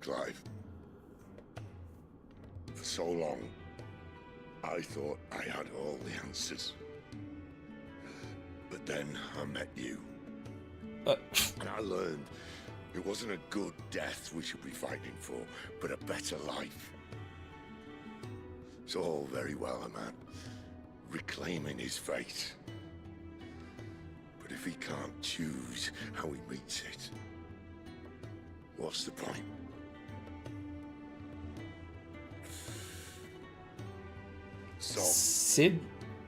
[SPEAKER 20] Clive. For so long, I thought I had all the answers. But then I met you. And I learned it wasn't a good death we should be fighting for, but a better life. It's all very well, a man reclaiming his fate. But if he can't choose how he meets it, what's the point? So,
[SPEAKER 2] Sid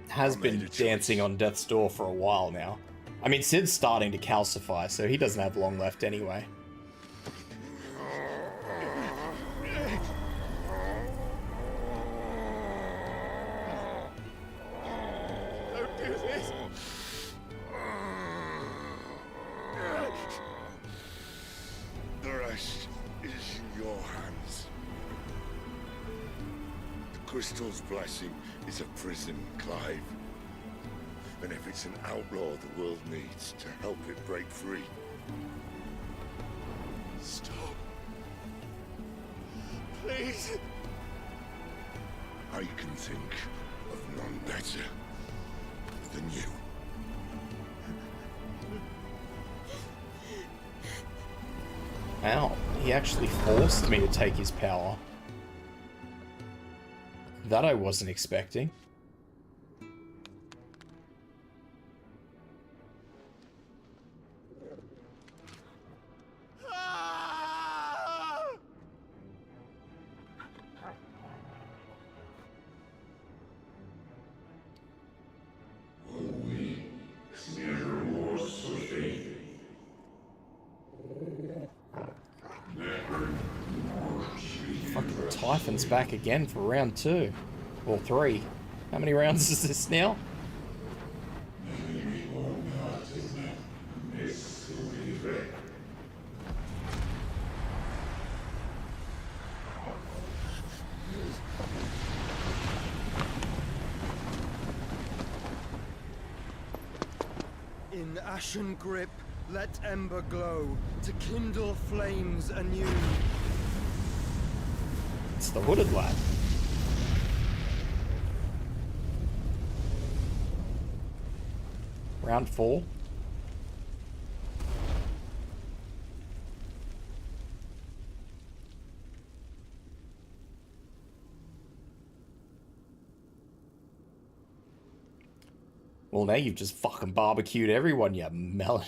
[SPEAKER 2] has been dancing on death's door for a while now. I mean, Sid's starting to calcify, so he doesn't have long left anyway.
[SPEAKER 20] don't do this. The rest is in your hands. The crystal's blessing is a prison, Clive. And if it's an outlaw the world needs to help it break free. Stop. Please. I can think of none better than you.
[SPEAKER 2] Ow, he actually forced me to take his power. That I wasn't expecting. Fucking Typhon's back again for round 2. Or 3. How many rounds is this now?
[SPEAKER 17] In ashen grip, let ember glow, to kindle flames anew.
[SPEAKER 2] It's the hooded lad. Round 4. Well, now you've just fucking barbecued everyone, you melon.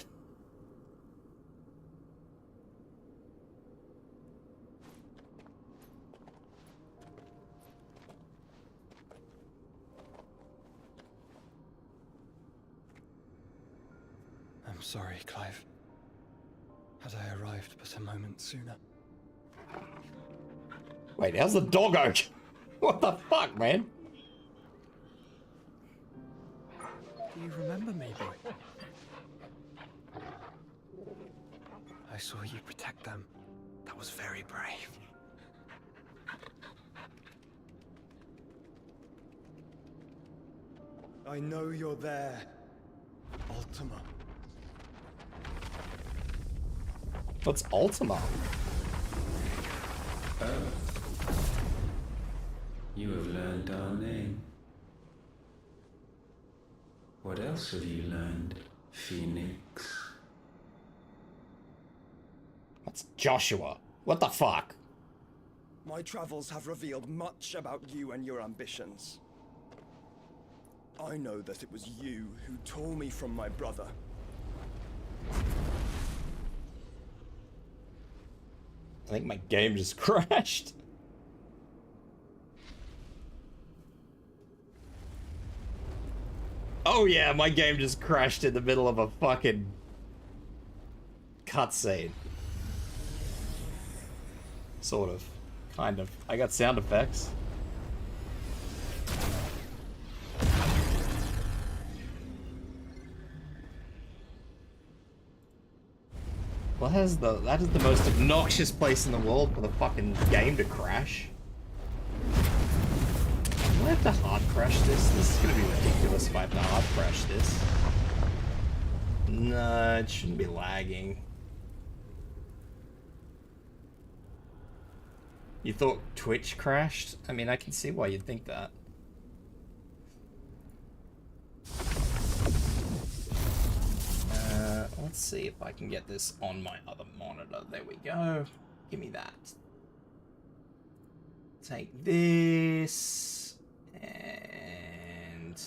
[SPEAKER 17] I'm sorry, Clive. Had I arrived but a moment sooner.
[SPEAKER 2] Wait, how's the doggo? What the fuck, man?
[SPEAKER 17] Do you remember me, boy? I saw you protect them. That was very brave. I know you're there, Ultima.
[SPEAKER 2] What's Ultima?
[SPEAKER 22] Oh. You have learned our name. What else have you learned, Phoenix?
[SPEAKER 2] That's Joshua. What the fuck?
[SPEAKER 17] My travels have revealed much about you and your ambitions. I know that it was you who tore me from my brother.
[SPEAKER 2] I think my game just crashed. Oh yeah, my game just crashed in the middle of a fucking cutscene. Sort of. Kind of. I got sound effects. Well, that is the most obnoxious place in the world for the fucking game to crash. Do I have to hard crash this? This is gonna be ridiculous if I have to hard crash this. No, it shouldn't be lagging. You thought Twitch crashed? I mean, I can see why you'd think that. Let's see if I can get this on my other monitor. There we go. Give me that. Take this and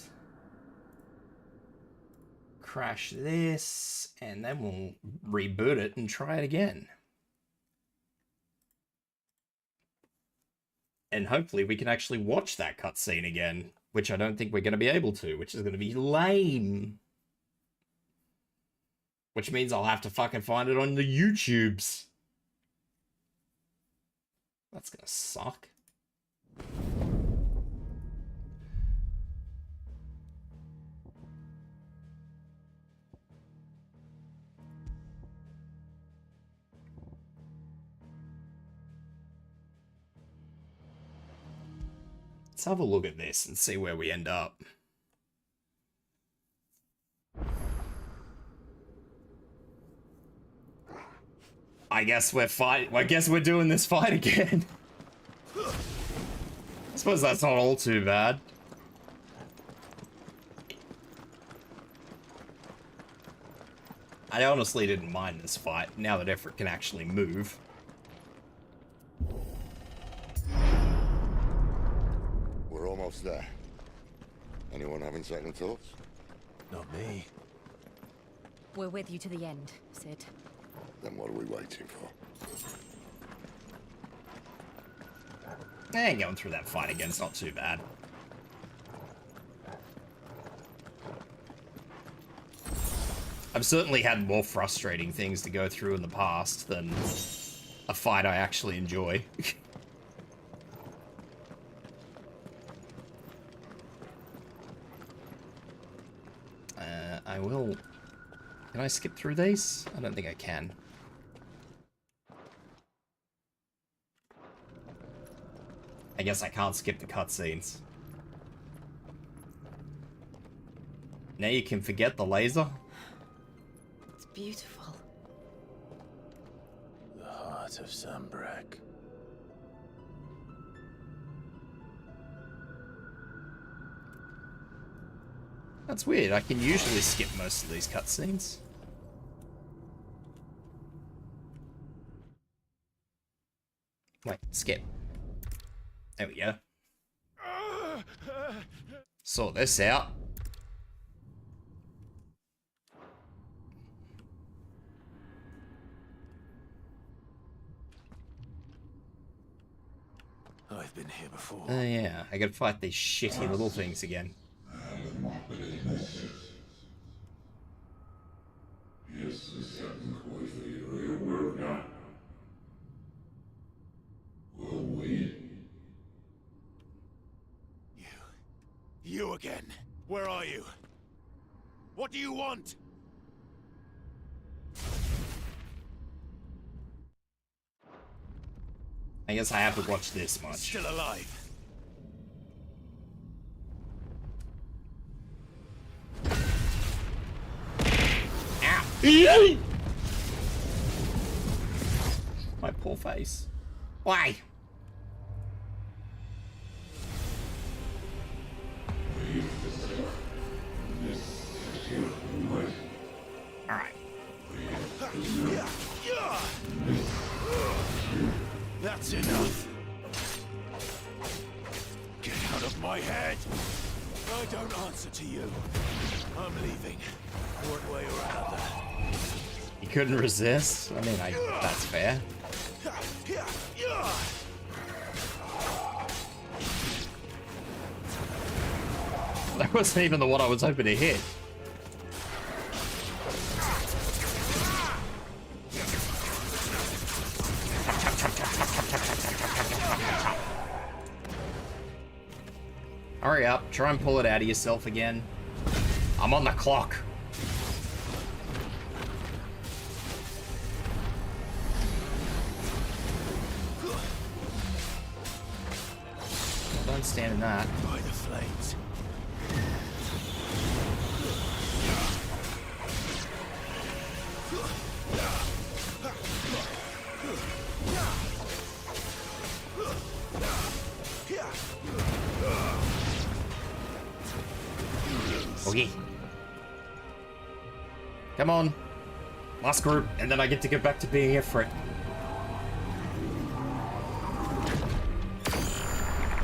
[SPEAKER 2] crash this, and then we'll reboot it and try it again. And hopefully we can actually watch that cutscene again, which I don't think we're going to be able to, which is going to be lame. Which means I'll have to fucking find it on the YouTubes. That's gonna suck. Let's have a look at this and see where we end up. I guess we're doing this fight again. I suppose that's not all too bad. I honestly didn't mind this fight, now that Effort can actually move.
[SPEAKER 6] We're almost there. Anyone having second thoughts?
[SPEAKER 4] Not me.
[SPEAKER 11] We're with you to the end, Sid.
[SPEAKER 6] Then what are we waiting for?
[SPEAKER 2] Going through that fight again's not too bad. I've certainly had more frustrating things to go through in the past than a fight I actually enjoy. I will... Can I skip through these? I don't think I can. I guess I can't skip the cutscenes. Now you can forget the laser.
[SPEAKER 3] It's beautiful.
[SPEAKER 4] The heart of Sambrek.
[SPEAKER 2] That's weird. I can usually skip most of these cutscenes. Wait, skip. There we go. Sort this out.
[SPEAKER 4] I've been here before.
[SPEAKER 2] Oh yeah, I gotta fight these shitty little things again.
[SPEAKER 8] You again. Where are you? What do you want?
[SPEAKER 2] I guess I have to watch this much.
[SPEAKER 8] Still alive.
[SPEAKER 2] Ow! My poor face. Why? Alright.
[SPEAKER 8] That's enough. Get out of my head. I don't answer to you. I'm leaving. One way or another.
[SPEAKER 2] You couldn't resist? I mean, that's fair. That wasn't even the one I was hoping to hit. Hurry up, try and pull it out of yourself again. I'm on the clock. Don't stand in that.
[SPEAKER 8] By the flames.
[SPEAKER 2] Okay. Come on. Last group, and then I get to go back to being Ifrit.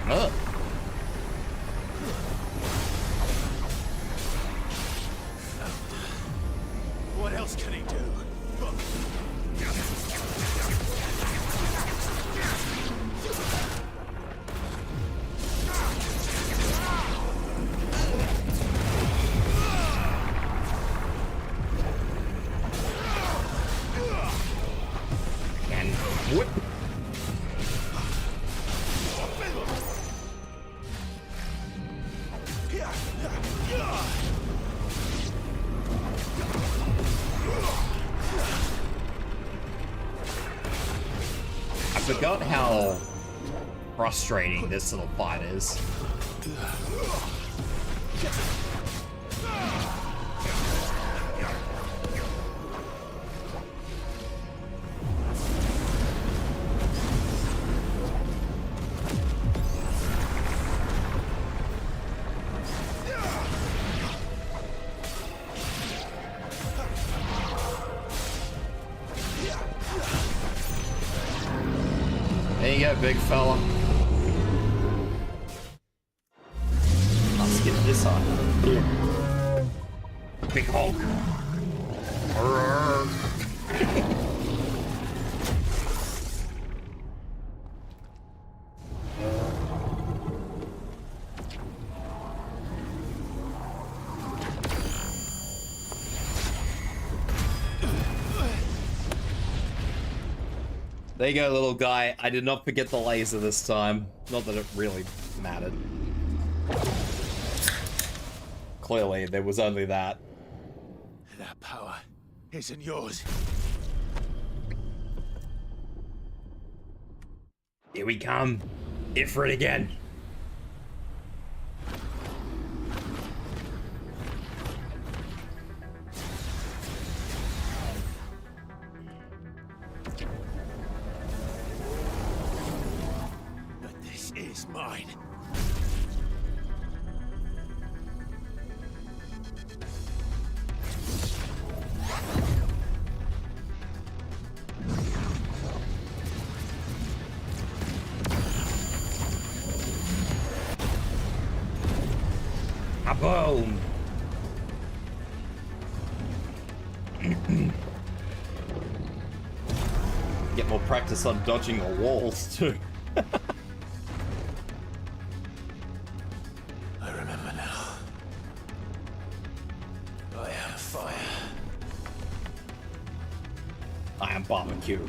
[SPEAKER 2] Ugh.
[SPEAKER 8] What else can he do?
[SPEAKER 2] And whoop. I forgot how frustrating this little fight is. There you go, big fella. Let's get this on. Big Hulk. There you go, little guy. I did not forget the laser this time. Not that it really mattered. Clearly, there was only that.
[SPEAKER 8] That power isn't yours.
[SPEAKER 2] Here we come. Ifrit again.
[SPEAKER 8] But this is mine.
[SPEAKER 2] Boom. Get more practice on dodging the walls too.
[SPEAKER 8] I remember now. I am fire.
[SPEAKER 2] I am barbecue.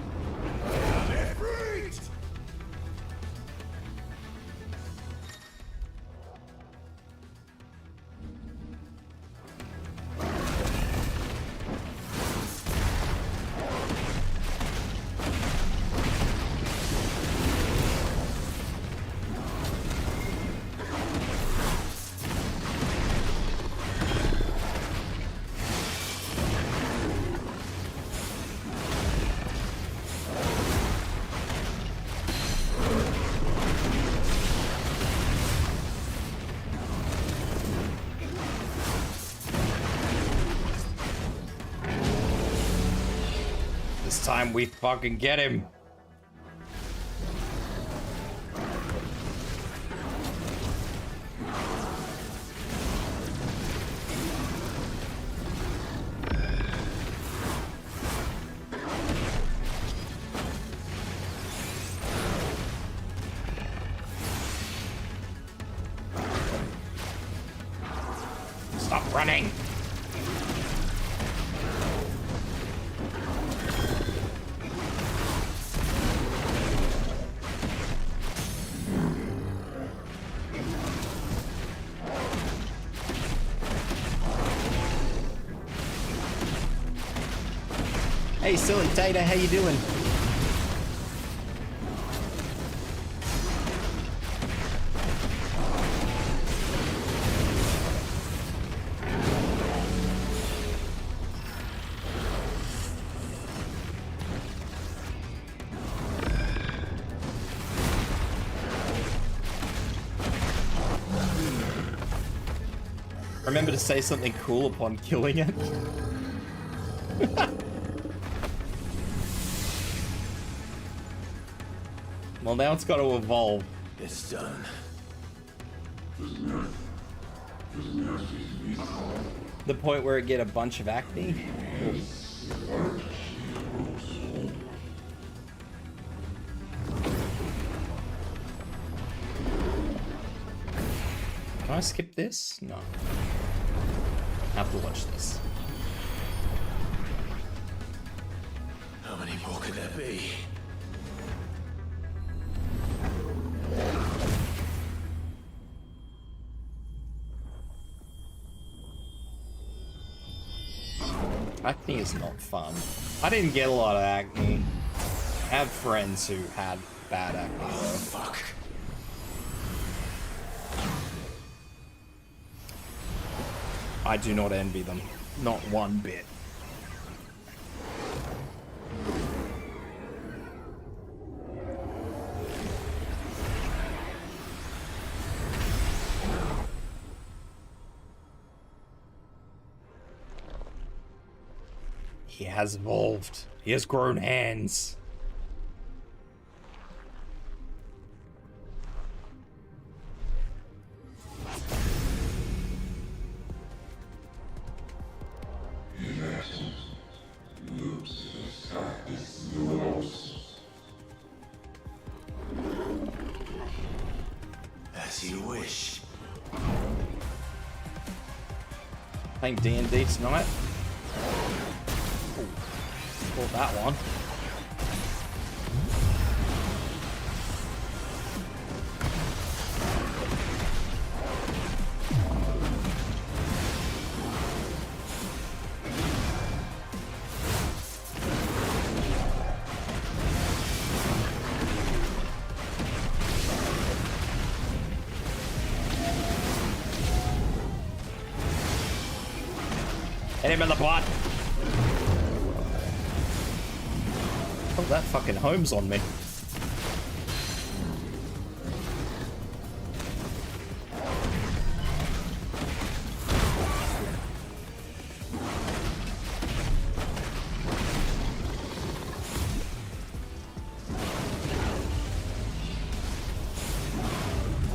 [SPEAKER 2] This time we fucking get him. Stop running! Hey, silly Tater, how you doing? Remember to say something cool upon killing it. Well, now it's got to evolve.
[SPEAKER 4] It's done.
[SPEAKER 2] The point where it get a bunch of acne? Can I skip this? No. I have to watch this.
[SPEAKER 4] How many more could there be?
[SPEAKER 2] Acne is not fun. I didn't get a lot of acne. I have friends who had bad acne though.
[SPEAKER 4] Fuck.
[SPEAKER 2] I do not envy them. Not one bit. He has evolved. He has grown hands.
[SPEAKER 4] As you wish.
[SPEAKER 2] Playing D&D tonight. Pull that one. Hit him in the butt. Oh, that fucking home's on me.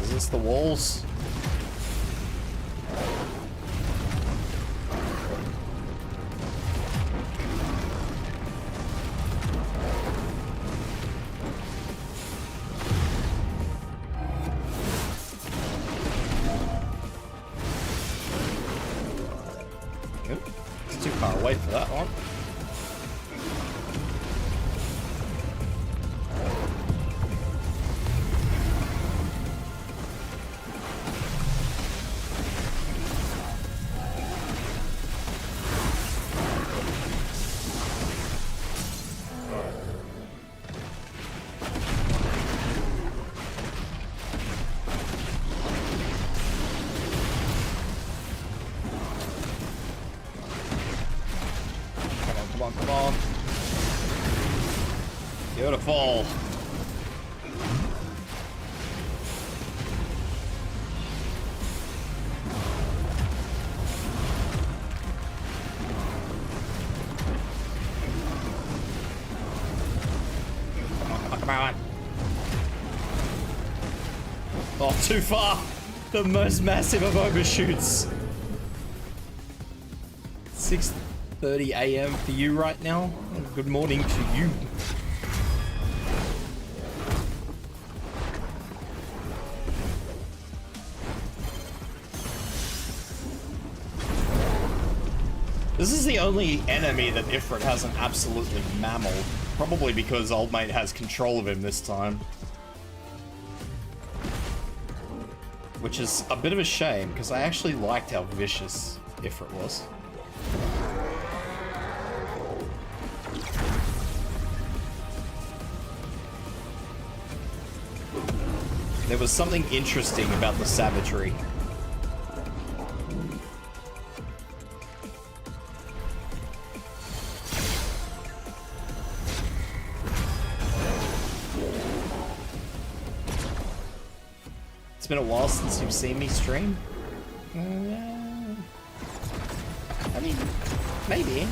[SPEAKER 2] Is this the walls? It's too far away for that one. Come on. Beautiful. Come on. Oh, too far. The most massive of overshoots. 6:30 a.m. for you right now. Good morning to you. This is the only enemy that Ifrit hasn't absolutely mammaled. Probably because Old Mate has control of him this time. Which is a bit of a shame, because I actually liked how vicious Ifrit was. There was something interesting about the savagery. It's been a while since you've seen me stream. I mean, maybe.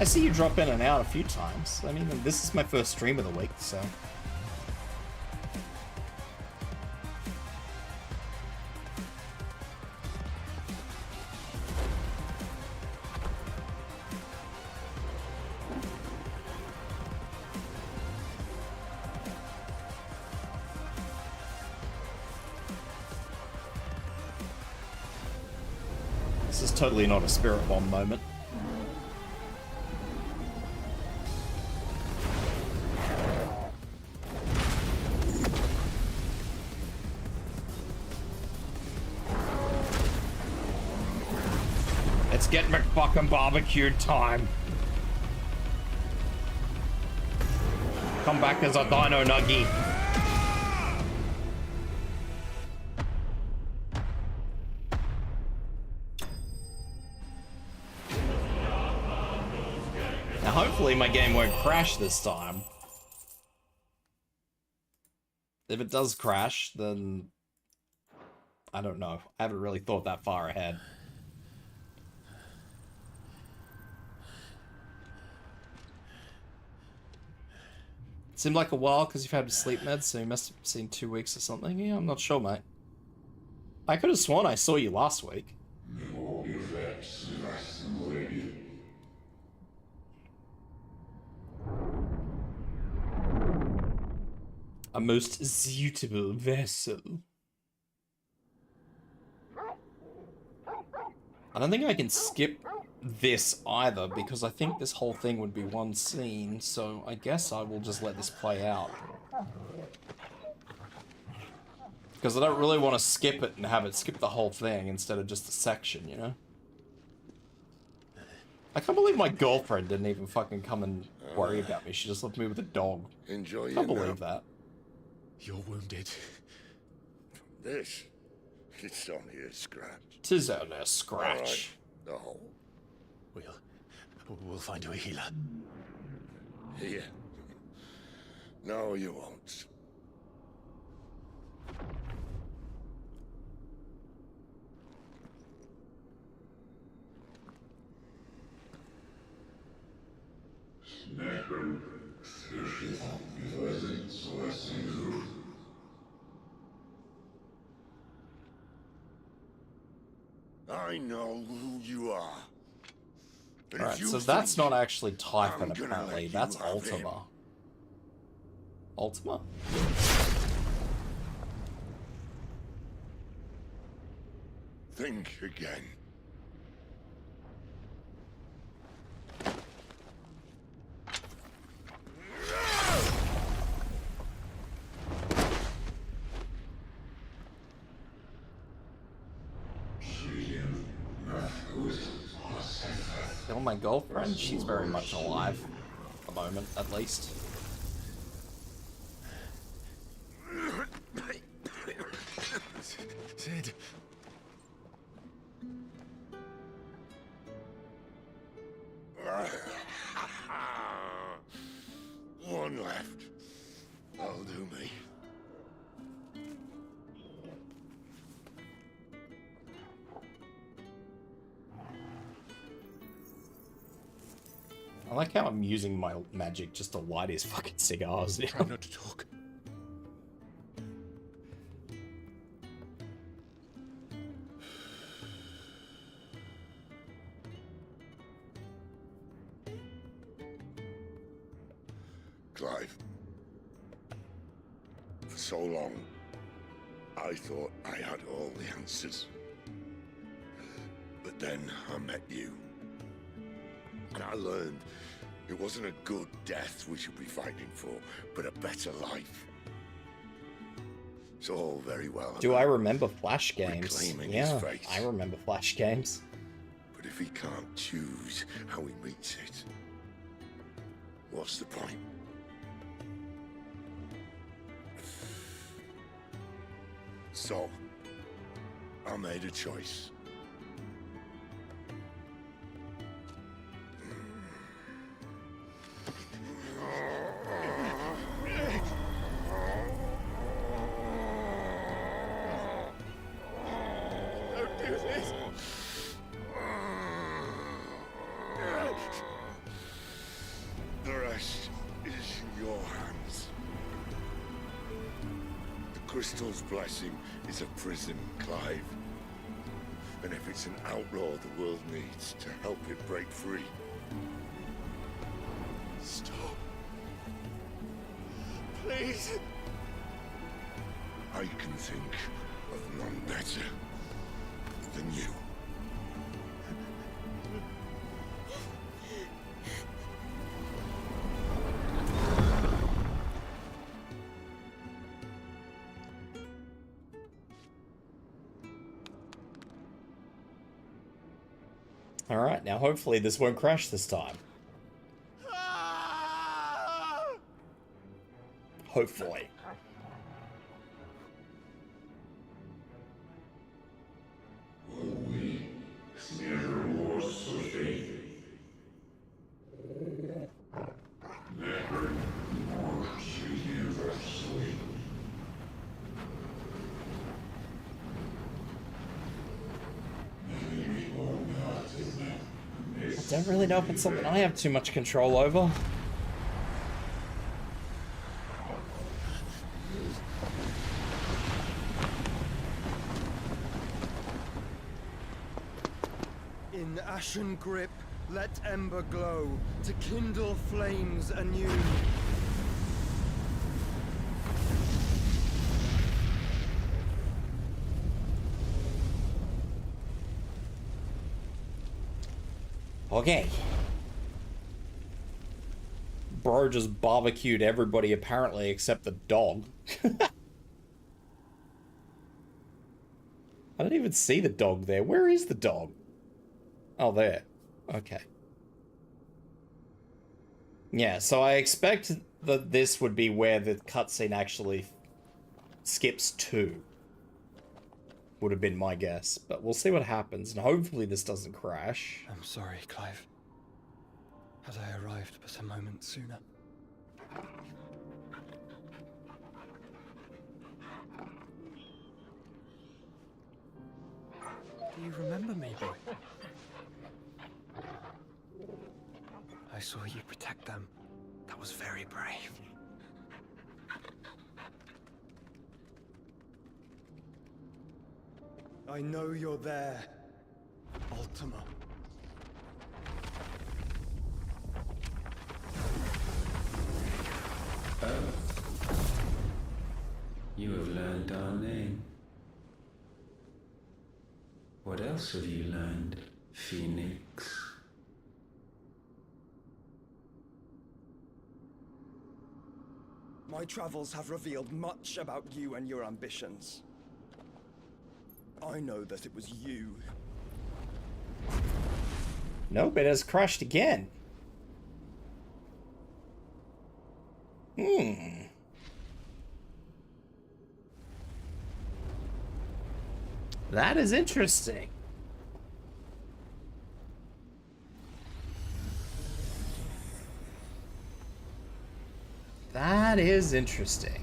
[SPEAKER 2] I see you drop in and out a few times. I mean, this is my first stream of the week, so... Totally not a spirit bomb moment. Let's get McFucking barbecued time. Come back as a dino nuggy. Hopefully my game won't crash this time. If it does crash, then... I don't know. I haven't really thought that far ahead. It seemed like a while because you've had sleep meds, so you must have seen 2 weeks or something. Yeah, I'm not sure, mate. I could have sworn I saw you last week. A most suitable vessel. I don't think I can skip this either, because I think this whole thing would be one scene, so I guess I will just let this play out. Because I don't really want to skip it and have it skip the whole thing instead of just a section, you know? I can't believe my girlfriend didn't even fucking come and worry about me. She just left me with a dog.
[SPEAKER 6] Enjoy
[SPEAKER 2] Can't believe that.
[SPEAKER 20] You're wounded. This? It's only a scratch.
[SPEAKER 2] 'Tis only a scratch.
[SPEAKER 6] Right. No.
[SPEAKER 4] We'll find you a healer.
[SPEAKER 6] Here. No, you won't. I know who you are.
[SPEAKER 2] Alright, so that's not actually Typhon, apparently. That's Ultima. Ultima?
[SPEAKER 6] Think again.
[SPEAKER 2] Kill my girlfriend? She's very much alive. At the moment, at least.
[SPEAKER 4] Sid.
[SPEAKER 6] One left. That'll do me.
[SPEAKER 2] I like how I'm using my magic just to light his fucking cigars.
[SPEAKER 4] Try not to talk.
[SPEAKER 6] Clive. For so long, I thought I had all the answers. But
[SPEAKER 20] Then I met you. And I learned it wasn't a good death we should be fighting for, but a better life. It's all very well.
[SPEAKER 2] Do I remember Flash games?
[SPEAKER 20] Reclaiming
[SPEAKER 2] Yeah,
[SPEAKER 20] his faith.
[SPEAKER 2] I remember Flash games.
[SPEAKER 20] But if he can't choose how he meets it, what's the point? So, I made a choice.
[SPEAKER 17] Don't do this!
[SPEAKER 20] The rest is in your hands. The crystal's blessing is a prison, Clive. And if it's an outlaw the world needs to help it break free. Stop. Please. I can think of none better than you.
[SPEAKER 2] Alright, now hopefully this won't crash this time. Hopefully. I don't really know if it's something I have too much control over.
[SPEAKER 17] In ashen grip, let ember glow, to kindle flames anew.
[SPEAKER 2] Okay. Bro just barbecued everybody apparently except the dog. I don't even see the dog there. Where is the dog? Oh, there. Okay. Yeah, so I expect that this would be where the cutscene actually skips to. Would have been my guess, but we'll see what happens, and hopefully this doesn't crash.
[SPEAKER 17] I'm sorry, Clive. Had I arrived but a moment sooner. Do you remember me, boy? I saw you protect them. That was very brave. I know you're there, Ultima.
[SPEAKER 22] Oh. You have learned our name. What else have you learned, Phoenix?
[SPEAKER 17] My travels have revealed much about you and your ambitions. I know that it was you.
[SPEAKER 2] Nope, it has crashed again. That is interesting. That is interesting.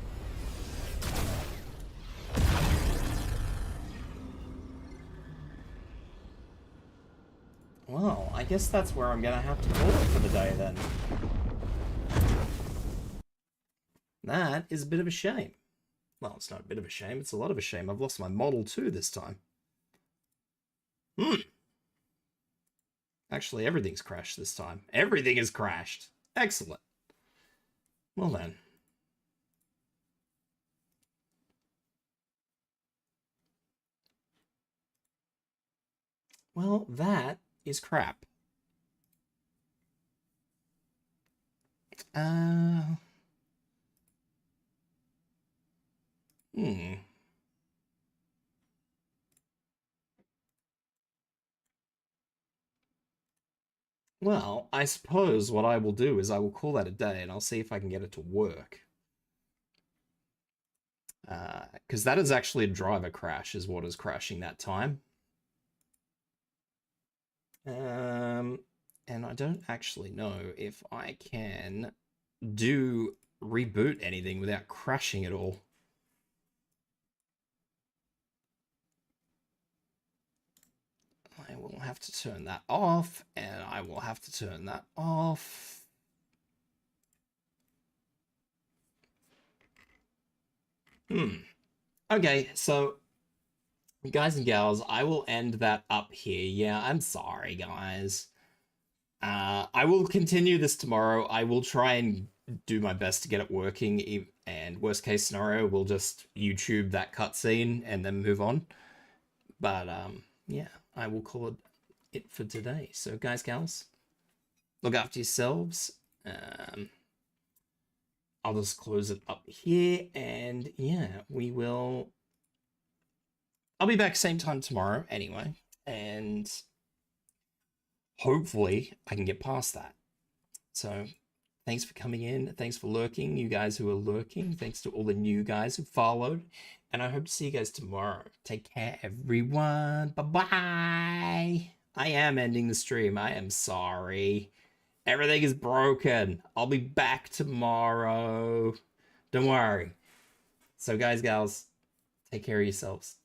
[SPEAKER 2] Well, I guess that's where I'm gonna have to call it for the day then. That is a bit of a shame. Well, it's not a bit of a shame, it's a lot of a shame. I've lost my model too this time. Actually, everything's crashed this time. Everything has crashed. Excellent. Well then. Well, that is crap. Well, I suppose what I will do is I will call that a day and I'll see if I can get it to work. Because that is actually a driver crash is what is crashing that time. And I don't actually know if I can reboot anything without crashing it all. I will have to turn that off, and I will have to turn that off. Okay, so guys and gals, I will end that up here. Yeah, I'm sorry, guys. I will continue this tomorrow. I will try and do my best to get it working, and worst case scenario, we'll just YouTube that cutscene and then move on. But yeah, I will call it for today. So guys, gals, look after yourselves. I'll just close it up here, and yeah, I'll be back same time tomorrow anyway, and hopefully I can get past that. So thanks for coming in. Thanks for lurking, you guys who are lurking. Thanks to all the new guys who followed. And I hope to see you guys tomorrow. Take care, everyone. Bye-bye. I am ending the stream. I am sorry. Everything is broken. I'll be back tomorrow. Don't worry. So guys, gals, take care of yourselves.